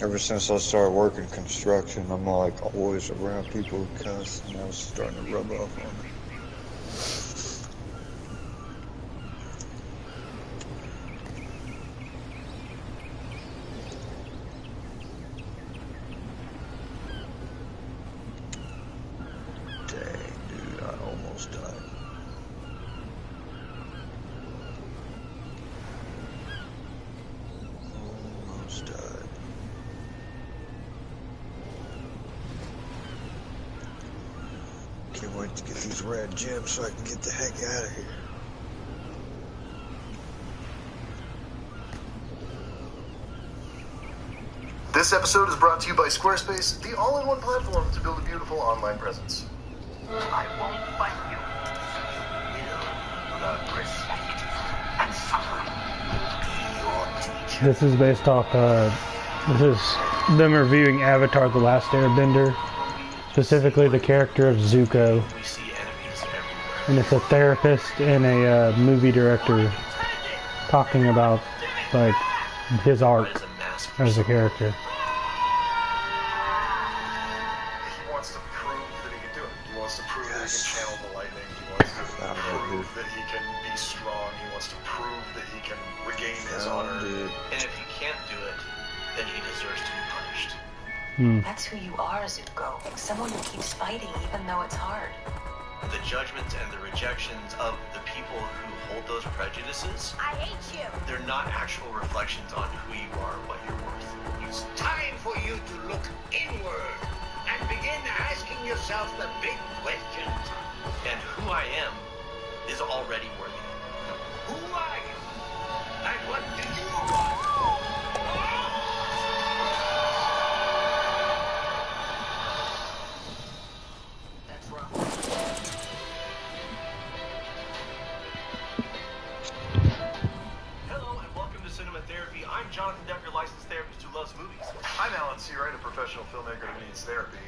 Ever since I started working construction, I'm like always around people who cuss, and I was starting to rub off on me. Dang. Almost died. Almost died. Can't wait to get these red gems so I can get the heck out of here. This episode is brought to you by Squarespace, the all-in-one platform to build a beautiful online presence. I won't fight you. Will learn respect and suffering. Your teacher. This is based off, this is them reviewing Avatar The Last Airbender, specifically the character of Zuko. And it's a therapist and a movie director talking about, like, his arc as a character. He wants to prove that he can do it. He wants to prove that he can channel the lightning. He wants to prove that he can be strong. He wants to prove that he can regain his honor. And if he can't do it, then he deserves to be punished. That's who you are, Zuko. Someone who keeps fighting even though it's hard. The judgments and the rejections of the people who hold those prejudices, I hate you. they're not actual reflections on who you are and what you're worth. It's time for you to look inward and begin asking yourself the big questions. And who I am is already worthy. Who are you? And what do you want? That's wrong. Hello and welcome to Cinema Therapy. I'm Jonathan Decker, licensed therapist who loves movies. I'm Alan Seawright, a professional filmmaker who needs therapy.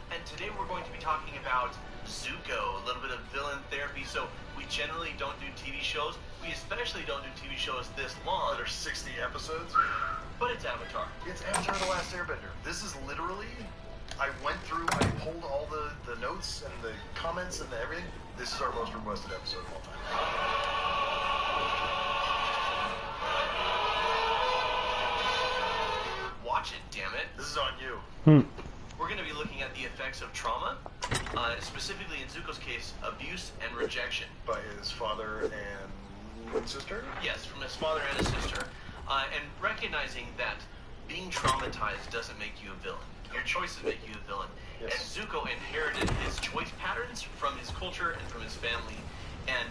And today we're going to be talking about Zuko, a little bit of villain therapy. So we generally don't do TV shows. We especially don't do TV shows this long. There's 60 episodes. But it's Avatar. It's Avatar: The Last Airbender. This is literally, I went through, I pulled all the notes and the comments and everything. This is our most requested episode of all time. Watch it, damn it. This is on you. We're going to be looking at the effects of trauma, specifically in Zuko's case, abuse and rejection. By his father and sister? Yes, from his father and his sister. And recognizing that being traumatized doesn't make you a villain. Your choices make you a villain. Yes. And Zuko inherited his choice patterns from his culture and from his family. And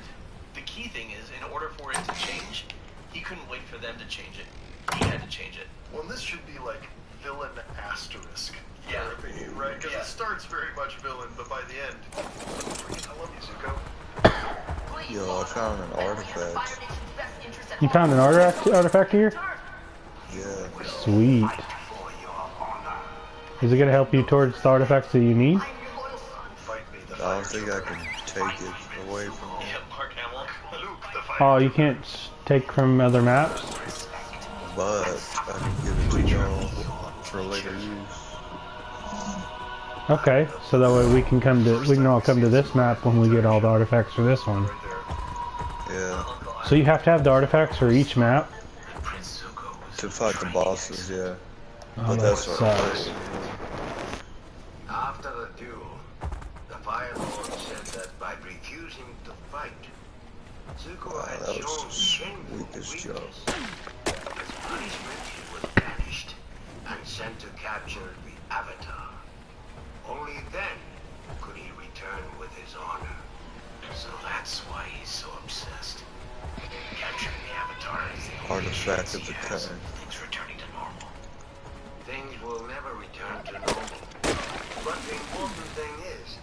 the key thing is, in order for it to change, he couldn't wait for them to change it. He had to change it. Well, this should be like villain asterisk Yeah. therapy, right? Because Yeah. it starts very much villain, but by the end, freaking, I love you, Zuko. Yo, I found an artifact. You found an artifact here? Yeah. Sweet. Is it going to help you towards the artifacts that you need? I don't think I can take it away from him. Yeah, Mark Hamill. Oh, you can't take from other maps? But I can give it to y'all for later use. Okay, so that way we can all come to this map when we get all the artifacts for this one. Yeah. So you have to have the artifacts for each map? To fight the bosses, yeah. Oh, But that that's what sucks. After the duel, the Fire Lord said that by refusing to fight, Zuko had that shown was shameful weakest job. weakness. As punishment, he was banished and sent to capture the Avatar. Only then could he return with his honor. So that's why he's so obsessed. Capturing the Avatar is the only Artifact chance of he the has time. of things returning to normal. Things will never return to normal. But the important thing is,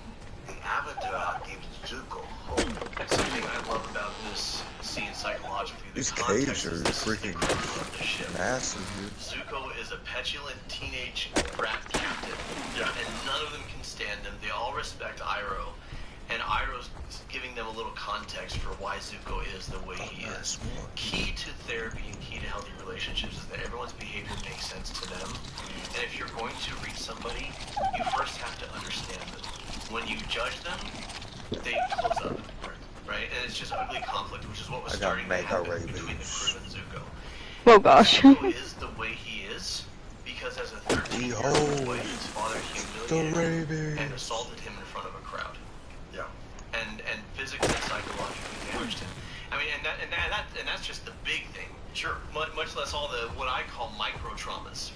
the Avatar gives Zuko hope. That's something I love about this scene psychologically. The These context caves are is this is the freaking crew of the ship. massive, dude. Zuko is a petulant teenage brat captain, and none of them can stand him. They all respect Iroh, and Iroh's giving them a little context for why Zuko is the way he is. Key to therapy and key to healthy relationships is that everyone's behavior makes sense to them. And if you're going to reach somebody, you first have to understand them. When you judge them, they close up, right? And it's just ugly conflict, which is what was I got starting to mega happen between the rabies. crew and Zuko. Oh gosh. Zuko is the way he is because as a 13-year-old boy, Behold his father the humiliated him rabies. and assaulted him in front of a crowd. Yeah. And approached him. I mean, and that's just the big thing. Sure. Much less all the what I call micro traumas,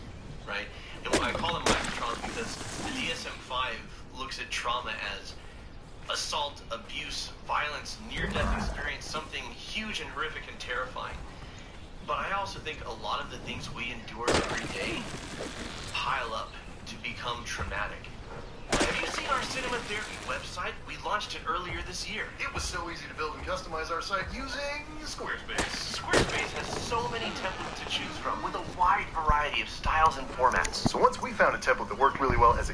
right? And I call them micro traumas because the DSM-5 looks at trauma as assault, abuse, violence, near-death experience, something huge and horrific and terrifying. But I also think a lot of the things we endure every day pile up to become traumatic. Have you seen our Cinema Therapy website? We launched it earlier this year. It was so easy to build and customize our site using Squarespace. Squarespace has so many templates to choose from with a wide variety of styles and formats. So once we found a template that worked really well as a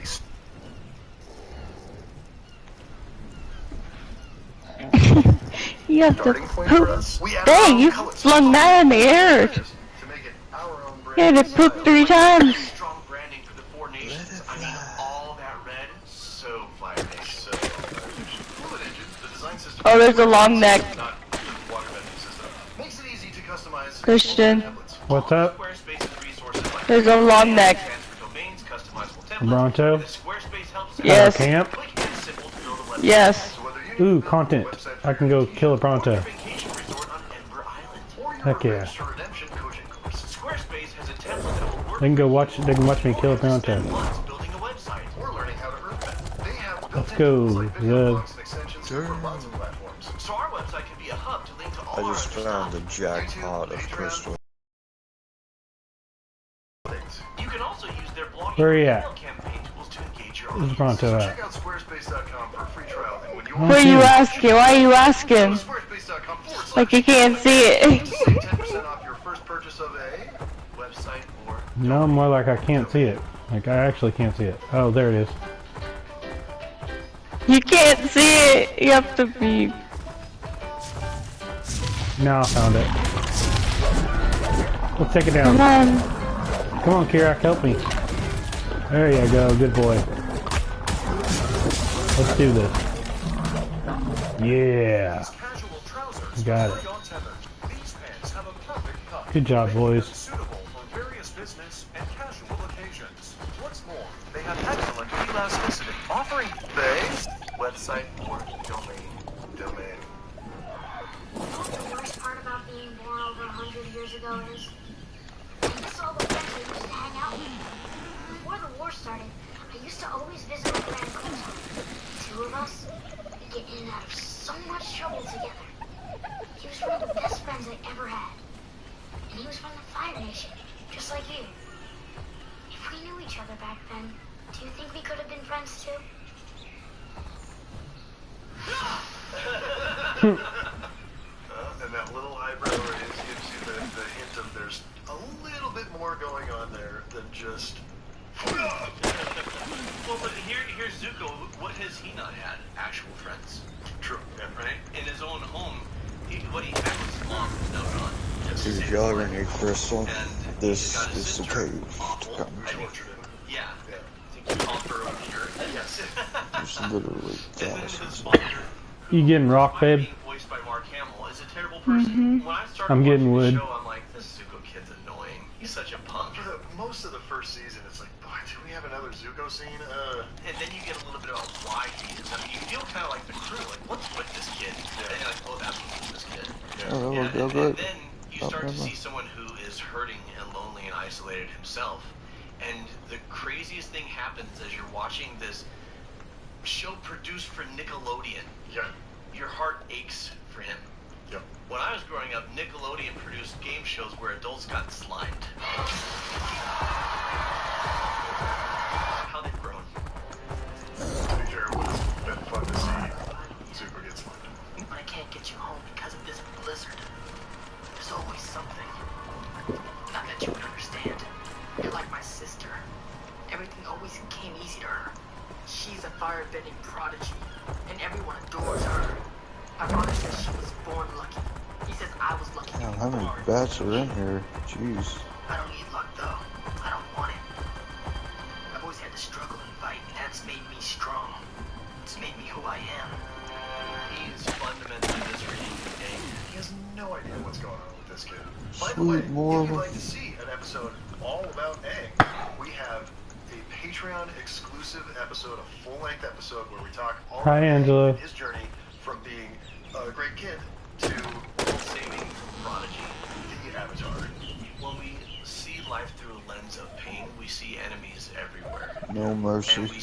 You have to starting point for us, poop. we added Dang, our you color flung that in the air. to make it our own brand. You had to poop 3 times. Strong branding for the 4 nations. I mean, all that red, so Firebase, so Fluid Engine, the design system. Oh, there's a long neck. Not the water vending system. Makes it easy to customize Christian, What's up? Squarespace's resources like there's a long neck. transfer domains, customizable templates. Bronto? Squarespace helps Yes. Camp? quick and simple to build a website. Yes. Ooh, content. I can go kill a Pronto. Vacation resort on Ember Island. Heck yeah. Redemption coaching course. Squarespace has a template that will work They can go watch. They can watch me kill a Pronto. months building a website. We're learning how to earn that. They have Let's built-in go, tools like video Zed. blogs and extensions for lots of platforms. So our website can be a hub to link to all I our just other found stuff. the jackpot of crystal. You can also use their blogging Where he and at? email campaign tools to engage your Where's audience. Pronto Check at? out squarespace.com for a free trial, and when you What are you asking? Why are you asking? squarespace.com/. Like you can't see it. Save 10% off your first purchase of a website or No, more like I can't see it. Like I actually can't see it. Oh, there it is. You can't see it. You have to be. Now I found it. Let's take it Come down. on. Come on, Kirak, help me. There you go, good boy. Let's do this. Yeah. Got it. Good job, boys. Suitable for various business and casual occasions. What's more, they have excellent elasticity, offering base, website or domain. The worst part about being born over 100 years ago is I miss all the friends I used to hang out with. Before the war started, I used to always visit my friend Kuzo. The 2 of us, we'd get in and out of so much trouble together. He was one of the best friends I ever had. And he was from the Fire Nation, just like you. If we knew each other back then, do you think we could have been friends too? and that little eyebrow raise gives you the hint of there's a little bit more going on there than just. Well, but here's Zuko. What has he not had? Actual friends. True. Yeah. Right? In his own home, what he had was his mom who's now gone. If y'all ever need crystal, this is the cave to come to. Yeah. To keep off her over here. Yes. There's literally thousands. You getting rock, babe? Voiced by Mark Hamill is a terrible person. When I started I'm getting watching wood. the show, I'm like, this Zuko kid's annoying. He's such a punk. For most of the first season, it's like, boy, do we have another Zuko scene? And then you get a little bit about why he is. I mean, you feel kind of like the crew, like, what's with this kid? And you're like, oh, that's what's with this kid. Oh, that would go And great. then you start to see someone who is hurting and lonely and isolated himself. And the craziest thing happens as you're watching this show produced for Nickelodeon. Yeah. Your heart aches for him. Yeah. When I was growing up, Nickelodeon produced game shows where adults got slimed. How they've grown. To be fair, it would have been fun to see Zuko get slimed. I can't get you home because of this blizzard. There's always something. Not that you would understand. You're like my sister. Everything always came easy to her. She's a firebending prodigy, and everyone adores her. My father says she was born lucky. He says I was lucky. Damn, how many bats are in here? Jeez. I don't need luck though. I don't want it. I've always had to struggle and fight, and that's made me strong. It's made me who I am. He's fundamentally misreading the game. He has no idea what's going on with this kid. By the way, Sweet more. if you'd like to see an episode all about Aang, we have a Patreon exclusive episode, a full-length episode where we talk all Hi, about Aang Angela. and his journey from being a great kid to saving Prodigy, the Avatar. When we see life through a lens of pain, we see enemies everywhere. No mercy. And we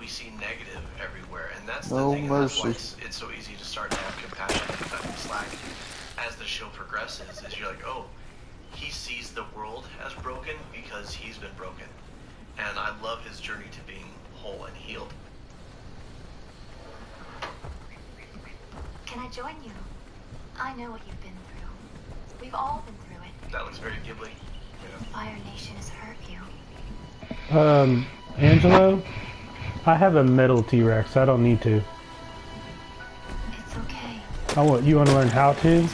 see negative everywhere, and that's No the thing. And that's why mercy. it's so easy to start to have compassion and cut the slack as the show progresses. Is you're like, oh, he sees the world as broken because he's been broken, and I love his journey to being whole and healed. Can I join you? I know what you've been through. We've all been through it. That looks very Ghibli. Fire Nation has hurt you. Angelo, I have a metal T-Rex. I don't need to. It's okay. You want to learn how to?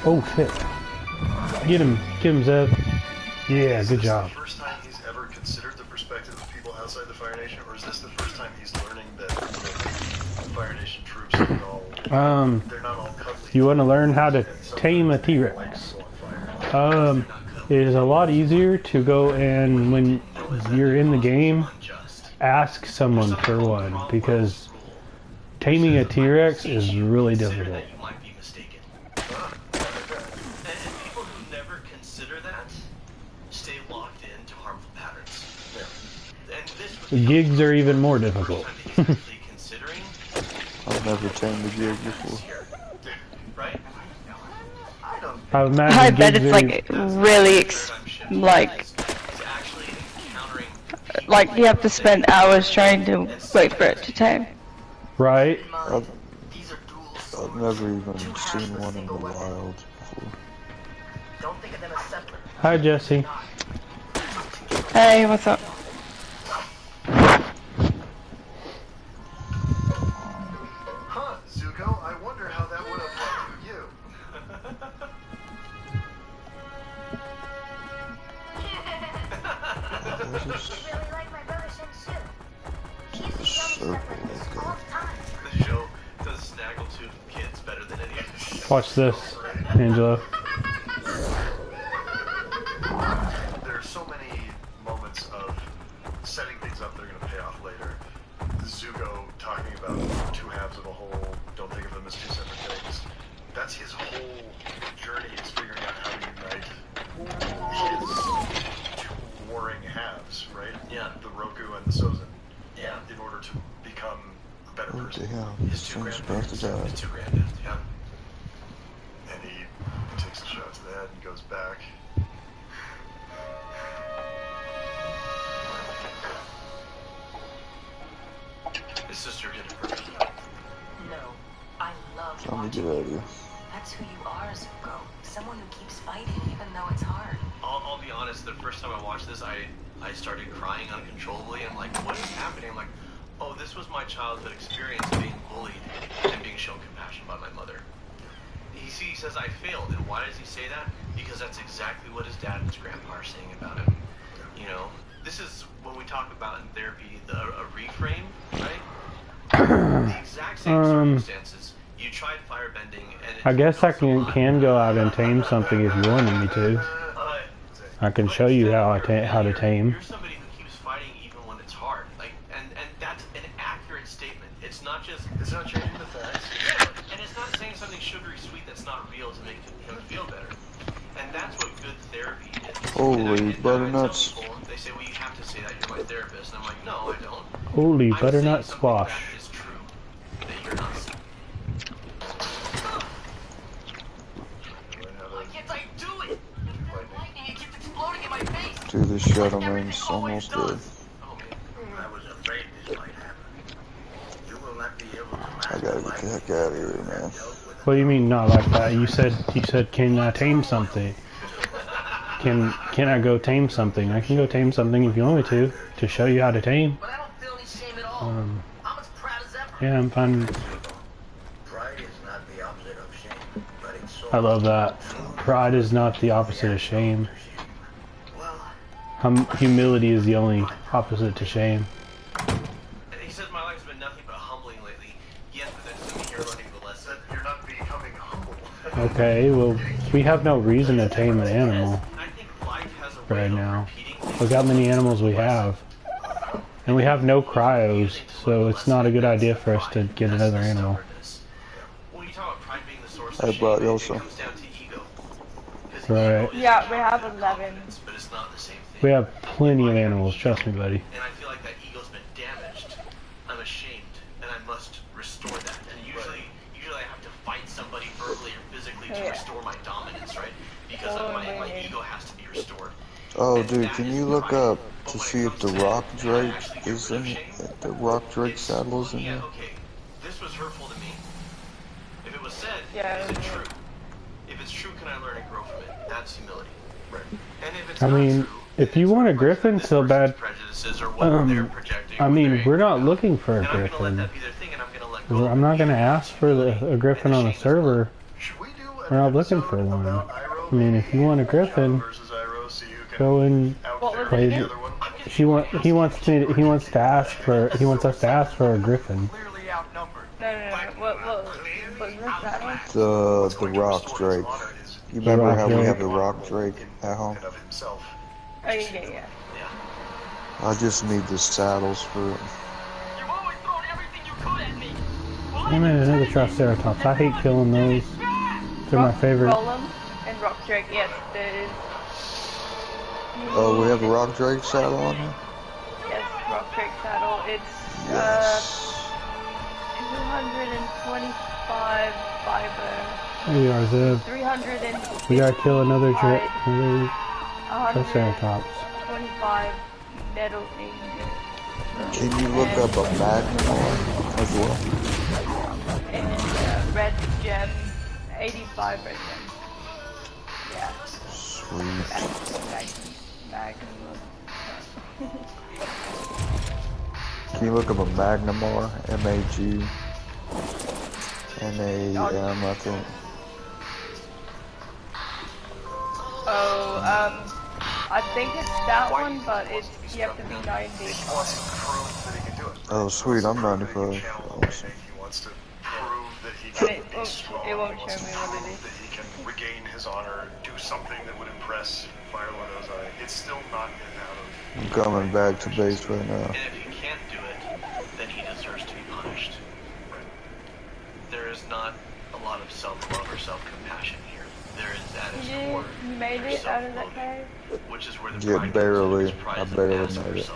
Oh shit. Get him, Zev. Yeah, good job. Is this the first time he's ever considered the perspective of people outside the Fire Nation, or is this the first time he's learning that the Fire Nation troops are all, they're not all cuddly? You want to learn how to tame a T-Rex? It is a lot easier to go and when you're in the game, ask someone for one, because taming a T-Rex is really difficult. The gigs are even more difficult. I've never tamed a gig before. I bet it's like really like you have to spend hours trying to wait for it to tame. Right. I've never even seen one in the wild before. Hi, Jesse. Hey, what's up? Huh, Zuko, I wonder how that would apply to you. Really like my brother Shinsu. He used to show me stuff like this all the time. The show does Snaggletooth kids better than any other. Watch this, Angelo. There are so many moments of setting things up that are going to pay off later. Zuko talking about two halves of a whole, don't think of them as two separate things. That's his whole journey, is figuring out how to unite his two warring halves, right? Yeah. The Roku and the Sozin. Yeah. In order to become a better Oh person. damn, this thing's about to die. His two granddads, yeah. And he takes a shot to the head and goes back. His sister did it perfect. No, I love Time to watching get out of you. here. That's who you are, Zuko. Someone who keeps fighting even though it's hard. I'll be honest, the first time I watched this, I started crying uncontrollably. I'm like, what is happening? I'm like, oh, this was my childhood experience being bullied and being shown compassion by my mother. He says I failed, and why does he say that? Because that's exactly what his dad and his grandpa are saying about him. You know, this is what we talk about in therapy, a reframe, right? The exact same circumstances. You tried firebending, and I guess I can go out and tame something if you wanted me to. I can show you how to tame. You're somebody who keeps fighting even when it's hard. Like, and that's an accurate statement. It's not just. It's not changing the facts. And it's not saying something sugary sweet that's not real to make him feel better. And that's what good therapy is. Holy butternuts. They say, well, you have to say that, you're my therapist. And I'm like, no, I don't. Holy I'm butternut saying squash. that is true. That you're not. Why can't I do it? Lightning, it keeps exploding in my face. Dude, this Shadow Man's almost dead. I was afraid this might happen. You will not be able to I gotta get the heck out of here, man. What do you mean not like that? You said can I tame something? Can I go tame something? I can go tame something if you want me to show you how to tame. But I don't feel any shame at all. I'm as proud as ever. Yeah, I'm fine. Pride is not the opposite of shame, but it's so I love that. Pride is not the opposite of shame. Humility is the only opposite to shame. He says my life's been nothing but humbling lately. Yes, but that doesn't mean you're learning the lesson. You're not becoming humble. Okay, well, we have no reason to tame an animal right now. Look how many animals we have. And we have no cryos, so it's not a good idea for us to get another animal. I brought you also. Right. Yeah, we have 11. But it's not the same thing. We have plenty of animals, trust me, buddy. And I feel like that ego's been damaged. I'm ashamed, and I must restore that. And usually I have to fight somebody verbally or physically to restore my dominance, right? Because my ego has to be restored. Oh, dude, can you look up to see if the Rock Drake is in it? The Rock Drake saddle is in there? Okay, this was hurtful to me. If it was said, Yeah, is it true? If it's true, can I learn and grow from it? That's humility. Right. And if it's I mean, if you want a griffin so bad, I mean, we're not looking for a griffin. I'm not going to ask for a griffin on a server. We're not looking for one. I mean, if you want a griffin, go and play. He wants us to ask for a griffin. The Rock Drake. You remember how we have the Rock Drake at home? Oh, yeah. I just need the saddles for it. I mean, another Triceratops. I hate killing those. They're my favorite. Golem and Rock Drake, yes, there is. Oh, we have a Rock Drake saddle on here? Yes, Rock Drake saddle. It's 225 fiber. There you are, Zev. 300. We gotta kill another Triceratops. 25 metal things. Can you look up a Magnum as well? And red gem, 85 red gem. Yeah. Sweet. Magnum. Can you look up a Magnamar? M-A-G-N-A-M, I think. Oh, I think it's that one, but it's you have to be 90. Oh, sweet, I'm 95. Awesome. It won't show me what it is. That he can regain his honor, do something that would impress Firelord's eye. It's still not getting out of. I'm coming back to base right now. And if he can't do it, then he deserves to be punished. There is not a lot of self-love or self-compassion here. There is at its core. You made it out of that cave? Which is where the Yeah, barely. I barely made it.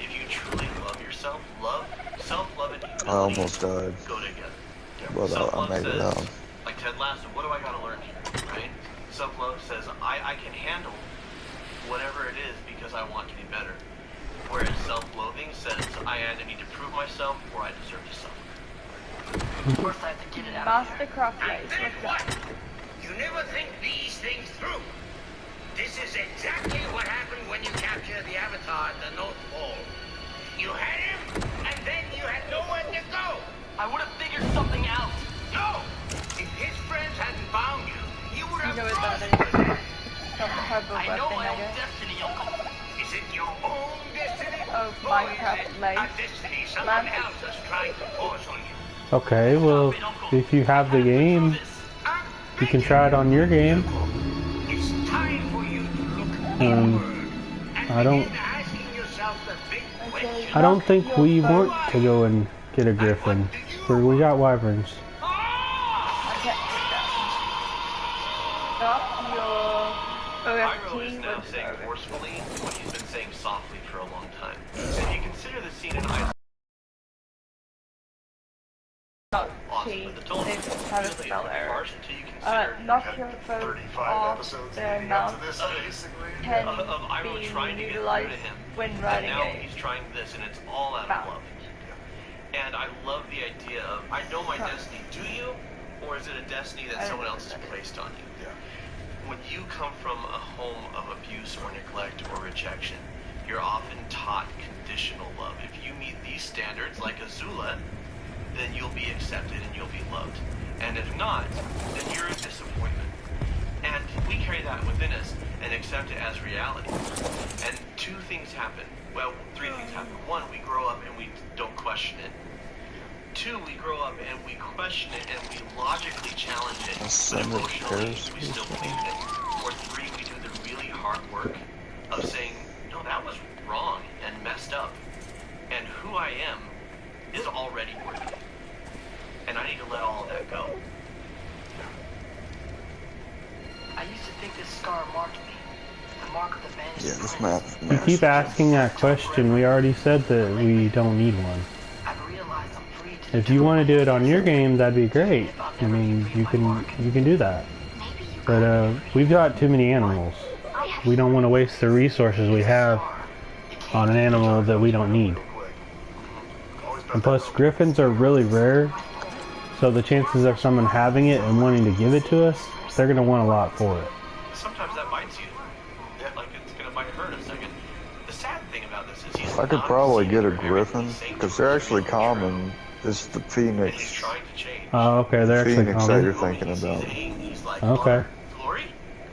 If you truly love yourself, self-love and humility I almost died. go together. But I made it out. Like Ted Lasso, what do I gotta learn here, right? Self-love says, I can handle whatever it is because I want to be better. Whereas self-loathing says, I either need to prove myself or I deserve to suffer. Of course I have to get it out. Mastercraft Lace, what's up? You never think these things through. This is exactly what happened when you captured the Avatar at the North Pole. You had him, and then you had nowhere to go. I would have figured something out. No! If his friends hadn't found you, he would have You know what that thrown is? Some type of I know weapon, my I own guess. destiny, Uncle. Is it your own destiny? Oh, Or Minecraft is it Lace. a destiny someone else is trying to force on you? Okay, well, if you have the game, you can try it on your game. It's time for you to look inward and I don't. begin asking yourself the big question. I don't think we want to go and get a griffin. We got wyverns. Stop your Pyro is OFT now with saying forcefully what he's been saying softly for a long time. If you consider the scene in Ice not awesome, T. but the tone They is have a really spell error. harsh until you consider Knock your foe 35 off episodes their leading up mouth to this, basically. can of Iroh be trying to get through utilized to him. when And riding now a he's trying this, and it's all out of mount. love. And I love the idea of, I know my destiny. Do you? Or is it a destiny that someone else has placed on you? When you come from a home of abuse or neglect or rejection, you're often taught conditional love. If you meet these standards, like Azula, then you'll be accepted and you'll be loved. And if not, then you're a disappointment. And we carry that within us and accept it as reality. And two things happen. Well, three things happen. One, we grow up and we don't question it. Two, we grow up and we question it and we logically challenge it. But emotionally, we still believe in it. Or three, we do the really hard work of saying, no, that was wrong and messed up. And who I am is already worthy. And I need to let all of that go. think this scar marked me? The mark of the banished Yeah, this prince. map. You keep asking that question. We already said that we don't need one. I've realized I'm free to If you want to do it on your game, that'd be great. I mean, you can do that. But we've got too many animals. We don't want to waste the resources we have on an animal that we don't need. And plus, griffins are really rare, so the chances of someone having it and wanting to give it to us, they're going to want a lot for it. Sometimes that bites you. Like it's gonna bite her in a second. The sad thing about this is he's I could probably get a griffin, because they're actually common. It's the phoenix. Oh, okay, they're actually Phoenix that you're common. thinking about. Okay. Glory?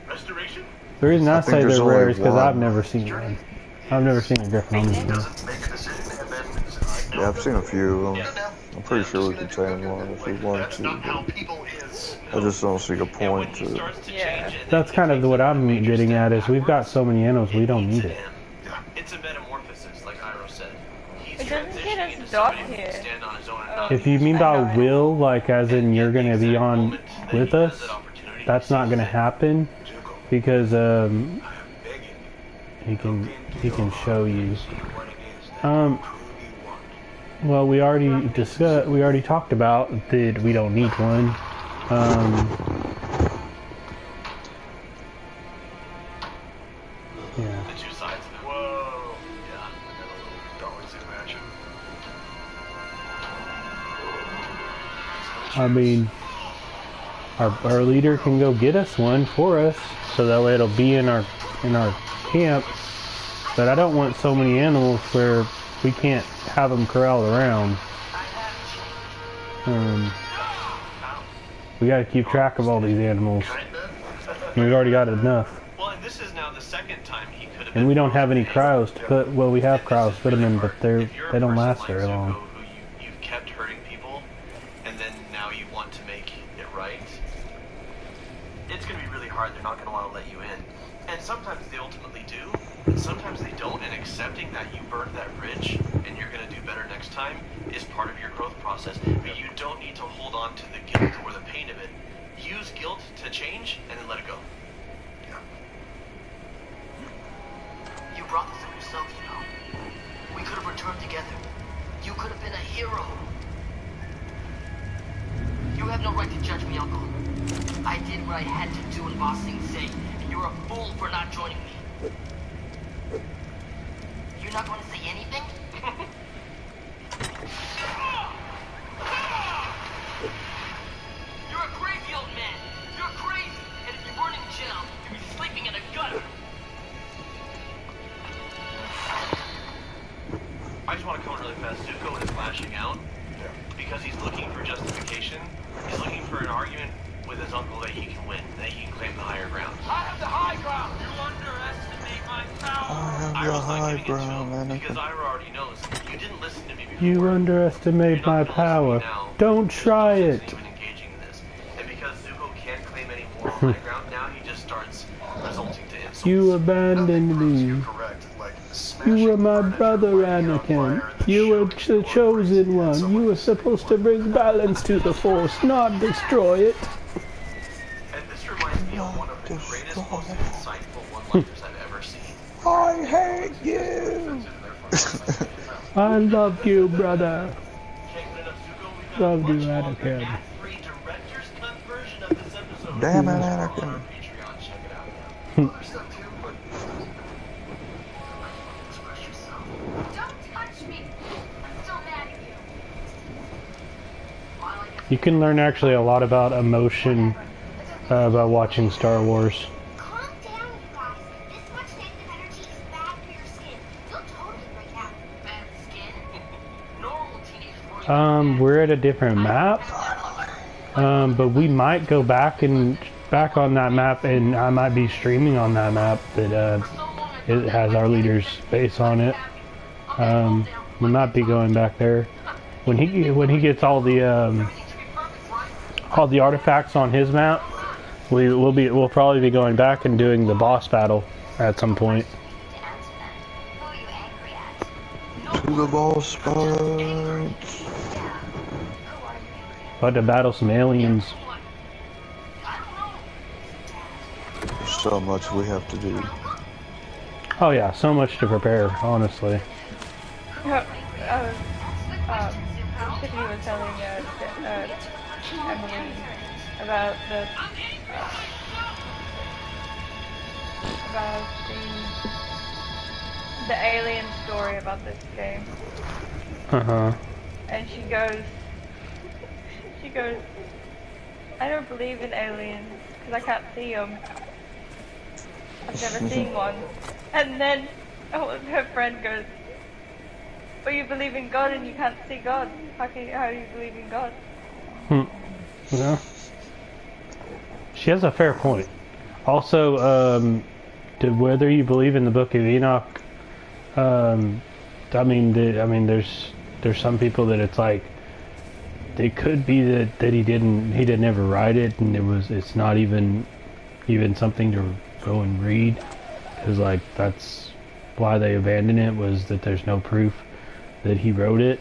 Restoration? The reason I I think say there's they're rare only is because one. I've never seen one. I've never seen a griffin on this game. Yeah, I've seen a few of them. I'm pretty sure we could tame one if we wanted to, but I just don't see a point to it. That's kind of what I'm getting at, is we've got so many animals, we don't need it. It's a metamorphosis, like Iroh said. He's It doesn't transitioning get into us dog somebody who here. can stand on his own and not If you mean by will, like as in you're going to be on with us, that's not going to happen, because he can show you. Well, we already talked about that we don't need one. Yeah. the two sides of it. Whoa. Yeah, I got a little dolly zoom action. I mean, our leader can go get us one for us, so that way it'll be in our camp. But I don't want so many animals where we can't have them corralled around. We gotta keep track of all these animals. And we've already got enough. Well, and this is now the second time he could have And we don't have any cryos to put, well, we have cryos to put them in, but they don't last very long. you've kept hurting people, and then now you want to make it right. It's going to be really hard. They're not going to want to let you in. And sometimes they ultimately do, and sometimes they don't. And accepting that you burned that bridge and you're going to do better next time is part of your growth process. But you don't need to hold on to the guilt or the pain of it. Use guilt to change and then let it go. You brought this on yourself, you know. We could have returned together. You could have been a hero. You have no right to judge me, Uncle. I did what I had to do in Ba Sing Se, and you're a fool for not joining me. You're not going to say anything? You're a crazy old man. You're crazy. And if you weren't in jail, you'd be sleeping in a gutter. I just want to comment really fast. Zuko is lashing out because he's looking for justification. He's looking for an argument with his uncle that he can win, that he can claim the higher ground. I have the high ground. You underestimate my power. I have the high ground, Because Anakin. Iroh already knows. You didn't listen to me before. You underestimate my power. Don't try it. Engaging in this. And because Zuko can't claim any more high ground, now he just starts resulting to insults. You abandoned me. You were my brother, Anakin. You were the chosen one. You were supposed to bring balance to the Force, not destroy it. And this reminds me of one of the greatest, most insightful one-liners I've ever seen. I hate you! I love you, brother. Love you, Anakin. Damn it, Anakin. You can learn actually a lot about emotion by watching Star Wars. We're at a different map, but we might go back on that map, and I might be streaming on that map that it has our leader's face on it. We might be going back there when he gets all the artifacts on his map. We'll probably be going back and doing the boss battle at some point. To the boss spots. About to battle some aliens. There's so much we have to do. Oh yeah, so much to prepare, honestly. Tiffany was telling Emily about the alien story about this game. Uh-huh. And she goes, I don't believe in aliens because I can't see them. I've never seen one. And then her friend goes, but you believe in God and you can't see God. How do you believe in God? Yeah. She has a fair point. Also, whether you believe in the Book of Enoch, I mean, there's some people that it's like, it could be that he didn't ever write it, and it's not even something to go and read, because like that's why they abandoned it, was that there's no proof that he wrote it.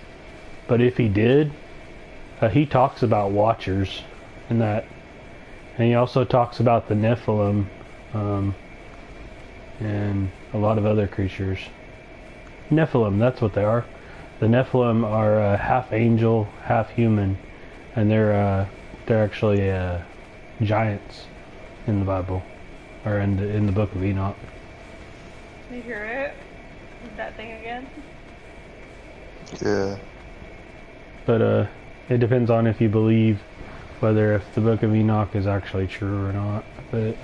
But if he did, he talks about Watchers in that, and he also talks about the Nephilim, and a lot of other creatures. Nephilim, that's what they are. The Nephilim are half angel, half human, and they're actually giants in the Bible, or in the Book of Enoch. Did you hear it? That thing again? Yeah. But it depends on if you believe whether if the Book of Enoch is actually true or not. But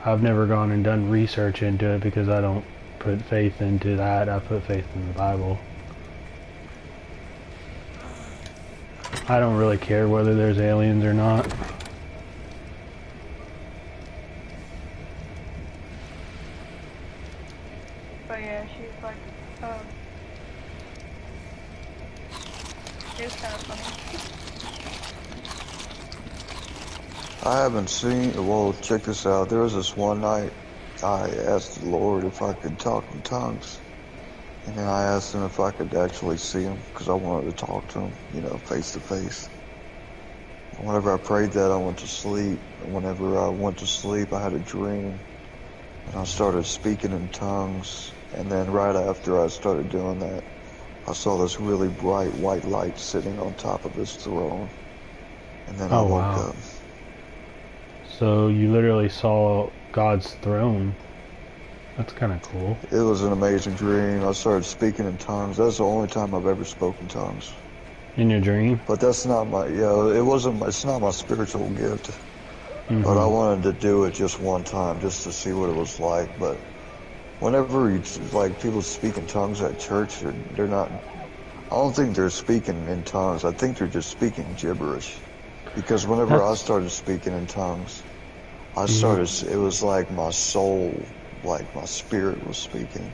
I've never gone and done research into it because I don't put faith into that. I put faith in the Bible. I don't really care whether there's aliens or not. But yeah, she's like, it was kind of funny. I haven't seen, well, check this out. There was this one night I asked the Lord if I could talk in tongues. And then I asked him if I could actually see him, because I wanted to talk to him, you know, face to face. And whenever I prayed that, I went to sleep. And whenever I went to sleep, I had a dream. And I started speaking in tongues. And then right after I started doing that, I saw this really bright white light sitting on top of his throne. And then I woke up. So you literally saw God's throne. That's kind of cool. It was an amazing dream. I started speaking in tongues. That's the only time I've ever spoken tongues. In your dream? But that's not my, it's not my spiritual gift. Mm-hmm. But I wanted to do it just one time, just to see what it was like. But whenever people speak in tongues at church, they're not, I don't think they're speaking in tongues. I think they're just speaking gibberish. Because whenever I started speaking in tongues, I started, it was like my soul, like my spirit was speaking.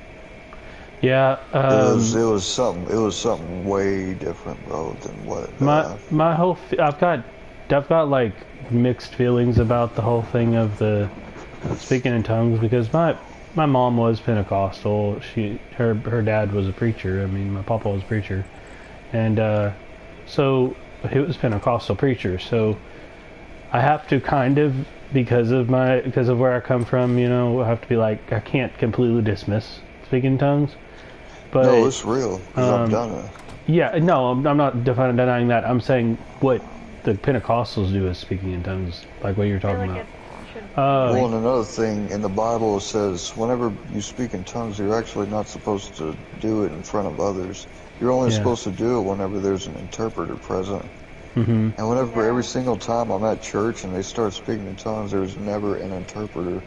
Yeah. It was something way different, bro, than what. My whole, I've got like mixed feelings about the whole thing of the speaking in tongues, because my mom was Pentecostal. Her dad was a preacher. I mean, my papa was a preacher, and so he was a Pentecostal preacher. So I have to kind of, because of where I come from, you know, I have to be like, I can't completely dismiss speaking in tongues. But no, it's real, because I've done it. Yeah, no, I'm not denying that. I'm saying what the Pentecostals do is speaking in tongues, like what you're talking about. Well, and another thing, in the Bible it says, whenever you speak in tongues, you're actually not supposed to do it in front of others. You're only supposed to do it whenever there's an interpreter present. Mm-hmm. And whenever, every single time I'm at church and they start speaking in tongues, there's never an interpreter.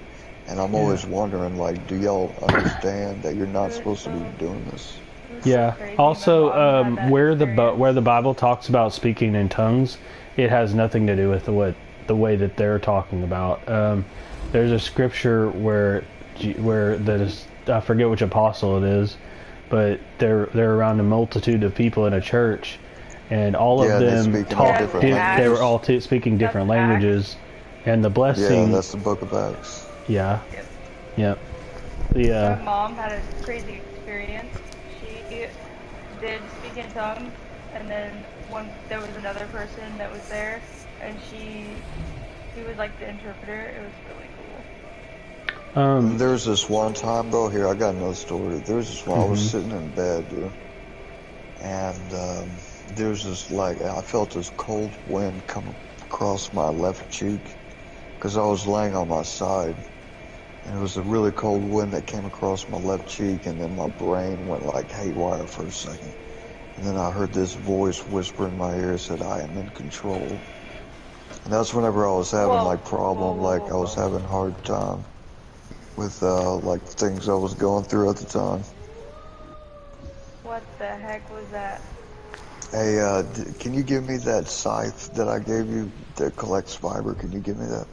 And I'm always wondering, like, do y'all understand that you're not supposed to be doing this? Yeah. Also, where the Bible talks about speaking in tongues, it has nothing to do with the way that they're talking about. There's a scripture where that is, I forget which apostle it is, but they're around a multitude of people in a church, and all of them talk. They were all speaking different languages, and the blessing. Yeah, that's the Book of Acts. Yeah. Yep. My mom had a crazy experience. She did speak in tongues, and then there was another person that was there, and she He was like the interpreter. It was really cool. There was this one time, bro, here, I got another story. There was this one, I was sitting in bed, dude. And, there was this, like, I felt this cold wind come across my left cheek. Because I was laying on my side. And it was a really cold wind that came across my left cheek, and then my brain went like haywire for a second. And then I heard this voice whisper in my ear, said, I am in control. And that's whenever I was having like problem, like I was having a hard time with like things I was going through at the time. What the heck was that? Hey, can you give me that scythe that I gave you that collects fiber? Can you give me that?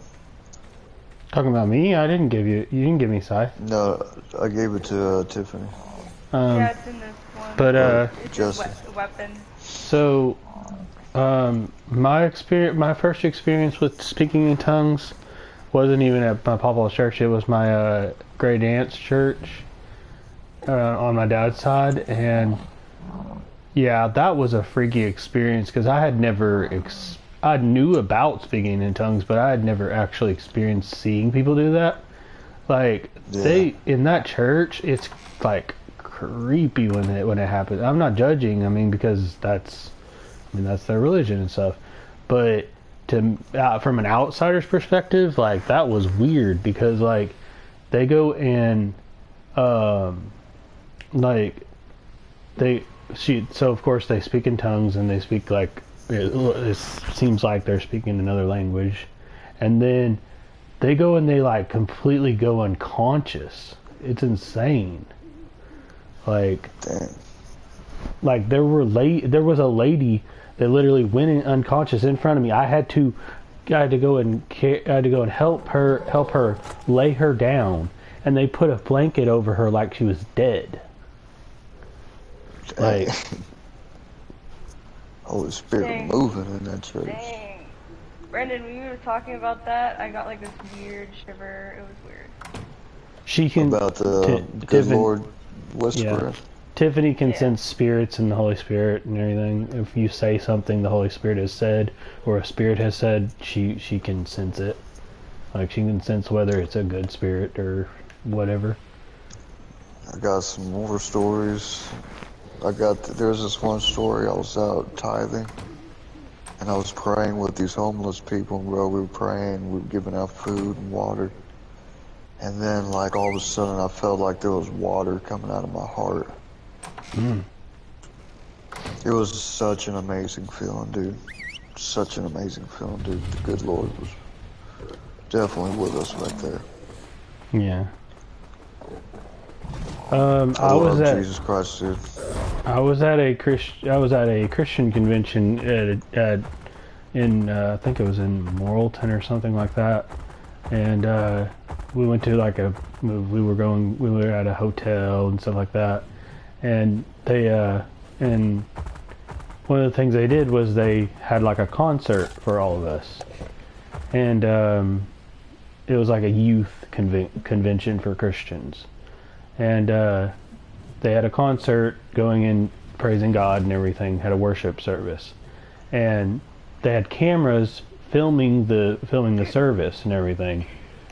Talking about me? I didn't give you. You didn't give me scythe. No, I gave it to Tiffany. Yeah, it's in this one. But it's a weapon. So, my first experience with speaking in tongues wasn't even at my Papa's church. It was my great aunt's church on my dad's side, and yeah, that was a freaky experience because I had never. I knew about speaking in tongues, but I had never actually experienced seeing people do that. Like they in that church, it's like creepy when it happens. I'm not judging. I mean, because that's their religion and stuff. But from an outsider's perspective, like that was weird because like they go and so of course they speak in tongues and they speak like. It seems like they're speaking another language, and then they go and they like completely go unconscious. It's insane. Like there was a lady that literally went unconscious in front of me. I had to go and help her lay her down, and they put a blanket over her like she was dead. Like. Holy Spirit moving in that church. Dang. Brendan, when you were talking about that, I got like this weird shiver. It was weird. She can about the good Lord whisperer. Yeah. Tiffany can sense spirits and the Holy Spirit and everything. If you say something the Holy Spirit has said or a spirit has said, she can sense it. Like she can sense whether it's a good spirit or whatever. I got some more stories. There's this one story, I was out tithing, and I was praying with these homeless people, bro. We were praying, we were giving out food and water, and then, like, all of a sudden, I felt like there was water coming out of my heart. It was such an amazing feeling, dude. Such an amazing feeling, dude. The good Lord was definitely with us right there. Yeah. I was at Jesus Christ, dude. I was at a Christian convention in I think it was in Morrilton or something like that, and we went to like we were at a hotel and stuff like that, and they and one of the things they did was they had like a concert for all of us, and it was like a youth convention for Christians. And they had a concert going in praising God and everything, had a worship service. And they had cameras filming the service and everything,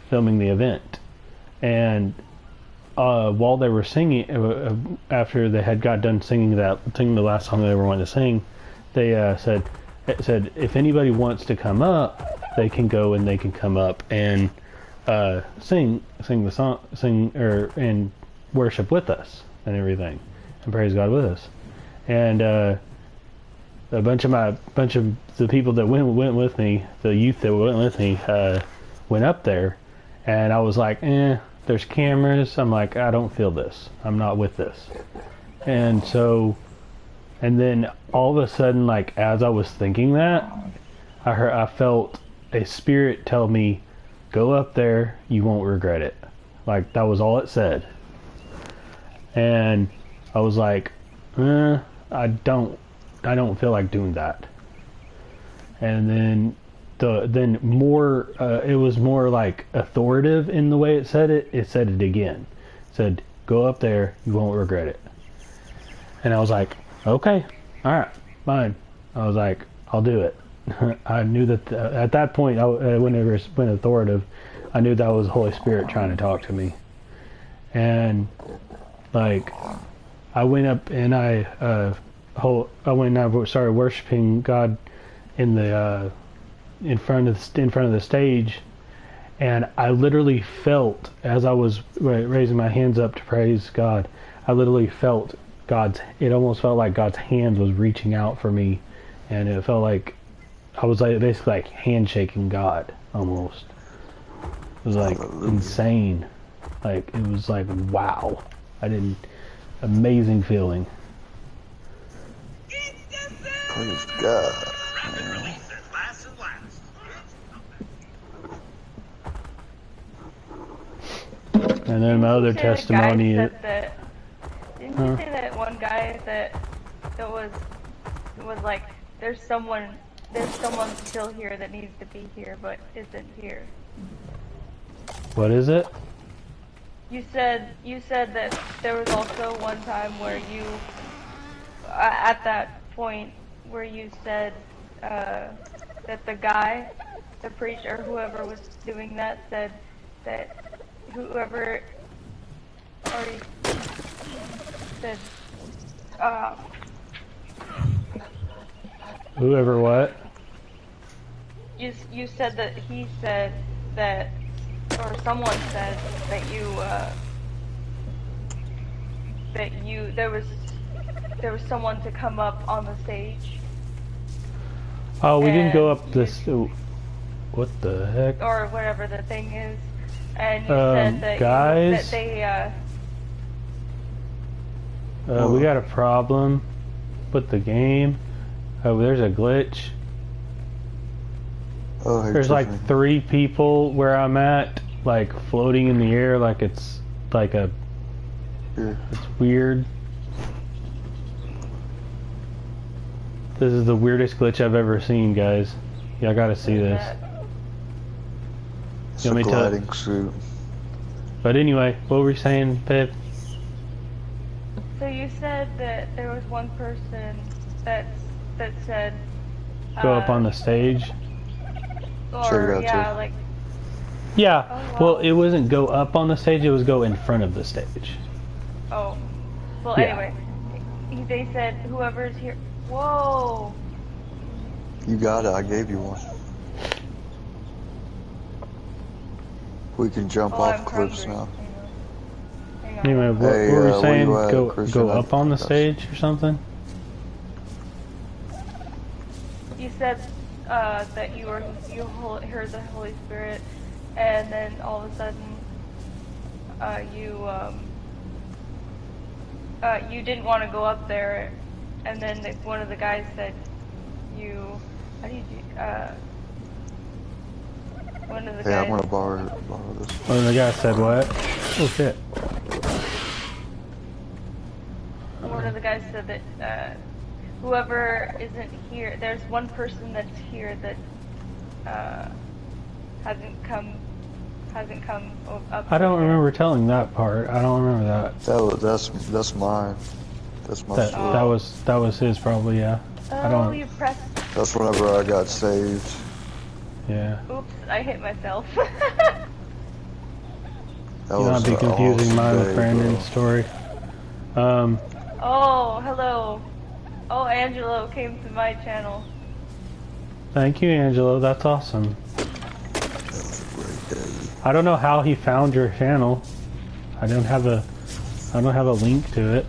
filming the event. And while they were singing, after they had got done singing the last song they were wanting to sing, they said if anybody wants to come up, they can go and they can come up and sing the song, and worship with us and everything, and praise God with us. And a bunch of the people that went with me, the youth that went with me, went up there, and I was like, there's cameras. I'm like, I don't feel this. I'm not with this. And then all of a sudden, like as I was thinking that, I felt a spirit tell me, go up there, you won't regret it. Like that was all it said. And I was like, I don't feel like doing that. And then it was more like authoritative in the way it said it. It said it again. It said, go up there, you won't regret it. And I was like, okay, all right, fine. I was like, I'll do it. I knew that at that point, when it went authoritative, I knew that was the Holy Spirit trying to talk to me. And like, I went up and I started worshiping God in the in front of the stage, and I literally felt, as I was raising my hands up to praise God, I literally felt it almost felt like God's hand was reaching out for me, and it felt like I was like basically like handshaking God almost. It was like insane. Like, it was like, wow. Amazing feeling. Praise God. And then my other testimony is... Didn't you say that one guy that was like, there's someone still here that needs to be here but isn't here? What is it? You said that there was also one time where you, at that point, where you said that the guy, the preacher, whoever was doing that, said that whoever already said, whoever what? You said that he said that, or someone said that there was someone to come up on the stage. Oh, we didn't go up this. What the heck? Or whatever the thing is, and you said that guys, we got a problem with the game. Oh, there's a glitch. Oh, hey, there's like 3 people where I'm at, like floating in the air, like it's like a. It's weird. This is the weirdest glitch I've ever seen, guys. Y'all gotta see this. It's a gliding suit. But anyway, what were you saying, Pip? So you said that there was one person that said Go up on the stage? Or, yeah, like... Yeah, oh, wow. Well, it wasn't go up on the stage, it was go in front of the stage. Oh. Well, Yeah. anyway. They said whoever's here... Whoa! You got it, I gave you one. We can jump off cliffs now. Anyway, what Hey, were we where saying? you at, Go Christian? up on the stage or something? You said that you heard the Holy Spirit, and then all of a sudden, you didn't want to go up there, and then one of the guys said one of the Hey, guys. I'm gonna borrow this. Oh, the guy said what? Oh shit. One of the guys said that whoever isn't here, there's one person that's here that hasn't come up. I don't remember telling that part. I don't remember that. That's mine. That's my shit. That was his probably, yeah. I don't. You pressed. That's whenever I got saved. Yeah. Oops, I hit myself. You not be confusing mine with Brandon's story. Oh, hello. Oh, Angelo came to my channel. Thank you, Angelo. That's awesome. I don't know how he found your channel. I don't have a link to it.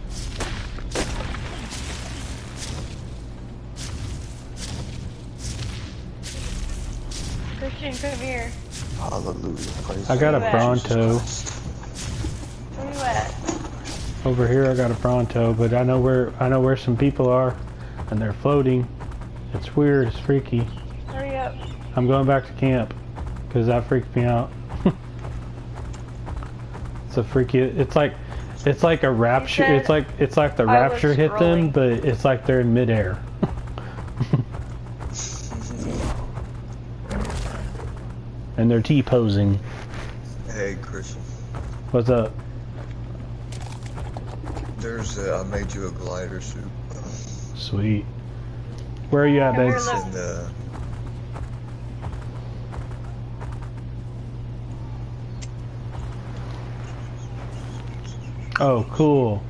Christian, come here. Hallelujah. I got a Bronto. Where you at? Over here I got a Bronto, but I know where some people are, and they're floating. It's weird, it's freaky. Hurry up. I'm going back to camp, because that freaked me out. It's a freaky, it's like a rapture, it's like the rapture hit them, but it's like they're in midair. And they're T-posing. Hey, Christian. What's up? I made you a glider suit. Sweet. Where are you at, babe? Oh, cool.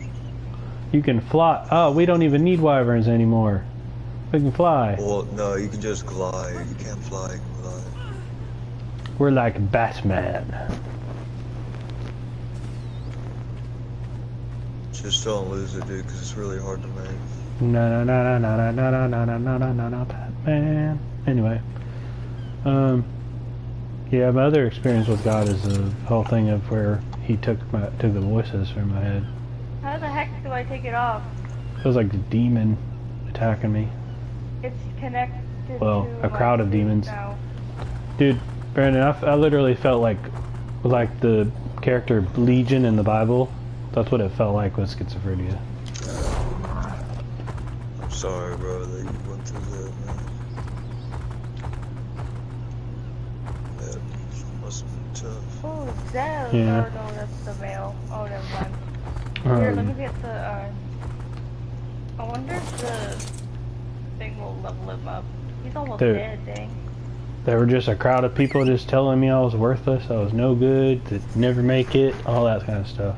You can fly. Oh, we don't even need wyverns anymore. We can fly. Well, no, you can just glide. You can't fly, you can glide. We're like Batman. Just don't lose it, dude, because it's really hard to make. No, Batman. Anyway. Yeah, my other experience with God is the whole thing of where he took the voices from my head. How the heck do I take it off? It was like the demon attacking me. It's connected Well, to a crowd my of demons. now. Dude, Brandon, I literally felt like the character Legion in the Bible. That's what it felt like with schizophrenia. I'm sorry, bro, that you went through that, man. That must have been tough. Oh, Zell. Yeah. Oh, no, that's the male. Oh, never mind. Here, let me get the, I wonder if the thing will level him up. He's almost Dude. dead, dang. There were just a crowd of people just telling me I was worthless, I was no good, that never make it, all that kind of stuff.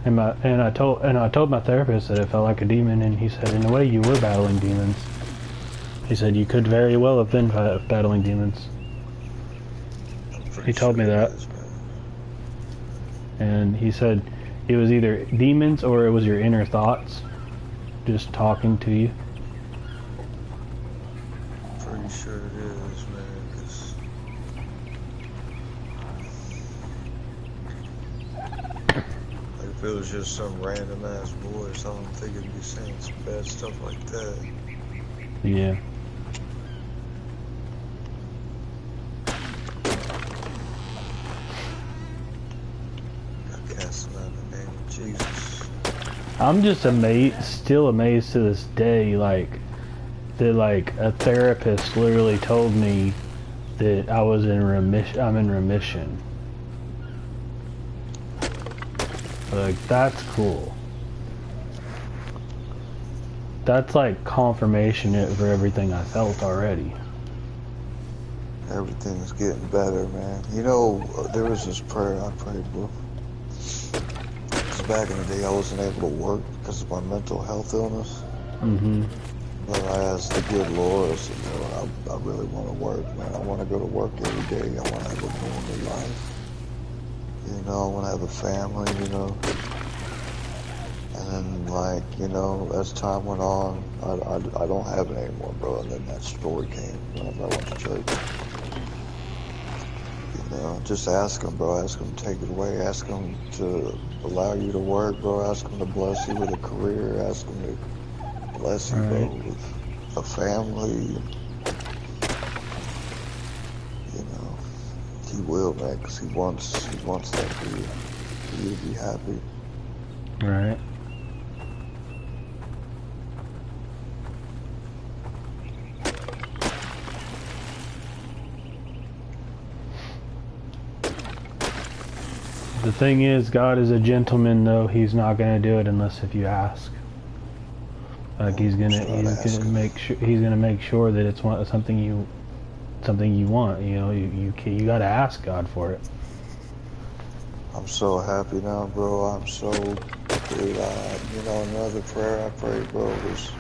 And I told my therapist that it felt like a demon, and he said, in a way, you were battling demons. He said you could very well have been battling demons. He told me that. And he said it was either demons or it was your inner thoughts just talking to you. Pretty sure it is, man, 'cause like if it was just some random ass voice, I don't think it'd be saying some bad stuff like that. Yeah. Jesus. I'm just amazed, still amazed to this day, like, that, like, a therapist literally told me that I was in remission, I'm in remission. Like, that's cool. That's like confirmation for everything I felt already. Everything's getting better, man. You know, there was this prayer I prayed, bro. Back in the day, I wasn't able to work because of my mental health illness. Mm-hmm. But I asked the good Lord, I said, Lord, I really want to work, man. I want to go to work every day. I want to have a normal life. You know, I want to have a family, you know. And then, like, you know, as time went on, I don't have it anymore, bro. And then that story came whenever I went to church. You know, just ask him, bro. Ask him to take it away. Ask him to allow you to work, bro. Ask him to bless you with a career. Ask him to bless you, bro, with a family. You know, he will, man, because he wants that for you to be happy. Right. The thing is, God is a gentleman, though. He's not gonna do it unless if you ask. Like he's gonna make sure that it's something you want. You know, you gotta ask God for it. I'm so happy now, bro. I'm so, dude. You know, another prayer I prayed, bro, was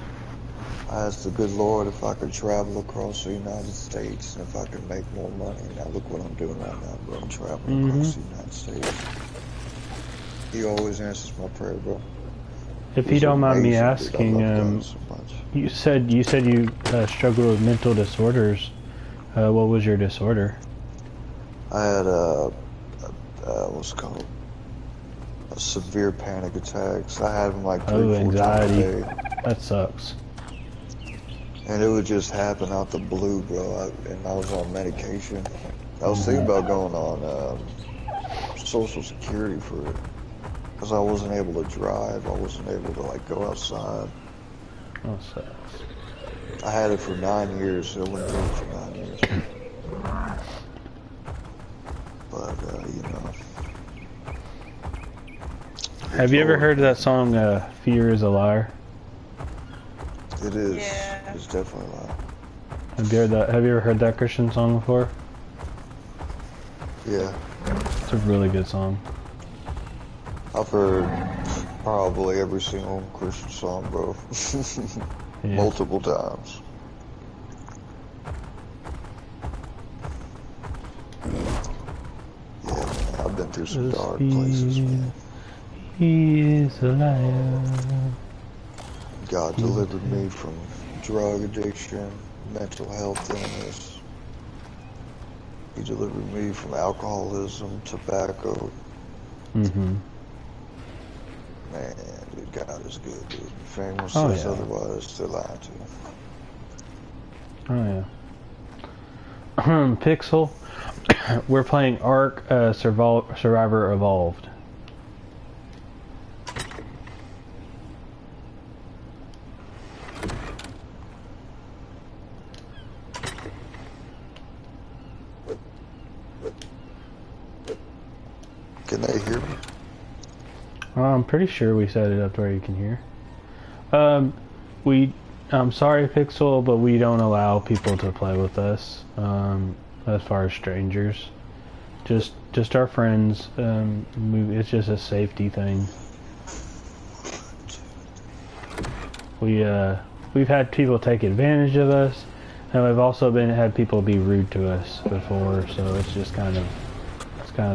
I asked the good Lord if I could travel across the United States and if I could make more money. Now look what I'm doing right now, bro. I'm traveling across the United States. He always answers my prayer, bro. If you don't mind me asking, you said you struggle with mental disorders. What was your disorder? I had what's it called? A severe panic attacks. I had them like 3-4 times a day. That sucks. And it would just happen out the blue, bro. And I was on medication. I was thinking about going on Social Security for it. Because I wasn't able to drive. I wasn't able to, like, go outside. That sucks. I had it for 9 years. So it went through for 9 years. But, you know. Have you ever heard that song, Fear is a Liar? It is. Yeah. It's definitely a lie. Have you ever heard that Christian song before? Yeah. It's a really good song. I've heard probably every single Christian song, bro. Yeah. Multiple times. Yeah, man, I've been through some dark places, man. He is a liar. God delivered me from drug addiction, mental health illness. He delivered me from alcoholism, tobacco. Mm-hmm. Man, dude, God is good, dude. If anyone Oh, says yeah. otherwise, they're lying to you. Oh yeah. Pixel. We're playing Ark Survivor Evolved. Can they hear me? I'm pretty sure we set it up to where you can hear. I'm sorry, Pixel, but we don't allow people to play with us. As far as strangers, just our friends. It's just a safety thing. We've had people take advantage of us, and we've also had people be rude to us before. So it's just kind of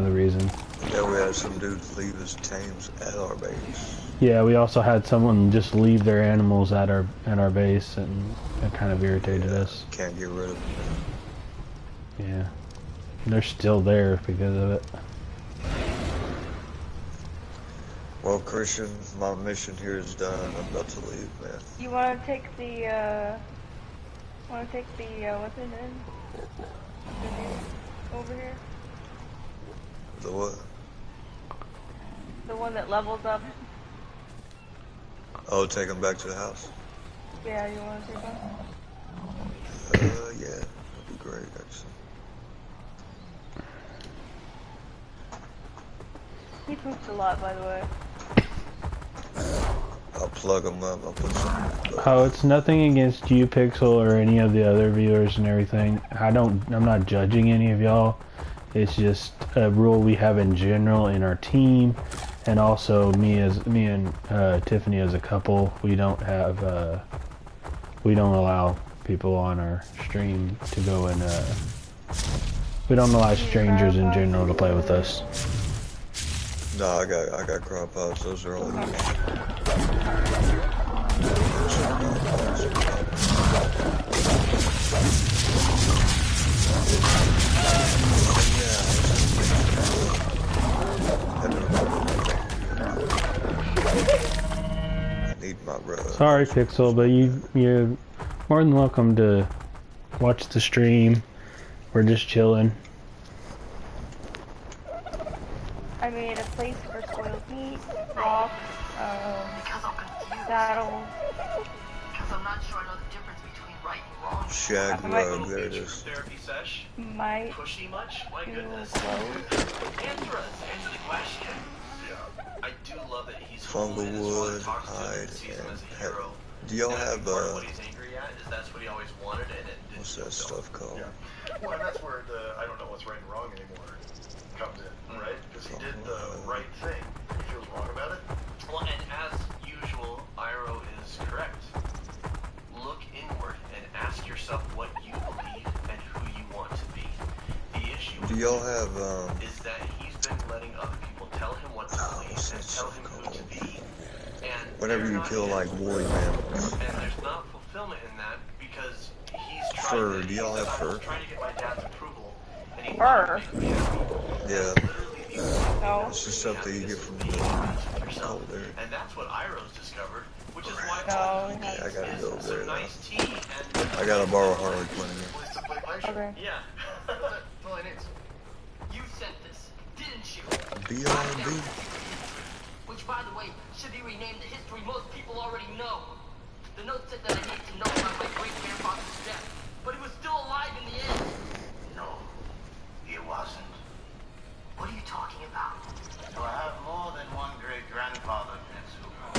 the reason. Yeah, we had some dudes leave his tames at our base. Yeah, we also had someone just leave their animals at our base, and it kind of irritated us. Can't get rid of them. Yeah, they're still there because of it. Well, Christian, my mission here is done. I'm about to leave, man. You want to take the, what's his name? Over here? The what? The one that levels up. Oh, take him back to the house? Yeah, you want to take one? Yeah, that'd be great, actually. He poops a lot, by the way. I'll plug him up. I'll put some. Oh, it's nothing against you, Pixel, or any of the other viewers and everything. I'm not judging any of y'all. It's just a rule we have in general in our team, and also me and Tiffany as a couple. We don't allow people on our stream to go and we don't allow strangers in general to play with us. No, I got crop pots. Those are all good. I need my brother. Sorry, Pixel, but you're more than welcome to watch the stream. We're just chilling. I made a place for spoiled meat, rocks, saddles. Because I'm not sure I know the difference between right and wrong. Shag rug, there it is. Therapy sesh? Might Pushy much? My goodness. Answer the question. I do love that he's Fungal wood, hide, and head. Do y'all have what he's angry at is that's what he always wanted, and it didn't. What's that stuff called? Yeah. Well, and that's where the I don't know what's right and wrong anymore comes in, right? Because he did the right thing. He feels wrong about it. Well, and as usual, Iroh is correct. Look inward and ask yourself what you believe and who you want to be. The issue Do y'all have is that he's been letting other people tell him what to believe and tell him who to be. And whenever you kill like woolly mammals? And there's not fulfillment in that because he's Fur, do y'all have fur? trying to get my dad's approval. And he Fur? Yeah. No. It's just stuff that you get from the cold air. And that's what Iroh's discovered, which is why No. Yeah, I gotta go it's there a now. nice tea and I gotta borrow Harley Quinn. Okay. yeah. That's all he needs. You sent this, didn't you? BRB. Which, by the way, should be renamed the history most people already know. The note said that I need to know about my great-grandfather's death, but he was still alive in the end. No, he wasn't. What are you talking about? You have more than one great-grandfather, Tetsuko.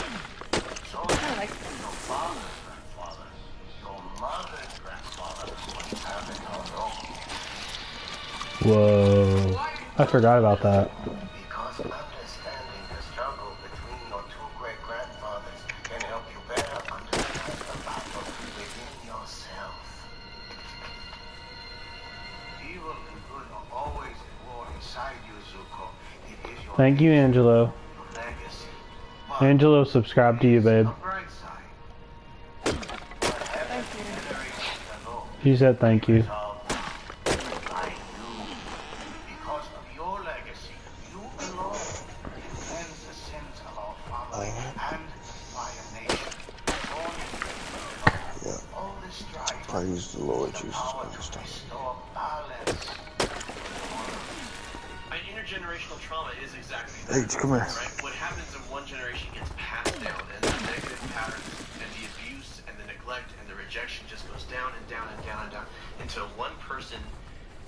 So like your father's grandfather, your mother's grandfather was having a role. Whoa. I forgot about that. Because understanding the struggle Thank you, Angelo. Angelo, subscribe to you, babe. He said thank you. Because of your legacy, you alone cleanse the sins of our family and by a nation. Yeah. All this strife, Praise the Lord Jesus power Christ. to restore balance. Intergenerational trauma is exactly that. Hey, come here. Right? What happens if one generation gets passed down, and the negative patterns, and the abuse, and the neglect, and the rejection just goes down and down and down and down until one person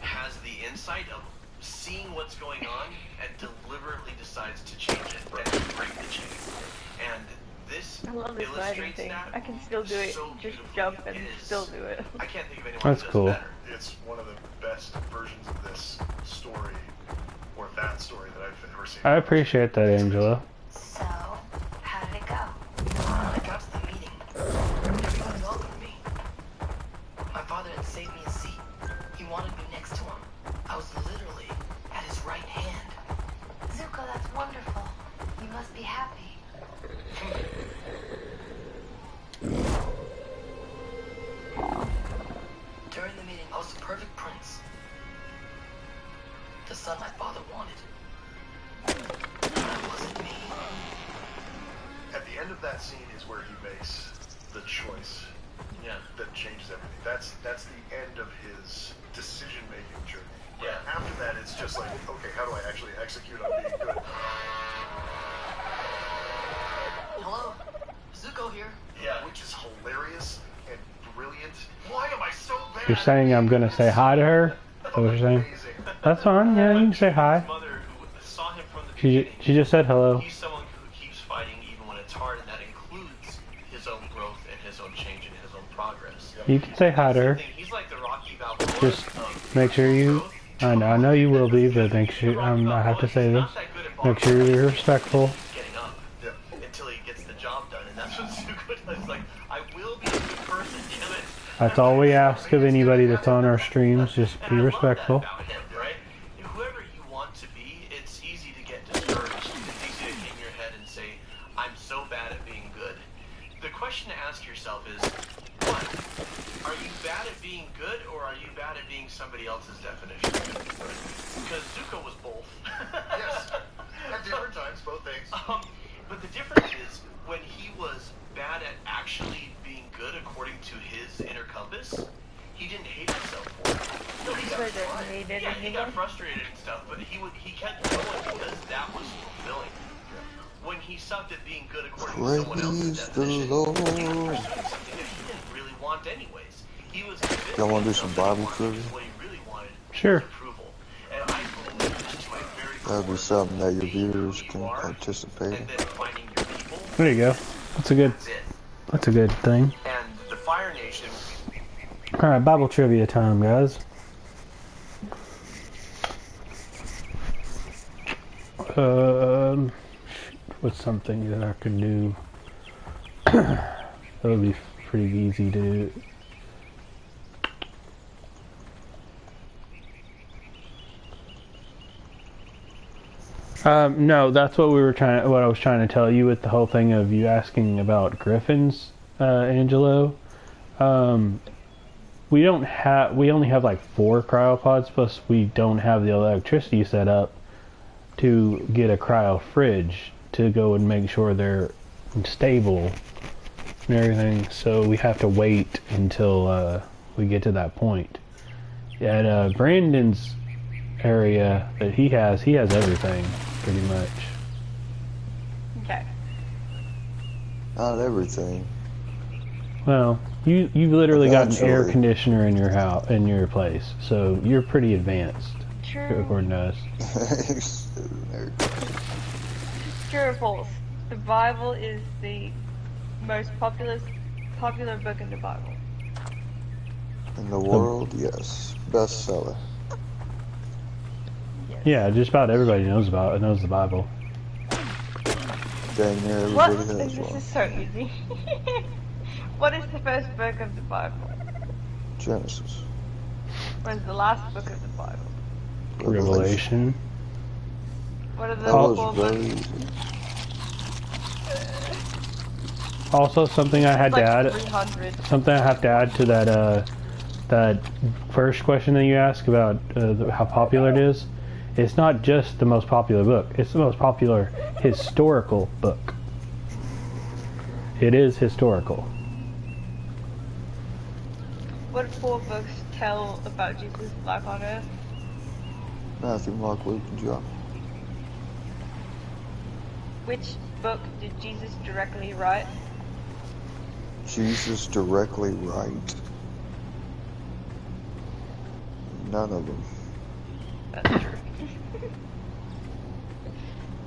has the insight of seeing what's going on and deliberately decides to change it and to break the chain. And this I love this sliding illustrates thing. that. I can still do it. so Just beautifully. jump and It is- still do it. I can't think of anyone That's who does cool. better. It's one of the best versions of this story, or that story that I've ever seen. I appreciate that, Angelo. So, how did it go? When I got to the meeting, everyone welcomed me. My father had saved me a seat. He wanted me next to him. I was literally at his right hand. Zuko, that's wonderful. You must be happy. During the meeting, I was the perfect prince. The son my father wanted. That wasn't me. At the end of that scene is where he makes the choice that changes everything. That's the end of his decision-making journey. Yeah. After that, it's just like, okay, how do I actually execute on being good? Hello? Zuko here. Yeah. Which is hilarious and brilliant. Why am I so bad? You're saying I'm gonna say hi to her? Is that what you're saying? That's fine. Yeah, you can say hi. His mother, who saw him from the She just said hello. He's someone who keeps fighting even when it's hard, and that includes his own growth and his own change and his own progress. You can say hi to her. He's like the Rocky Balboa. Just make sure you. I know you will be, but make sure. I have to say this. Make sure you're respectful. Getting up until he gets the job done, and that's what Zuko does. Like, I will be a good person, damn it. That's all we ask of anybody that's on our streams. Just be respectful. Right? Whoever you want to be, it's easy to get discouraged. It's easy to get in your head and say, I'm so bad at being good. The question to ask yourself is, one, are you bad at being good, or are you bad at being somebody else's definition? Because Zuko was both. Yes. At different times, both things. But the difference is, when he was bad at actually being good according to his inner compass, he didn't hate himself for it. No, he got frustrated and stuff, but he kept going because that was fulfilling. When he sucked at being good according to someone else's definition, he was pursuing something that he didn't really want anyways. He was convinced Y'all want to do some Bible trivia? what he really wanted Sure. was approval. And I believe this to my very That would be something that your viewers can participate in. There you go. That's a good thing. And the Fire Nation. All right, Bible trivia time, guys. What's something that I could do? That would be pretty easy to do. No, that's what what I was trying to tell you with the whole thing of you asking about griffins, Angelo. We only have like 4 cryopods, plus we don't have the electricity set up to get a cryo fridge to go and make sure they're stable and everything. So we have to wait until we get to that point. At Brandon's area that he has everything pretty much. Okay. Not everything. Well, you've literally got an air Eventually. conditioner in your house, in your place, so you're pretty advanced True. according to us. True or false? The Bible is the most popular book in the Bible. In the world, yes. Bestseller. Yeah, just about everybody knows the Bible. Dang near What? everybody has This one. is so easy. What is the first book of the Bible? Genesis. What is the last book of the Bible? Revelation. What are the That four was books? very easy. Also, something I had to Like add. 300. Something I have to add to that first question that you asked about how popular it is. It's not just the most popular book. It's the most popular historical book. It is historical. What four books tell about Jesus' life on earth? Matthew, Mark, Luke, and John. Which book did Jesus directly write? Jesus directly write? None of them. That's true.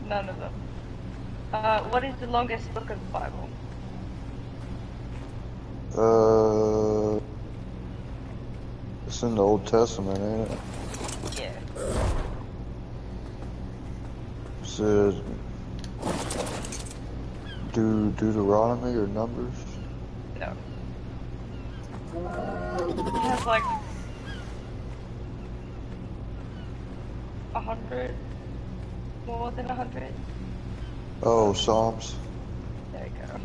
None of them. What is the longest book of the Bible? It's in the Old Testament, ain't it? Yeah. Is it Deuteronomy or Numbers? No. It has like 100, more than 100. Oh, Psalms. There you go.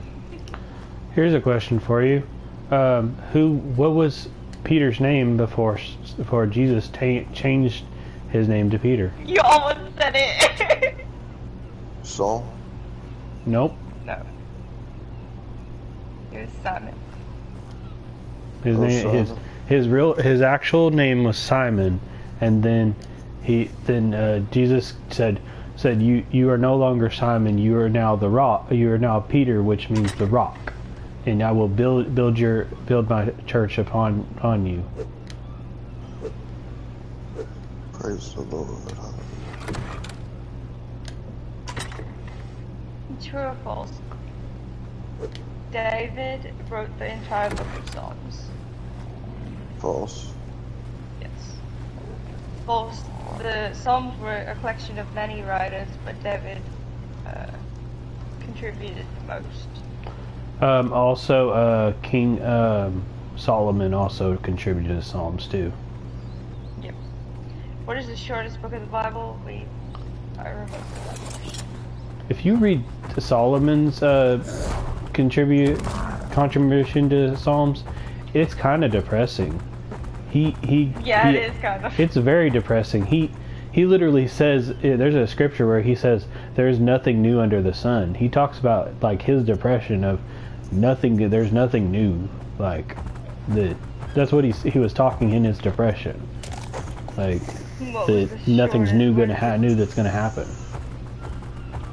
Here's a question for you. What was Peter's name before Jesus changed his name to Peter? You almost said it. Saul? Nope. No. It was Simon. His name, his actual name was Simon, and then Jesus said you are no longer Simon, you are now the rock, you are now Peter, which means the rock, and I will build my church upon you. Praise the Lord. True or false? David wrote the entire book of Psalms. False. Yes. False. The Psalms were a collection of many writers, but David contributed the most. Also, King Solomon also contributed to Psalms too. Yep. What is the shortest book of the Bible? I remember that question. If you read Solomon's contribution to Psalms, it's kind of depressing. It is kind of. It's very depressing. He literally says, there's a scripture where he says there's nothing new under the sun. He talks about like his depression of nothing. There's nothing new. Like that's what he was talking in his depression. Like that nothing's new that's gonna happen.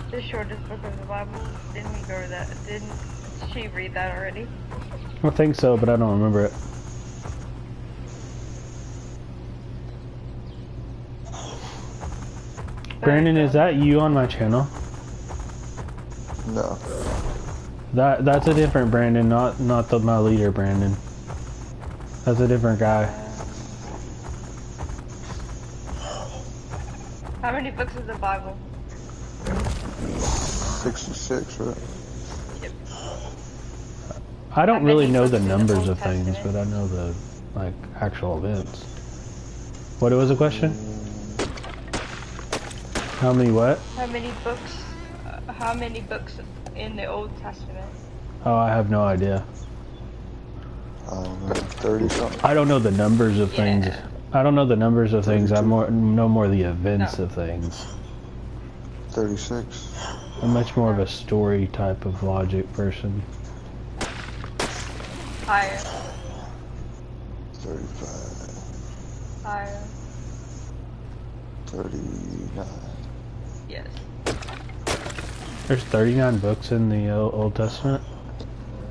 The shortest book of the Bible? Didn't we go over that? Didn't she read that already? I think so, but I don't remember it. Brandon, is that you on my channel? No. That's a different Brandon, not my leader Brandon. That's a different guy. How many books is the Bible? 66, right? Yep. I don't really know the numbers of things, but I know the like actual events. What was the question? How many what? How many books in the Old Testament? Oh, I have no idea. I don't know, 30 something. I don't know the numbers of things. I don't know the numbers of things. I know more the events of things. 36. I'm much more of a story type of logic person. Higher. 35. Higher. 39. Yes. There's 39 books in the Old Testament.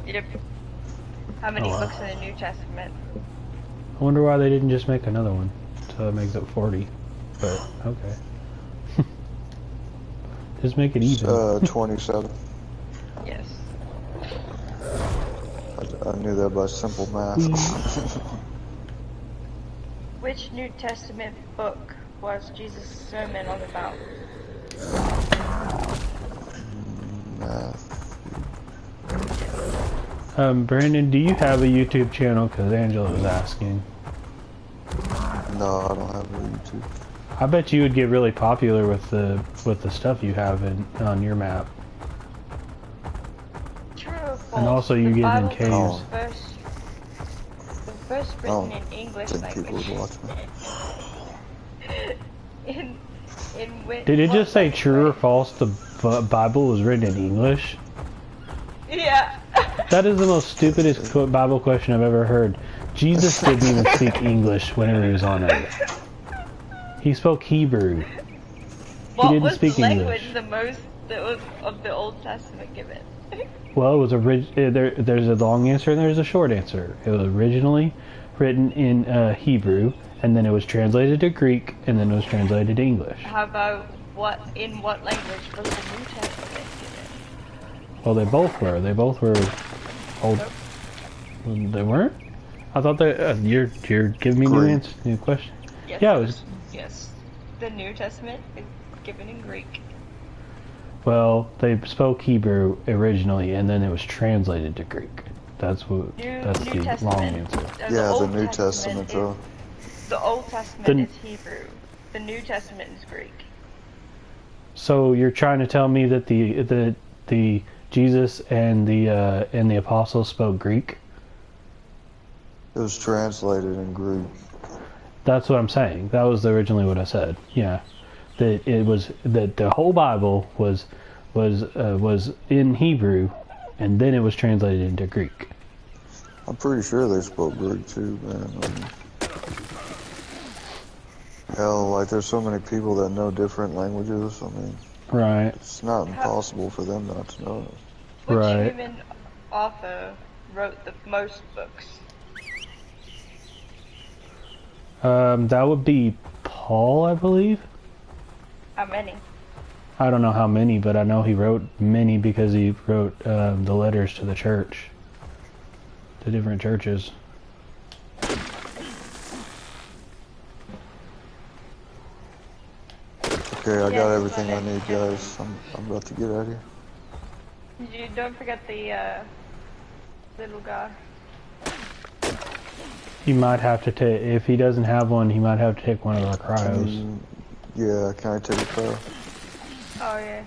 Yep. How many Oh, wow. books in the New Testament? I wonder why they didn't just make another one. So it makes it 40. But, okay. Just make it even. 27. Yes. I knew that by simple math. Which New Testament book was Jesus' Sermon on the Mount? Math. Brandon, do you have a YouTube channel? Because Angela was asking. No, I don't have a YouTube. I bet you would get really popular with the stuff you have on your map. True or false? And also you The get in Bible caves. was first written in English think people would language. watch me. in which, Did it just say what true or language? false? The Bible was written in English. Yeah. That is the most stupidest Bible question I've ever heard. Jesus didn't even speak English whenever he was on earth. He spoke Hebrew. What didn't was speak the language English. the most that was of the Old Testament given? Well, it was there's a long answer and there's a short answer. It was originally written in Hebrew, and then it was translated to Greek, and then it was translated to English. How about in what language was the New Testament given? Well, they both were. They both were old. They weren't? I thought that you're giving me new question. Yes, Yeah, it was. Yes. The New Testament is given in Greek. Well, they spoke Hebrew originally, and then it was translated to Greek. That's what. That's New the long Testament. answer. Yeah, the Old New Testament, though. The Old Testament The- is Hebrew. The New Testament is Greek. So you're trying to tell me that the Jesus and the apostles spoke Greek? It was translated in Greek. That's what I'm saying. That was originally what I said. Yeah, that it was that the whole Bible was in Hebrew, and then it was translated into Greek. I'm pretty sure they spoke Greek too, man. Hell, like there's so many people that know different languages. I mean, Right. it's not impossible for them not to know it. Which Right. human author wrote the most books? That would be Paul, I believe. How many? I don't know how many, but I know he wrote many because he wrote the letters to the church, to different churches. Okay, I got everything I need, guys. I'm about to get out of here. You don't forget the little guy. He might have to take, if he doesn't have one, he might have to take one of our cryos. Yeah, can I take a cryo? Oh yeah.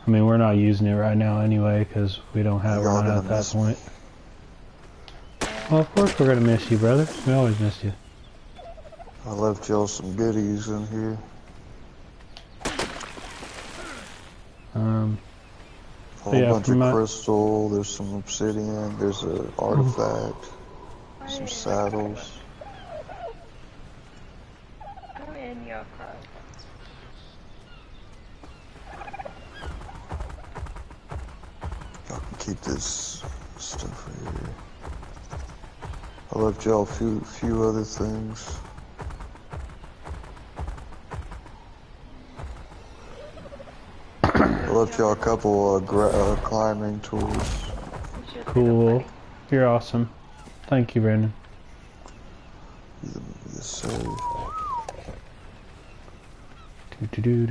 I mean, we're not using it right now anyway, because we're not at that point. Well, of course we're gonna miss you, brother. We always miss you. I left y'all some goodies in here. A whole yeah, bunch of from crystal, there's some obsidian, there's an artifact, some saddles. Go in your car. Y'all can keep this stuff right here. I left y'all a few other things. I left y'all a couple climbing tools. Cool. You're awesome. Thank you, Brandon. Yes, sir. Do.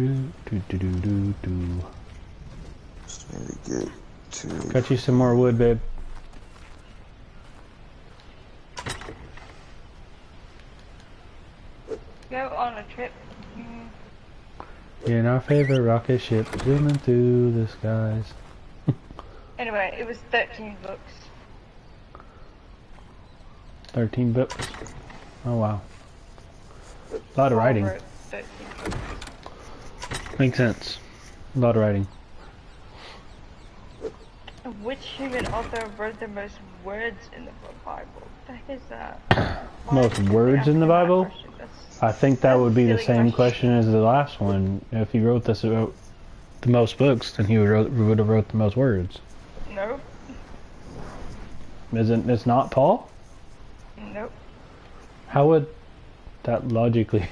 Just need to get to... Got you some more wood, babe. Go on a trip. In our favorite rocket ship, zooming through the skies. Anyway, it was 13 books. 13 books. Oh wow. A lot of Paul writing. wrote 13 books. Makes sense. A lot of writing. Which human author wrote the most words in the Bible? The heck is that? Most words in the Bible? I think that would be the silly same question. question as the last one. If he wrote the most books, then he would have wrote the most words. Nope. It's not Paul? Nope. How would that logically...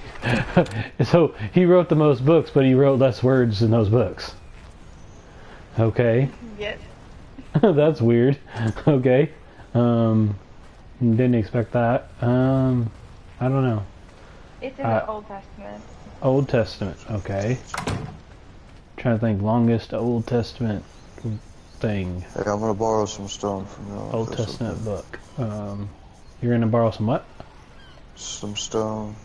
So, he wrote the most books, but he wrote less words in those books. Okay. Yes. That's weird. Okay. Didn't expect that. I don't know. It's in the Old Testament. Old Testament, okay. Trying to think, longest Old Testament thing. Hey, I'm gonna borrow some stone from y'all. Old Testament book. You're gonna borrow some what? Some stone.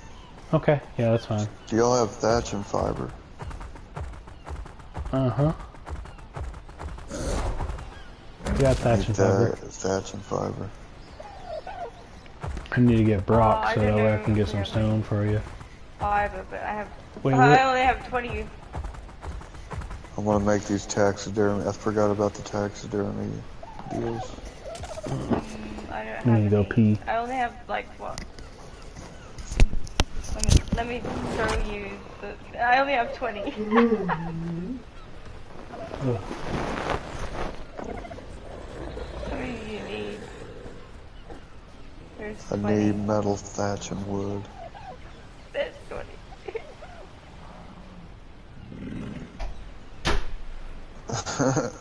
Okay, yeah, that's fine. Do y'all have thatch and fiber? Uh-huh. We got thatch and fiber. Thatch and fiber. I need to get Brock so I that don't way I know can get if some we have stone for you. Fiber, but I have. Wait, I only have 20. I want to make these taxidermy. I forgot about the taxidermy deals. I don't have. You need to go pee. I only have like what? Let me show you. I only have 20. How many do you need? There's I 20. need metal, thatch, and wood. There's 20.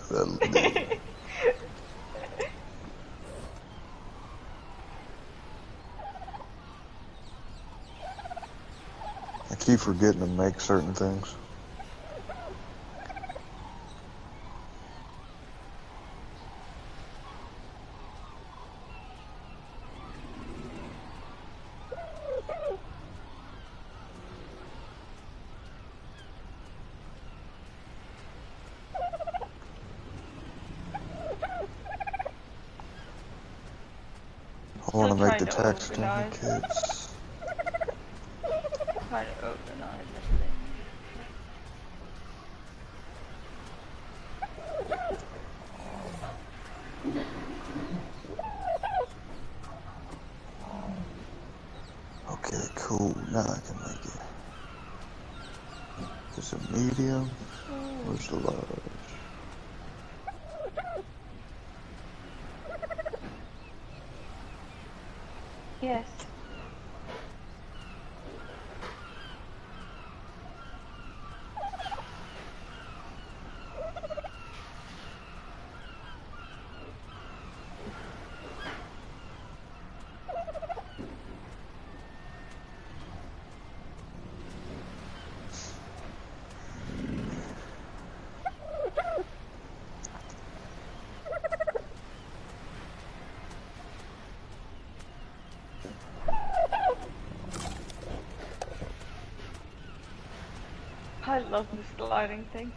That'll do. I keep forgetting to make certain things. I want to make the taxidermy kits. Try to organize everything. Okay, cool. Now I can make it. Is it medium? Where's the large? Yes. I love the sliding thing.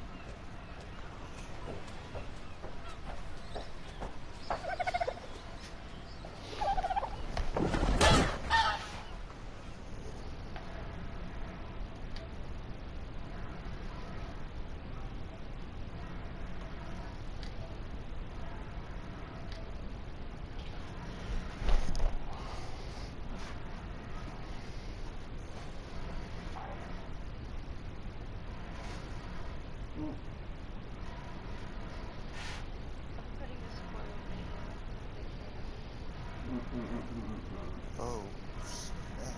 Oh, snap.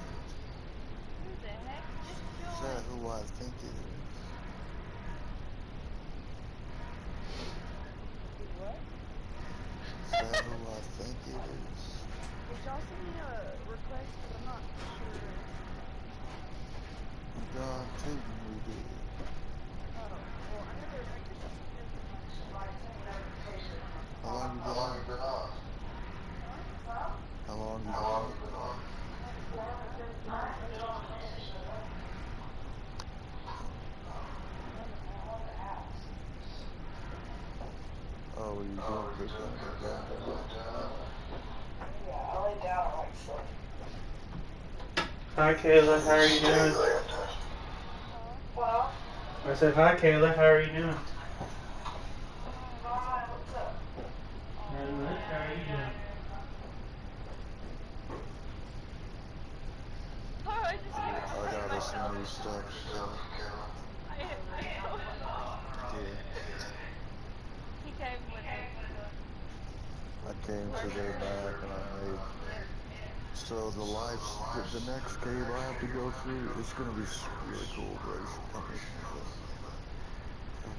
Who the heck just Is that who I think it is? What? Is that who I think it is? Did y'all send me a request? I'm not sure. God, Tootin, we did. Oh, well, I never. How long you been on? How long you been on? Oh, were you doing good then? Yeah, I lay down at like 4. Hi Kayla, how are you doing? Well, I said, hi Kayla, how are you doing? hi, what's up? Not much, how are you doing? I got us some new stuff. He came with us. I came to their back and I made. So the next cave I have to go through, it's gonna be really cool. Grace company.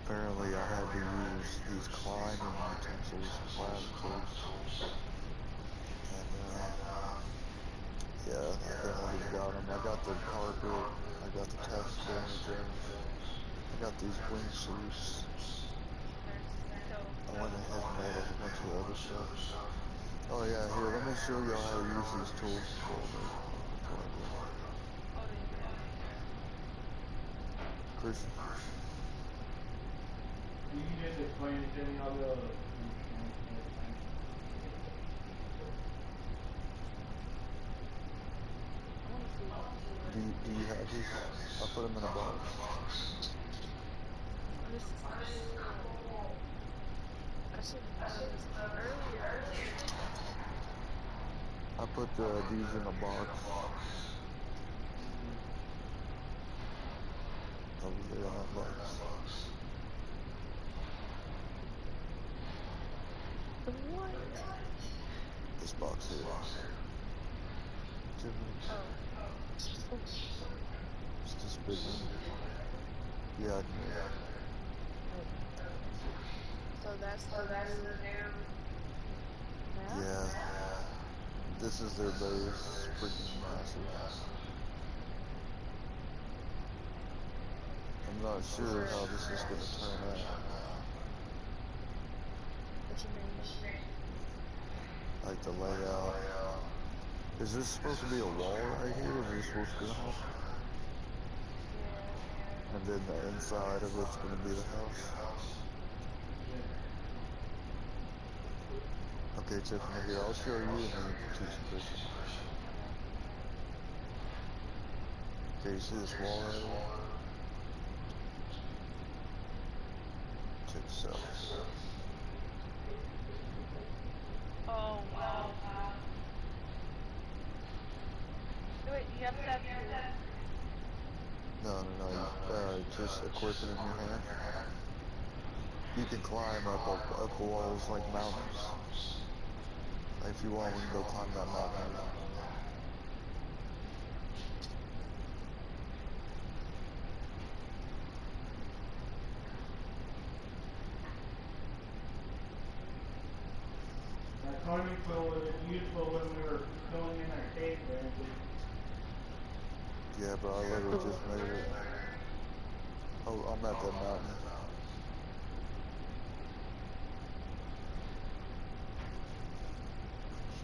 Apparently I had to use these climbing utensils, tools. And yeah, I finally got them. I got the carpet, I got the taxidermy things, I got these wingsuits. I went ahead and made a whole bunch of other stuff. Oh yeah, here, let me show y'all how to use these tools. Christian. You can just explain it to me, I'll go. Do you have these? I'll put them in a box. I put these in a box. Over there on that box. What? This box here. It's this big one. Yeah, I can hear it. So that's the new map? Yeah. This is their base. It's freaking massive. I'm not sure how this is going to turn out. What you mean? Like the layout. Is this supposed to be a wall right here? Is this supposed to be a house? And then the inside of it's going to be the house? Okay, Tiffany, here, I'll show you and then you can teach the Christian. Okay, you see this wall right here? Check this out. Oh, wow. Wait, you have that? No, just equip it in your hand. You can climb up the walls like mountains. If you want, we can go climb that mountain. That climbing tool was useful when we were going in our cave, Brandon. Yeah, but I literally just made it. Oh, I'm at that mountain.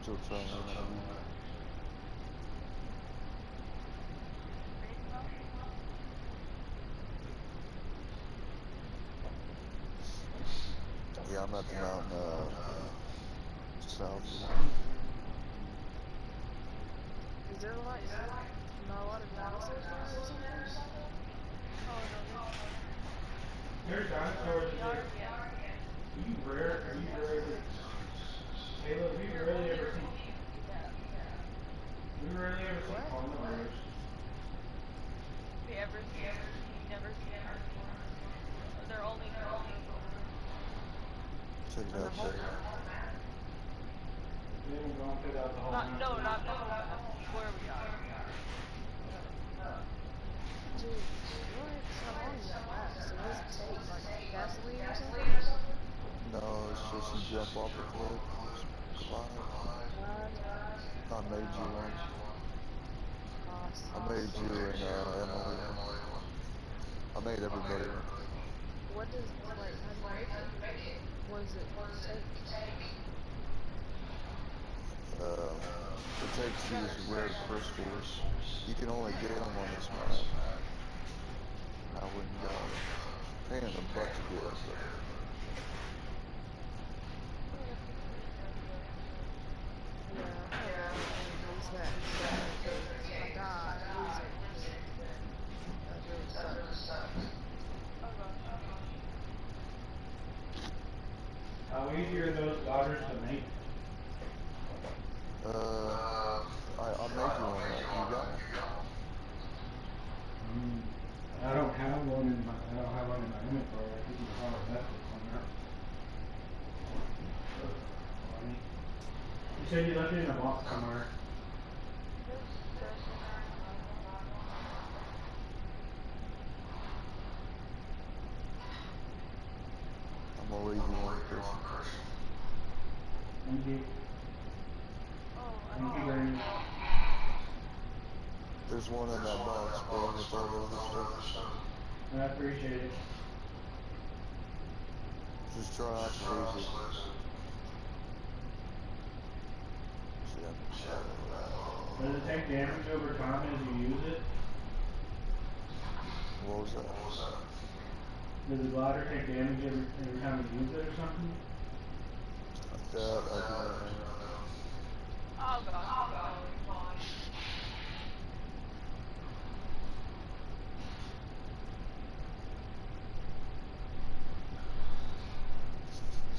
Still trying to Yeah, I'm at the mountain, south. Is there not a lot of dinosaurs there or something? Oh, no. There's dinosaurs in there. Are you rare ever... Caleb, have you really ever seen... We rarely ever see panda bears. You never see them before. They're only Check it out, check it out. They haven't gone throughout the whole not mountain. the whole map. Where we are. Dude, what? How long does that last? What does it take? Like gasoline or something? No, it's just you jump off the cliff. Climb. I made you one. I made you and Emily. I made everybody one. What does, like, how do you make it? What does it take? It takes these rare crystals. You can only get them on this map. I wouldn't go. Paying a buck to get it. How easy are those daughters to make? I made you one. You got it? I don't have one in my inventory. I think you probably left it somewhere. You said you left it in a box somewhere. I'm gonna leave you one, Chris. Thank you. Thank you very much. There's one in that box, bro, with all the other stuff. I appreciate it. Just try not to lose it. Does it take damage over time as you use it? What was that? Does the glider take damage every time you use it or something? That I do not know. Oh god.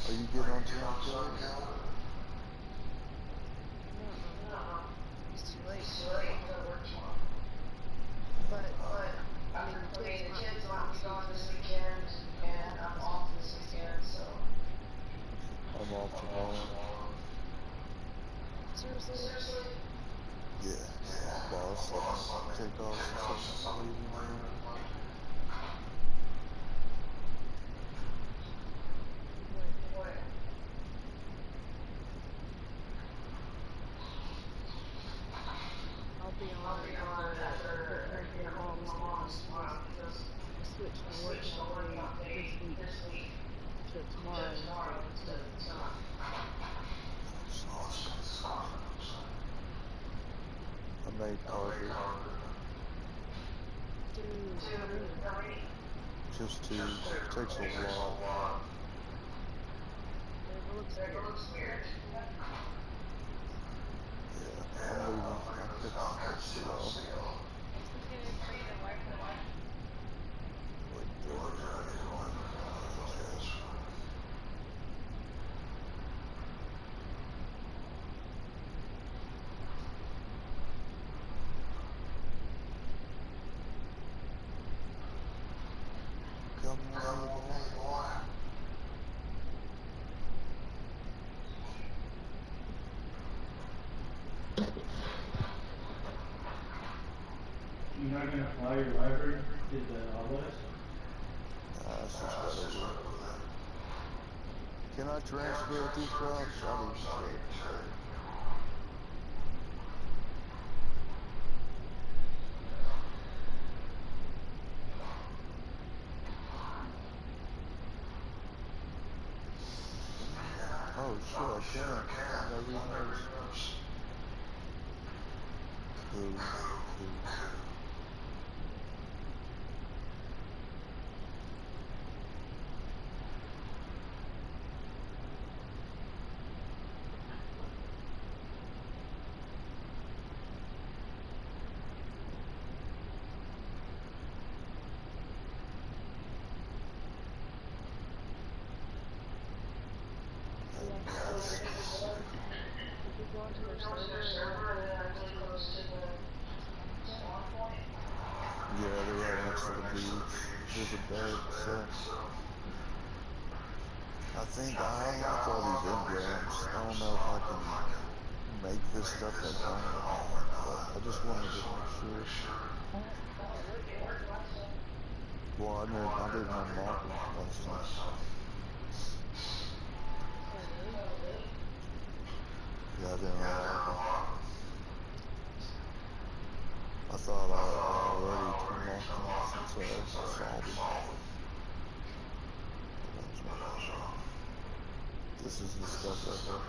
Are you getting on time? It's too late. But, I mean, the kids aren't gone this weekend, and I'm off this weekend, so. I'm off tomorrow. Seriously? Yeah. Boss, take off since I'm leaving. I'll be on after your mom's tomorrow because I switched my workout day this week to tomorrow instead of tonight. I made Carter. Just to, takes a while. It looks weird. Yeah, I'm leaving. I could still. Come on, boy. You're not gonna fly your library to the August? That's just better. Can I transfer these drops? I need to. Oh shit, I can. I gotta read notes. Cool. Yeah, they're right next to the beach. There's a bed, so I think I unlock all these engrams. I don't know if I can make this stuff at home, but I just wanted to make sure. Well, I didn't unlock it last time. Yeah, I didn't unlock it. I thought I already unlocked them since I solved it. This is the stuff I have.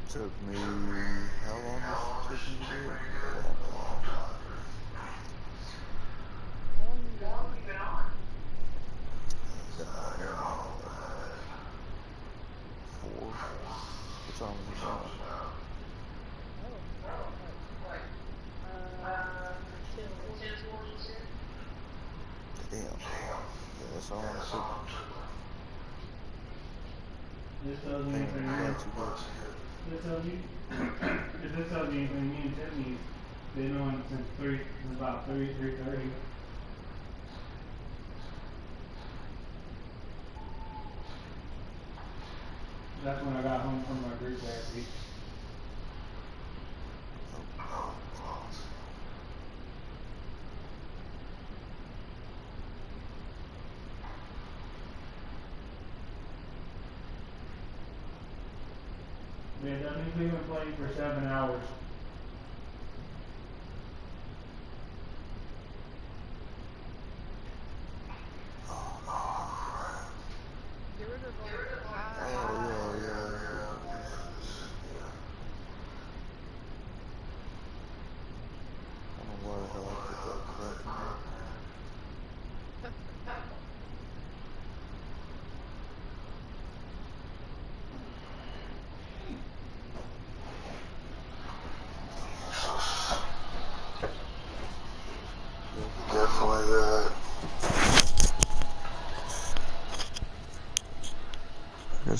Took me, how long does it take me to do it? Four. What time is it now? Damn. Yeah, that's all I'm sitting. This doesn't anything new. This tells you, if this tells you anything, me and Tiffany been on since about 3:30. That's when I got home from my group therapy. Man, we've been playing for 7 hours.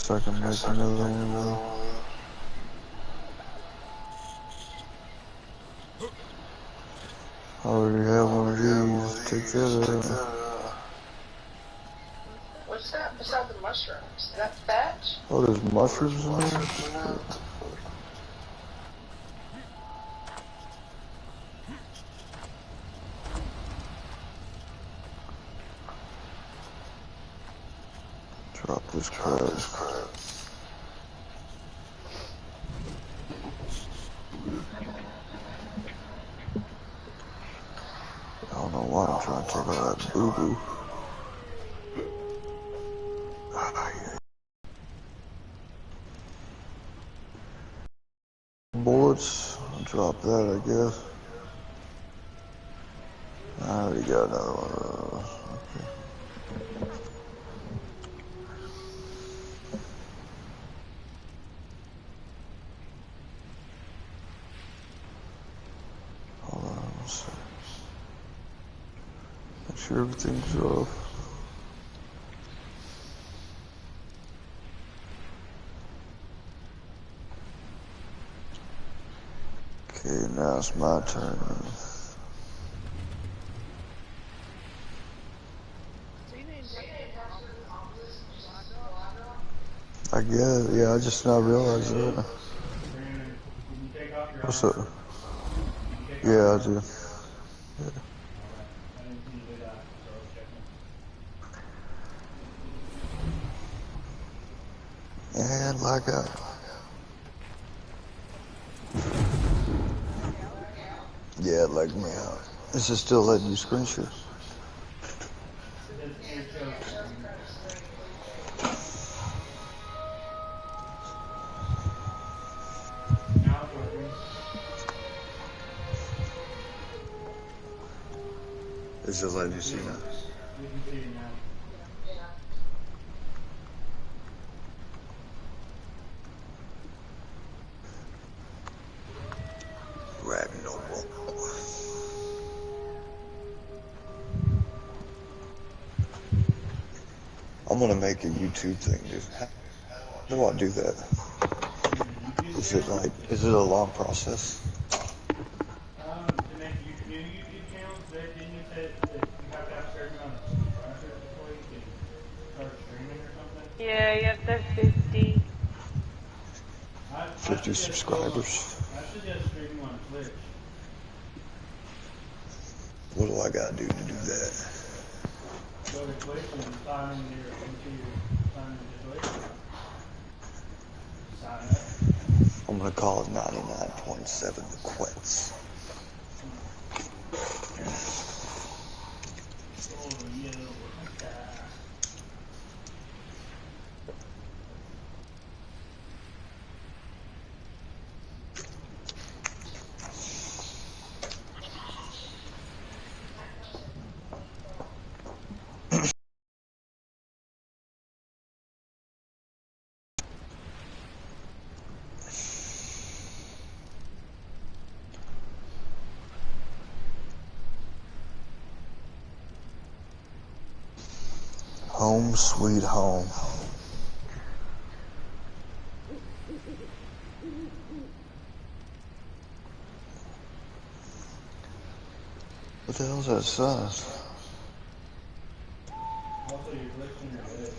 guess I can make another one though. I already have one of these. Take that out. What's that beside the mushrooms? Is that fetch? Oh, there's mushrooms in there? Drop this crap. I don't know why I'm trying to take all that boo-boo. Bullets, I'll drop that, I guess. I already got another one of those. Okay. Hold on one second. Make sure everything's off. Okay, now it's my turn. I guess, yeah, I just now realized that. What's up? Yeah, I do. Yeah. And like yeah, like me out. Is it still letting you screenshot? It's just letting you see now. Ragnoble. I'm gonna make a YouTube thing, dude. How do I do that? Is it a long process? To make new YouTube channels, didn't you say that you have to have a certain amount of subscribers before you can start streaming or something? Yeah, you have to have 50. 50 subscribers. I suggest streaming on Twitch. What do I gotta do to do that? Go to Twitch and sign into your Twitch. Sign up. I'm gonna call it 99.7 the Quets. Home sweet home. What the hell's that sign? Also, you're glitching your head.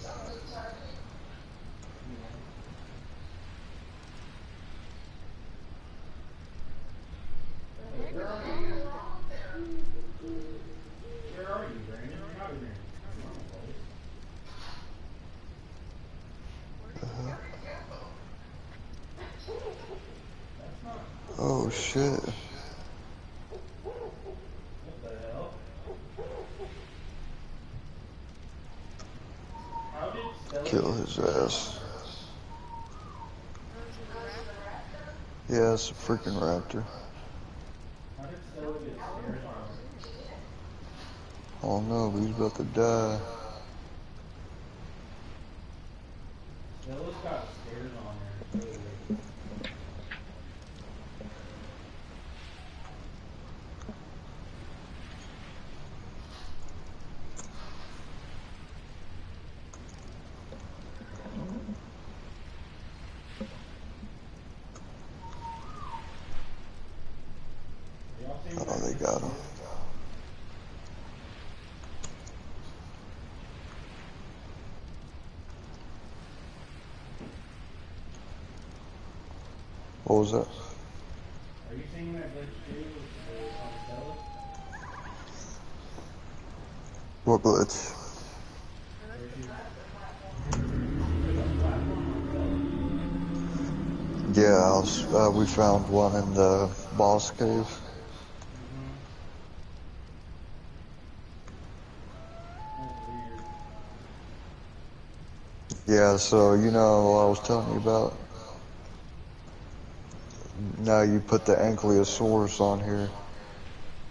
Where are you, Brandon? You're not in your normal place. Oh shit. What the hell? How did Stella Kill his ass. Yeah, it's a freaking raptor. How did Stella get stairs on her? Oh no, but he's about to die. Stella's got stairs on her. got him. What was that? Are you seeing that glitch too? On the What glitch? Yeah, we found one in the boss cave. Yeah, so you know what I was telling you about? Now you put the Ankylosaurus on here,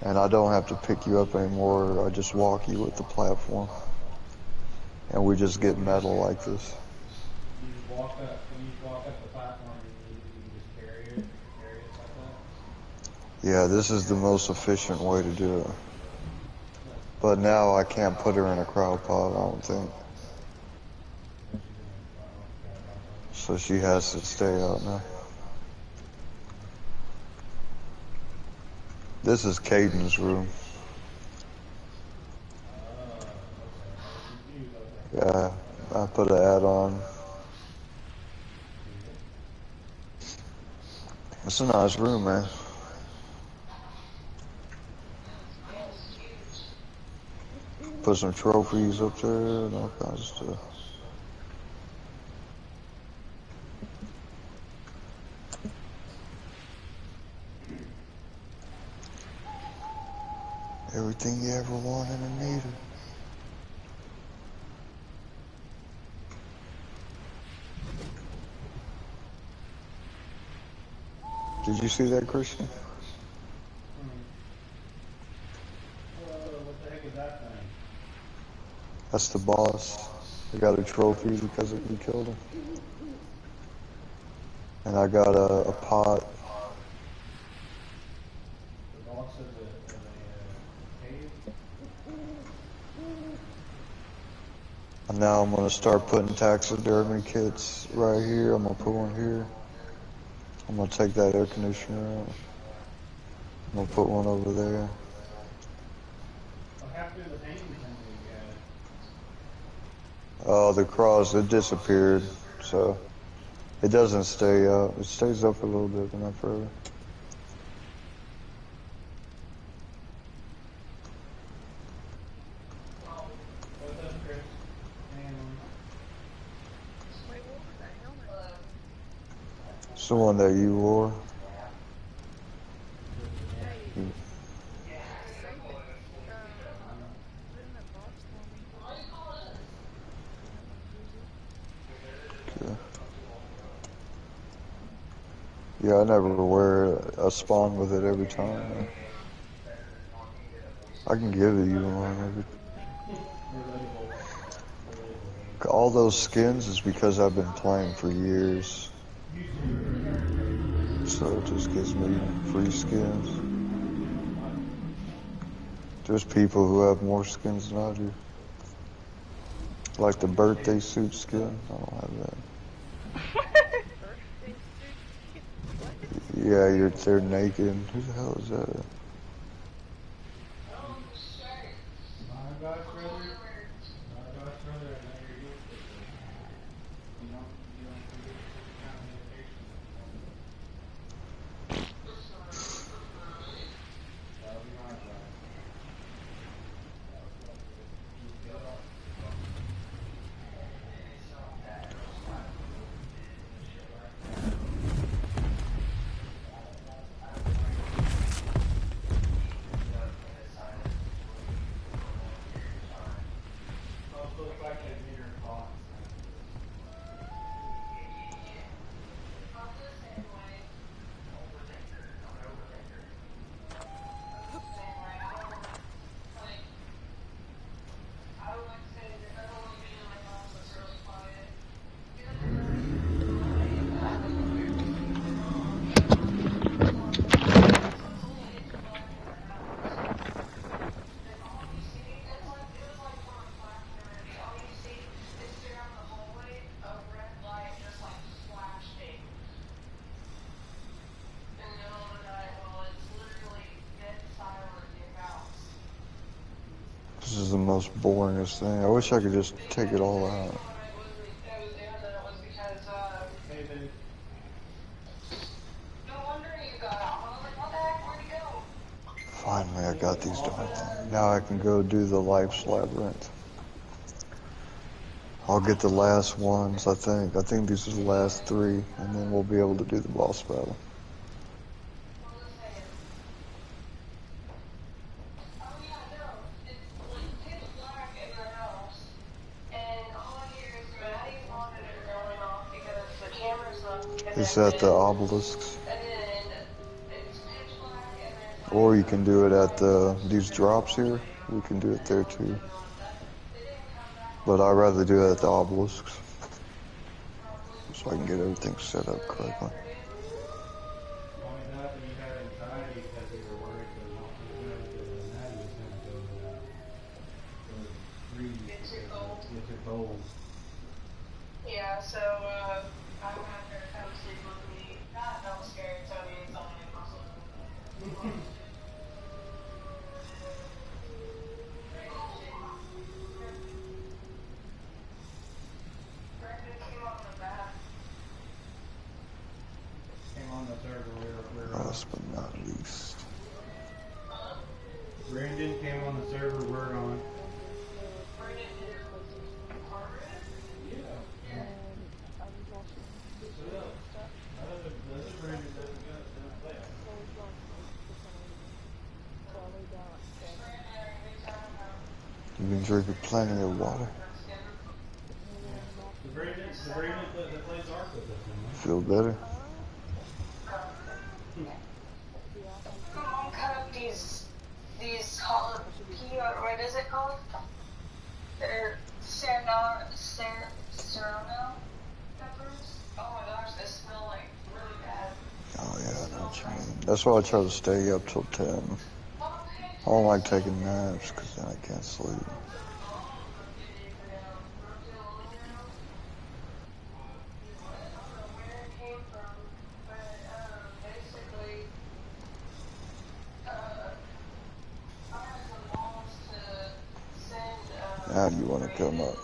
and I don't have to pick you up anymore. I just walk you with the platform, and we just get metal like this. You just walk up, when you walk up the platform, you just carry it like that? Yeah, this is the most efficient way to do it. But now I can't put her in a crowd pod, I don't think. So she has to stay out now. This is Caden's room. Yeah, I put an add-on. It's a nice room, man. Put some trophies up there and all kinds of stuff. Everything you ever wanted and needed. Did you see that, Christian? What the heck is that thing? That's the boss. I got a trophy because we killed him. And I got a pot. The boss of the cave? And now I'm gonna start putting taxidermy kits right here. I'm gonna put one here. I'm gonna take that air conditioner out. I'm gonna put one over there. What happened to the painting thing you Oh, the cross, it disappeared. So it doesn't stay up. It stays up a little bit, but not forever. What's up, Chris? It's the one that you wore. Okay. Yeah, I never wear it. I spawn with it every time. I can give you one. All those skins is because I've been playing for years. So it just gives me free skins. There's people who have more skins than I do. Like the birthday suit skin. I don't have that. Yeah, they're naked. Who the hell is that? most boringest thing. I wish I could just take it all out. Finally, I got these darn things. Now I can go do the Life's Labyrinth. I'll get the last ones, I think. I think these are the last 3, and then we'll be able to do the boss battle. Is that the obelisks? Or you can do it at these drops here. We can do it there too. But I'd rather do it at the obelisks. So I can get everything set up correctly. Yeah, so, I'm gonna have her come sleep with me. God, don't scare Tony, it's only impossible. Last but not least. Brandon came on the server we're on. You've been drinking plenty of water. Feel better? Mom cut up these called what is it called? They're Serrano peppers. Oh my gosh, they smell like really bad. Oh yeah, I know what you mean. That's why I try to stay up till 10. I don't like taking naps because then I can't sleep. Now you want to come up.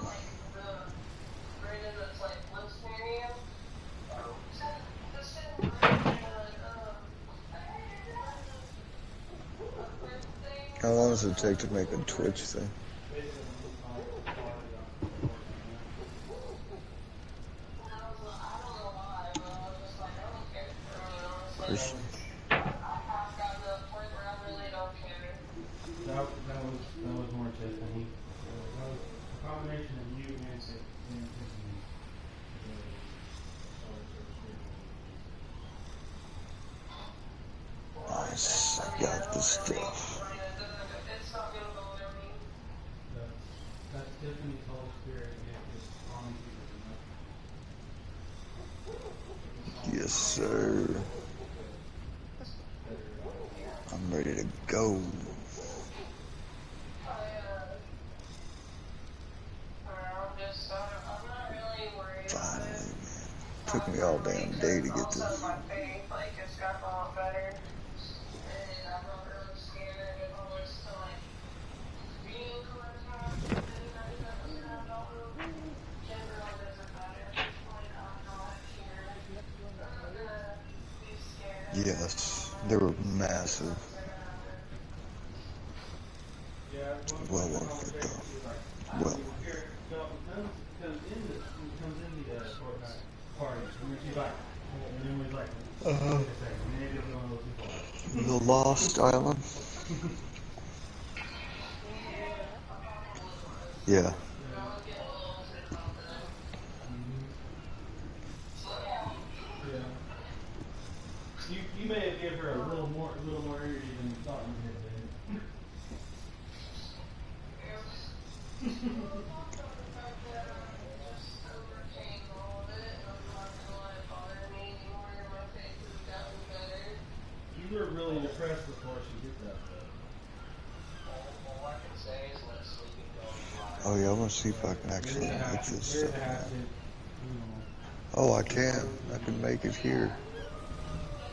How long does it take to make a Twitch thing? Christian. That was more Tiffany. That was a combination of you and Tiffany. Nice, I got the stuff. That's Tiffany's whole spirit. Yes, sir. I'm ready to go. Finally, man. Took me all damn day to get this. Yes, they were massive. Well worth it though. Well. The Lost Island. Yeah. You may have given her a little more energy than you thought you did. You were really depressed before she did that, though. Oh yeah, I want to see if I can actually make this stuff now. Oh, I can. I can make it here.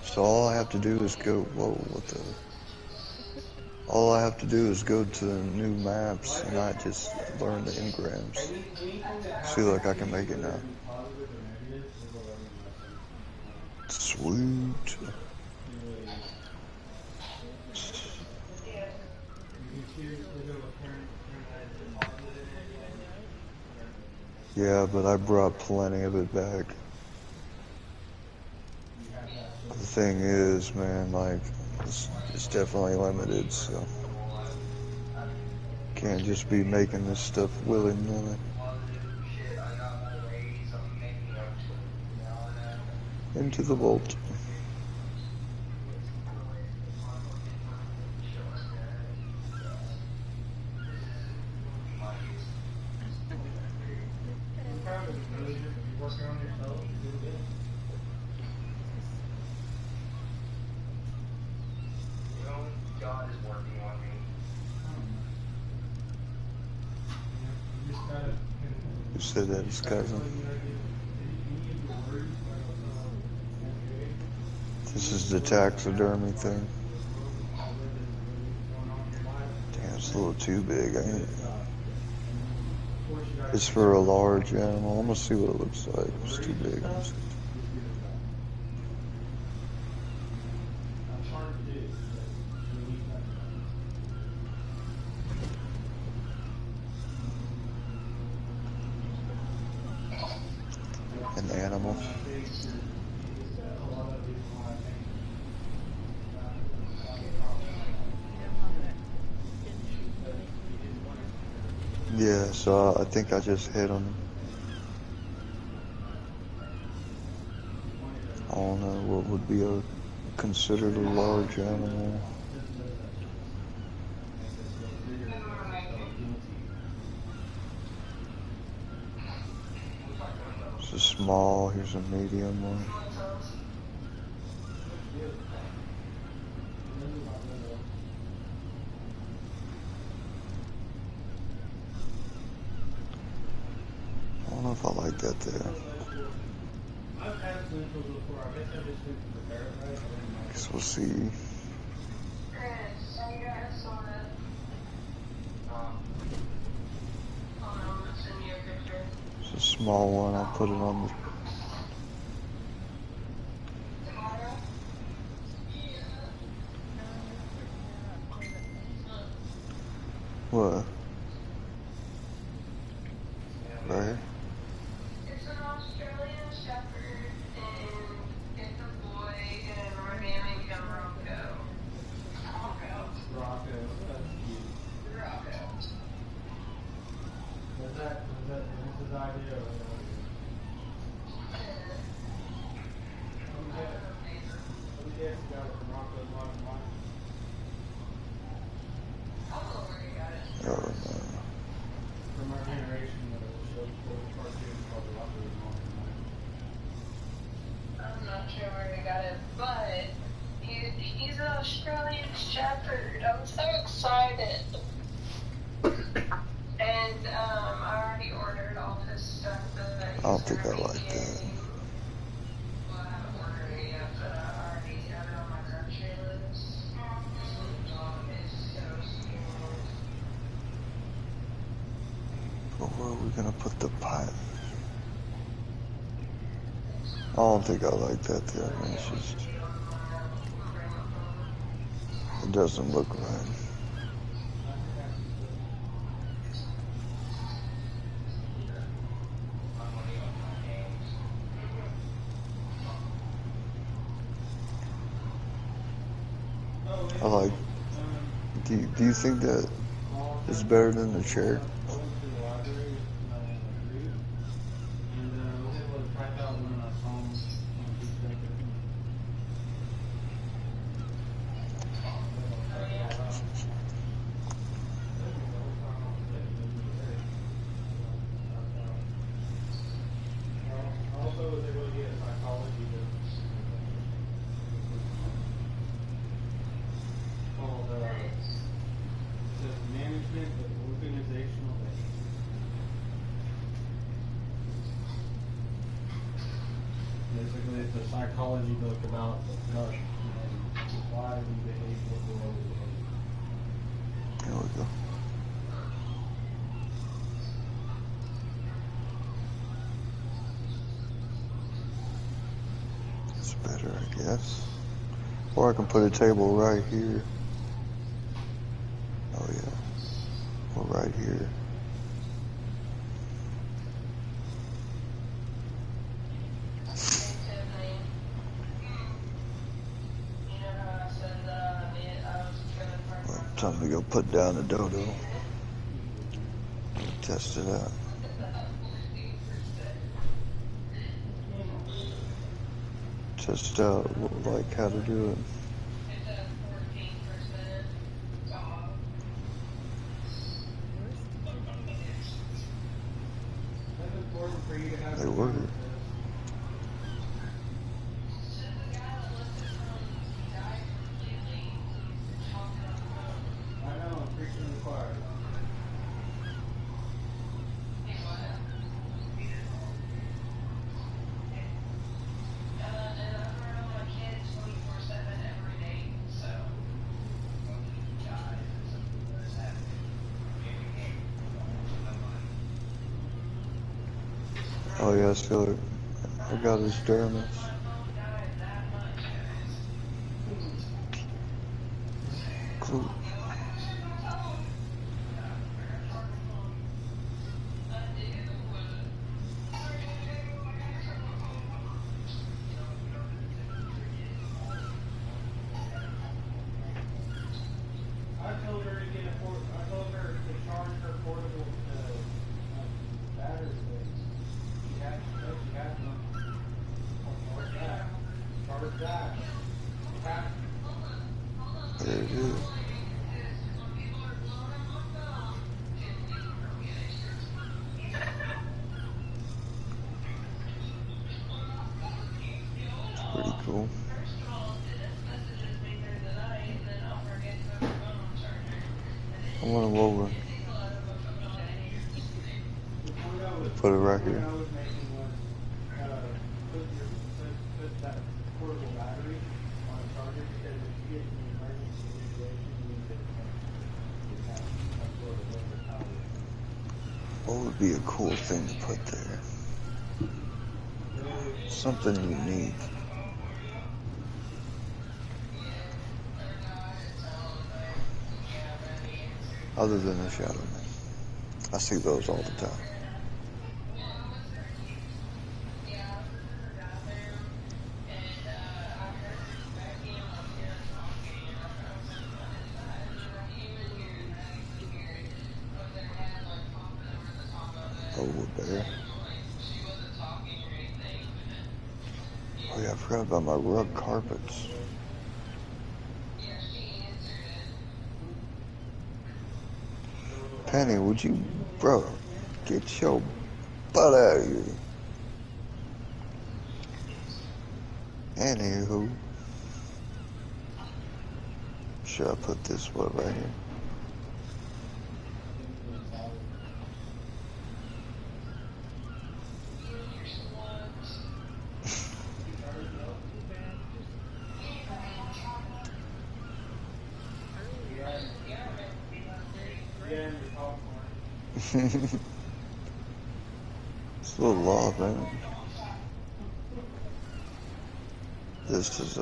So all I have to do is go, whoa, what the? All I have to do is go to the new maps and I just learn the engrams. See, look, I can make it now. Sweet. Yeah, but I brought plenty of it back. The thing is, man, like, it's definitely limited, so can't just be making this stuff willy-nilly. Into the vault. God is working on me. Who said that? His cousin. This is the taxidermy thing. Damn, it's a little too big, ain't it? It's for a large animal. I'm gonna see what it looks like. It's too big. An animal. Yeah, so I think I just hit him. I don't know what would be considered a large animal. It's a small, here's a medium one. I don't know if I like that there. Guess we'll see. It's a small one, I'll put it on the... What? Right here? It's an Australian Shepherd, and it's a boy in our naming him Rocco. Rocco. Was that Dennis's idea or what did you got from Rocco's Modern Life? Oh, no. From our generation, the show cartoon called Rocco's Modern Life. I'm not sure where we got it, but he's an Australian Shepherd. I'm so excited. And I already ordered all his stuff. I don't think I like that. Well, I haven't ordered it yet, but I already have it on my grocery list. This dog is so cute. But where are we gonna put the pipe? I don't think I like that there, man. It's just... It doesn't look right. I like... Do you think that is better than the chair? Basically, it's a psychology book about why we behave what we behave. Here we go. It's better, I guess. Or I can put a table right here. Oh yeah. Or right here. Well, time to go put down the dodo. Test it out. Test out like how to do it. They work. Oh yeah, I feel it. I got his dermis. Cool. I told her to charge her portable battery thing. She has one. Charge that. Charge that. There it is. It's pretty cool. I want to over. Put it right here. What would be a cool thing to put there? Something unique. Other than the Shadow Man. I see those all the time. Over there. Oh yeah, I forgot about my rug carpets. Penny, would you, bro, get your butt out of here. Anywho, should I put this one right here? It's a little law, man. This is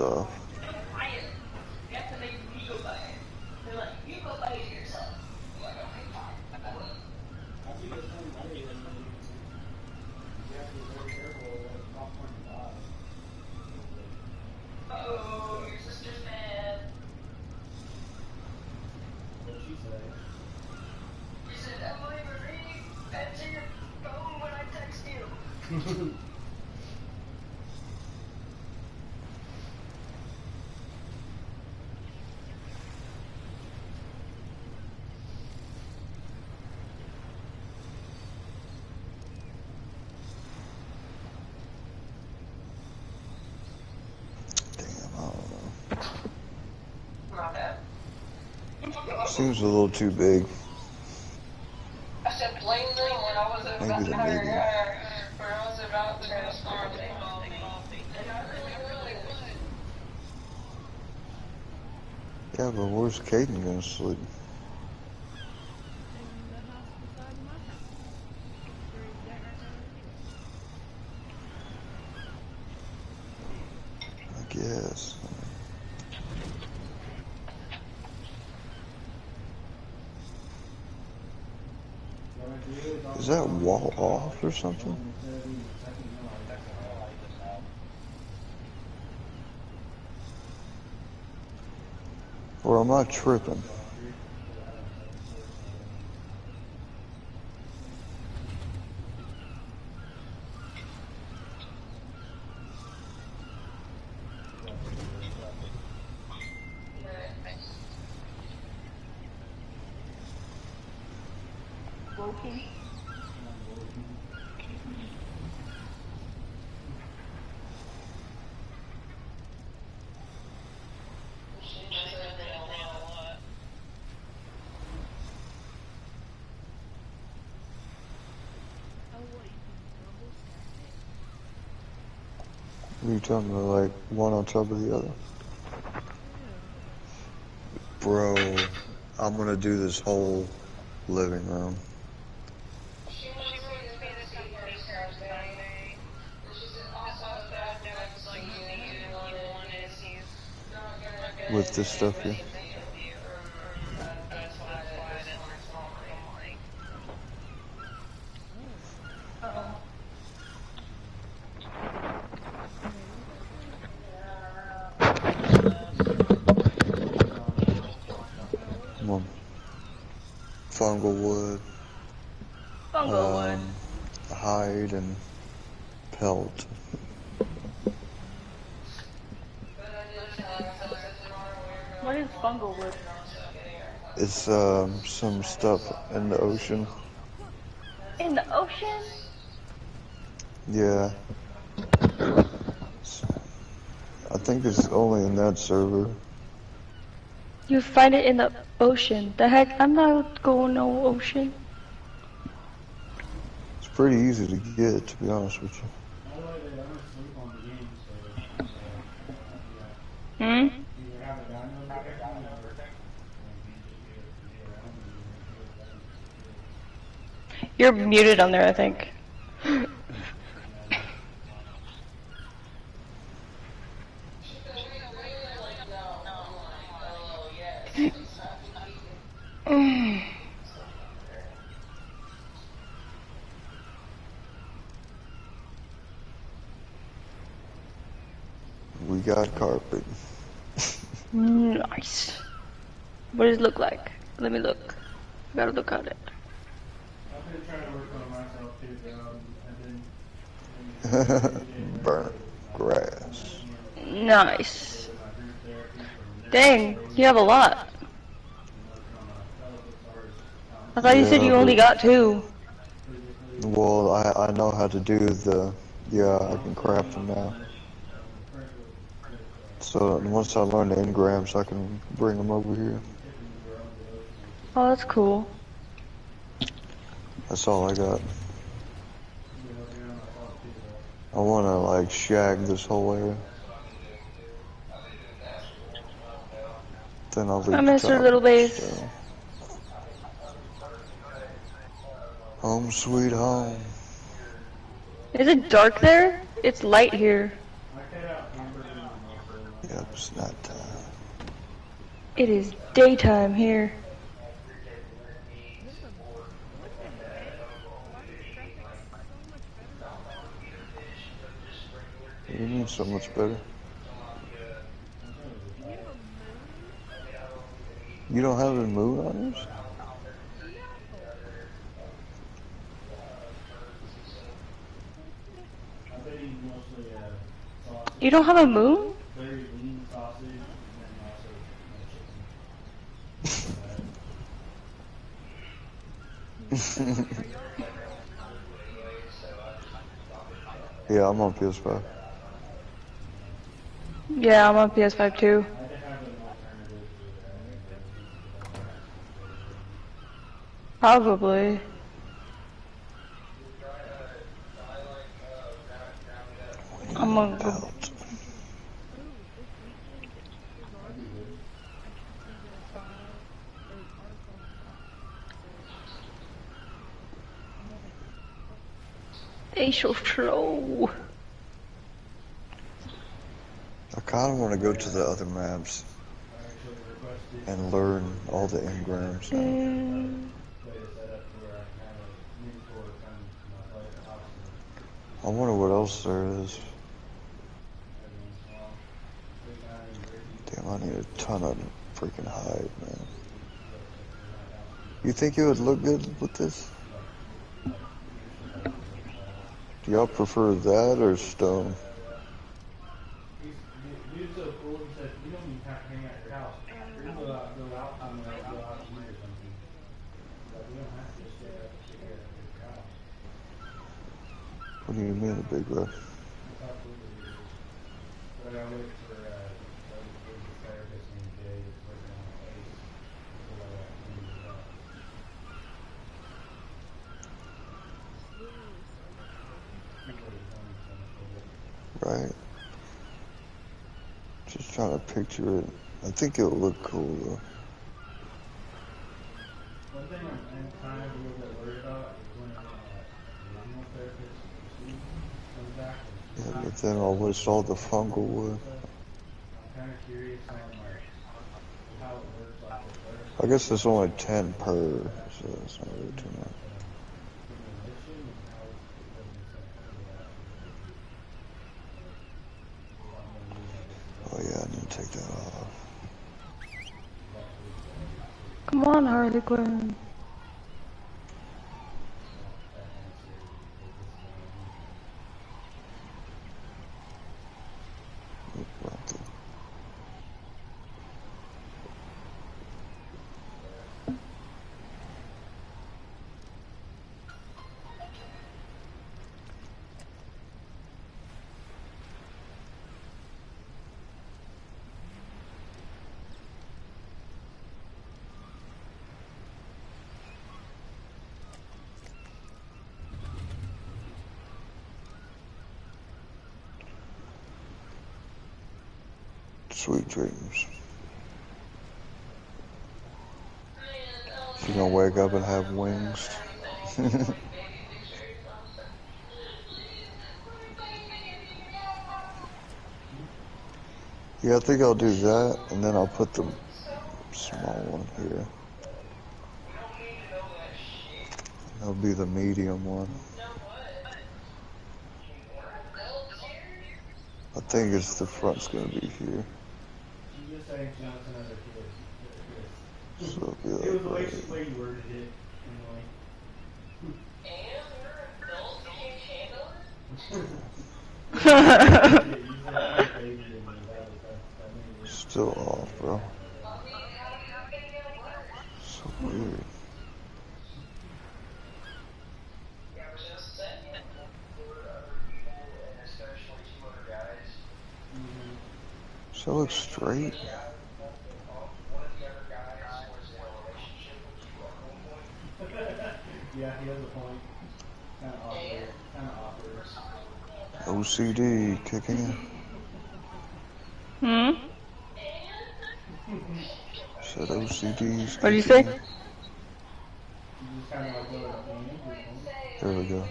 seems a little too big. I said plainly when I was about Maybe to the medium. when I was about to start the Yeah, but where's Caden gonna sleep? guess. Is that wall off or something? Or am I tripping? What are you talking about, like one on top of the other? Bro, I'm gonna do this whole living room. With this stuff here. Come on. Fungal wood. Hide and pelt. What is fungal wood? It's some stuff in the ocean. In the ocean? Yeah. I think it's only in that server. You find it in the ocean. The heck? I'm not going no ocean. It's pretty easy to get, to be honest with you. Hmm? You're muted on there, I think. We got carpet. Nice. What does it look like? Let me look. I gotta look at it. I've been trying to work on myself too, Burnt grass. Nice. Dang, you have a lot. I thought you said you only got 2. Well, I know how to do the, I can craft them now. So once I learn the engrams, I can bring them over here. Oh, that's cool. That's all I got. I wanna like shag this whole area. Then I'll leave I miss the her top little base. still. Home sweet home. Is it dark there? It's light here. Yep, it's night time. It is daytime here. You mean so much better? You don't have a moon on yours? You don't have a moon? Yeah, I'm on PS5. Yeah, I'm on PS5 too. Probably. I'm gonna go. They so slow. I kind of want to go to the other maps and learn all the engrams now. I wonder what else there is. Damn, I need a ton of freaking hide, man. You think it would look good with this? Do y'all prefer that or stone? Dude's so cool, he said, you don't even have to hang out at your house. You're gonna go out somewhere, go out to eat or something. But we don't have to just stay at your house. What do you mean, a big rush? But I gotta wait for, there's a therapist named Jay that's working on my face. Until I got cleaned it up. Right. Just trying to picture it. I think it'll look cool though. One thing I'm kind of a little bit worried about is when the original therapist comes back. Yeah, but then I'll waste all the fungal wood. I'm kind of curious on like how it works like with I guess it's only 10 per, so it's not really too much. Oh yeah, I need to take that off. Come on, Harley Quinn. Sweet dreams. She gonna wake up and have wings. Yeah, I think I'll do that, and then I'll put the small one here. That'll be the medium one. I think it's the front's gonna be here. So it'll be It was the like way you worded it, still off, bro. So weird. So it looks straight. Yeah, he has a point. Kind of awkward. OCD kicking in. Said OCD's What do you say? There we go.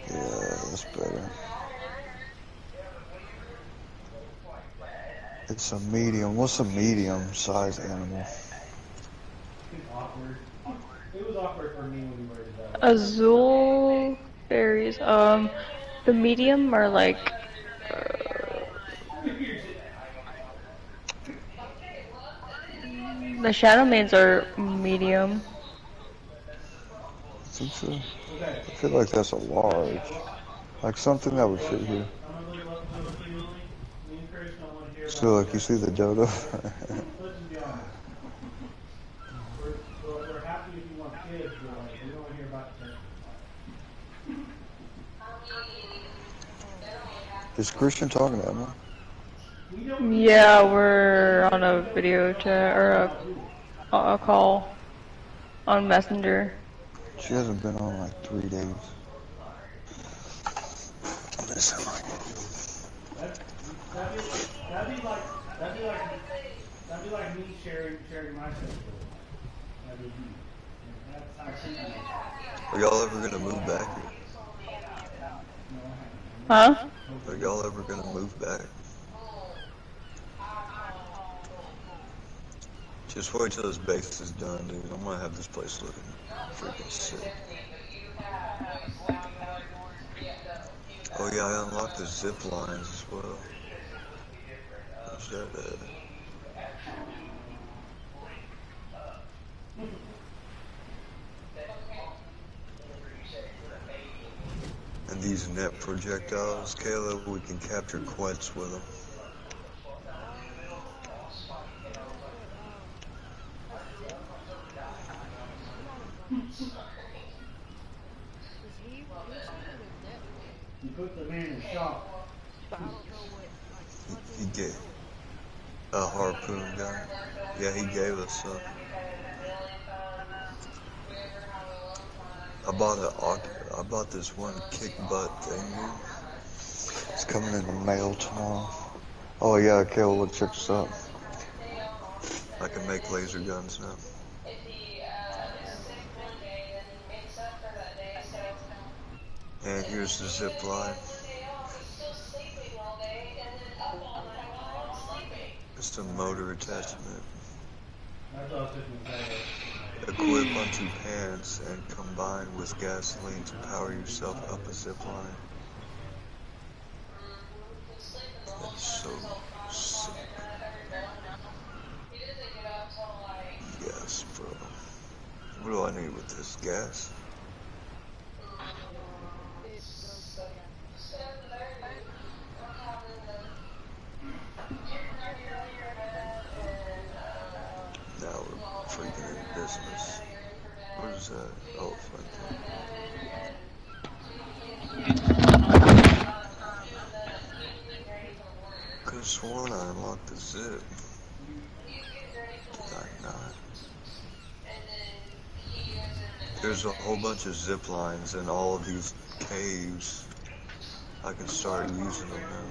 Yeah, that's better. It's a medium. What's a medium size animal? It's awkward. It was awkward for me when we were together. Azul berries. The medium are like. The Shadow Mains are medium. I think so. I feel like that's a large. Like something that would fit here. So like you see the dodo? We're happy if you want kids, but like, we don't want to hear about the Is Christian talking to Emma? Yeah, we're on a video chat or a call on Messenger. She hasn't been on like 3 days. Listen, That'd be like me sharing my schedule. That'd be me. That's how I think. are y'all ever gonna move back? No. Huh? Are y'all ever gonna move back? Just wait till this base is done, dude. I'm gonna have this place looking freaking sick. Oh yeah, I unlocked the zip lines as well. What's that at? And these net projectiles, Caleb, we can capture quets with them. You put the man in shock. He gave a harpoon gun. Yeah, he gave us some. I bought this one kick butt thing, dude. It's coming in the mail tomorrow. Oh yeah, Caleb, look, check this out. I can make laser guns now. And here's the zip line. It's a motor attachment. Equip onto pants and combine with gasoline to power yourself up a zip line. That's so sick. Yes, bro. What do I need with this? Gas? Now we're freaking in business. What is that? Oh, it's right there. Could have sworn I unlocked the zip. Did I not? There's a whole bunch of zip lines in all of these caves. I can start using them now.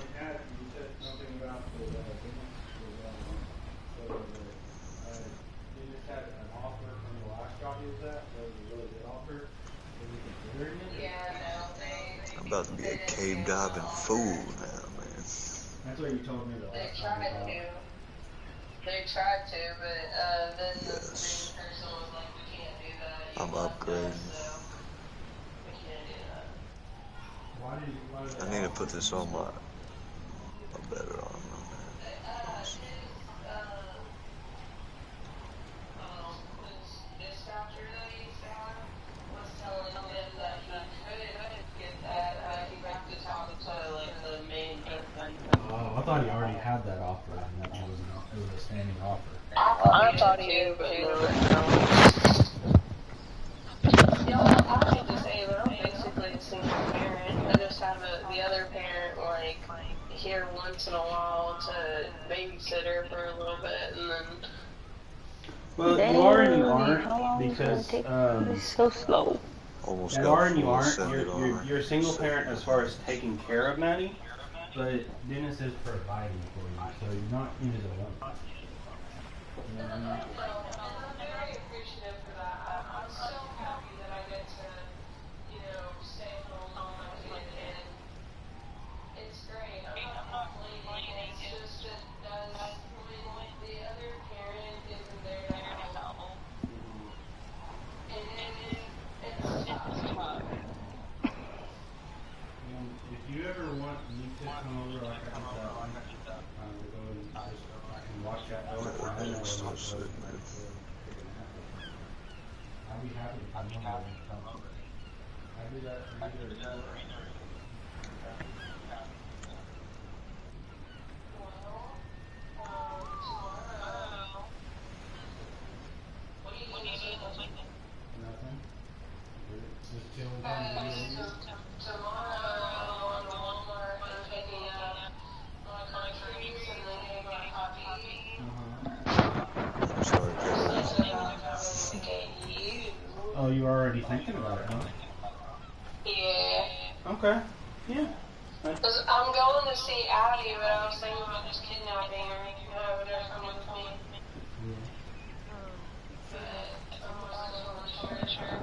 I'm about to be a cave diving fool now, man. That's what you told me the last time. They tried to, but then Yes. the person was like, we can't do that. I'm upgrading. We can't do that. I need to put this on my better armor, man. Dispatcher that he found was telling him that he couldn't get that. He would have to talk to like the main person. Oh, I thought he already had that offer, and that it was a standing offer. I thought he did, but no. I hate to say it, but I'm basically a single parent. I just have the other parent like here once in a while to babysit her for a little bit, and then. Well, Dang, you are and you how aren't long is it gonna because take? It's so slow. Almost you got are and you full aren't. ascended armor. You're a single parent as far as taking care of Maddie. But Dennis is providing for you, so you're not in it alone. You know what I mean? I'm very appreciative for that. I'm so happy that I get to, stay home with my kid, and it's great. I'm not complaining. It's just that when the other parent isn't there to help, and it's tough. If you ever want me to come over, like I can to go and just I can watch that over. I know so what sick, man. I'd be happy to come over and come over. I do that for either. Nothing. Just chilling. I'm sorry, Caleb. Oh, you were already thinking about it, huh? Yeah. Okay. Yeah. Cause I'm going to see Addie, but I was thinking about just kidnapping her and having her come with me. But I'm not sure.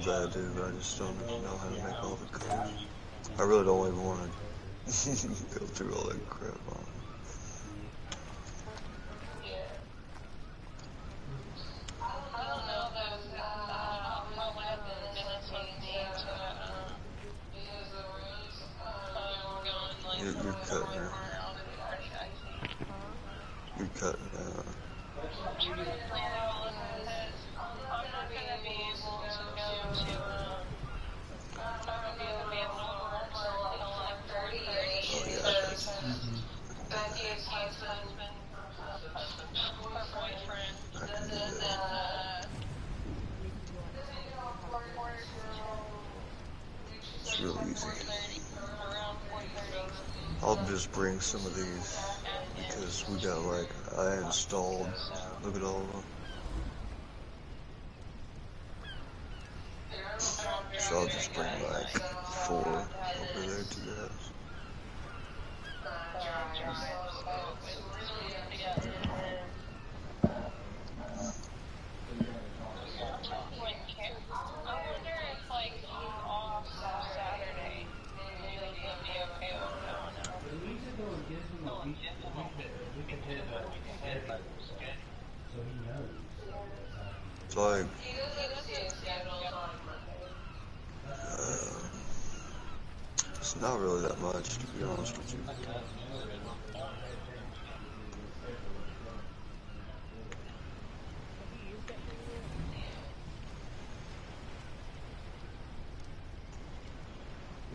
love that, dude. I just don't know how to make all the colors. I really don't even want to go through all that crap on it. You're cutting her. You're cutting out. It's real easy. I'll just bring some of these because we got like, I installed, look at all of them. So I'll just bring like 4 over there to the house. It's like, it's not really that much, to be honest with you.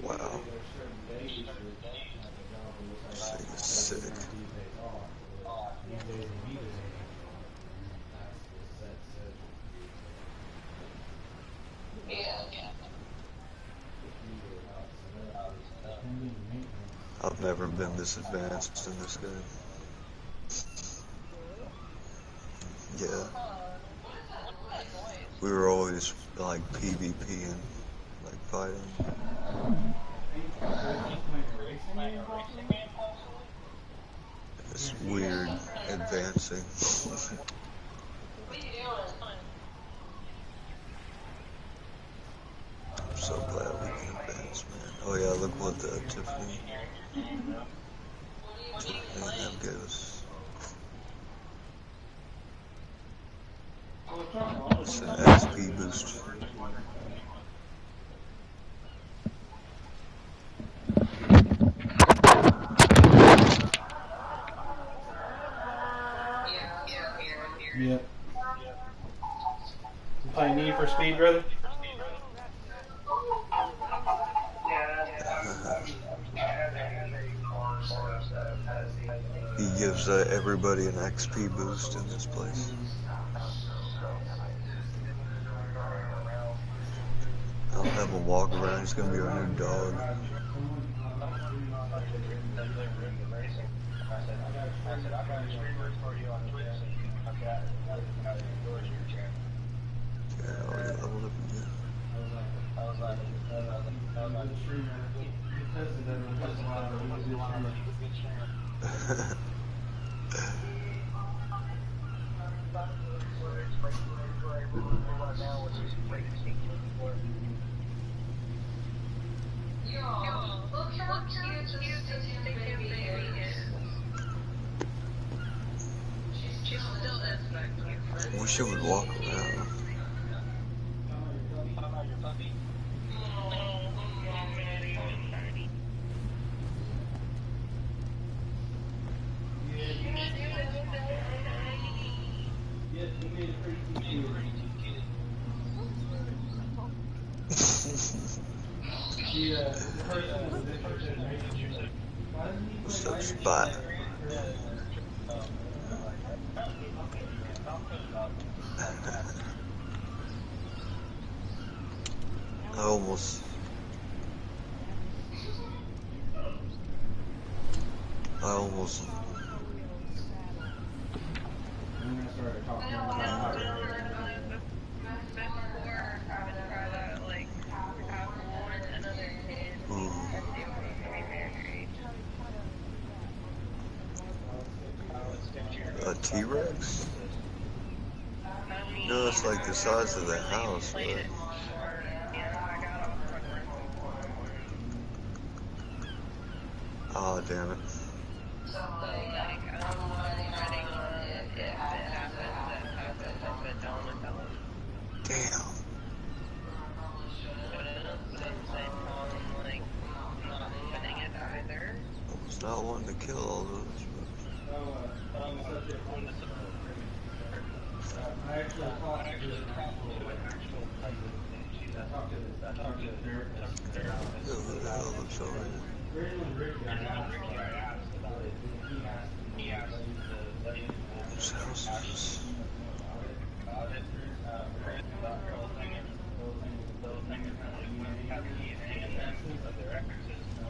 Wow. This thing is sick. I've never been this advanced in this game. Yeah. We were always like PvPing, like fighting. It's weird advancing. I'm so glad we can advance, man. Oh yeah, look what the Tiffany and them gave us. It's an XP boost. Yep. You play Need for Speed, brother? He gives everybody an XP boost in this place. I'll have him walk around. He's gonna be our new dog. Yeah, oh, he leveled up again. I wish it would walk around. What's up, Spot? I almost a T-Rex? No, it's like the size of the house, but Oh, damn it. So like I'm running on it if it happens, it happens. If it don't. Damn. But it doesn't say on like not opening it either. I was not wanting to kill all those, On the subject, I actually talked to the actual, I talked to the therapist. but who the hell looks over here? Originally, Rick got asked about it. He asked me to Whose house is this?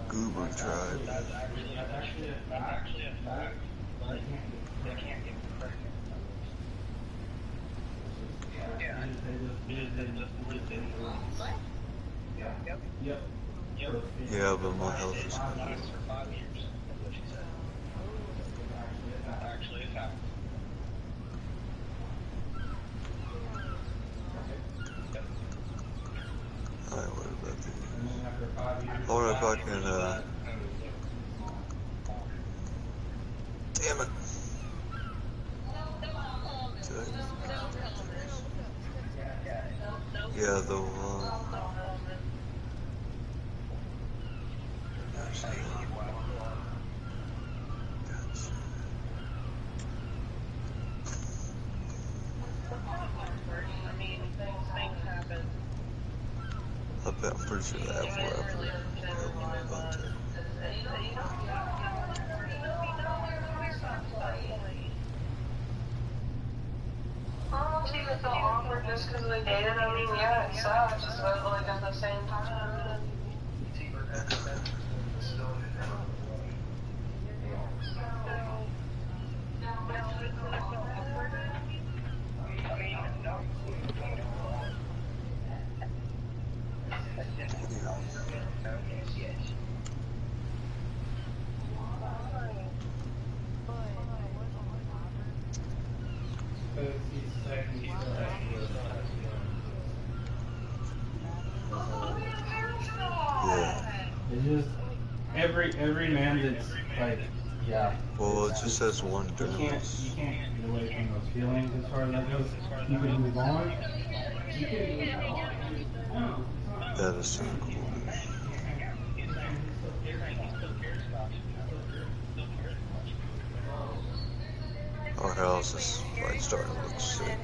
Goober Tribe. Yeah, but my health is good. Alright, what about this? I wonder if I can, damn it! Yeah, the one. I bet I'm pretty sure that forever. I don't see it so awkward just because they dated. I mean, yeah, it sucks, but like at the same time. It's just every man that's like, yeah. Well, it just says one You journalist. can't get away from those feelings as far as that goes. You can move on. You can move on. That is so cool. Our house is like starting to look sick.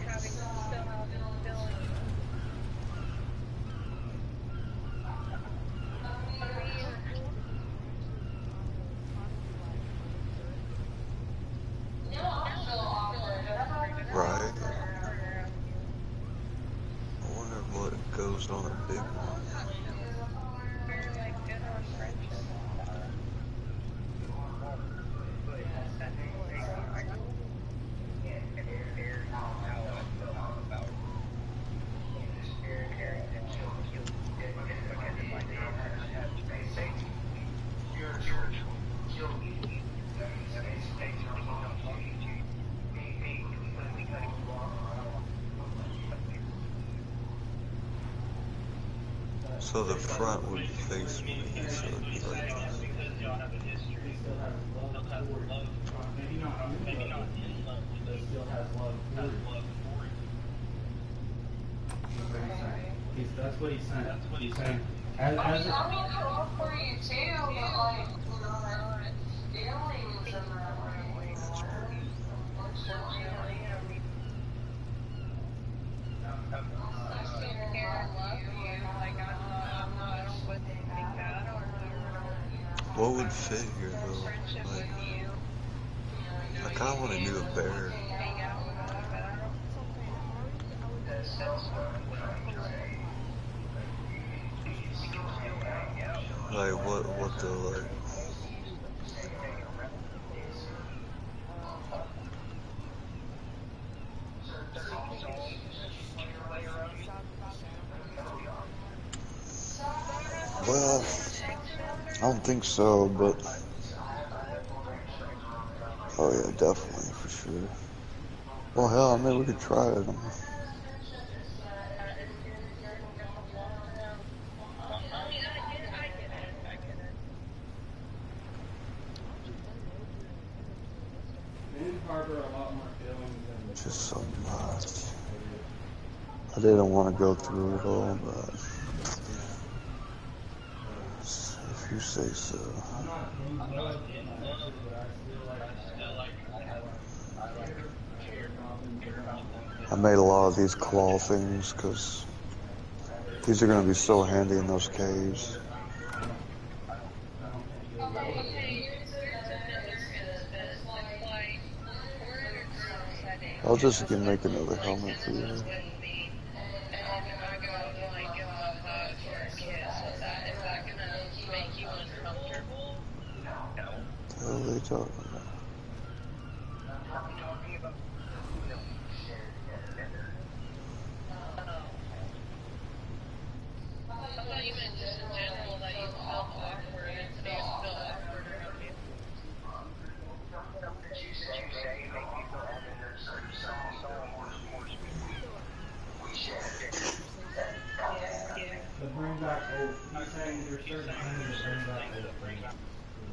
Right. I wonder what goes on a big one. So the front would face me, so it'd be like this. That's what he's saying. He's saying, as I mean, I love for you too, but like, you know, feelings and that, What would fit here though? Like, I kind of want to do a bear. Like what the like? Well, I don't think so, but oh yeah, definitely for sure. Well, hell, I mean, we could try it. harbor a lot more feelings than Just so much. I didn't want to go through it all, but if you say so. I'm not in love with my exes, but I still like I made a lot of these claw things because these are going to be so handy in those caves. I'll just make another helmet for you. What the hell are they talking about? bring back old. He's saying there's certain things that bring back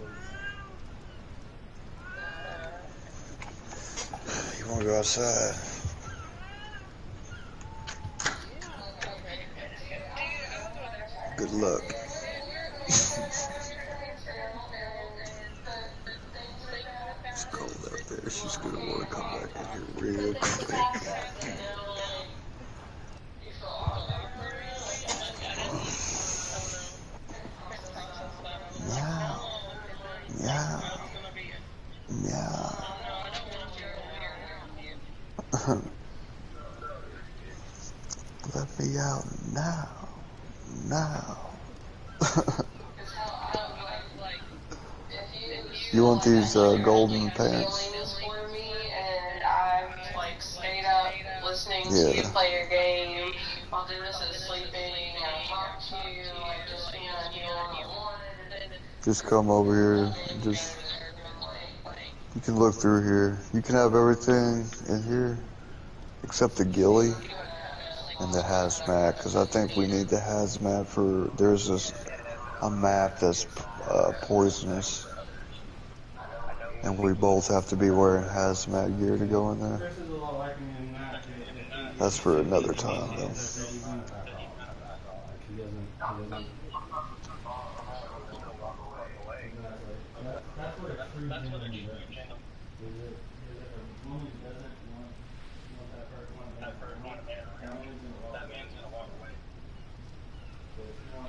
old things. You want to go outside? Good luck. It's cold out there. She's going to want to come back in here real quick. Meow. Meow. Meow. Let me out now. Now. You want these golden pants? To you play your game while Dennis is sleeping and talk to you, like just being on you. Just come over here. Just you can look through here. You can have everything in here except the ghillie and the hazmat, because I think we need the hazmat for. There's a map that's poisonous, and we both have to be wearing hazmat gear to go in there. That's for another time, though.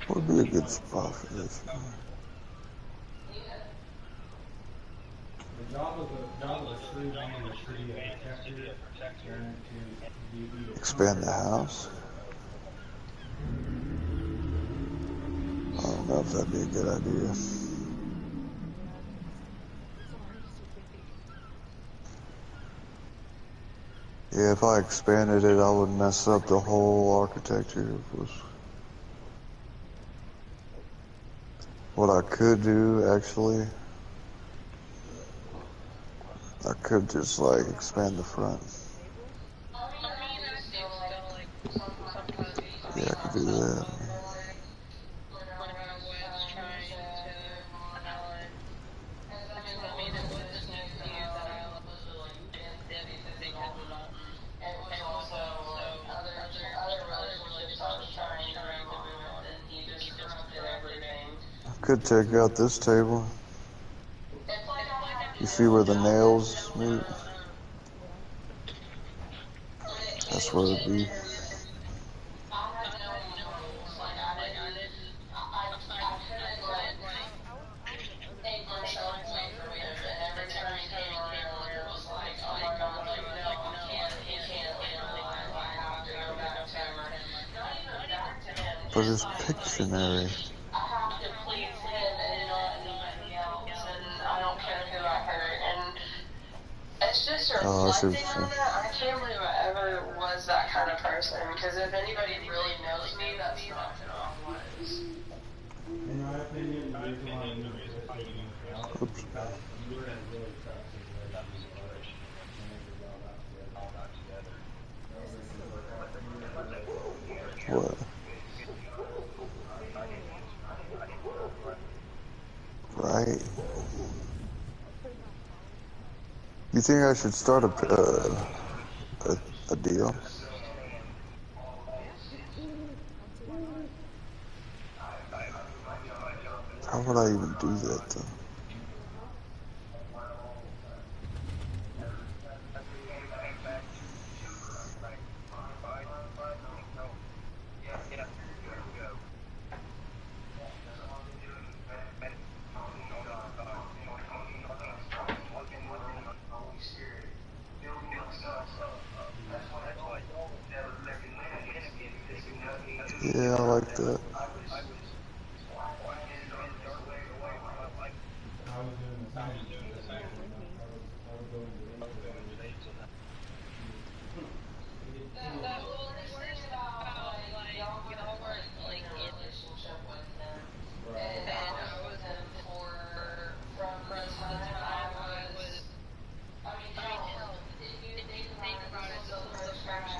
What would be a good spot for this? The job of a true man is to be a protector and to Expand the house? I don't know if that'd be a good idea. Yeah, if I expanded it, I would mess up the whole architecture. What I could do, actually, I could just like expand the front. Yeah, I could do that. I could take out this table. You see where the nails meet? That's where it'd be. But it's Pictionary. Oh, I see what you're saying. I can't believe I ever was that kind of person, because if anybody really knows me, that's not who I was. In my opinion, the reason why you were because you were in a really tough situation all got together. What? Right. You think I should start a deal? How would I even do that though? Yeah, I like that.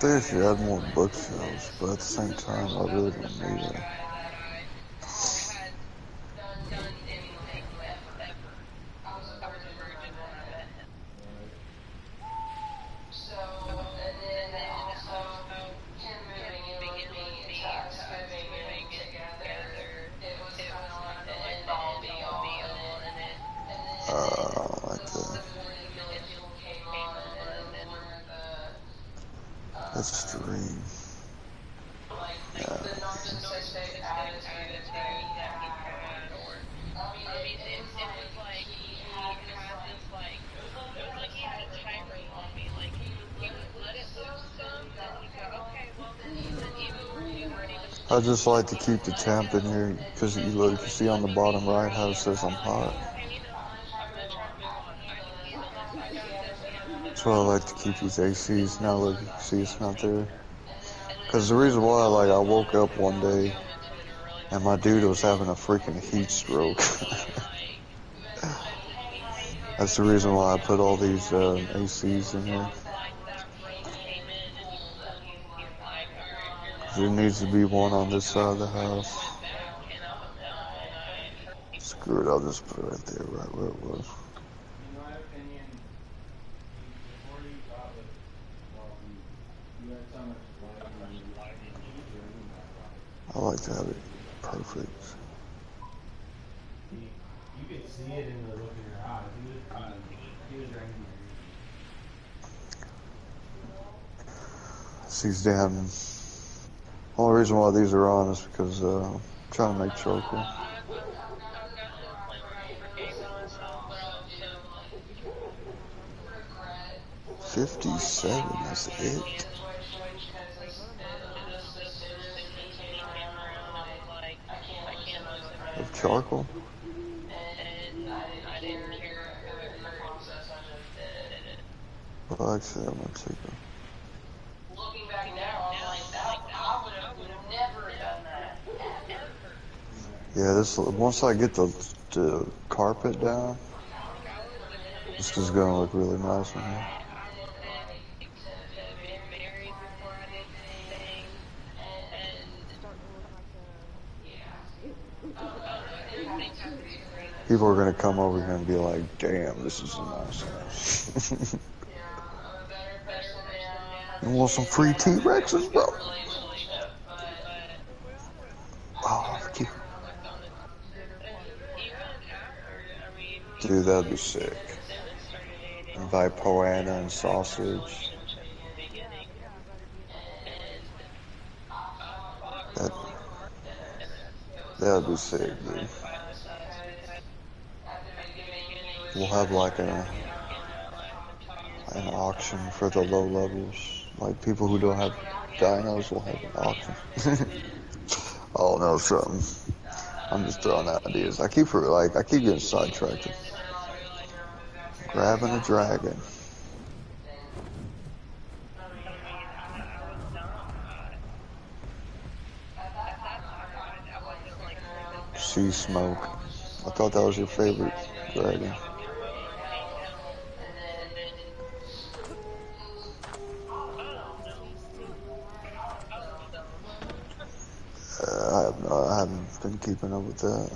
They should add more bookshelves, but at the same time, I really don't need that. Like that. Extreme. Yeah. I just like to keep the temp in here because you look, you see on the bottom right how it says I'm hot. That's why I like to keep these ACs. Now look, you can see it's not there. Because the reason why, like, I woke up one day and my dude was having a freaking heat stroke. That's the reason why I put all these ACs in here. There needs to be one on this side of the house. Screw it, I'll just put it right there, right where it was. I like to have it perfect. You could see it in the look in your eyes. He was drinking. These damn. Only reason why these are on is because I'm trying to make charcoal. 57, that's it. Of charcoal? Well, actually, I'm gonna take it. Looking back now, I'm like, I would have never done that. Yeah, this once I get the carpet down, this is gonna look really nice in here. People are gonna come over here and be like, damn, this is a nice house. You want some free T-Rexes, bro? Oh, cute. Dude, that'd be sick. Invite Poana and sausage. That'd be sick, dude. We'll have like an auction for the low levels. Like people who don't have dinos will have an auction. Oh no, something. I'm just throwing out ideas. I keep getting sidetracked. Grabbing a dragon. Sea smoke. I thought that was your favorite dragon. I haven't been keeping up with that.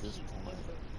this point.